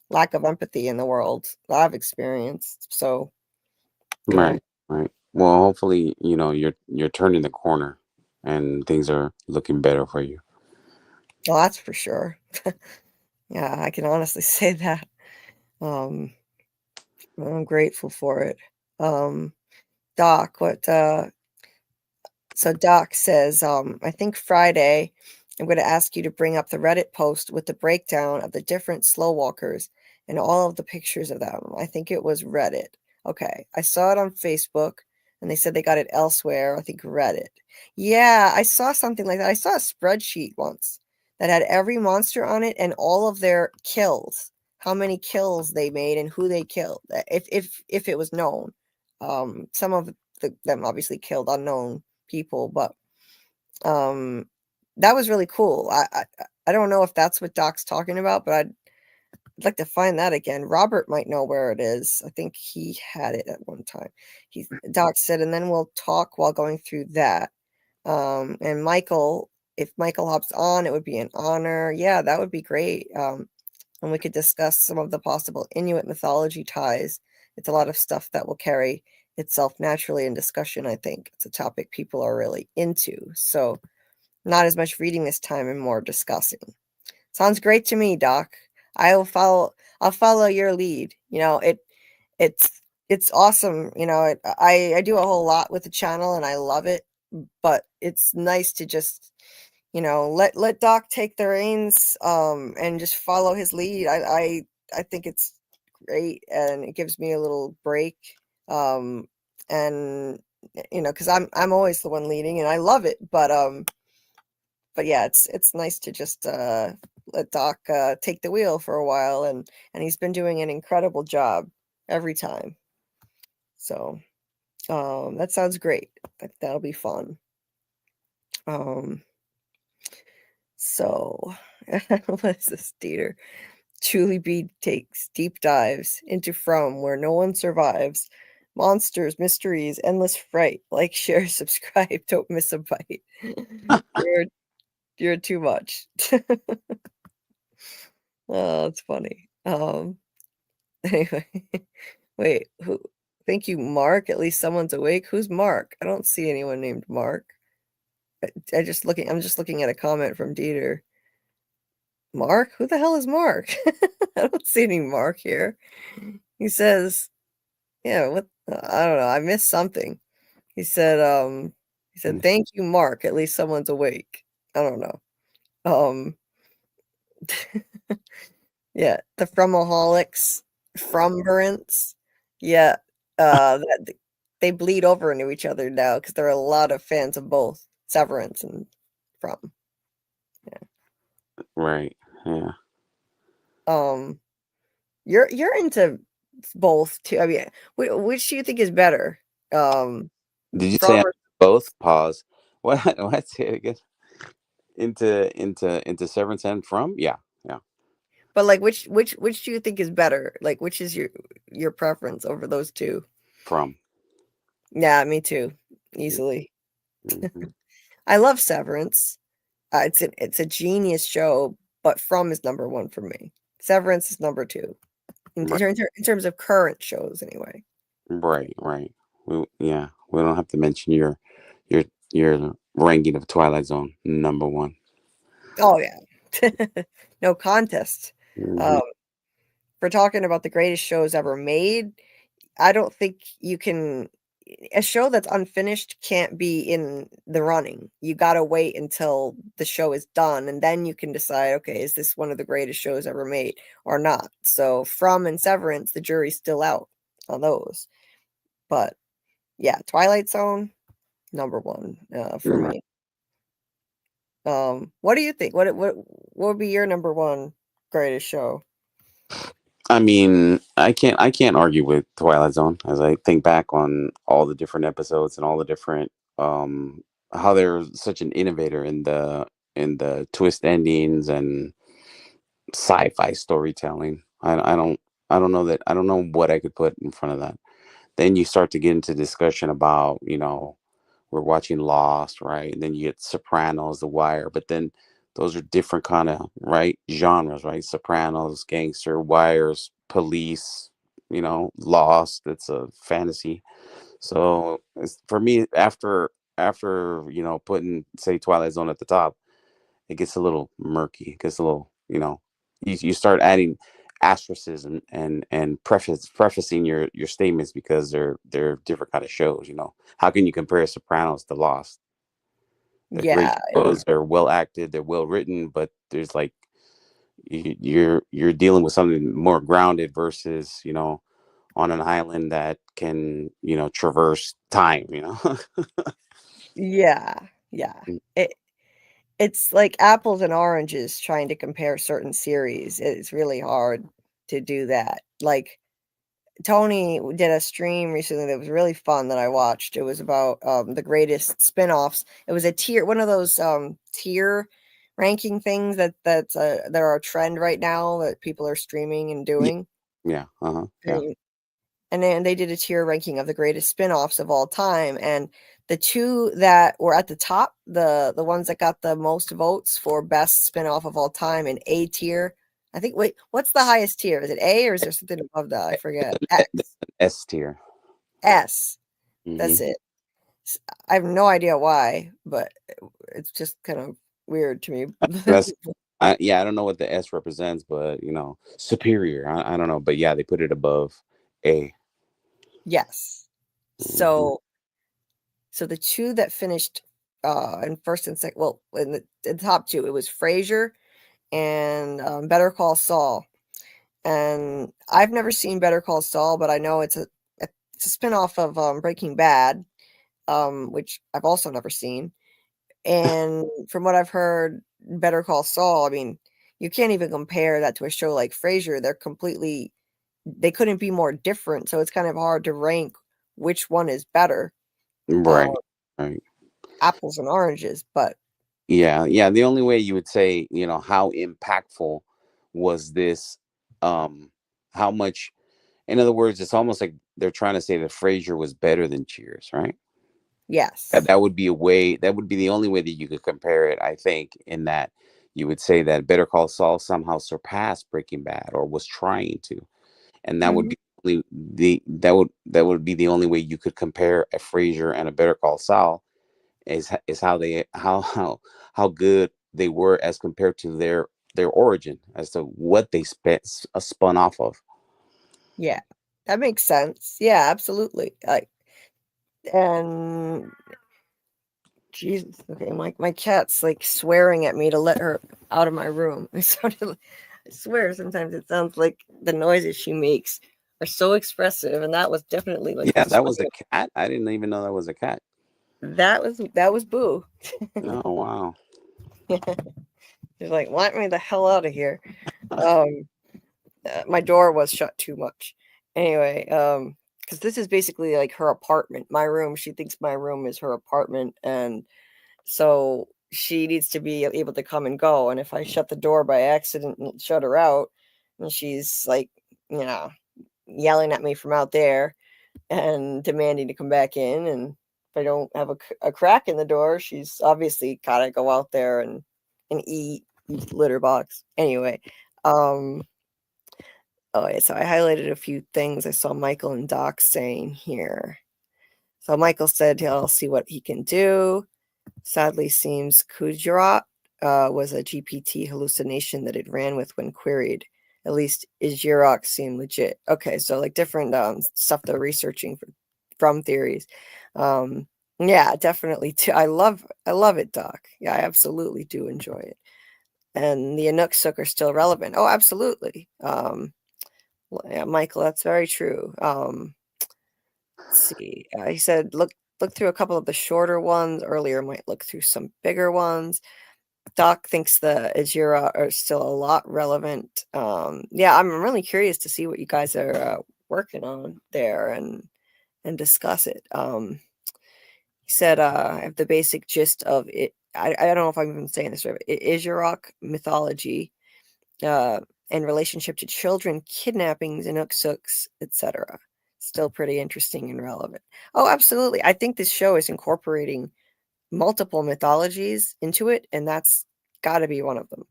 lack of empathy in the world that I've experienced. So, you know. Right. Well, hopefully, you're turning the corner and things are looking better for you. Well, that's for sure. Yeah, I can honestly say that. I'm grateful for it. Doc, so Doc says, I think Friday I'm going to ask you to bring up the Reddit post with the breakdown of the different slow walkers and all of the pictures of them. I think it was Reddit. Okay, I saw it on Facebook, and they said they got it elsewhere. I think Reddit. Yeah, I saw something like that. I saw a spreadsheet once that had every monster on it and all of their kills, how many kills they made and who they killed, if it was known. Some of them obviously killed unknown people, but that was really cool. I don't know if that's what Doc's talking about, but I'd like to find that again. Robert might know where it is. I think he had it at one time. Doc said, and then we'll talk while going through that. And Michael, if Michael hops on, it would be an honor. Yeah, that would be great. And we could discuss some of the possible Inuit mythology ties. It's a lot of stuff that will carry itself naturally in discussion. I think it's a topic people are really into. So not as much reading this time and more discussing. Sounds great to me, Doc. I'll follow your lead. You know, it's awesome. You know, I do a whole lot with the channel and I love it, but it's nice to just, you know, let Doc take the reins and just follow his lead. I think it's great, and it gives me a little break. And you know, because I'm always the one leading and I love it, but yeah, it's nice to just let Doc take the wheel for a while, and he's been doing an incredible job every time. So that sounds great. That'll be fun. So what is this, Dieter? JulieB takes deep dives into From where no one survives. Monsters, mysteries, endless fright. Like, share, subscribe. Don't miss a bite. You're too much. Oh, it's funny. Anyway, wait, who? Thank you, Mark. At least someone's awake. Who's Mark? I don't see anyone named Mark. I'm just looking at a comment from Dieter. Mark? Who the hell is Mark? I don't see any Mark here. He says, yeah, what? I don't know. I missed something. He said, thank you, Mark. At least someone's awake. I don't know. Yeah, the Fromaholics, Fromburants. Yeah, they bleed over into each other now because there are a lot of fans of both Severance and From. Yeah. Right. Yeah. You're into both too. I mean, which do you think is better? Did you From say both? Pause. What? Say it again. Into Severance and From? Yeah. Yeah. But like, which do you think is better? Like, which is your preference over those two? From. Yeah, me too. Easily. Mm-hmm. I love Severance. It's a genius show, but From is number one for me. Severance is number two in terms of current shows, anyway. Right. Right. We don't have to mention your ranking of Twilight Zone number one. Oh yeah, no contest. Mm-hmm. For talking about the greatest shows ever made, I don't think you can. A show that's unfinished can't be in the running. You gotta wait until the show is done, and then you can decide, okay, is this one of the greatest shows ever made or not? So From and Severance, the jury's still out on those. But yeah, Twilight Zone, number one for me. What do you think? What would be your number one greatest show? I mean, I can't argue with Twilight Zone as I think back on all the different episodes and all the different how they're such an innovator in the twist endings and sci-fi storytelling. I don't know what I could put in front of that. Then you start to get into discussion about, we're watching Lost, right? And then you get Sopranos, The Wire, but then those are different kind of genres, right? Sopranos, gangster, Wires, police, Lost. It's a fantasy. So for me, after putting say Twilight Zone at the top, it gets a little murky. It gets a little, you start adding asterisks and prefacing your statements because they're different kind of shows. How can you compare Sopranos to Lost? They're great shows. They're well acted. They're well written, but there's like you're dealing with something more grounded versus on an island that can traverse time. Yeah. It's like apples and oranges trying to compare certain series. It's really hard to do that. Like Tony did a stream recently that was really fun that I watched. It was about the greatest spin-offs. It was a tier, one of those tier ranking things that are a trend right now that people are streaming and doing. Yeah. Yeah. And then they did a tier ranking of the greatest spin-offs of all time, and the two that were at the top, the ones that got the most votes for best spin-off of all time in A tier. I think, wait, what's the highest tier? Is it A or is there something above that? I forget. X. S tier. S. That's it. I have no idea why, but it's just kind of weird to me. I don't know what the S represents, but superior. I don't know, but yeah, they put it above A. Yes. So the two that finished in first and second, well, in the top two, it was Frasier and Better Call Saul. And I've never seen Better Call Saul, but I know it's a spinoff of Breaking Bad, which I've also never seen. And from what I've heard, Better Call Saul, I mean, you can't even compare that to a show like Frasier. They couldn't be more different. So it's kind of hard to rank which one is better. Right. Apples and oranges, but yeah. The only way you would say, how impactful was this? How much? In other words, it's almost like they're trying to say that Frasier was better than Cheers, right? Yes. That would be a way. That would be the only way that you could compare it. I think in that you would say that Better Call Saul somehow surpassed Breaking Bad or was trying to, and that would be that would be the only way you could compare a Frasier and a Better Call Saul is how good they were as compared to their origin as to what they spun off of. Yeah, that makes sense. Yeah, absolutely. And Jesus, okay, my cat's like swearing at me to let her out of my room. I swear sometimes it sounds like the noises she makes are so expressive, and that was definitely like Yeah, that was a cat. I didn't even know that was a cat. that was Boo. Oh wow. She's like, let me the hell out of here. My door was shut too much. Anyway, because this is basically like her apartment, my room. She thinks my room is her apartment, and so she needs to be able to come and go. And if I shut the door by accident and shut her out, and she's like, yelling at me from out there and demanding to come back in, and if I don't have a crack in the door, she's obviously gotta go out there and eat litter box. Anyway, oh, yeah, so I highlighted a few things I saw Michael and Doc saying here. So Michael said he'll see what he can do. Sadly, seems Kujarat was a GPT hallucination that it ran with when queried. At least Ijirok seemed legit. Okay, so like different stuff they're researching from theories. Yeah, definitely. I love it, Doc. Yeah, I absolutely do enjoy it. And the Anuk-Suk are still relevant. Oh, absolutely. Yeah, Michael, that's very true. Let's see. He said, look through a couple of the shorter ones earlier. Might look through some bigger ones. Doc thinks the Ajira are still a lot relevant. Yeah, I'm really curious to see what you guys are working on there and discuss it. He said, I have the basic gist of it. I don't know if I'm even saying this right. Ijirok mythology, in relationship to children, kidnappings, Inuk-Suks, etc. Still pretty interesting and relevant. Oh, absolutely. I think this show is incorporating multiple mythologies into it, and that's got to be one of them.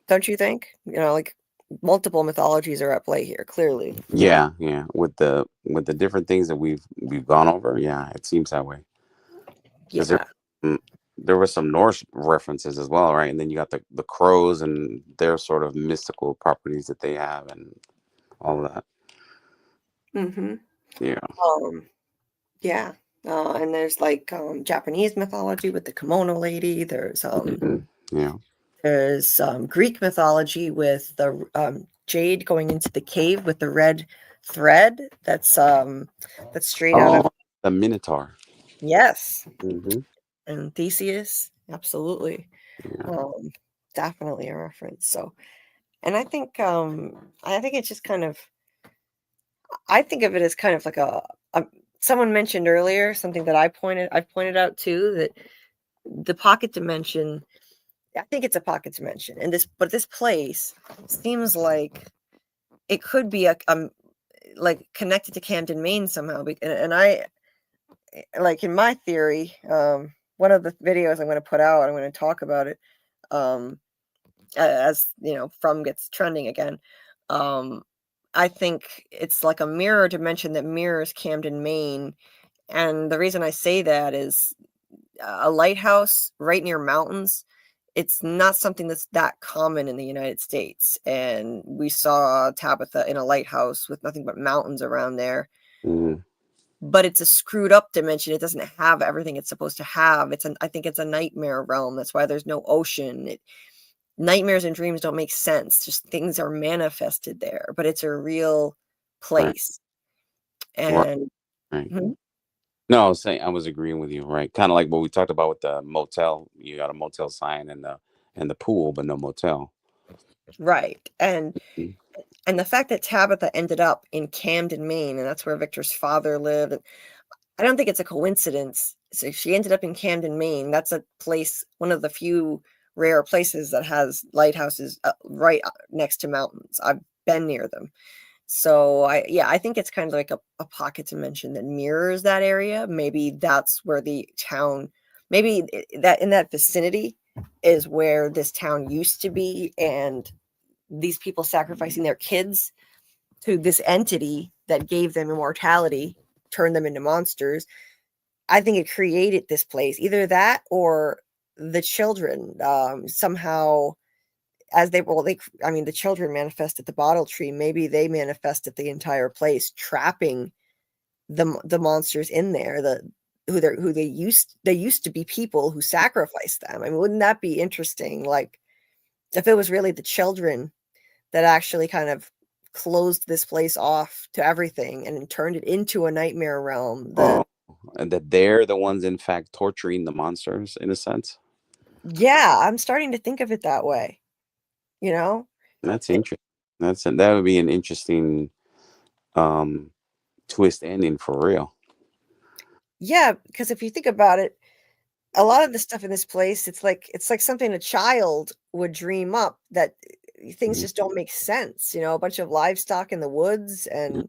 Don't you think? Like multiple mythologies are at play here, clearly. Yeah. With the different things that we've gone over, yeah, it seems that way. Yeah. There were some Norse references as well, right? And then you got the crows and their sort of mystical properties that they have and all of that. Mm-hmm. Yeah. Yeah. And there's like Japanese mythology with the kimono lady. There's Yeah. There's Greek mythology with the jade going into the cave with the red thread. That's straight out of the Minotaur. Yes. Mm-hmm. And Theseus, absolutely. Yeah. Definitely a reference. So, and I think it's just kind of, I think of it as kind of like someone mentioned earlier something that I've pointed out too, that the pocket dimension, I think it's a pocket dimension, and this place seems like it could be like connected to Camden, Maine somehow. And I, like in my theory, one of the videos I'm going to put out, I'm going to talk about it, as From gets trending again. I think it's like a mirror dimension that mirrors Camden, Maine, and the reason I say that is a lighthouse right near mountains. It's not something that's that common in the United States, and we saw Tabitha in a lighthouse with nothing but mountains around there. Mm-hmm. But it's a screwed up dimension. It doesn't have everything it's supposed to have. I think it's a nightmare realm. That's why there's no ocean. Nightmares and dreams don't make sense. Just things are manifested there, but it's a real place. Right. And Right. No, I was agreeing with you, right? Kind of like what we talked about with the motel. You got a motel sign and the pool, but no motel. Right. And the fact that Tabitha ended up in Camden, Maine, and that's where Victor's father lived, I don't think it's a coincidence. So she ended up in Camden, Maine. That's a place, one of the few rare places that has lighthouses right next to mountains. I've been near them. So I think it's kind of like a pocket dimension that mirrors that area. Maybe that's where the town, maybe that in that vicinity is where this town used to be, and these people sacrificing their kids to this entity that gave them immortality, turned them into monsters. I think it created this place. Either that or the children somehow, as they the children manifested the bottle tree. Maybe they manifested the entire place, trapping the monsters in there. Who they used to be people who sacrificed them. I mean, wouldn't that be interesting? Like, if it was really the children that actually kind of closed this place off to everything and turned it into a nightmare realm. And that they're the ones, in fact, torturing the monsters in a sense. Yeah, I'm starting to think of it that way. You know, that's interesting. That would be an interesting twist ending for real. Yeah, because if you think about it, a lot of the stuff in this place, it's like something a child would dream up, that things just don't make sense. You know, a bunch of livestock in the woods, and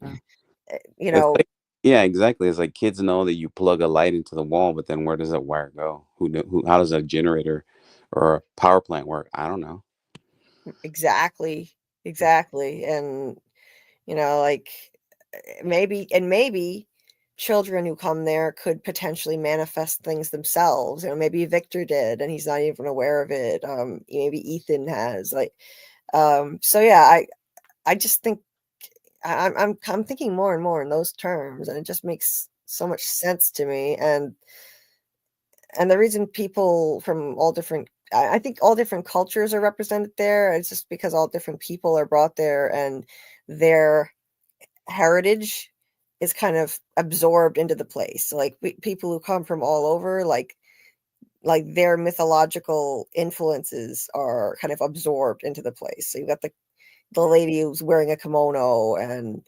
you know, yeah, exactly. It's like kids know that you plug a light into the wall, but then where does that wire go? How does a generator or a power plant work? I don't know. Exactly. And you know, like maybe children who come there could potentially manifest things themselves. You know, maybe Victor did and he's not even aware of it. Maybe Ethan has, like, so yeah, I just think I'm thinking more and more in those terms, and it just makes so much sense to me. And the reason people from all different, I think all different cultures are represented there. It's just because all different people are brought there, and their heritage is kind of absorbed into the place. So, like, people who come from all over, like their mythological influences are kind of absorbed into the place. So you got the lady who's wearing a kimono, and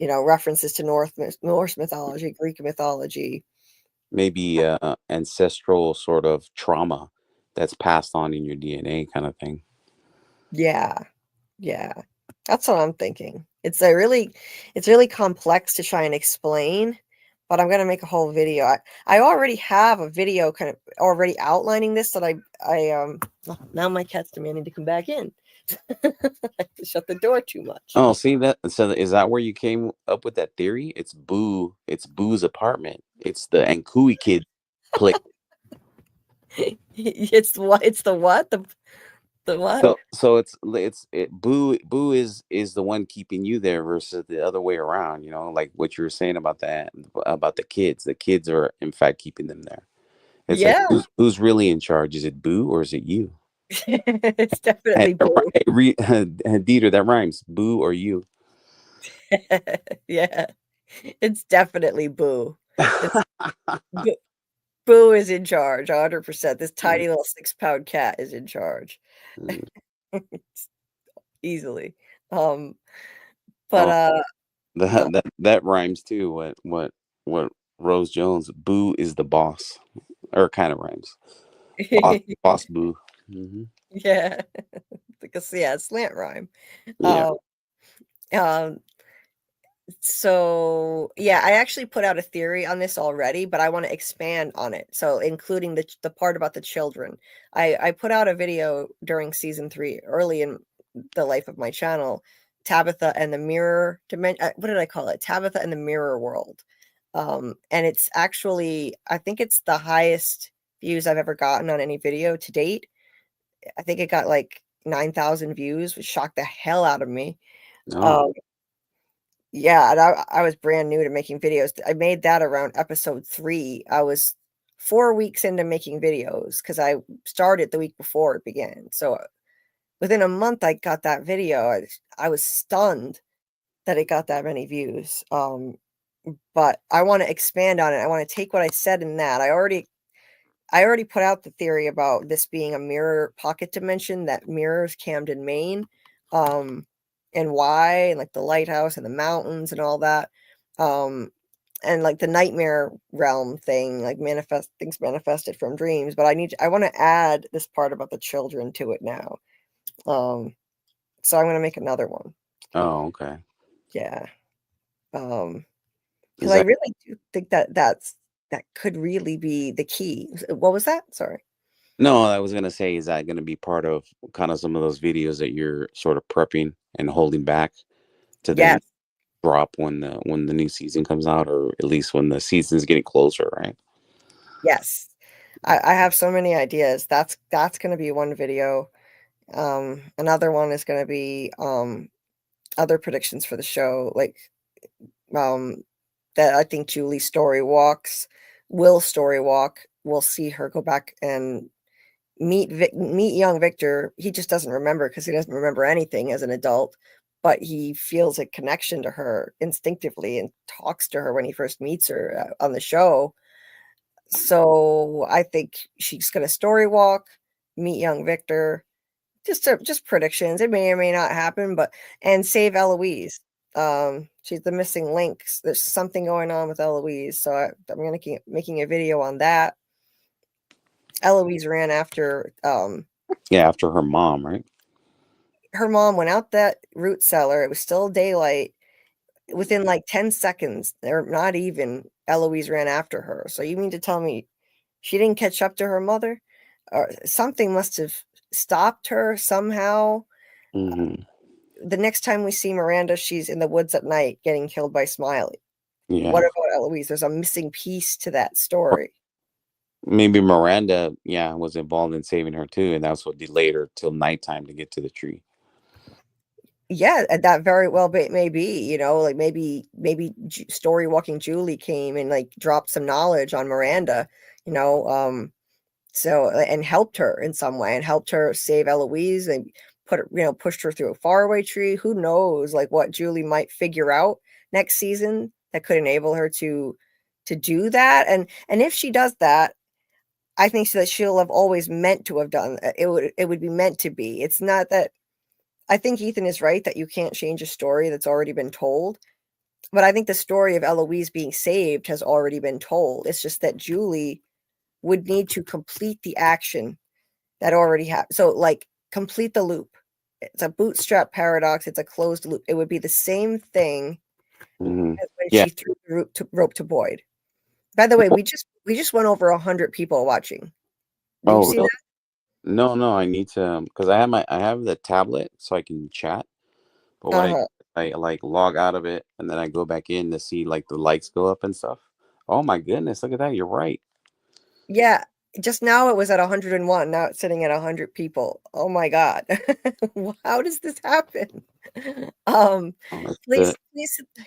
you know, references to Norse mythology, Greek mythology. Maybe ancestral sort of trauma that's passed on in your DNA, kind of thing. Yeah, that's what I'm thinking. It's really complex to try and explain, but I'm gonna make a whole video. I already have a video kind of already outlining this, that I now my cat's demanding to come back in. I have to shut the door too much. Oh, see that? So is that where you came up with that theory? It's Boo's apartment. It's the Ankui kid play. It's the what? The what? So Boo is the one keeping you there versus the other way around. You know, like what you were saying about that, about the kids. The kids are in fact keeping them there. It's Yeah. like who's really in charge? Is it Boo or is it you? It's definitely Boo. Dieter, that rhymes. Boo or you? Yeah, it's definitely Boo. Boo is in charge, 100%. This tiny little 6-pound cat is in charge. Easily. But that rhymes too. What Rose Jones? Boo is the boss, or kind of rhymes. Boss Boo. Mm-hmm. Yeah, because slant rhyme. Yeah. So yeah, I actually put out a theory on this already, but I want to expand on it. So including the part about the children. I put out a video during season 3, early in the life of my channel, Tabitha and the Mirror Dimension. What did I call it? Tabitha and the Mirror World. And it's actually, I think it's the highest views I've ever gotten on any video to date. I think it got like 9,000 views, which shocked the hell out of me. Oh. Yeah, and I was brand new to making videos. I made that around episode 3. I was 4 weeks into making videos because I started the week before it began. So within a month, I got that video. I was stunned that it got that many views. But I want to expand on it. I want to take what I said in that. I already put out the theory about this being a mirror pocket dimension that mirrors Camden, Maine. And why, and like the lighthouse and the mountains and all that, and like the nightmare realm thing, like things manifested from dreams. But I want to add this part about the children to it now. So I'm going to make another one. Oh, okay. Yeah. Because I really do think that's that could really be the key. What was that? Sorry. No, I was gonna say, is that gonna be part of kind of some of those videos that you're sort of prepping and holding back to then Yes. drop when the new season comes out, or at least when the season's getting closer, right? Yes. I have so many ideas. That's going to be one video. Another one is going to be other predictions for the show, like that I think Julie will story walk. We'll see her go back and meet young Victor. He just doesn't remember because he doesn't remember anything as an adult, but he feels a connection to her instinctively and talks to her when he first meets her on the show. So I think she's going to story walk, meet young Victor. Just predictions. It may or may not happen, and save Eloise. She's the missing link. There's something going on with Eloise, so I'm going to keep making a video on that. Eloise ran after after her mom, right? Her mom went out that root cellar. It was still daylight. Within like 10 seconds, or not even, Eloise ran after her. So you mean to tell me she didn't catch up to her mother? Or something must have stopped her somehow. Mm-hmm. The next time we see Miranda, she's in the woods at night getting killed by Smiley. Yeah. What about Eloise? There's a missing piece to that story. Maybe Miranda, was involved in saving her too, and that's what delayed her till nighttime to get to the tree. Yeah, that very well may be, like maybe story walking Julie came and like dropped some knowledge on Miranda, so and helped her in some way and helped her save Eloise and pushed her through a faraway tree. Who knows, like what Julie might figure out next season that could enable her to do that. And if she does that, I think that she'll have always meant to have done it. It would be meant to be. It's not that. I think Ethan is right that you can't change a story that's already been told. But I think the story of Eloise being saved has already been told. It's just that Julie would need to complete the action that already happened. So, like, complete the loop. It's a bootstrap paradox. It's a closed loop. It would be the same thing as when she threw the rope to Boyd. By the way, we just went over 100 people watching. Did you see really? that? No, I need to, because I have the tablet so I can chat, but when I like log out of it and then I go back in to see like the lights go up and stuff. Oh my goodness, look at that! You're right. Yeah, just now it was at 101. Now it's sitting at 100 people. Oh my God. How does this happen? Please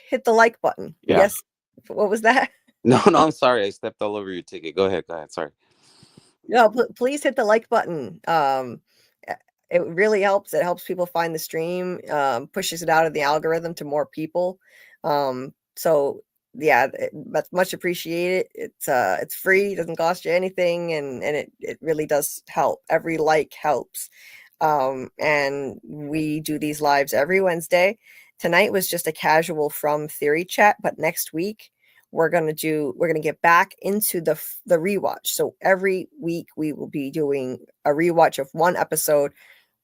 hit the like button. Yeah. Yes. What was that? No, I'm sorry. I stepped all over your ticket. Go ahead. Sorry. No, please hit the like button. It really helps. It helps people find the stream, pushes it out of the algorithm to more people. So yeah, that's much appreciated. It's free, doesn't cost you anything, and it really does help. Every like helps. And we do these lives every Wednesday. Tonight was just a casual From Theory chat, but next week we're gonna get back into the rewatch. So every week we will be doing a rewatch of one episode.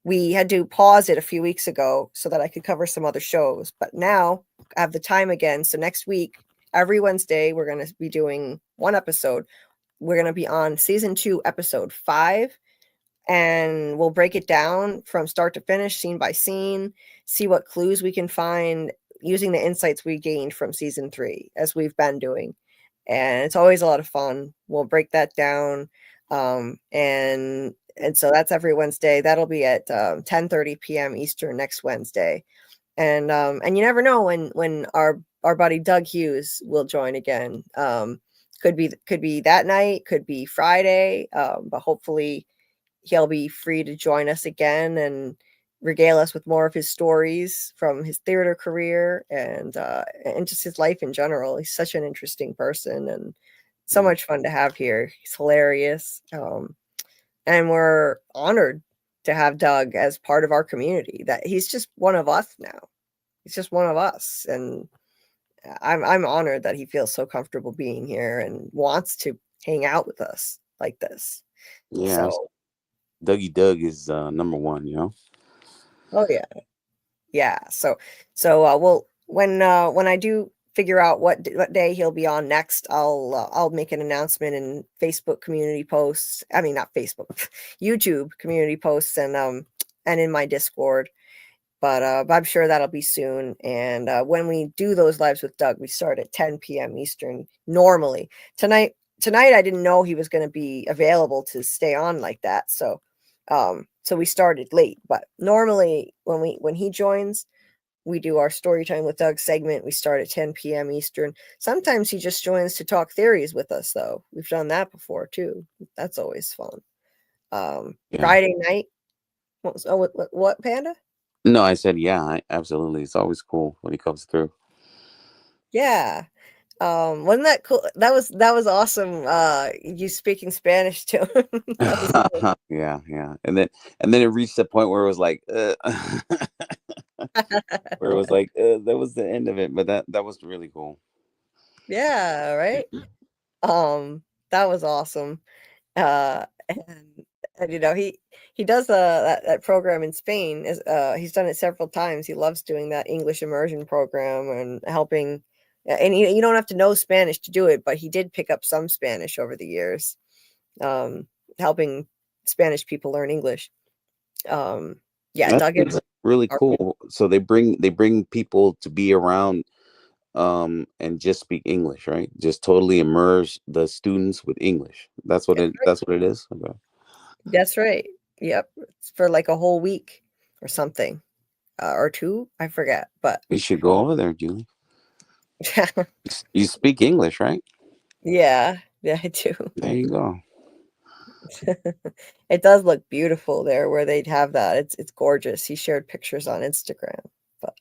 We had to pause it a few weeks ago so that I could cover some other shows, but now I have the time again. So next week, every Wednesday, we're going to be doing one episode. We're going to be on season 2, episode 5, and we'll break it down from start to finish, scene by scene, see what clues we can find using the insights we gained from season 3, as we've been doing. And it's always a lot of fun. We'll break that down. And so that's every Wednesday. That'll be at 10:30 p.m. Eastern next Wednesday. And you never know when our buddy Doug Hughes will join again. Could be that night, could be Friday, but hopefully he'll be free to join us again and regale us with more of his stories from his theater career and just his life in general. He's such an interesting person and so much fun to have here. He's hilarious. And we're honored to have Doug as part of our community. That he's just one of us now. He's just one of us. And I'm honored that he feels so comfortable being here and wants to hang out with us like this. Yeah. So, Dougie Doug is number one, you know? Oh yeah. Yeah. So well, when I do figure out what day he'll be on next, I'll make an announcement in Facebook community posts. I mean, not Facebook, YouTube community posts, and in my Discord. But I'm sure that'll be soon. And when we do those lives with Doug, we start at 10 p.m. Eastern normally. Tonight I didn't know he was going to be available to stay on like that, so we started late. But normally when he joins, we do our story time with Doug segment. We start at 10 p.m. Eastern. Sometimes he just joins to talk theories with us, though. We've done that before too. That's always fun. Friday night. What Panda? No, I said absolutely. It's always cool when he comes through. Yeah. Wasn't that cool? That was awesome. You speaking Spanish to him. Yeah. And then it reached the point where it was like where it was like that was the end of it, but that was really cool. Yeah, right. That was awesome. And you know, he does that program in Spain. He's done it several times. He loves doing that English immersion program and helping. And you don't have to know Spanish to do it, but he did pick up some Spanish over the years, helping Spanish people learn English. Doug is really cool. So they bring people to be around and just speak English, right? Just totally immerse the students with English. That's what it is. Okay. That's right. Yep. It's for like a whole week or something, or two. I forget, but we should go over there, Julie. You speak English, right? Yeah, I do. There you go. It does look beautiful there where they'd have that. It's gorgeous. He shared pictures on Instagram. But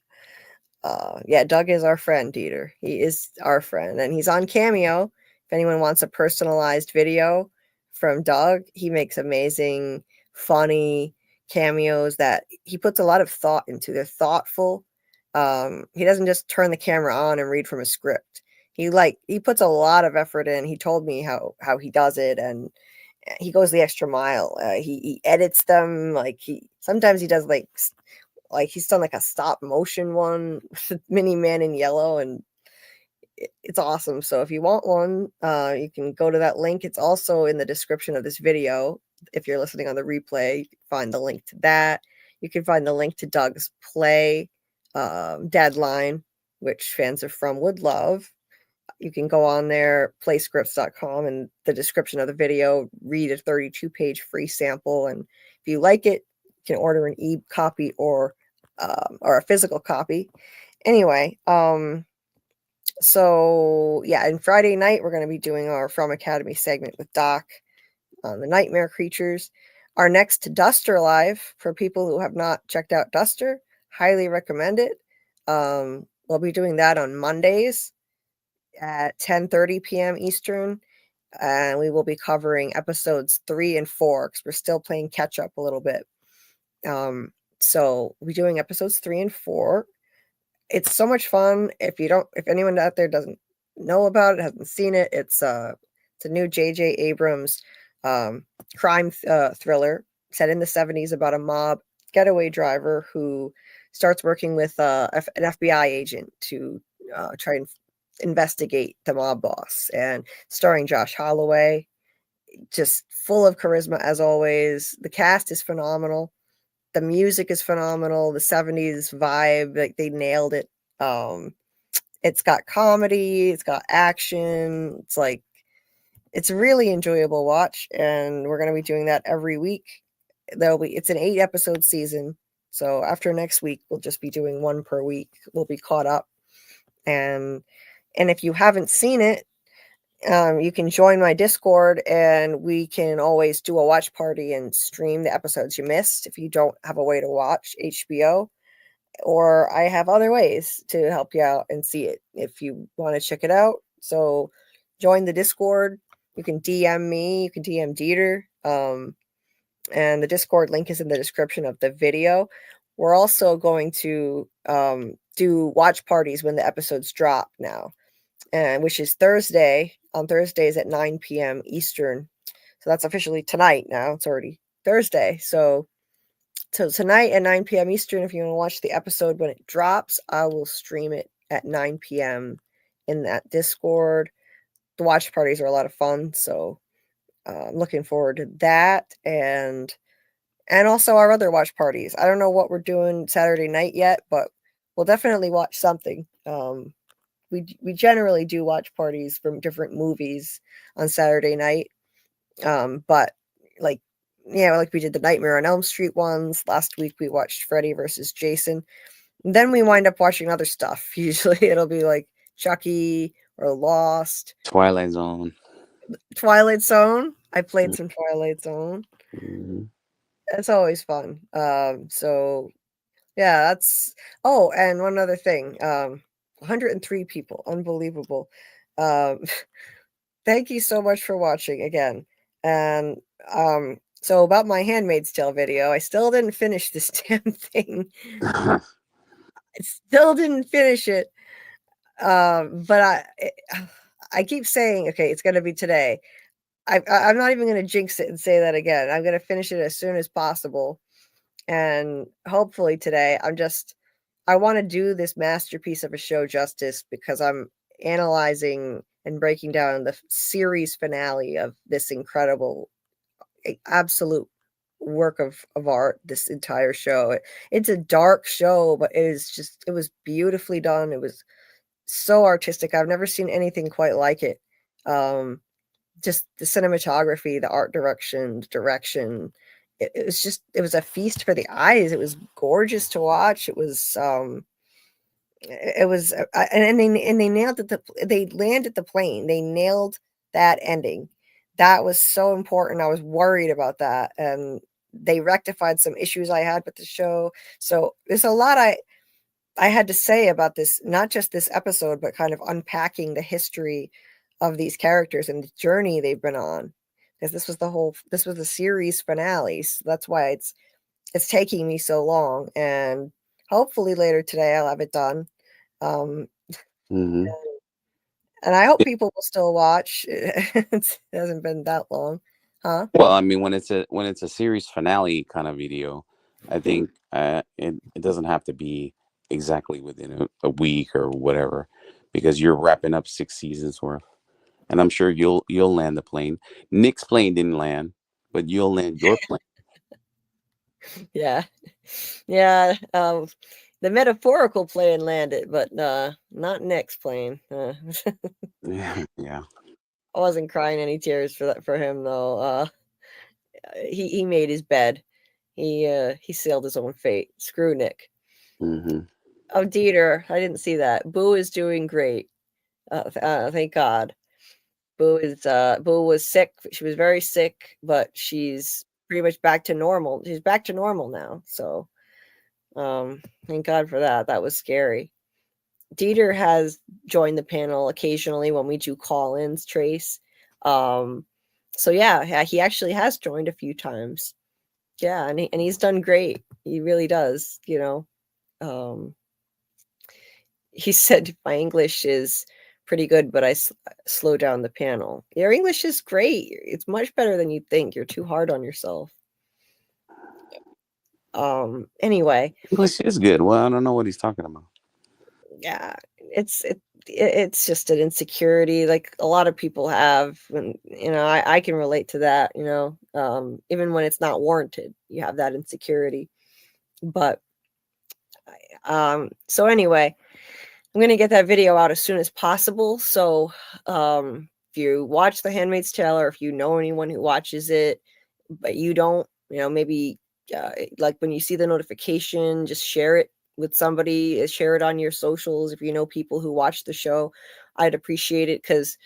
Doug is our friend, Dieter. He is our friend, and he's on Cameo. If anyone wants a personalized video from Doug, he makes amazing, funny cameos that he puts a lot of thought into. They're thoughtful. He doesn't just turn the camera on and read from a script. He puts a lot of effort in. He told me how he does it, and he goes the extra mile. He edits them. Sometimes he does like he's done like a stop motion one with Mini Man in yellow, and it's awesome. So if you want one, you can go to that link. It's also in the description of this video. If you're listening on the replay, you can find the link to that. You can find the link to Doug's play deadline, which fans of From would love. You can go on there, playscripts.com, and the description of the video, read a 32-page free sample. And if you like it, you can order an e-copy or a physical copy. Anyway, and Friday night, we're going to be doing our FROMacademy segment with Doc on the Nightmare Creatures. Our next Duster Live, for people who have not checked out Duster, highly recommend it. We'll be doing that on Mondays at 10:30 p.m. Eastern, and we will be covering episodes 3 and 4 because we're still playing catch up a little bit. So we'll be doing episodes 3 and 4. It's so much fun. If anyone out there doesn't know about it, hasn't seen it, it's a new J.J. Abrams crime thriller set in the 70s about a mob getaway driver who starts working with an FBI agent to try and investigate the mob boss, and starring Josh Holloway, just full of charisma as always. The cast is phenomenal. The music is phenomenal. The 70s vibe, like they nailed it. It's got comedy, it's got action. It's a really enjoyable watch, and we're going to be doing that every week. It's an 8-episode season. So after next week, we'll just be doing one per week. We'll be caught up. And if you haven't seen it, you can join my Discord, and we can always do a watch party and stream the episodes you missed if you don't have a way to watch HBO. Or I have other ways to help you out and see it if you want to check it out. So join the Discord. You can DM me. You can DM Dieter. And the Discord link is in the description of the video. We're also going to do watch parties when the episodes drop now, which is Thursday. On Thursdays at 9 p.m. Eastern. So that's officially tonight now. It's already Thursday. So tonight at 9 p.m. Eastern, if you want to watch the episode when it drops, I will stream it at 9 p.m. in that Discord. The watch parties are a lot of fun, so I'm looking forward to that, and also our other watch parties. I don't know what we're doing Saturday night yet, but we'll definitely watch something. We generally do watch parties from different movies on Saturday night, but like we did the Nightmare on Elm Street ones. Last week we watched Freddy versus Jason. Then we wind up watching other stuff. Usually it'll be like Chucky or Lost. Twilight Zone. Twilight Zone. I played some Twilight Zone. Mm-hmm. It's always fun. So yeah, that's and one other thing. 103 people. Unbelievable. Thank you so much for watching again. And so about my Handmaid's Tale video, I still didn't finish this damn thing. I still didn't finish it. But I keep saying, okay, it's gonna be today. I'm not even gonna jinx it and say that again. I'm gonna finish it as soon as possible. And hopefully today. I want to do this masterpiece of a show justice because I'm analyzing and breaking down the series finale of this incredible, absolute work of art, this entire show. It's a dark show, but it was beautifully done. It was so artistic. I've never seen anything quite like it. Just the cinematography, the art direction, it was a feast for the eyes. It was gorgeous to watch. It was and they nailed it. They landed the plane. They nailed that ending. That was so important. I was worried about that, and they rectified some issues I had with the show. So there's a lot I had to say about this, not just this episode, but kind of unpacking the history of these characters and the journey they've been on. Because this was the series finale. So that's why it's taking me so long. And hopefully later today I'll have it done. Mm-hmm. And I hope people will still watch. It hasn't been that long. Huh? Well, I mean, when it's a series finale kind of video, I think it doesn't have to be exactly within a week or whatever, because you're wrapping up 6 seasons worth. And I'm sure you'll land the plane. Nick's plane didn't land, but you'll land your plane. Yeah. The metaphorical plane landed, but not Nick's plane. Yeah. I wasn't crying any tears for him though. He made his bed. He sealed his own fate. Screw Nick. Mm-hmm. Oh, Dieter, I didn't see that. Boo is doing great. Thank God. Boo was sick. She was very sick, but she's pretty much back to normal. She's back to normal now. So, thank God for that. That was scary. Dieter has joined the panel occasionally when we do call-ins, Trace. So yeah, he actually has joined a few times. Yeah, and he's done great. He really does, he said my English is pretty good, but I slow down the panel. Your English is great. It's much better than you think. You're too hard on yourself. Anyway. English is good. Well, I don't know what he's talking about. Yeah, it's just an insecurity like a lot of people have, and I can relate to that. Even when it's not warranted, you have that insecurity. But so anyway, I'm gonna get that video out as soon as possible. So if you watch The Handmaid's Tale, or if you know anyone who watches it, but you don't, maybe like when you see the notification, just share it with somebody, share it on your socials. If you know people who watch the show, I'd appreciate it, because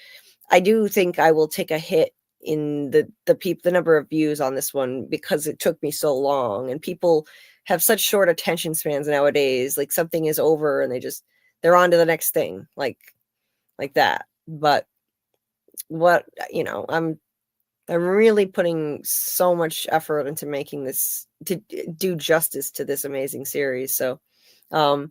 I do think I will take a hit in the number of views on this one, because it took me so long, and people have such short attention spans nowadays. Like something is over and they're on to the next thing, like that. But what, I'm really putting so much effort into making this, to do justice to this amazing series. So and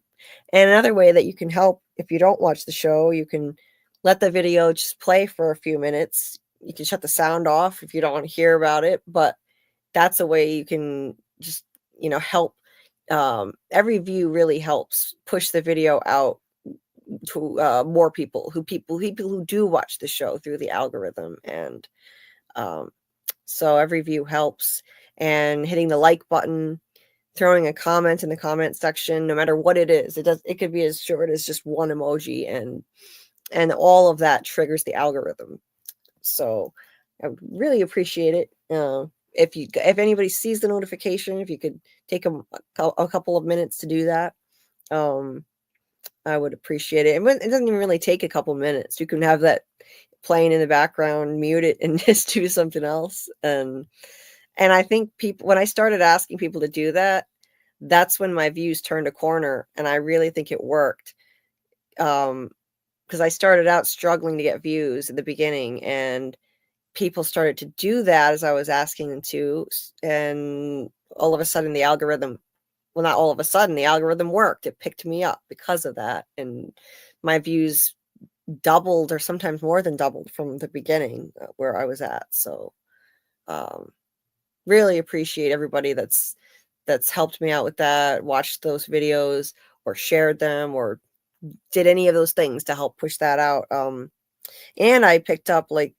another way that you can help, if you don't watch the show, you can let the video just play for a few minutes. You can shut the sound off if you don't want to hear about it, but that's a way you can just, help. Every view really helps push the video out more people who do watch the show through the algorithm. And so every view helps, and hitting the like button, throwing a comment in the comment section, no matter what it is. It could be as short as just one emoji, and all of that triggers the algorithm. So I would really appreciate it. If anybody sees the notification, if you could take a couple of minutes to do that, I would appreciate it. And it doesn't even really take a couple minutes. You can have that playing in the background, mute it, and just do something else. And I think when I started asking people to do that, that's when my views turned a corner, and I really think it worked. Because I started out struggling to get views at the beginning, and people started to do that as I was asking them to, and all of a sudden the algorithm, well, not all of a sudden, the algorithm worked. It picked me up because of that, and my views doubled, or sometimes more than doubled, from the beginning where I was at. So really appreciate everybody that's helped me out with that, watched those videos or shared them or did any of those things to help push that out. And I picked up like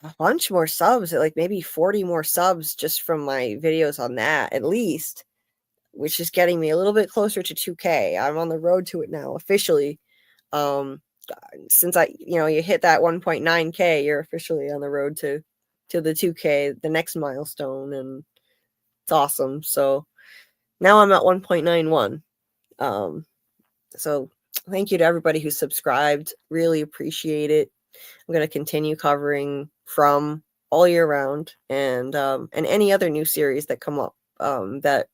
a bunch more subs, like maybe 40 more subs just from my videos on that, at least, which is getting me a little bit closer to 2K. I'm on the road to it now officially. Since you hit that 1.9K, you're officially on the road to the 2K, the next milestone, and it's awesome. So now I'm at 1.91. So thank you to everybody who subscribed. Really appreciate it. I'm going to continue covering From all year round, and any other new series that come up that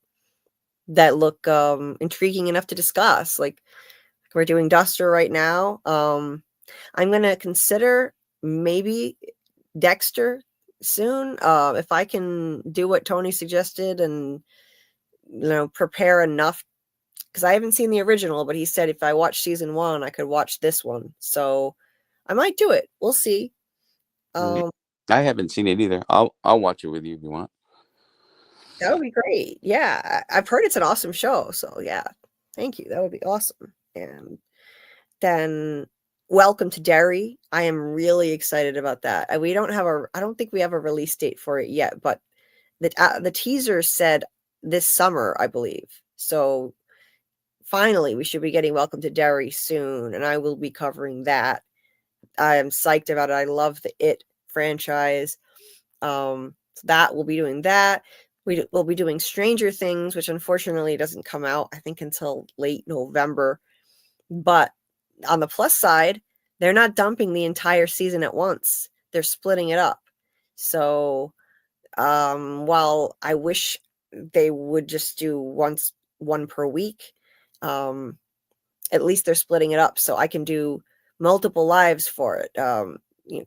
look intriguing enough to discuss. Like we're doing Duster right now. I'm going to consider maybe Dexter soon, if I can do what Tony suggested and prepare enough, because I haven't seen the original, but he said if I watch season 1 I could watch this one, so I might do it. We'll see. I haven't seen it either. I'll watch it with you if you want. That would be great. Yeah, I've heard it's an awesome show, so yeah, thank you. That would be awesome. And then Welcome to Derry. I am really excited about that. I don't think we have a release date for it yet, but the teaser said this summer, I believe. So finally, we should be getting Welcome to Derry soon, and I will be covering that. I am psyched about it. I love the It franchise. So that we'll be doing that. We'll be doing Stranger Things, which unfortunately doesn't come out, I think, until late November. But on the plus side, they're not dumping the entire season at once. They're splitting it up. So while I wish they would just do one per week, at least they're splitting it up so I can do multiple lives for it,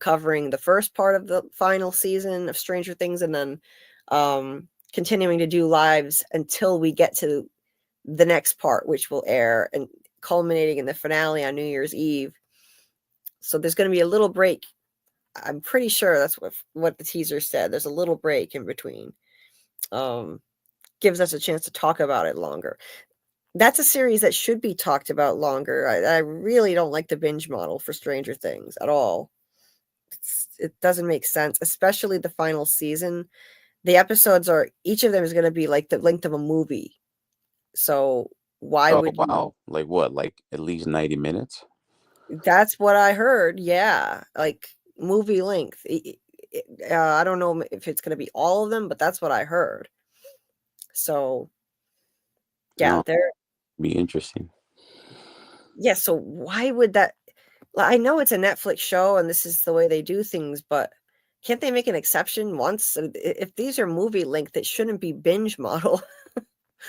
covering the first part of the final season of Stranger Things, and then continuing to do lives until we get to the next part, which will air, and culminating in the finale on New Year's Eve. So there's going to be a little break. I'm pretty sure that's what the teaser said. There's a little break in between. Gives us a chance to talk about it longer. That's a series that should be talked about longer. I really don't like the binge model for Stranger Things at all. It doesn't make sense, especially the final season. The episodes each of them is going to be like the length of a movie. So why would you? Wow. Like what? Like at least 90 minutes? That's what I heard. Yeah. Like movie length. I don't know if it's going to be all of them, but that's what I heard. So yeah, they're be interesting. Yeah. So why would that? I know it's a Netflix show and this is the way they do things, but can't they make an exception once? If these are movie length, it shouldn't be binge model.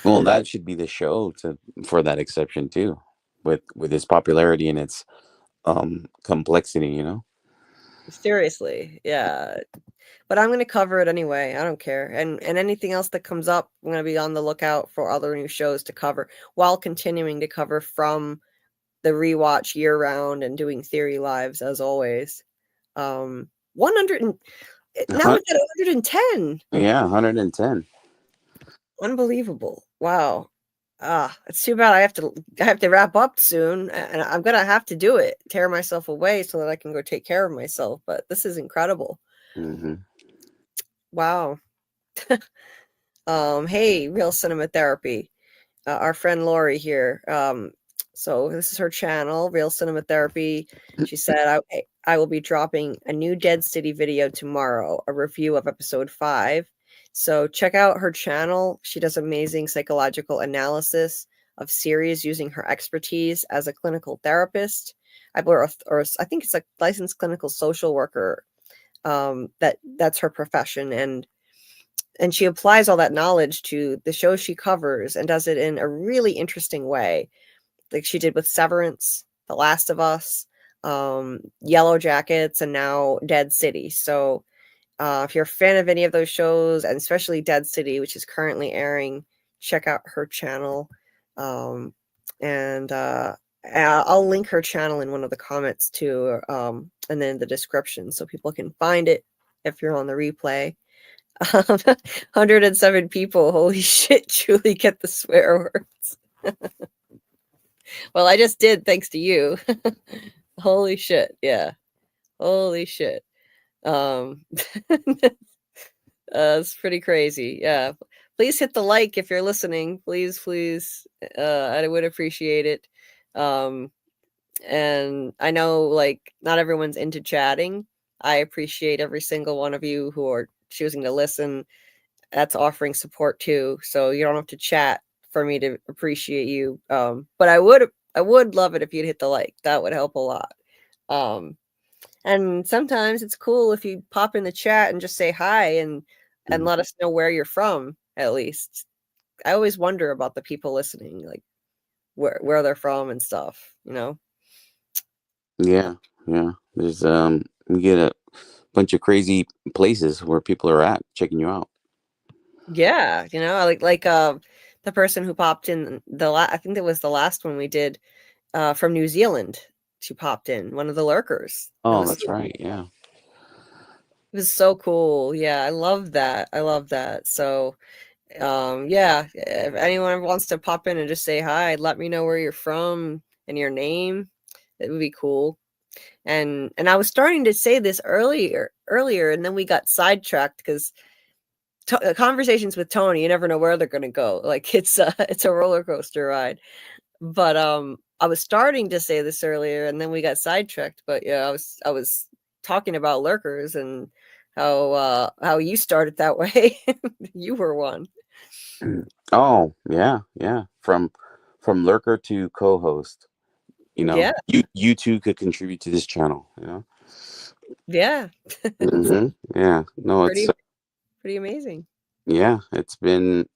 Well, that should be the show for that exception too, with its popularity and its complexity, Seriously, yeah. But I'm going to cover it anyway. I don't care. And anything else that comes up, I'm going to be on the lookout for other new shows to cover while continuing to cover From the Rewatch year round and doing theory lives as always. 100 now we're at 110. Yeah, 110. Unbelievable. Wow. It's too bad I have to wrap up soon, and I'm gonna have to do it, tear myself away so that I can go take care of myself. But this is incredible. Mm-hmm. Wow. Hey, Real Cinema Therapy. Our friend Lori here. So this is her channel, Real Cinema Therapy. She said, I will be dropping a new Dead City video tomorrow, a review of episode 5. So check out her channel. She does amazing psychological analysis of series using her expertise as a clinical therapist. Or I think it's a licensed clinical social worker. That's her profession, and she applies all that knowledge to the shows she covers and does it in a really interesting way, like she did with Severance, The Last of Us, Yellow Jackets, and now Dead City. So if you're a fan of any of those shows, and especially Dead City, which is currently airing, check out her channel. And I'll link her channel in one of the comments too, and then the description so people can find it if you're on the replay. 107 people. Holy shit, Julie, get the swear words. Well, I just did, thanks to you. Holy shit, yeah. Holy shit. It's pretty crazy. Yeah. Please hit the like if you're listening. Please. I would appreciate it. And I know like not everyone's into chatting. I appreciate every single one of you who are choosing to listen. That's offering support too. So you don't have to chat for me to appreciate you. But I would love it if you'd hit the like. That would help a lot. And sometimes it's cool if you pop in the chat and just say hi and let us know where you're from, at least. I always wonder about the people listening, like where they're from and stuff, you know? Yeah. There's we get a bunch of crazy places where people are at checking you out. Yeah, you know, like the person who popped in I think that was the last one we did from New Zealand. She popped in, one of the lurkers. Oh, that's right. Yeah. It was so cool. Yeah, I love that. So yeah, if anyone wants to pop in and just say hi, let me know where you're from and your name. It would be cool. And I was starting to say this earlier, and then we got sidetracked because conversations with Tony, you never know where they're going to go. Like it's a roller coaster ride. But I was starting to say this earlier, and then we got sidetracked. But yeah, I was talking about lurkers and how you started that way. You were one. Oh, yeah. From lurker to co-host. You know, Yeah. you too could contribute to this channel, you know? Yeah. Yeah. No, it's pretty amazing. Yeah, it's been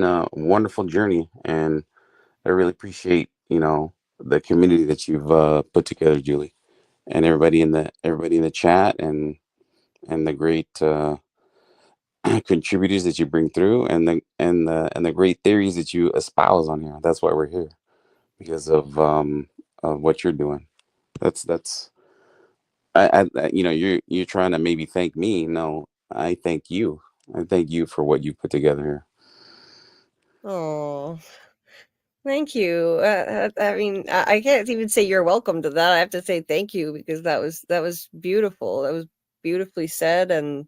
a wonderful journey, and I really appreciate, the community that you've put together, Julie, and everybody in the chat, and the great contributors that you bring through, and the great theories that you espouse on here. That's why we're here, because of what you're doing. That's you're trying to maybe thank me. No, I thank you. I thank you for what you put together here. Oh, thank you. I mean, I can't even say you're welcome to that. I have to say thank you, because that was beautiful. That was beautifully said, and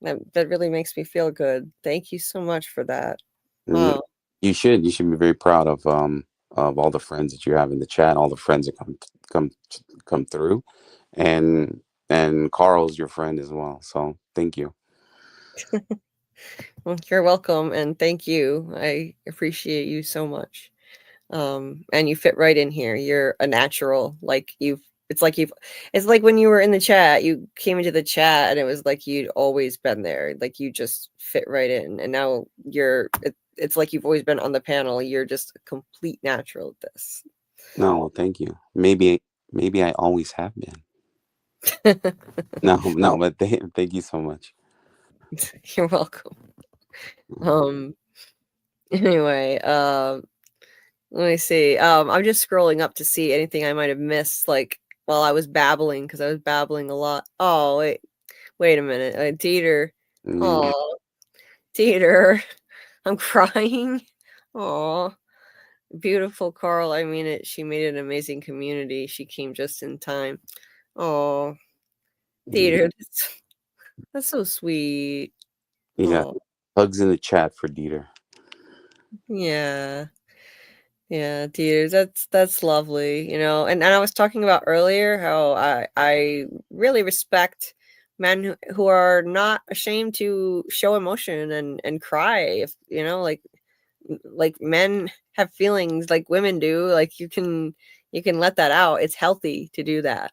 that really makes me feel good. Thank you so much for that. Wow. You should be very proud of all the friends that you have in the chat, all the friends that come through, and Carl's your friend as well. So thank you. Well, you're welcome, and thank you. I appreciate you so much. And you fit right in here. You're a natural. It's like when you were in the chat, you came into the chat and it was like you'd always been there. Like you just fit right in. And now it's like you've always been on the panel. You're just a complete natural at this. No, well, thank you. Maybe I always have been. No, but thank you so much. You're welcome. Anyway, let me see. I'm just scrolling up to see anything I might have missed, like while I was babbling, because I was babbling a lot. Oh, wait a minute. Dieter. Oh, Dieter. I'm crying. Oh, Beautiful Carl. I mean it. She made an amazing community. She came just in time. Oh, Dieter, that's so sweet. You got Oh, hugs in the chat for Dieter. yeah. Yeah, Dieter, that's lovely, you know. And I was talking about earlier how I really respect men who are not ashamed to show emotion and cry, if you know, like men have feelings like women do. Like you can let that out. It's healthy to do that.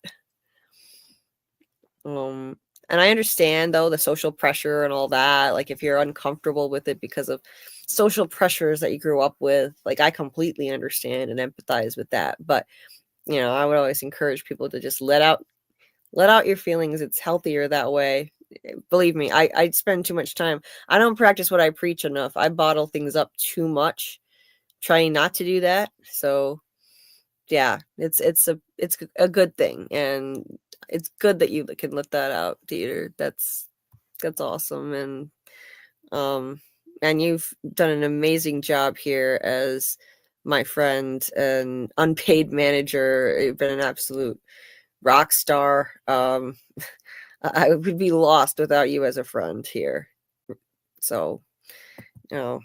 And I understand though the social pressure and all that. Like if you're uncomfortable with it because of social pressures that you grew up with, like I completely understand and empathize with that. But you know, I would always encourage people to just let out your feelings. It's healthier that way. Believe me, I spend too much time. I don't practice what I preach enough. I bottle things up too much, trying not to do that. So yeah, it's a good thing, and it's good that you can let that out, Dieter. That's awesome, and you've done an amazing job here as my friend and unpaid manager. You've been an absolute rock star. I would be lost without you as a friend here. So, you know,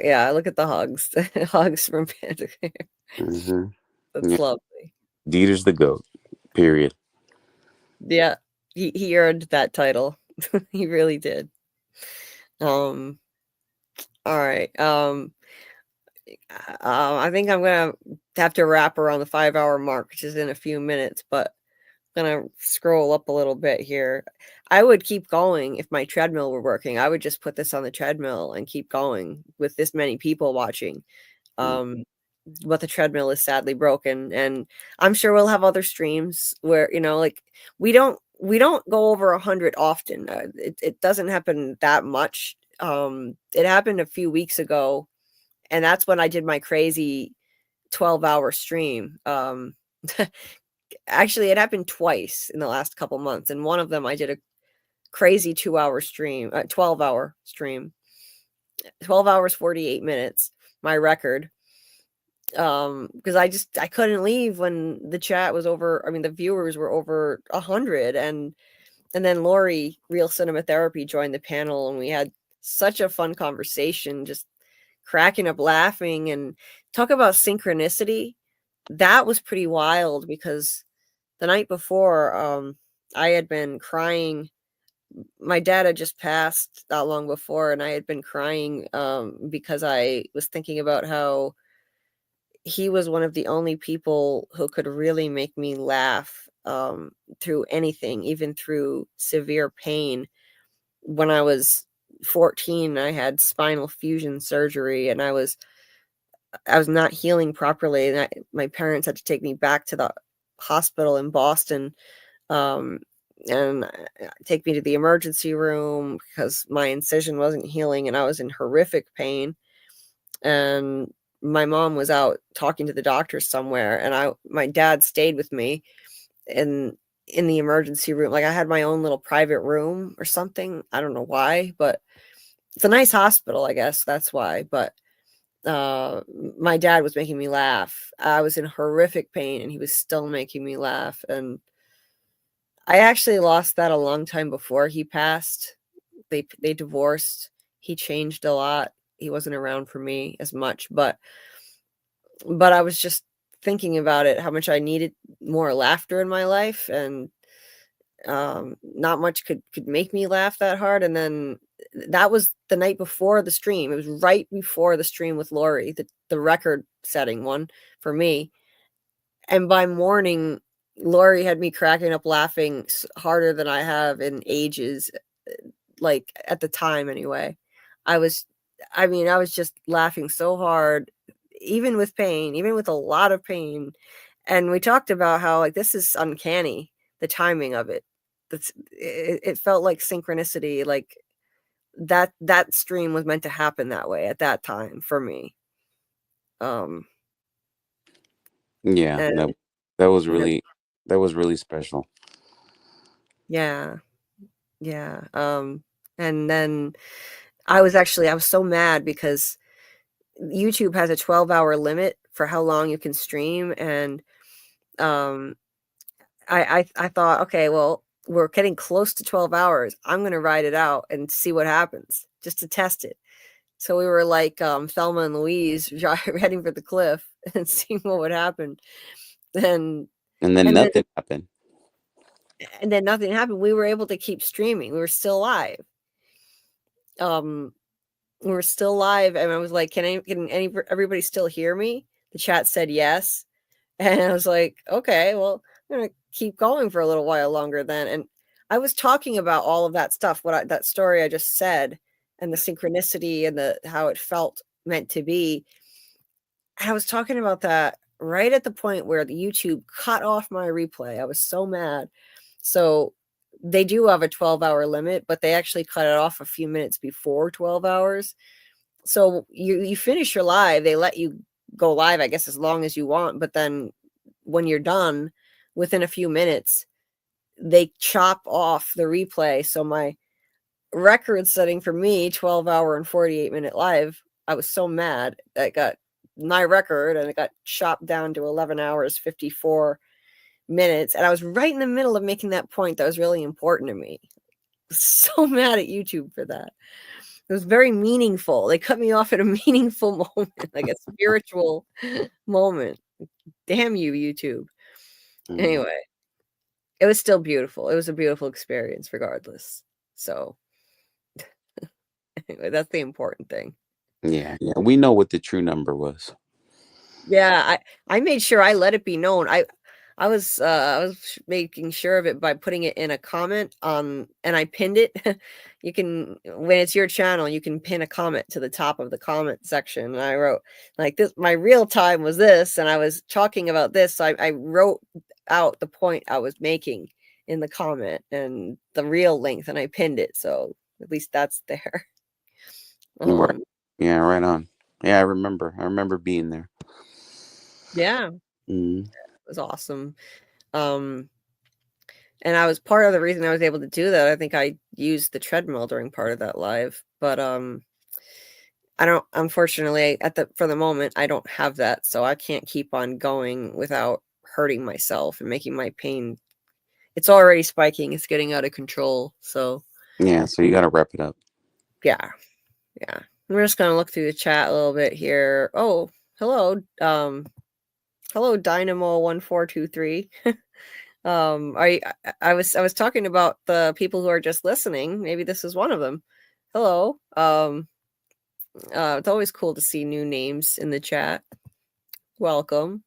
yeah, look at the hugs, hugs from Pande. Mm-hmm. That's lovely. Dieter's the GOAT, period. Yeah, he earned that title. He really did. All right. I think I'm gonna have to wrap around the 5-hour mark, which is in a few minutes, but I'm gonna scroll up a little bit here. I would keep going if my treadmill were working. I would just put this on the treadmill and keep going with this many people watching. But the treadmill is sadly broken, and I'm sure we'll have other streams where, you know, like we don't go over 100 often. It doesn't happen that much. It happened a few weeks ago, and that's when I did my crazy 12-hour stream. Actually, it happened twice in the last couple months, and one of them I did a crazy 2-hour stream, 12-hour stream, 12 hours 48 minutes, my record. Because I couldn't leave when the chat was over. I mean, the viewers were over 100, and then Lori, Real Cinema Therapy, joined the panel, and we had such a fun conversation, just cracking up laughing. And talk about synchronicity. That was pretty wild because the night before, I had been crying. My dad had just passed not long before, and I had been crying because I was thinking about how he was one of the only people who could really make me laugh through anything, even through severe pain. When I was 14, I had spinal fusion surgery, and I was not healing properly, and my parents had to take me back to the hospital in Boston, and take me to the emergency room because my incision wasn't healing, and I was in horrific pain. And my mom was out talking to the doctor somewhere, and my dad stayed with me in the emergency room. Like I had my own little private room or something. I don't know why, but it's a nice hospital, I guess that's why. But my dad was making me laugh. I was in horrific pain, and he was still making me laugh. And I actually lost that a long time before he passed. They divorced. He changed a lot. He wasn't around for me as much, but I was just thinking about it, how much I needed more laughter in my life, and not much could make me laugh that hard. And then that was the night before the stream. It was right before the stream with Lori, the record setting one for me. And by morning, Lori had me cracking up laughing harder than I have in ages, like at the time anyway. I was just laughing so hard, even with pain, even with a lot of pain. And we talked about how like this is uncanny, the timing of it. It felt like synchronicity, like that stream was meant to happen that way at that time for me. Yeah, And that was really special. yeah. And then I was so mad because YouTube has a 12-hour limit for how long you can stream, and I thought, okay, well, we're getting close to 12 hours. I'm going to ride it out and see what happens, just to test it. So we were like Thelma and Louise heading for the cliff and seeing what would happen. And then nothing happened. And then nothing happened. We were able to keep streaming. We were still live. We were still live, and I was like, can everybody still hear me? The chat said yes. And I was like, okay, well, I'm going to keep going for a little while longer then. And I was talking about all of that stuff, that story I just said, and the synchronicity and how it felt meant to be. And I was talking about that right at the point where the YouTube cut off my replay. I was so mad. So they do have a 12-hour limit, but they actually cut it off a few minutes before 12 hours. So you finish your live, they let you go live, I guess, as long as you want. But then when you're done, within a few minutes, they chop off the replay. So my record setting for me, 12-hour and 48-minute live, I was so mad. I got my record and it got chopped down to 11 hours, 54 minutes. And I was right in the middle of making that point that was really important to me. So mad at YouTube for that. It was very meaningful. They cut me off at a meaningful moment, like a spiritual moment. Damn you, YouTube. Anyway, it was still beautiful. It was a beautiful experience regardless. So anyway, that's the important thing. Yeah. We know what the true number was. Yeah, I made sure I let it be known. I was making sure of it by putting it in a comment and I pinned it. You can, when it's your channel, you can pin a comment to the top of the comment section. And I wrote like this, my real time was this, and I was talking about this. So I wrote out the point I was making in the comment and the real length, and I pinned it. So at least that's there. Right. Yeah, right on. Yeah, I remember being there. Yeah. It was awesome. And I was part of the reason I was able to do that. I think I used the treadmill during part of that live, but I don't, unfortunately, for the moment, I don't have that, so I can't keep on going without hurting myself and making my pain. It's already spiking. It's getting out of control. So yeah, so you got to wrap it up. Yeah. We're just gonna look through the chat a little bit here. Oh, hello, hello, Dynamo 1423. I was talking about the people who are just listening. Maybe this is one of them. Hello. It's always cool to see new names in the chat. Welcome.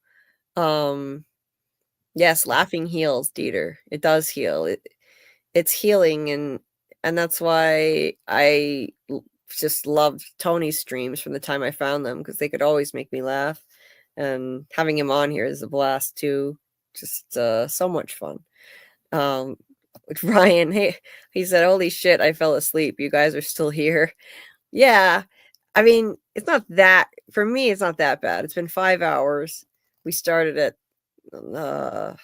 Yes, laughing heals, Dieter. It does heal. It's healing, and that's why I just loved Tony's streams from the time I found them, because they could always make me laugh, and having him on here is a blast too. Just so much fun. Ryan, hey, he said, holy shit, I fell asleep. You guys are still here. Yeah. I mean, it's not that, for me, it's not that bad. It's been 5 hours. We started at 11:30,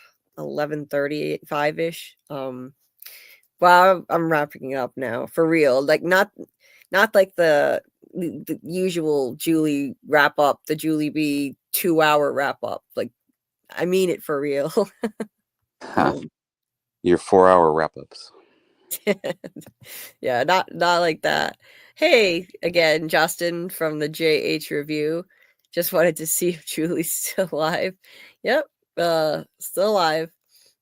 5-ish. Well, I'm wrapping up now for real. Like not like the usual Julie wrap up, the Julie B 2-hour wrap up. Like, I mean it for real. Your 4-hour wrap-ups. Yeah, not like that. Hey, again, Justin from the JHreview. Just wanted to see if Julie's still alive. Yep, still alive.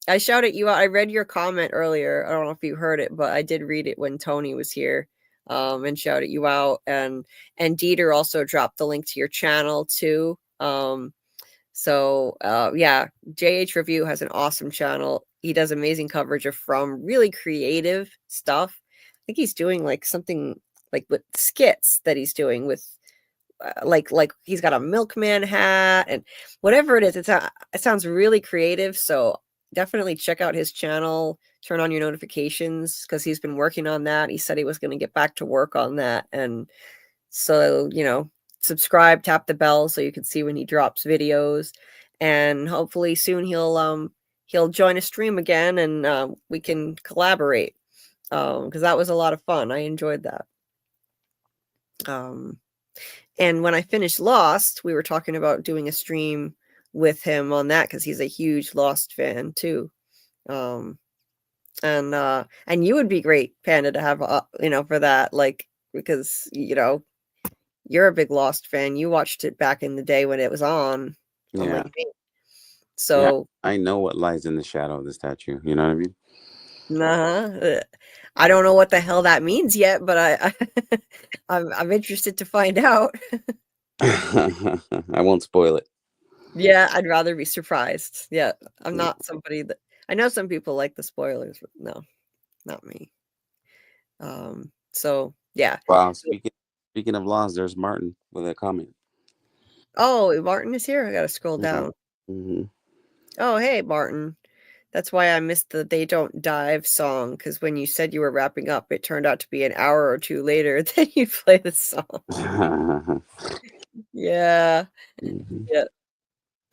I shouted you out. I read your comment earlier. I don't know if you heard it, but I did read it when Tony was here, and shouted you out. And Dieter also dropped the link to your channel too. So yeah, JHreview has an awesome channel. He does amazing coverage of really creative stuff. I think he's doing like something like with skits that he's doing with like he's got a milkman hat and whatever it is. It sounds really creative. So definitely check out his channel. Turn on your notifications, because he's been working on that. He said he was going to get back to work on that. And so, subscribe, tap the bell so you can see when he drops videos, and hopefully soon he'll join a stream again, and we can collaborate, because that was a lot of fun. I enjoyed that. And when I finished Lost, we were talking about doing a stream with him on that because he's a huge Lost fan too. And you would be great, Panda, to have for that, like, because you're a big Lost fan. You watched it back in the day when it was on. Yeah. Like me. So I know what lies in the shadow of the statue. You know what I mean? I don't know what the hell that means yet, but I'm interested to find out. I won't spoil it. Yeah, I'd rather be surprised. Yeah, I'm not somebody that I know some people like the spoilers, but no, not me. So yeah. Wow. Speaking of Lost, there's Martin with a comment. Oh, Martin is here. I gotta scroll down. Mm-hmm. Oh, hey, Martin. That's why I missed the "They Don't Dive" song, because when you said you were wrapping up, it turned out to be an hour or two later that you play the song. Yeah. Mm-hmm. Yeah.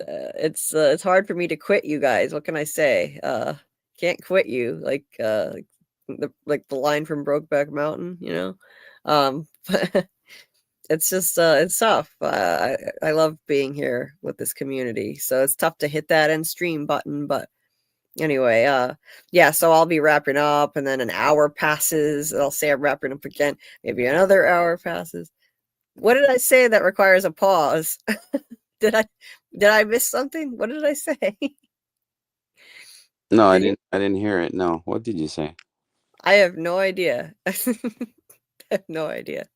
It's hard for me to quit you guys. What can I say? Can't quit you, like the line from Brokeback Mountain, but it's just it's tough. I love being here with this community, so it's tough to hit that end stream button. But anyway, yeah, so I'll be wrapping up, and then an hour passes. I'll say I'm wrapping up again. Maybe another hour passes. What did I say that requires a pause? Did I miss something? What did I say? No, I didn't hear it. No. What did you say? I have no idea. I have no idea.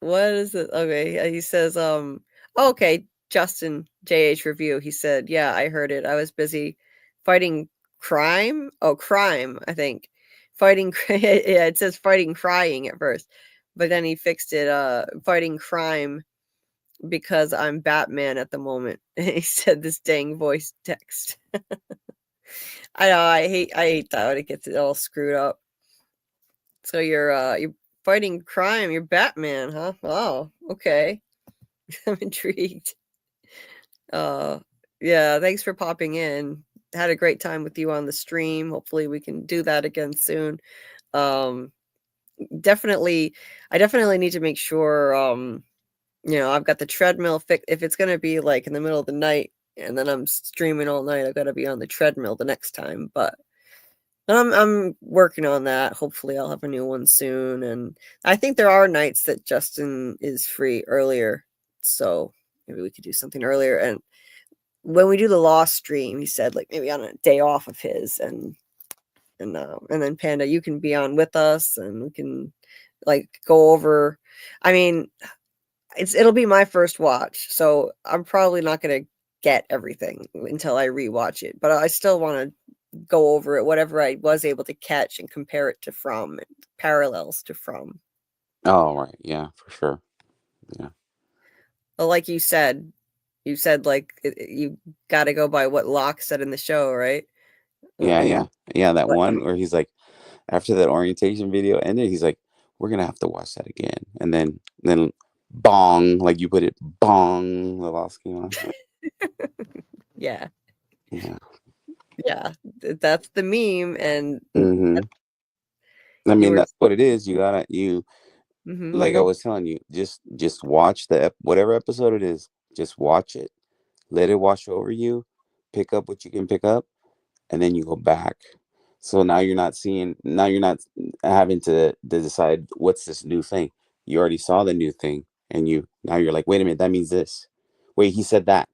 What is it? Okay, he says, okay, Justin JHreview. He said, yeah, I heard it. I was busy fighting crime. Oh, crime, I think. Fighting, yeah, it says fighting crying at first, but then he fixed it, fighting crime because I'm Batman at the moment. He said this dang voice text. I know, I hate that when it gets it all screwed up. So you're fighting crime, you're Batman, huh? Oh, okay. I'm intrigued. Yeah, thanks for popping in. Had a great time with you on the stream. Hopefully we can do that again soon. Definitely I definitely need to make sure I've got the treadmill fixed. If it's gonna be like in the middle of the night and then I'm streaming all night, I've got to be on the treadmill the next time. But I'm working on that. Hopefully I'll have a new one soon. And I think there are nights that Justin is free earlier. So maybe we could do something earlier. And when we do the Lost stream, he said like maybe on a day off of his and then Panda, you can be on with us and we can like go over. I mean, it'll be my first watch, so I'm probably not going to get everything until I rewatch it, but I still want to go over it, whatever I was able to catch, and compare it to From, and parallels to From. Oh, right. Yeah, for sure. Yeah. Well, like you said like you got to go by what Locke said in the show, right? Yeah. That one where he's like, after that orientation video ended, he's like, we're going to have to watch that again. And then bong, like you put it, bong, the Lost came on. Yeah. That's the meme. And I mean, that's what it is. You gotta like I was telling you, just watch whatever episode it is, just watch it, let it wash over you, pick up what you can pick up, and then you go back. So now you're not having to decide what's this new thing. You already saw the new thing, and now you're like, wait a minute, that means this. Wait, he said that,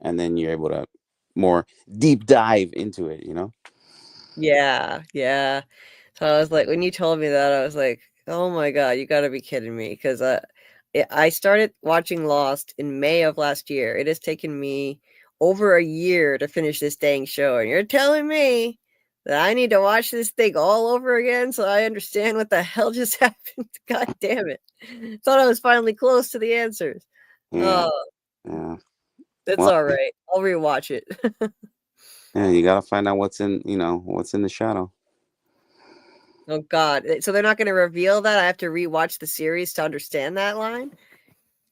and then you're able to more deep dive into it. Yeah. So I was like, when you told me that, I was like, oh my God, you got to be kidding me. Because I started watching Lost in May of last year. It has taken me over a year to finish this dang show. And you're telling me that I need to watch this thing all over again so I understand what the hell just happened. God damn it. Thought I was finally close to the answers. Yeah. That's all right. I'll rewatch it. Yeah, you gotta find out what's in the shadow. Oh God! So they're not going to reveal that? I have to rewatch the series to understand that line.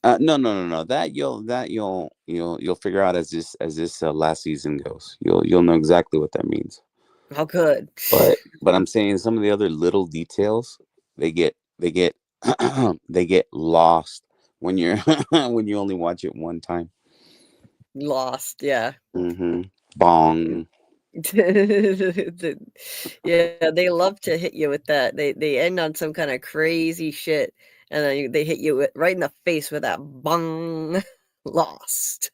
No. That you'll figure out as this last season goes. You'll know exactly what that means. Oh, good. But I'm saying some of the other little details they get they get lost when you're when you only watch it one time. Lost, yeah. Bong. Yeah, they love to hit you with that. They end on some kind of crazy shit, and then they hit you right in the face with that bong. Lost.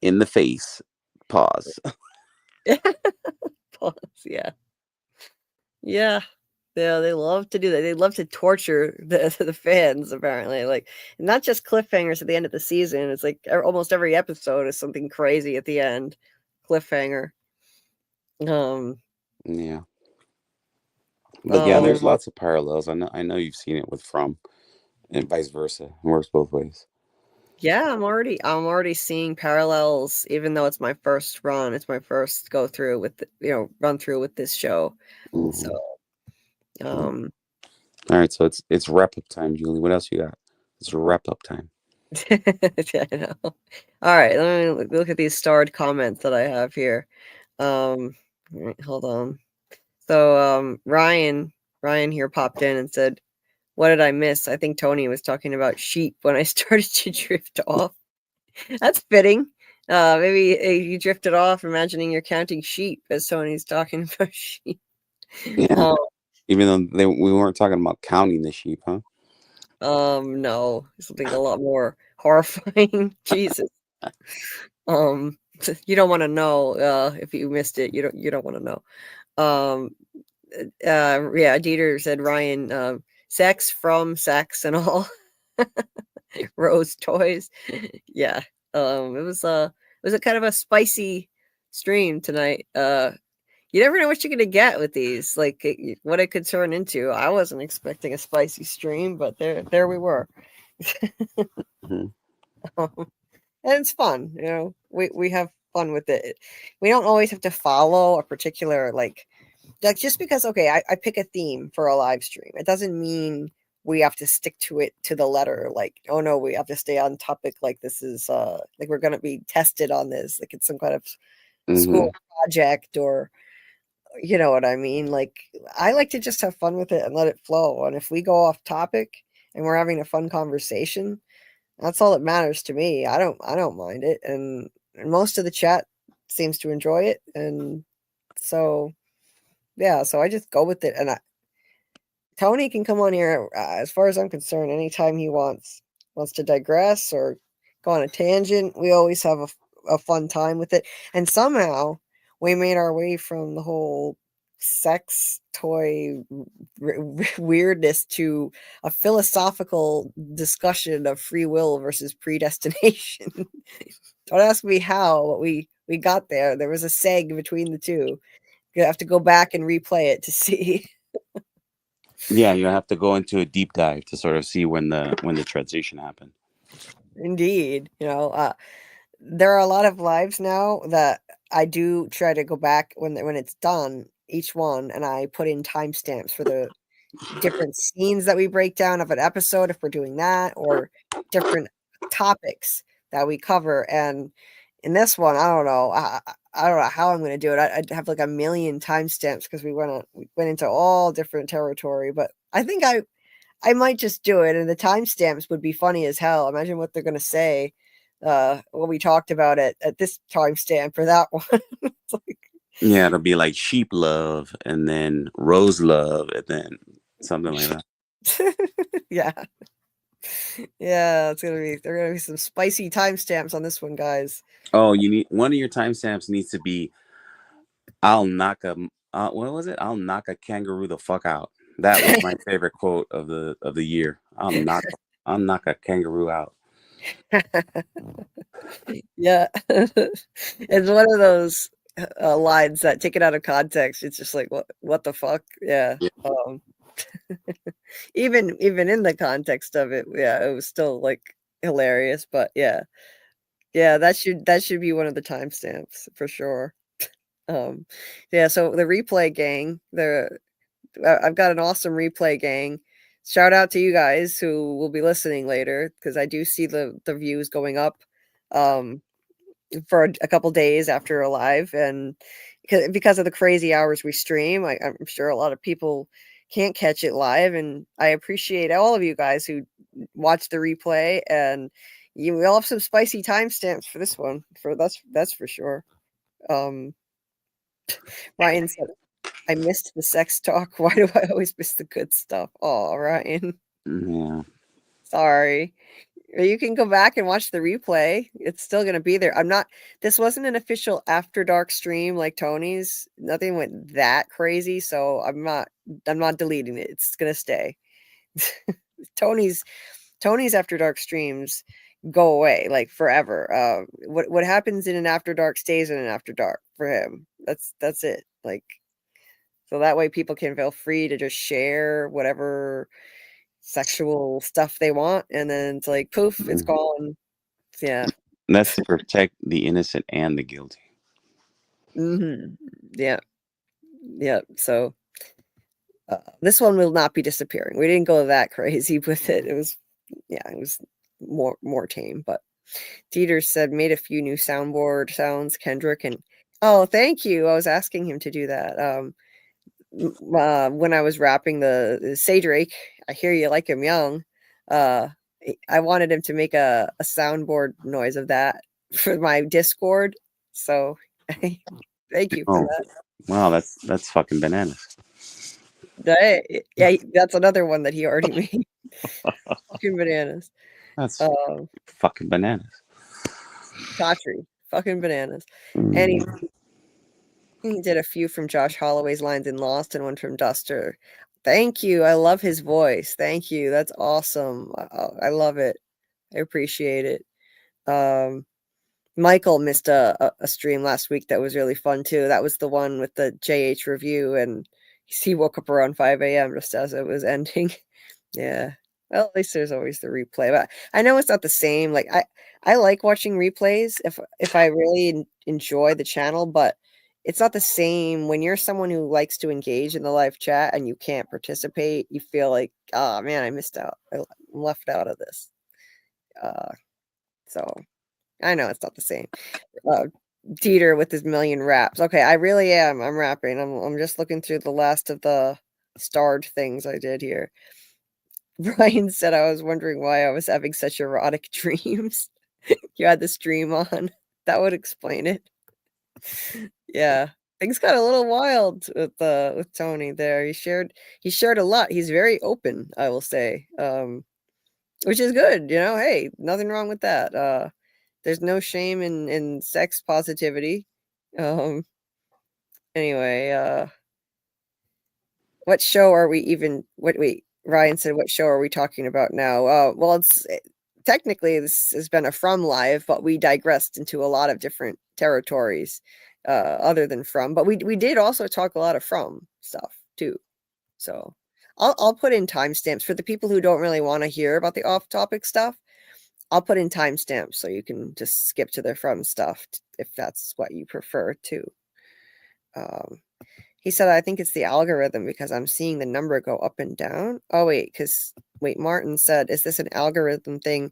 In the face. Pause. Pause. Yeah. Yeah. Yeah, they love to do that. They love to torture the fans, apparently. Like, not just cliffhangers at the end of the season. It's like almost every episode is something crazy at the end. Cliffhanger. Yeah. But yeah, there's lots of parallels. I know you've seen it with From and vice versa. It works both ways. Yeah, I'm already seeing parallels, even though it's my first run. It's my first go through with run through with this show. So all right, so it's wrap up time, Julie. What else you got? It's wrap up time. Yeah, I know. All right, let me look at these starred comments that I have here. Hold on. So Ryan here popped in and said, "What did I miss? I think Tony was talking about sheep when I started to drift off." That's fitting. Maybe you drifted off imagining you're counting sheep as Tony's talking about sheep. Yeah. Even though we weren't talking about counting the sheep, huh? No, something a lot more horrifying. Jesus. You don't want to know if you missed it. You don't want to know. Yeah, Dieter said Ryan, sex from sex and all. Rose toys. Yeah. It was a kind of a spicy stream tonight. You never know what you're gonna get with these, like what it could turn into. I wasn't expecting a spicy stream, but there we were. And it's fun, we have fun with it. We don't always have to follow a particular like just because I pick a theme for a live stream, it doesn't mean we have to stick to it to the letter. Like, oh no, we have to stay on topic. Like this is like we're gonna be tested on this. Like it's some kind of school project, or you know what I mean? Like I like to just have fun with it and let it flow. And if we go off topic and we're having a fun conversation, that's all that matters to me. I don't mind it, and most of the chat seems to enjoy it, and so yeah, so I just go with it. And Tony can come on here as far as I'm concerned anytime he wants to digress or go on a tangent. We always have a fun time with it, and somehow we made our way from the whole sex toy weirdness to a philosophical discussion of free will versus predestination. Don't ask me how, but we got there. There was a seg between the two. You have to go back and replay it to see. Yeah, you have to go into a deep dive to sort of see when the transition happened. Indeed, there are a lot of lives now that I do try to go back when it's done, each one, and I put in timestamps for the different scenes that we break down of an episode, if we're doing that, or different topics that we cover. And in this one, I don't know. I don't know how I'm going to do it. I'd have like a million timestamps because we went into all different territory. But I think I might just do it, and the timestamps would be funny as hell. Imagine what they're going to say. What we talked about at this timestamp for that one. It's like, yeah, it'll be like sheep love, and then rose love, and then something like that. Yeah. Yeah, there are gonna be some spicy timestamps on this one, guys. Oh, you need one of your timestamps needs to be I'll knock a what was it? I'll knock a kangaroo the fuck out. That was my favorite quote of the year. I'll knock a kangaroo out. Yeah. It's one of those lines that, take it out of context, it's just like what the fuck? Yeah. Even in the context of it, yeah, it was still like hilarious. But yeah, that should be one of the timestamps for sure. Yeah, so the replay gang, I've got an awesome replay gang. Shout out to you guys who will be listening later, because I do see the views going up for a couple days after a live, and because of the crazy hours we stream, I'm sure a lot of people can't catch it live, and I appreciate all of you guys who watch the replay, and we all have some spicy timestamps for this one. That's for sure. Ryan said, "I missed the sex talk. Why do I always miss the good stuff?" Oh, Ryan, Yeah. sorry. You can go back and watch the replay. It's still going to be there. This wasn't an official after dark stream like Tony's. Nothing went that crazy, so I'm not deleting it. It's going to stay. Tony's after dark streams go away like forever. What happens in an after dark stays in an after dark for him. That's it. Like, so that way people can feel free to just share whatever sexual stuff they want, and then it's like poof, it's gone. Yeah. That's to protect the innocent and the guilty. Yeah. So this one will not be disappearing. We didn't go that crazy with it. It was more tame. But Dieter said made a few new soundboard sounds, Kendrick, and oh, thank you. I was asking him to do that. When I was rapping the Say Drake, I hear you like him young. I wanted him to make a soundboard noise of that for my Discord. So thank you for that. Wow, that's fucking bananas. Yeah, that's another one that he already made. Fucking bananas. That's fucking bananas. Chaudhry, fucking bananas. And he did a few from Josh Holloway's lines in Lost and one from Duster. Thank you. I love his voice. Thank you. That's awesome. I love it. I appreciate it. Michael missed a stream last week that was really fun too. That was the one with the JH review, and he woke up around 5 a.m. just as it was ending. Yeah. Well, at least there's always the replay. But I know it's not the same. Like I like watching replays if I really enjoy the channel, but it's not the same when you're someone who likes to engage in the live chat and you can't participate. You feel like, oh man, I missed out. I'm left out of this. So I know it's not the same. Dieter with his million raps. Okay, I really am. I'm rapping. I'm just looking through the last of the starred things I did here. Brian said I was wondering why I was having such erotic dreams. You had the stream on. That would explain it. Yeah, things got a little wild with Tony there. He shared a lot. He's very open, I will say, which is good. Hey, nothing wrong with that. There's no shame in sex positivity. Anyway, what show are we even? Ryan said, what show are we talking about now? Well, it's technically this has been a From live, but we digressed into a lot of different territories other than From. But we did also talk a lot of From stuff too. So I'll put in timestamps for the people who don't really want to hear about the off-topic stuff. I'll put in timestamps so you can just skip to the From stuff if that's what you prefer too. He said, I think it's the algorithm because I'm seeing the number go up and down. Oh, wait, Martin said, is this an algorithm thing?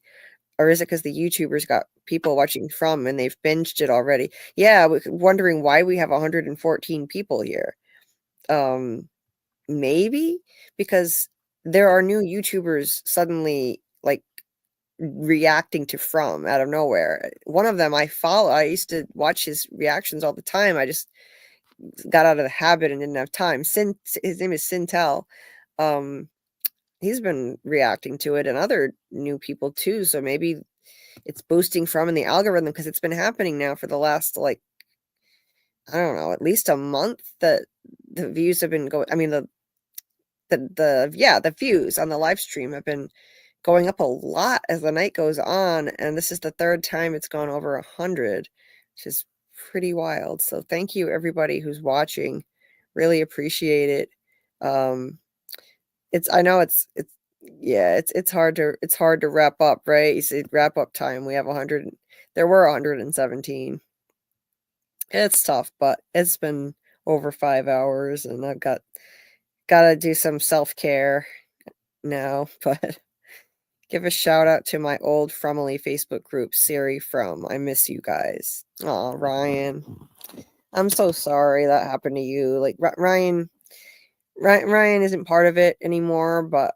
Or is it because the YouTubers got people watching From and they've binged it already? Yeah, we're wondering why we have 114 people here. Maybe because there are new YouTubers suddenly like reacting to From out of nowhere. One of them I follow. I used to watch his reactions all the time. I just got out of the habit and didn't have time. His name is Sintel. He's been reacting to it and other new people too. So maybe it's boosting From in the algorithm because it's been happening now for the last I don't know, at least a month that the views have been going. I mean the views on the live stream have been going up a lot as the night goes on, and this is the third time it's gone over 100, which is pretty wild. So thank you everybody who's watching. Really appreciate it. It's hard to wrap up, right? You said wrap up time. We have 100. There were 117. It's tough, but it's been over 5 hours and I've got to do some self-care now, but give a shout out to my old Fromilia Facebook group, Siri From. I miss you guys. Oh, Ryan. I'm so sorry that happened to you. Like Ryan Ryan isn't part of it anymore, but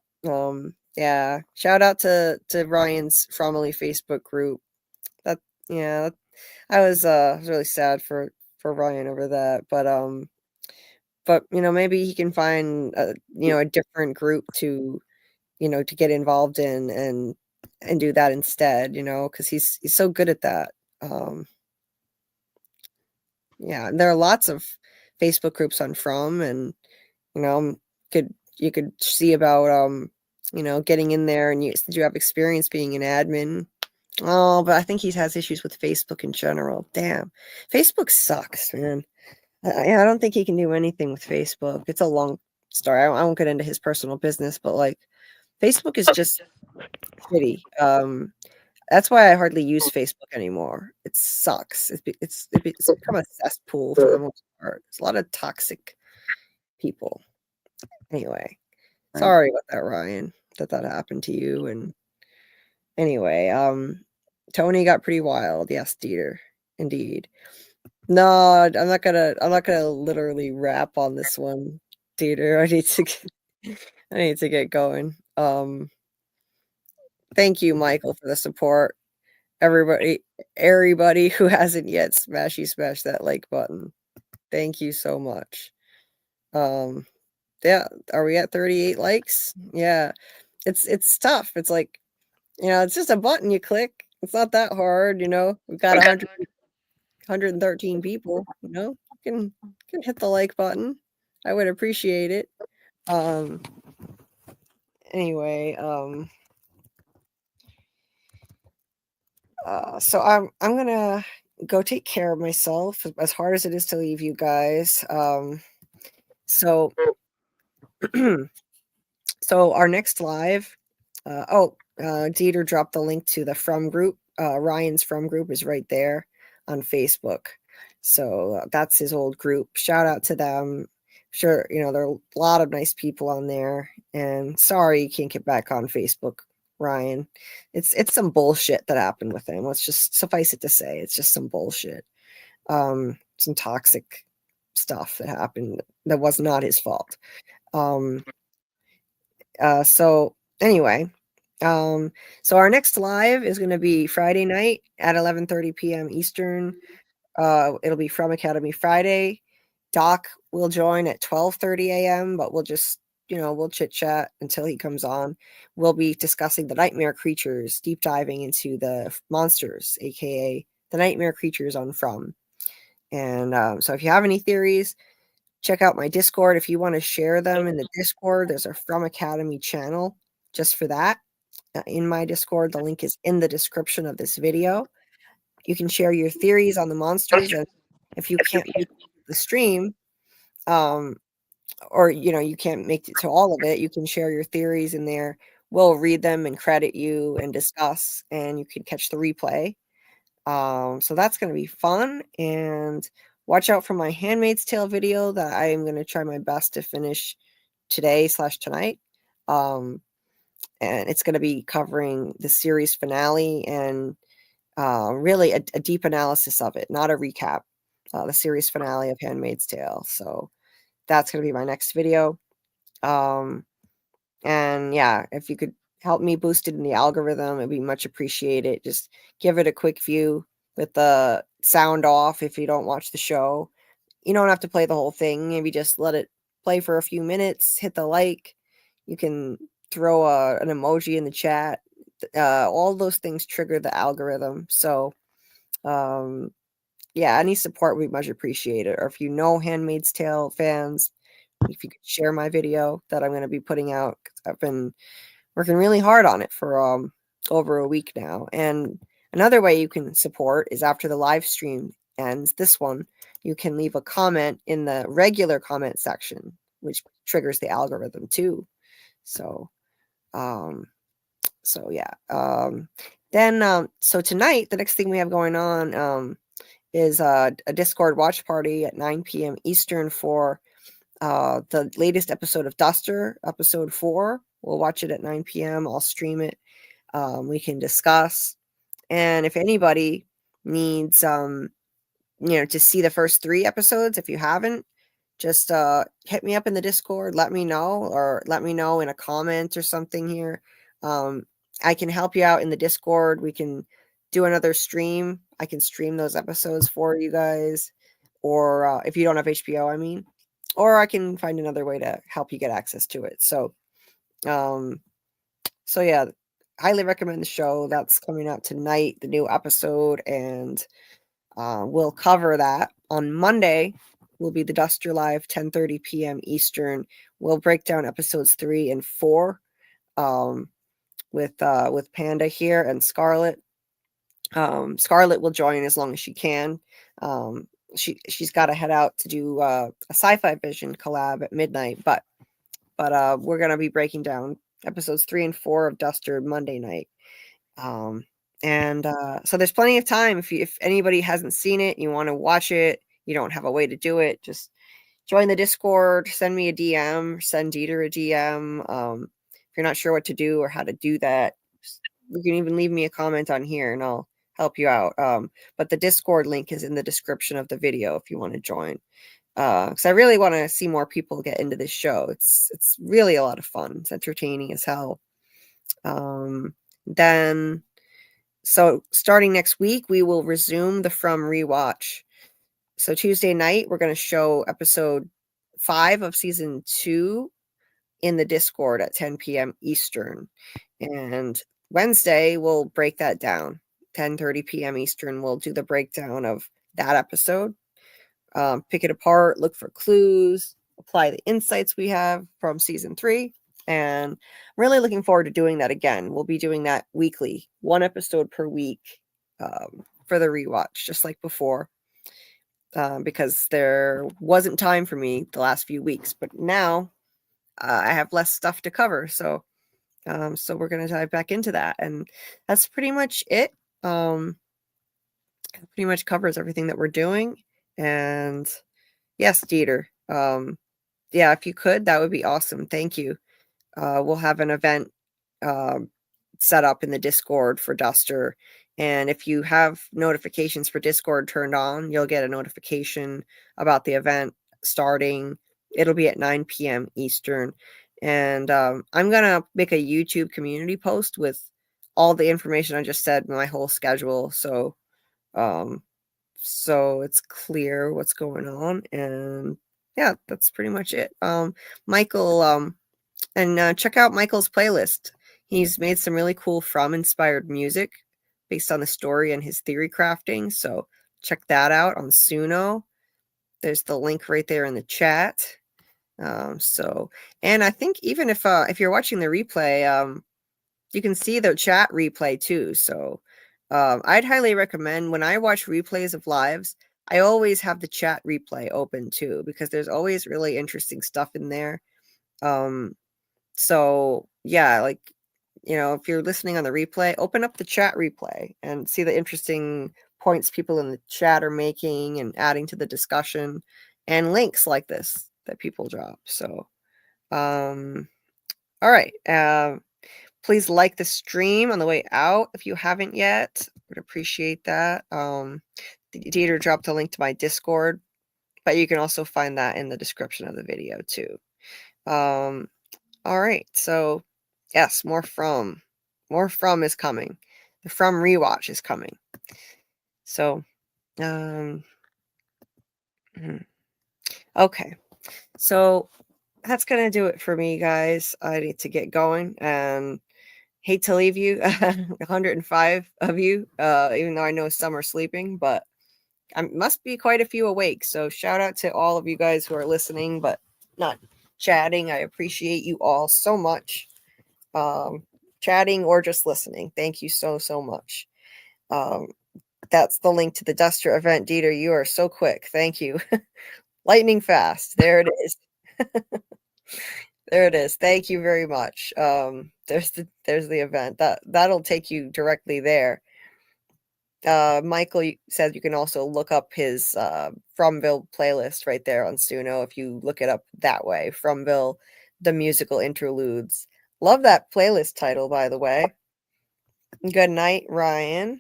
yeah, shout out to Ryan's Fromilia Facebook group. That yeah, I was really sad for Ryan over that, but maybe he can find a different group to to get involved in and do that instead, because he's so good at that. Yeah, and there are lots of Facebook groups on From, and you could see about getting in there, and you have experience being an admin. Oh, but I think he has issues with Facebook in general. Damn, Facebook sucks, man. I don't think he can do anything with Facebook. It's a long story. I won't get into his personal business, but like Facebook is just shitty. That's why I hardly use Facebook anymore. It sucks. It's become a cesspool for the most part. It's a lot of toxic people. Anyway, sorry about that, Ryan, that happened to you. And anyway, Tony got pretty wild. Yes, Dieter, indeed. No, I'm not gonna literally rap on this one, Dieter. I need to get going. Thank you, Michael, for the support. Everybody who hasn't yet smashed that like button. Thank you so much. Yeah, are we at 38 likes? Yeah. It's tough. It's like, it's just a button you click. It's not that hard, We've got 113 people, you can hit the like button. I would appreciate it. Anyway, so I'm gonna go take care of myself, as hard as it is to leave you guys. So so our next live, Dieter dropped the link to the From group. Ryan's From group is right there on Facebook. So that's his old group. Shout out to them. Sure, there are a lot of nice people on there. And sorry you can't get back on Facebook, Ryan. It's some bullshit that happened with him. Let's just suffice it to say it's just some bullshit. Some toxic stuff that happened that was not his fault. So anyway, so our next live is going to be Friday night at 11:30 p.m. Eastern. It'll be FROMacademy Friday. Doc will join at 12:30 a.m., but we'll just, we'll chit chat until he comes on. We'll be discussing the nightmare creatures, deep diving into the monsters, aka the nightmare creatures on From. And so if you have any theories, check out my Discord. If you want to share them in the Discord, there's a FROMacademy channel just for that. In my Discord, the link is in the description of this video. You can share your theories on the monsters, and if you can't make the stream, or you can't make it to all of it, you can share your theories in there. We'll read them and credit you and discuss, and you can catch the replay. So that's going to be fun. And watch out for my Handmaid's Tale video that I am going to try my best to finish today/tonight. And it's going to be covering the series finale and really a deep analysis of it, not a recap. The series finale of Handmaid's Tale. So that's going to be my next video. And yeah, if you could help me boost it in the algorithm, it'd be much appreciated. Just give it a quick view with the sound off if you don't watch the show. You don't have to play the whole thing. Maybe just let it play for a few minutes, hit the like. You can throw an emoji in the chat. All those things trigger the algorithm. So yeah, any support would be much appreciated. Or if you know Handmaid's Tale fans, if you could share my video that I'm going to be putting out. I've been working really hard on it for over a week now. And another way you can support is after the live stream ends, this one, you can leave a comment in the regular comment section, which triggers the algorithm too. So yeah. Then so tonight, the next thing we have going on is a Discord watch party at 9 p.m. Eastern for the latest episode of Duster, episode 4. We'll watch it at 9 p.m. I'll stream it. We can discuss. And if anybody needs, to see the first 3 episodes, if you haven't, just hit me up in the Discord, let me know, or let me know in a comment or something here. I can help you out in the Discord. We can do another stream. I can stream those episodes for you guys, or if you don't have HBO, I mean, or I can find another way to help you get access to it. So yeah, highly recommend the show. That's coming out tonight, the new episode, and we'll cover that on Monday. Will be the Duster Live, 10:30 p.m. Eastern. We'll break down episodes 3 and 4 with Panda here and Scarlet. Scarlet will join as long as she can. She's got to head out to do a Sci-Fi Vision collab at midnight, but we're gonna be breaking down episodes 3 and 4 of Duster Monday night. So there's plenty of time. If anybody hasn't seen it, you want to watch it, you don't have a way to do it, just join the Discord, send me a DM, send Dieter a DM. If you're not sure what to do or how to do that, you can even leave me a comment on here and I'll help you out. But the Discord link is in the description of the video if you want to join. Because I really want to see more people get into this show. It's really a lot of fun. It's entertaining as hell. Then, so starting next week, we will resume the From Rewatch. So Tuesday night, we're going to show episode 5 of season 2 in the Discord at 10 p.m. Eastern. And Wednesday, we'll break that down. 10:30 p.m. Eastern, we'll do the breakdown of that episode. Pick it apart, look for clues, apply the insights we have from season 3. And I'm really looking forward to doing that again. We'll be doing that weekly, 1 episode per week for the rewatch, just like before. Because there wasn't time for me the last few weeks, but now I have less stuff to cover. So we're going to dive back into that. And that's pretty much it. Pretty much covers everything that we're doing. And yes, Dieter. Yeah, if you could, that would be awesome. Thank you. We'll have an event set up in the Discord for Duster. And if you have notifications for Discord turned on, you'll get a notification about the event starting. It'll be at 9 p.m. Eastern. And I'm going to make a YouTube community post with all the information I just said, my whole schedule. So it's clear what's going on. And yeah, that's pretty much it. Michael, and check out Michael's playlist. He's made some really cool From inspired music based on the story and his theory crafting. So check that out on Suno. There's the link right there in the chat. And I think even if you're watching the replay, you can see the chat replay too. So I'd highly recommend, when I watch replays of lives, I always have the chat replay open too, because there's always really interesting stuff in there. So yeah, like, if you're listening on the replay, open up the chat replay and see the interesting points people in the chat are making and adding to the discussion, and links like this that people drop. So, all right. Please like the stream on the way out if you haven't yet. Would appreciate that. Dieter dropped a link to my Discord, but you can also find that in the description of the video too. All right. So yes, more From is coming. The From rewatch is coming. So, okay. So that's going to do it for me, guys. I need to get going, and hate to leave you, 105 of you, even though I know some are sleeping, but I must be quite a few awake. So shout out to all of you guys who are listening, but not chatting. I appreciate you all so much. Chatting or just listening. Thank you so much. That's the link to the Duster event. Dieter, you are so quick. Thank you. Lightning fast. There it is. There it is. Thank you very much. There's the event. That'll take you directly there. Michael said you can also look up his FROMville playlist right there on Suno if you look it up that way. FROMville, the musical interludes. Love that playlist title, by the way. Good night, Ryan.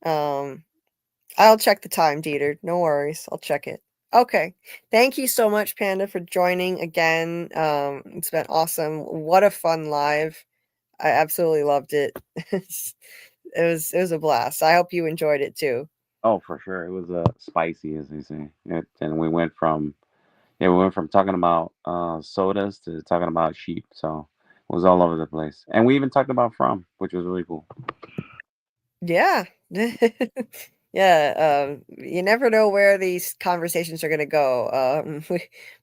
I'll check the time, Dieter. No worries. I'll check it. Okay. Thank you so much, Panda, for joining again. It's been awesome. What a fun live. I absolutely loved it. It was a blast. I hope you enjoyed it too. Oh, for sure. It was spicy, as they say. And we went from talking about sodas to talking about sheep. So it was all over the place. And we even talked about From, which was really cool. Yeah. Yeah, you never know where these conversations are going to go.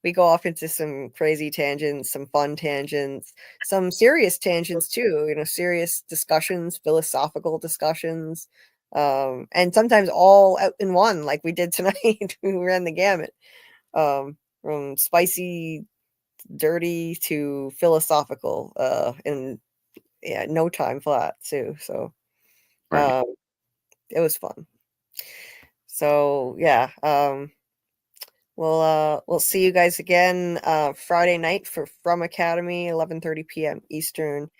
We go off into some crazy tangents, some fun tangents, some serious tangents too, serious discussions, philosophical discussions, and sometimes all out in one, like we did tonight. We ran the gamut, from spicy, dirty to philosophical, in no time flat too. So, Right. it was fun. So yeah, we'll see you guys again Friday night for FROMacademy, 11:30 p.m. Eastern.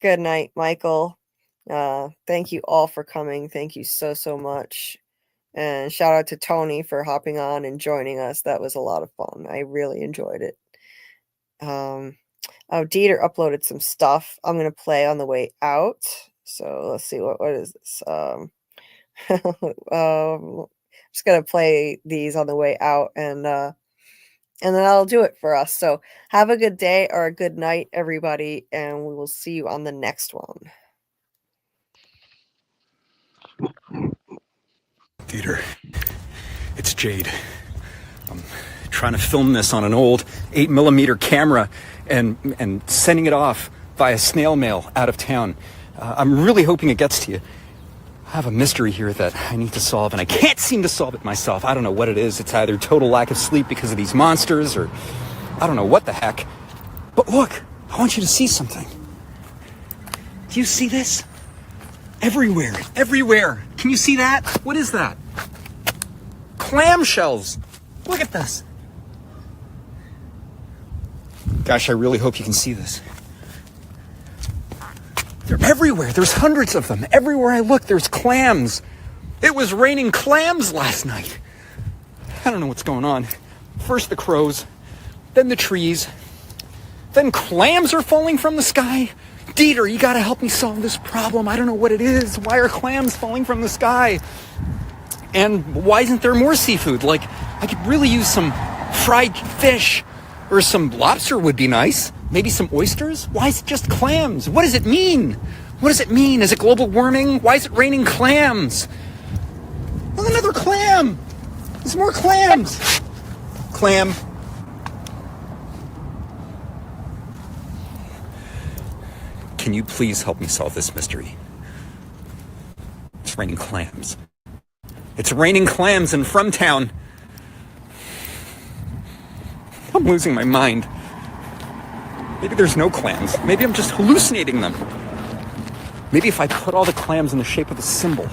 Good night, Michael. Thank you all for coming. Thank you so much. And shout out to Tony for hopping on and joining us. That was a lot of fun. I really enjoyed it. Oh, Dieter uploaded some stuff I'm gonna play on the way out. So let's see what is this. Just gonna play these on the way out, and then I'll do it for us. So have a good day or a good night, everybody, and we will see you on the next one. Dieter, it's Jade. I'm trying to film this on an old 8mm camera and sending it off via snail mail out of town. I'm really hoping it gets to you. I have a mystery here that I need to solve, and I can't seem to solve it myself. I don't know what it is. It's either total lack of sleep because of these monsters, or I don't know what the heck. But look, I want you to see something. Do you see this? Everywhere, everywhere. Can you see that? What is that? Clamshells. Look at this. Gosh, I really hope you can see this. They're everywhere. There's hundreds of them. Everywhere I look, there's clams. It was raining clams last night. I don't know what's going on. First the crows, then the trees, then clams are falling from the sky. Dieter, you gotta help me solve this problem. I don't know what it is. Why are clams falling from the sky? And why isn't there more seafood? Like, I could really use some fried fish, or some lobster would be nice. Maybe some oysters? Why is it just clams? What does it mean? What does it mean? Is it global warming? Why is it raining clams? Oh, another clam! There's more clams! Clam. Can you please help me solve this mystery? It's raining clams. It's raining clams in Fromtown. I'm losing my mind. Maybe there's no clams. Maybe I'm just hallucinating them. Maybe if I put all the clams in the shape of a symbol.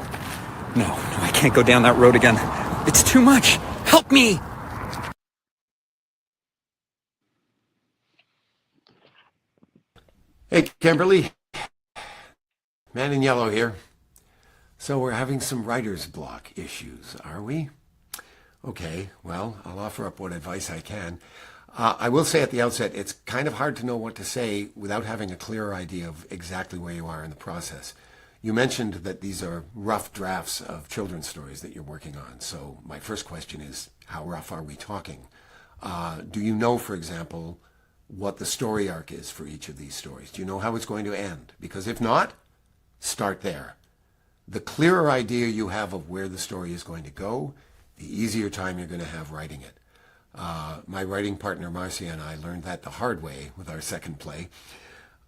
No, I can't go down that road again. It's too much. Help me! Hey, Kimberly. Man in Yellow here. So we're having some writer's block issues, are we? Okay, well, I'll offer up what advice I can. I will say at the outset, it's kind of hard to know what to say without having a clearer idea of exactly where you are in the process. You mentioned that these are rough drafts of children's stories that you're working on. So my first question is, how rough are we talking? Do you know, for example, what the story arc is for each of these stories? Do you know how it's going to end? Because if not, start there. The clearer idea you have of where the story is going to go, the easier time you're going to have writing it. My writing partner Marcia and I learned that the hard way with our second play.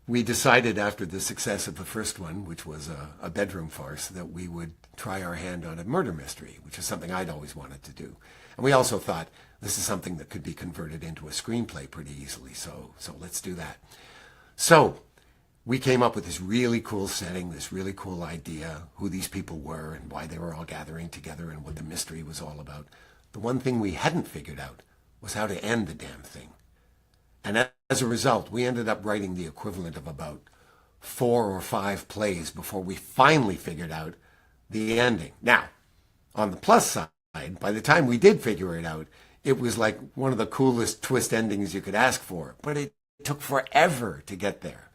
We decided after the success of the first one, which was a bedroom farce, that we would try our hand on a murder mystery, which is something I'd always wanted to do. And we also thought this is something that could be converted into a screenplay pretty easily, so let's do that. So we came up with this really cool setting, this really cool idea, who these people were and why they were all gathering together and what the mystery was all about. The one thing we hadn't figured out was how to end the damn thing. And as a result, we ended up writing the equivalent of about 4 or 5 plays before we finally figured out the ending. Now, on the plus side, by the time we did figure it out, it was like one of the coolest twist endings you could ask for, but it took forever to get there.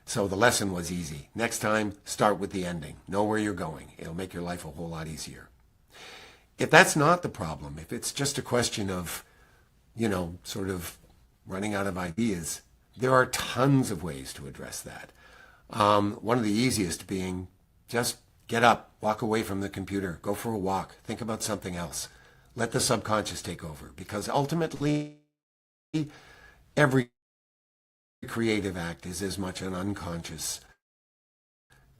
So the lesson was easy. Next time, start with the ending. Know where you're going. It'll make your life a whole lot easier. If that's not the problem, if it's just a question of, sort of running out of ideas, there are tons of ways to address that. One of the easiest being just get up, walk away from the computer, go for a walk, think about something else. Let the subconscious take over, because ultimately every creative act is as much an unconscious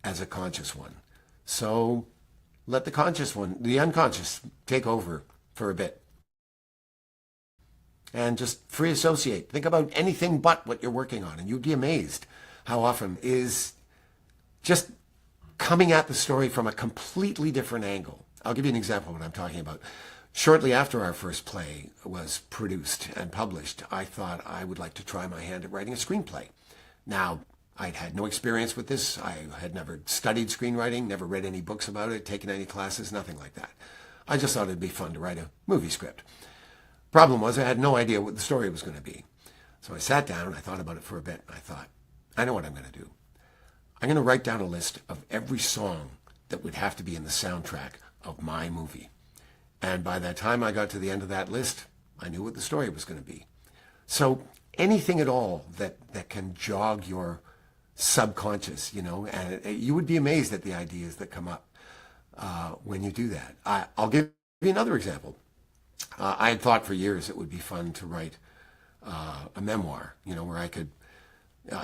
as a conscious one. So let the unconscious take over for a bit. And just free associate. Think about anything but what you're working on, and you'd be amazed how often is just coming at the story from a completely different angle. I'll give you an example of what I'm talking about. Shortly after our first play was produced and published, I thought I would like to try my hand at writing a screenplay. Now, I'd had no experience with this. I had never studied screenwriting, never read any books about it, taken any classes, nothing like that. I just thought it'd be fun to write a movie script. Problem was, I had no idea what the story was going to be. So I sat down and I thought about it for a bit, and I thought, I know what I'm going to do. I'm going to write down a list of every song that would have to be in the soundtrack of my movie. And by the time I got to the end of that list, I knew what the story was going to be. So anything at all that can jog your subconscious, and you would be amazed at the ideas that come up when you do that. I'll give you another example. I had thought for years it would be fun to write a memoir, where I could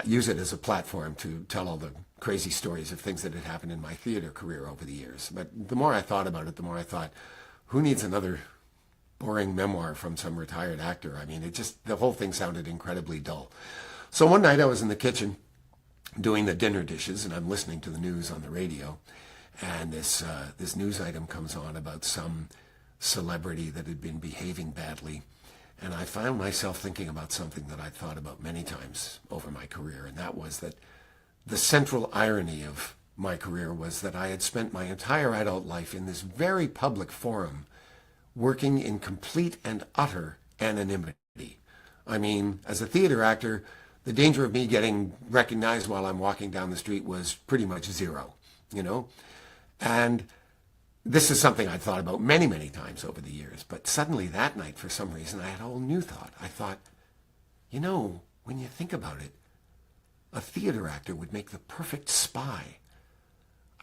use it as a platform to tell all the crazy stories of things that had happened in my theater career over the years. But the more I thought about it, the more I thought, who needs another boring memoir from some retired actor? I mean, the whole thing sounded incredibly dull. So one night I was in the kitchen doing the dinner dishes, and I'm listening to the news on the radio, and this news item comes on about some celebrity that had been behaving badly. And I found myself thinking about something that I'd thought about many times over my career, and that was that the central irony of my career was that I had spent my entire adult life in this very public forum working in complete and utter anonymity. I mean, as a theater actor, the danger of me getting recognized while I'm walking down the street was pretty much zero, And this is something I'd thought about many, many times over the years. But suddenly that night, for some reason, I had a whole new thought. I thought, when you think about it, a theater actor would make the perfect spy.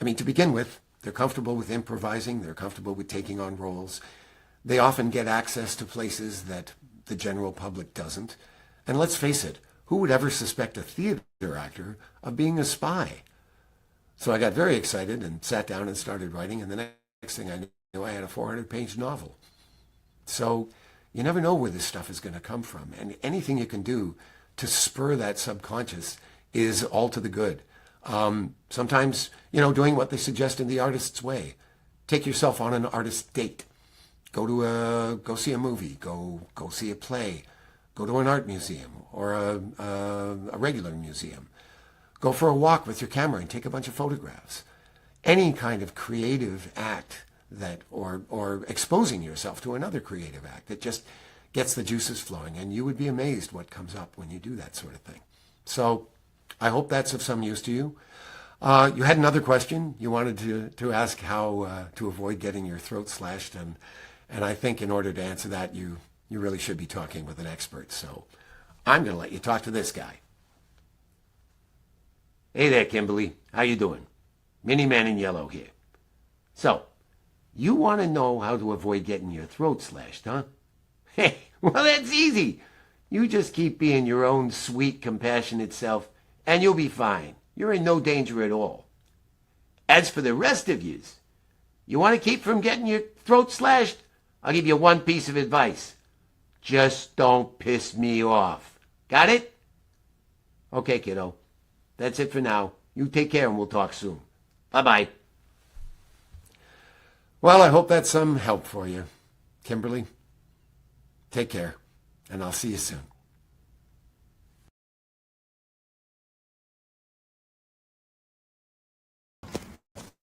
I mean, to begin with, they're comfortable with improvising. They're comfortable with taking on roles. They often get access to places that the general public doesn't. And let's face it, who would ever suspect a theater actor of being a spy? So I got very excited and sat down and started writing, and the next thing I knew, I had a 400-page novel. So you never know where this stuff is going to come from. And anything you can do to spur that subconscious is all to the good. Sometimes, doing what they suggest in The Artist's Way. Take yourself on an artist date. Go see a movie. Go see a play. Go to an art museum or a regular museum. Go for a walk with your camera and take a bunch of photographs. Any kind of creative act or exposing yourself to another creative act that just gets the juices flowing, and you would be amazed what comes up when you do that sort of thing. So I hope that's of some use to you. You had another question. You wanted to ask how to avoid getting your throat slashed, and I think in order to answer that, you really should be talking with an expert. So I'm going to let you talk to this guy. Hey there, Kimberly. How you doing? Mini Man in Yellow here. So, you want to know how to avoid getting your throat slashed, huh? Hey, well, that's easy. You just keep being your own sweet, compassionate self, and you'll be fine. You're in no danger at all. As for the rest of yous, you want to keep from getting your throat slashed? I'll give you one piece of advice. Just don't piss me off. Got it? Okay, kiddo. That's it for now. You take care and we'll talk soon. Bye-bye. Well, I hope that's some help for you, Kimberly. Take care, and I'll see you soon.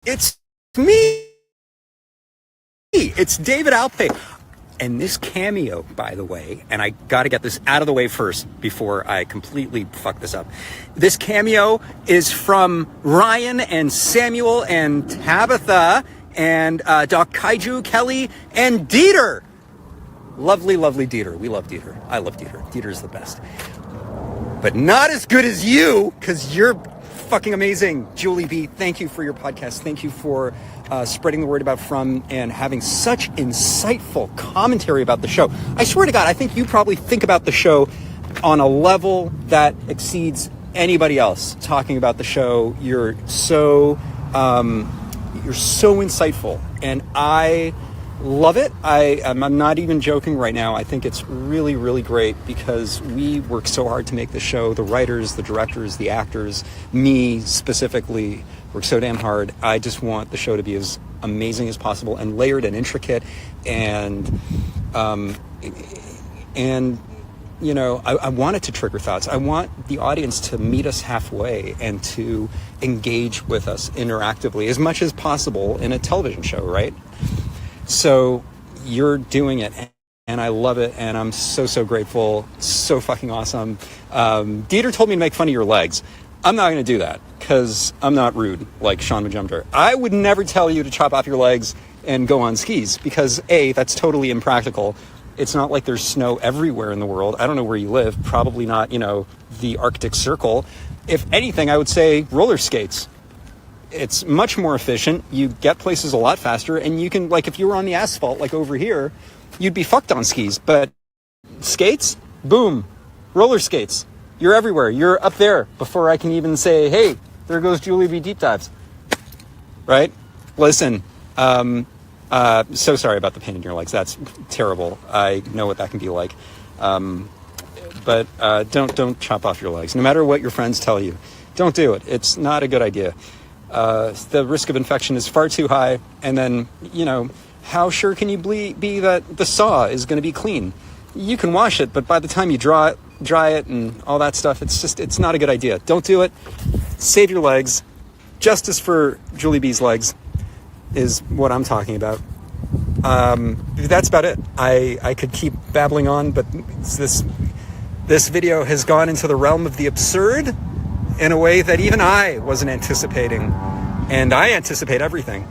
It's me. It's David Alpay. And this cameo, by the way, and I got to get this out of the way first before I completely fuck this up. This cameo is from Ryan and Samuel and Tabitha and Doc Kaiju, Kelly, and Dieter. Lovely, lovely Dieter. We love Dieter. I love Dieter. Dieter's the best. But not as good as you, because you're fucking amazing. Julie B, thank you for your podcast. Thank you for spreading the word about From and having such insightful commentary about the show. I swear to God, I think you probably think about the show on a level that exceeds anybody else talking about the show. You're so insightful, and I love it. I'm not even joking right now. I think it's really, really great because we work so hard to make the show. The writers, the directors, the actors, me specifically, work so damn hard. I just want the show to be as amazing as possible and layered and intricate, and you know, I want it to trigger thoughts. I want the audience to meet us halfway and to engage with us interactively as much as possible in a television show, right? So you're doing it, and I love it, and I'm so grateful. So fucking awesome. Dieter told me to make fun of your legs. I'm not going to do that because I'm not rude like Sean Majumdar. I would never tell you to chop off your legs and go on skis because A, that's totally impractical. It's not like there's snow everywhere in the world. I don't know where you live. Probably not, you know, the Arctic Circle. If anything, I would say roller skates. It's much more efficient. You get places a lot faster, and you can, like, if you were on the asphalt, like over here, you'd be fucked on skis. But skates, boom, roller skates. You're everywhere. You're up there before I can even say, hey, there goes JulieBDeepDives. Right? Listen, so sorry about the pain in your legs. That's terrible. I know what that can be like. But don't chop off your legs. No matter what your friends tell you, don't do it. It's not a good idea. The risk of infection is far too high. And then, you know, how sure can you be that the saw is going to be clean? You can wash it, but by the time you dry it and all that stuff, it's not a good idea. Don't do it. Save your legs. Justice for Julie B's legs is what I'm talking about. That's about it. I could keep babbling on, but this video has gone into the realm of the absurd in a way that even I wasn't anticipating, and I anticipate everything.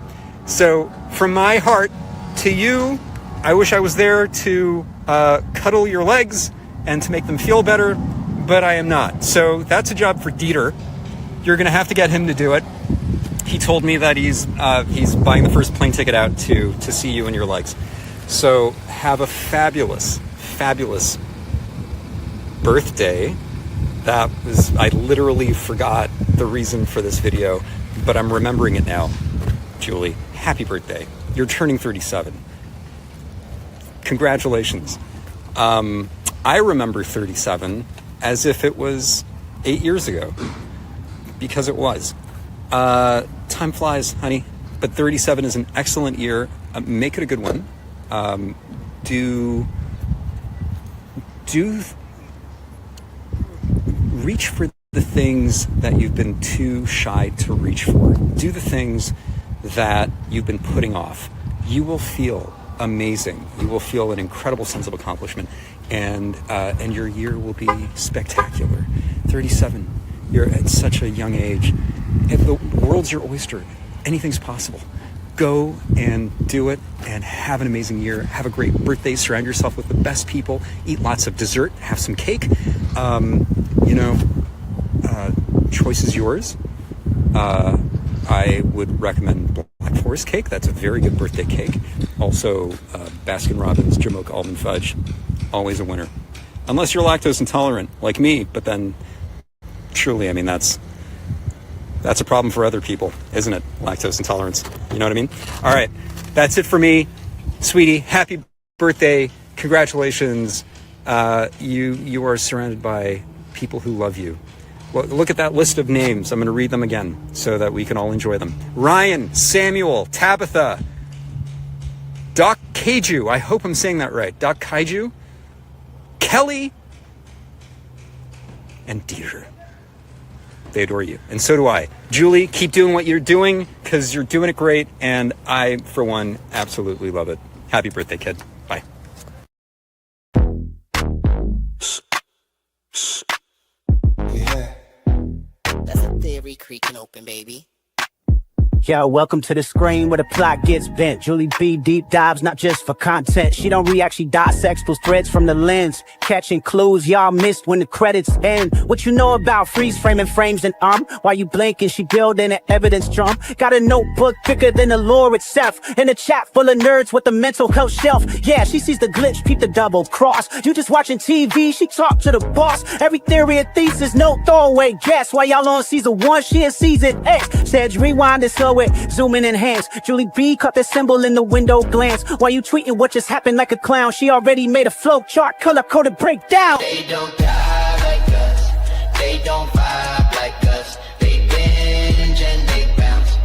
So from my heart to you, I wish I was there to cuddle your legs and to make them feel better, but I am not. So that's a job for Dieter. You're going to have to get him to do it. He told me that he's buying the first plane ticket out to see you and your legs. So have a fabulous birthday. I literally forgot the reason for this video, but I'm remembering it now. Julie, happy birthday. You're turning 37. Congratulations. I remember 37 as if it was 8 years ago, because it was. Time flies, honey, but 37 is an excellent year. Make it a good one. Reach for the things that you've been too shy to reach for. Do the things that you've been putting off. You will feel amazing. You will feel an incredible sense of accomplishment, and your year will be spectacular. 37, you're at such a young age. If the world's your oyster, anything's possible. Go and do it and have an amazing year. Have a great birthday. Surround yourself with the best people. Eat lots of dessert. Have some cake. Choice is yours. I would recommend Black Forest cake. That's a very good birthday cake. Also, Baskin Robbins Jamocha almond fudge. Always a winner. Unless you're lactose intolerant, like me, but then truly, I mean, that's a problem for other people, isn't it? Lactose intolerance. You know what I mean? All right. That's it for me. Sweetie, happy birthday. Congratulations. You are surrounded by people who love you. Well, look at that list of names. I'm going to read them again so that we can all enjoy them. Ryan, Samuel, Tabitha, Doc Kaiju. I hope I'm saying that right. Doc Kaiju, Kelly, and Dieter. They adore you. And so do I. Julie, keep doing what you're doing because you're doing it great. And I, for one, absolutely love it. Happy birthday, kid. Bye. Yeah. That's a theory creaking open, baby. Yo, welcome to the screen where the plot gets bent. Julie B deep dives, not just for content. She don't react, she dissects those threads from the lens. Catching clues y'all missed when the credits end. What you know about freeze framing frames and while you blinking, she building an evidence drum. Got a notebook bigger than the lore itself. And a chat full of nerds with the mental health shelf. Yeah, she sees the glitch, peep the double cross. You just watching TV, she talk to the boss. Every theory and thesis, no throwaway guess. While y'all on season 1, she in season X. Said rewind and slow it, zoom in, enhance. Julie B caught the symbol in the window glance. While you tweeting what just happened like a clown, she already made a flow chart, color coded breakdown. They don't die like us. They don't vibe like us. They binge and they bounce.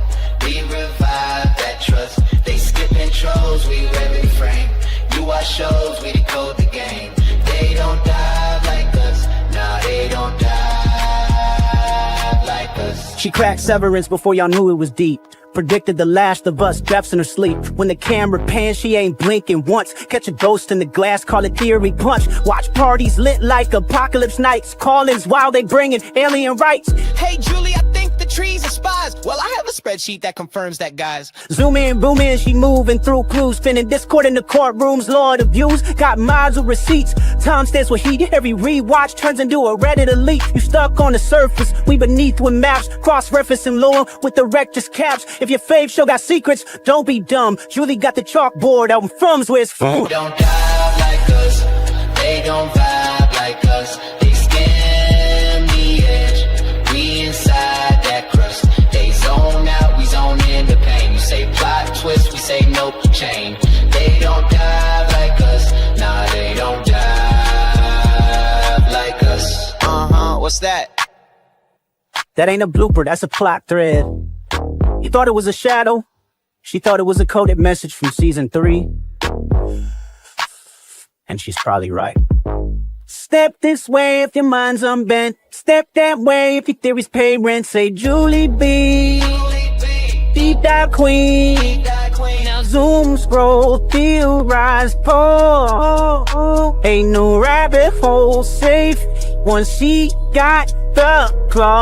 We revive that trust. They skip intros, we rev frame. You watch shows, we decode the game. They don't die like us. Nah, they don't die like us. She cracked Severance before y'all knew it was deep. Predicted the Last of Us deaths in her sleep. When the camera pans, she ain't blinking once. Catch a ghost in the glass, call it theory punch. Watch parties lit like apocalypse nights. Call-ins while they bringing alien rights. Hey, Julie, I think the trees are spies. Well, I have a spreadsheet that confirms that, guys. Zoom in, boom in, she moving through clues. Spinning Discord in the courtrooms, Lord of views. Got mods with receipts. Time stands with heat. Every rewatch turns into a Reddit elite. You stuck on the surface, we beneath with maps. Cross-referencing lore with the rector's caps. If your fave show got secrets, don't be dumb. Julie got the chalkboard out in From's where it's from. They don't dive like us. They don't vibe like us. They skim the edge. We inside that crust. They zone out, we zone in the pain. You say plot twist, we say nope, chain. They don't dive like us. Nah, they don't dive like us. What's that? That ain't a blooper, that's a plot thread. You thought it was a shadow? She thought it was a coded message from season 3. And she's probably right. Step this way if your mind's unbent. Step that way if your theories pay rent. Say Julie B, deep dive queen. Now zoom, scroll, theorize, pull. Ain't no rabbit hole safe once she got the claw.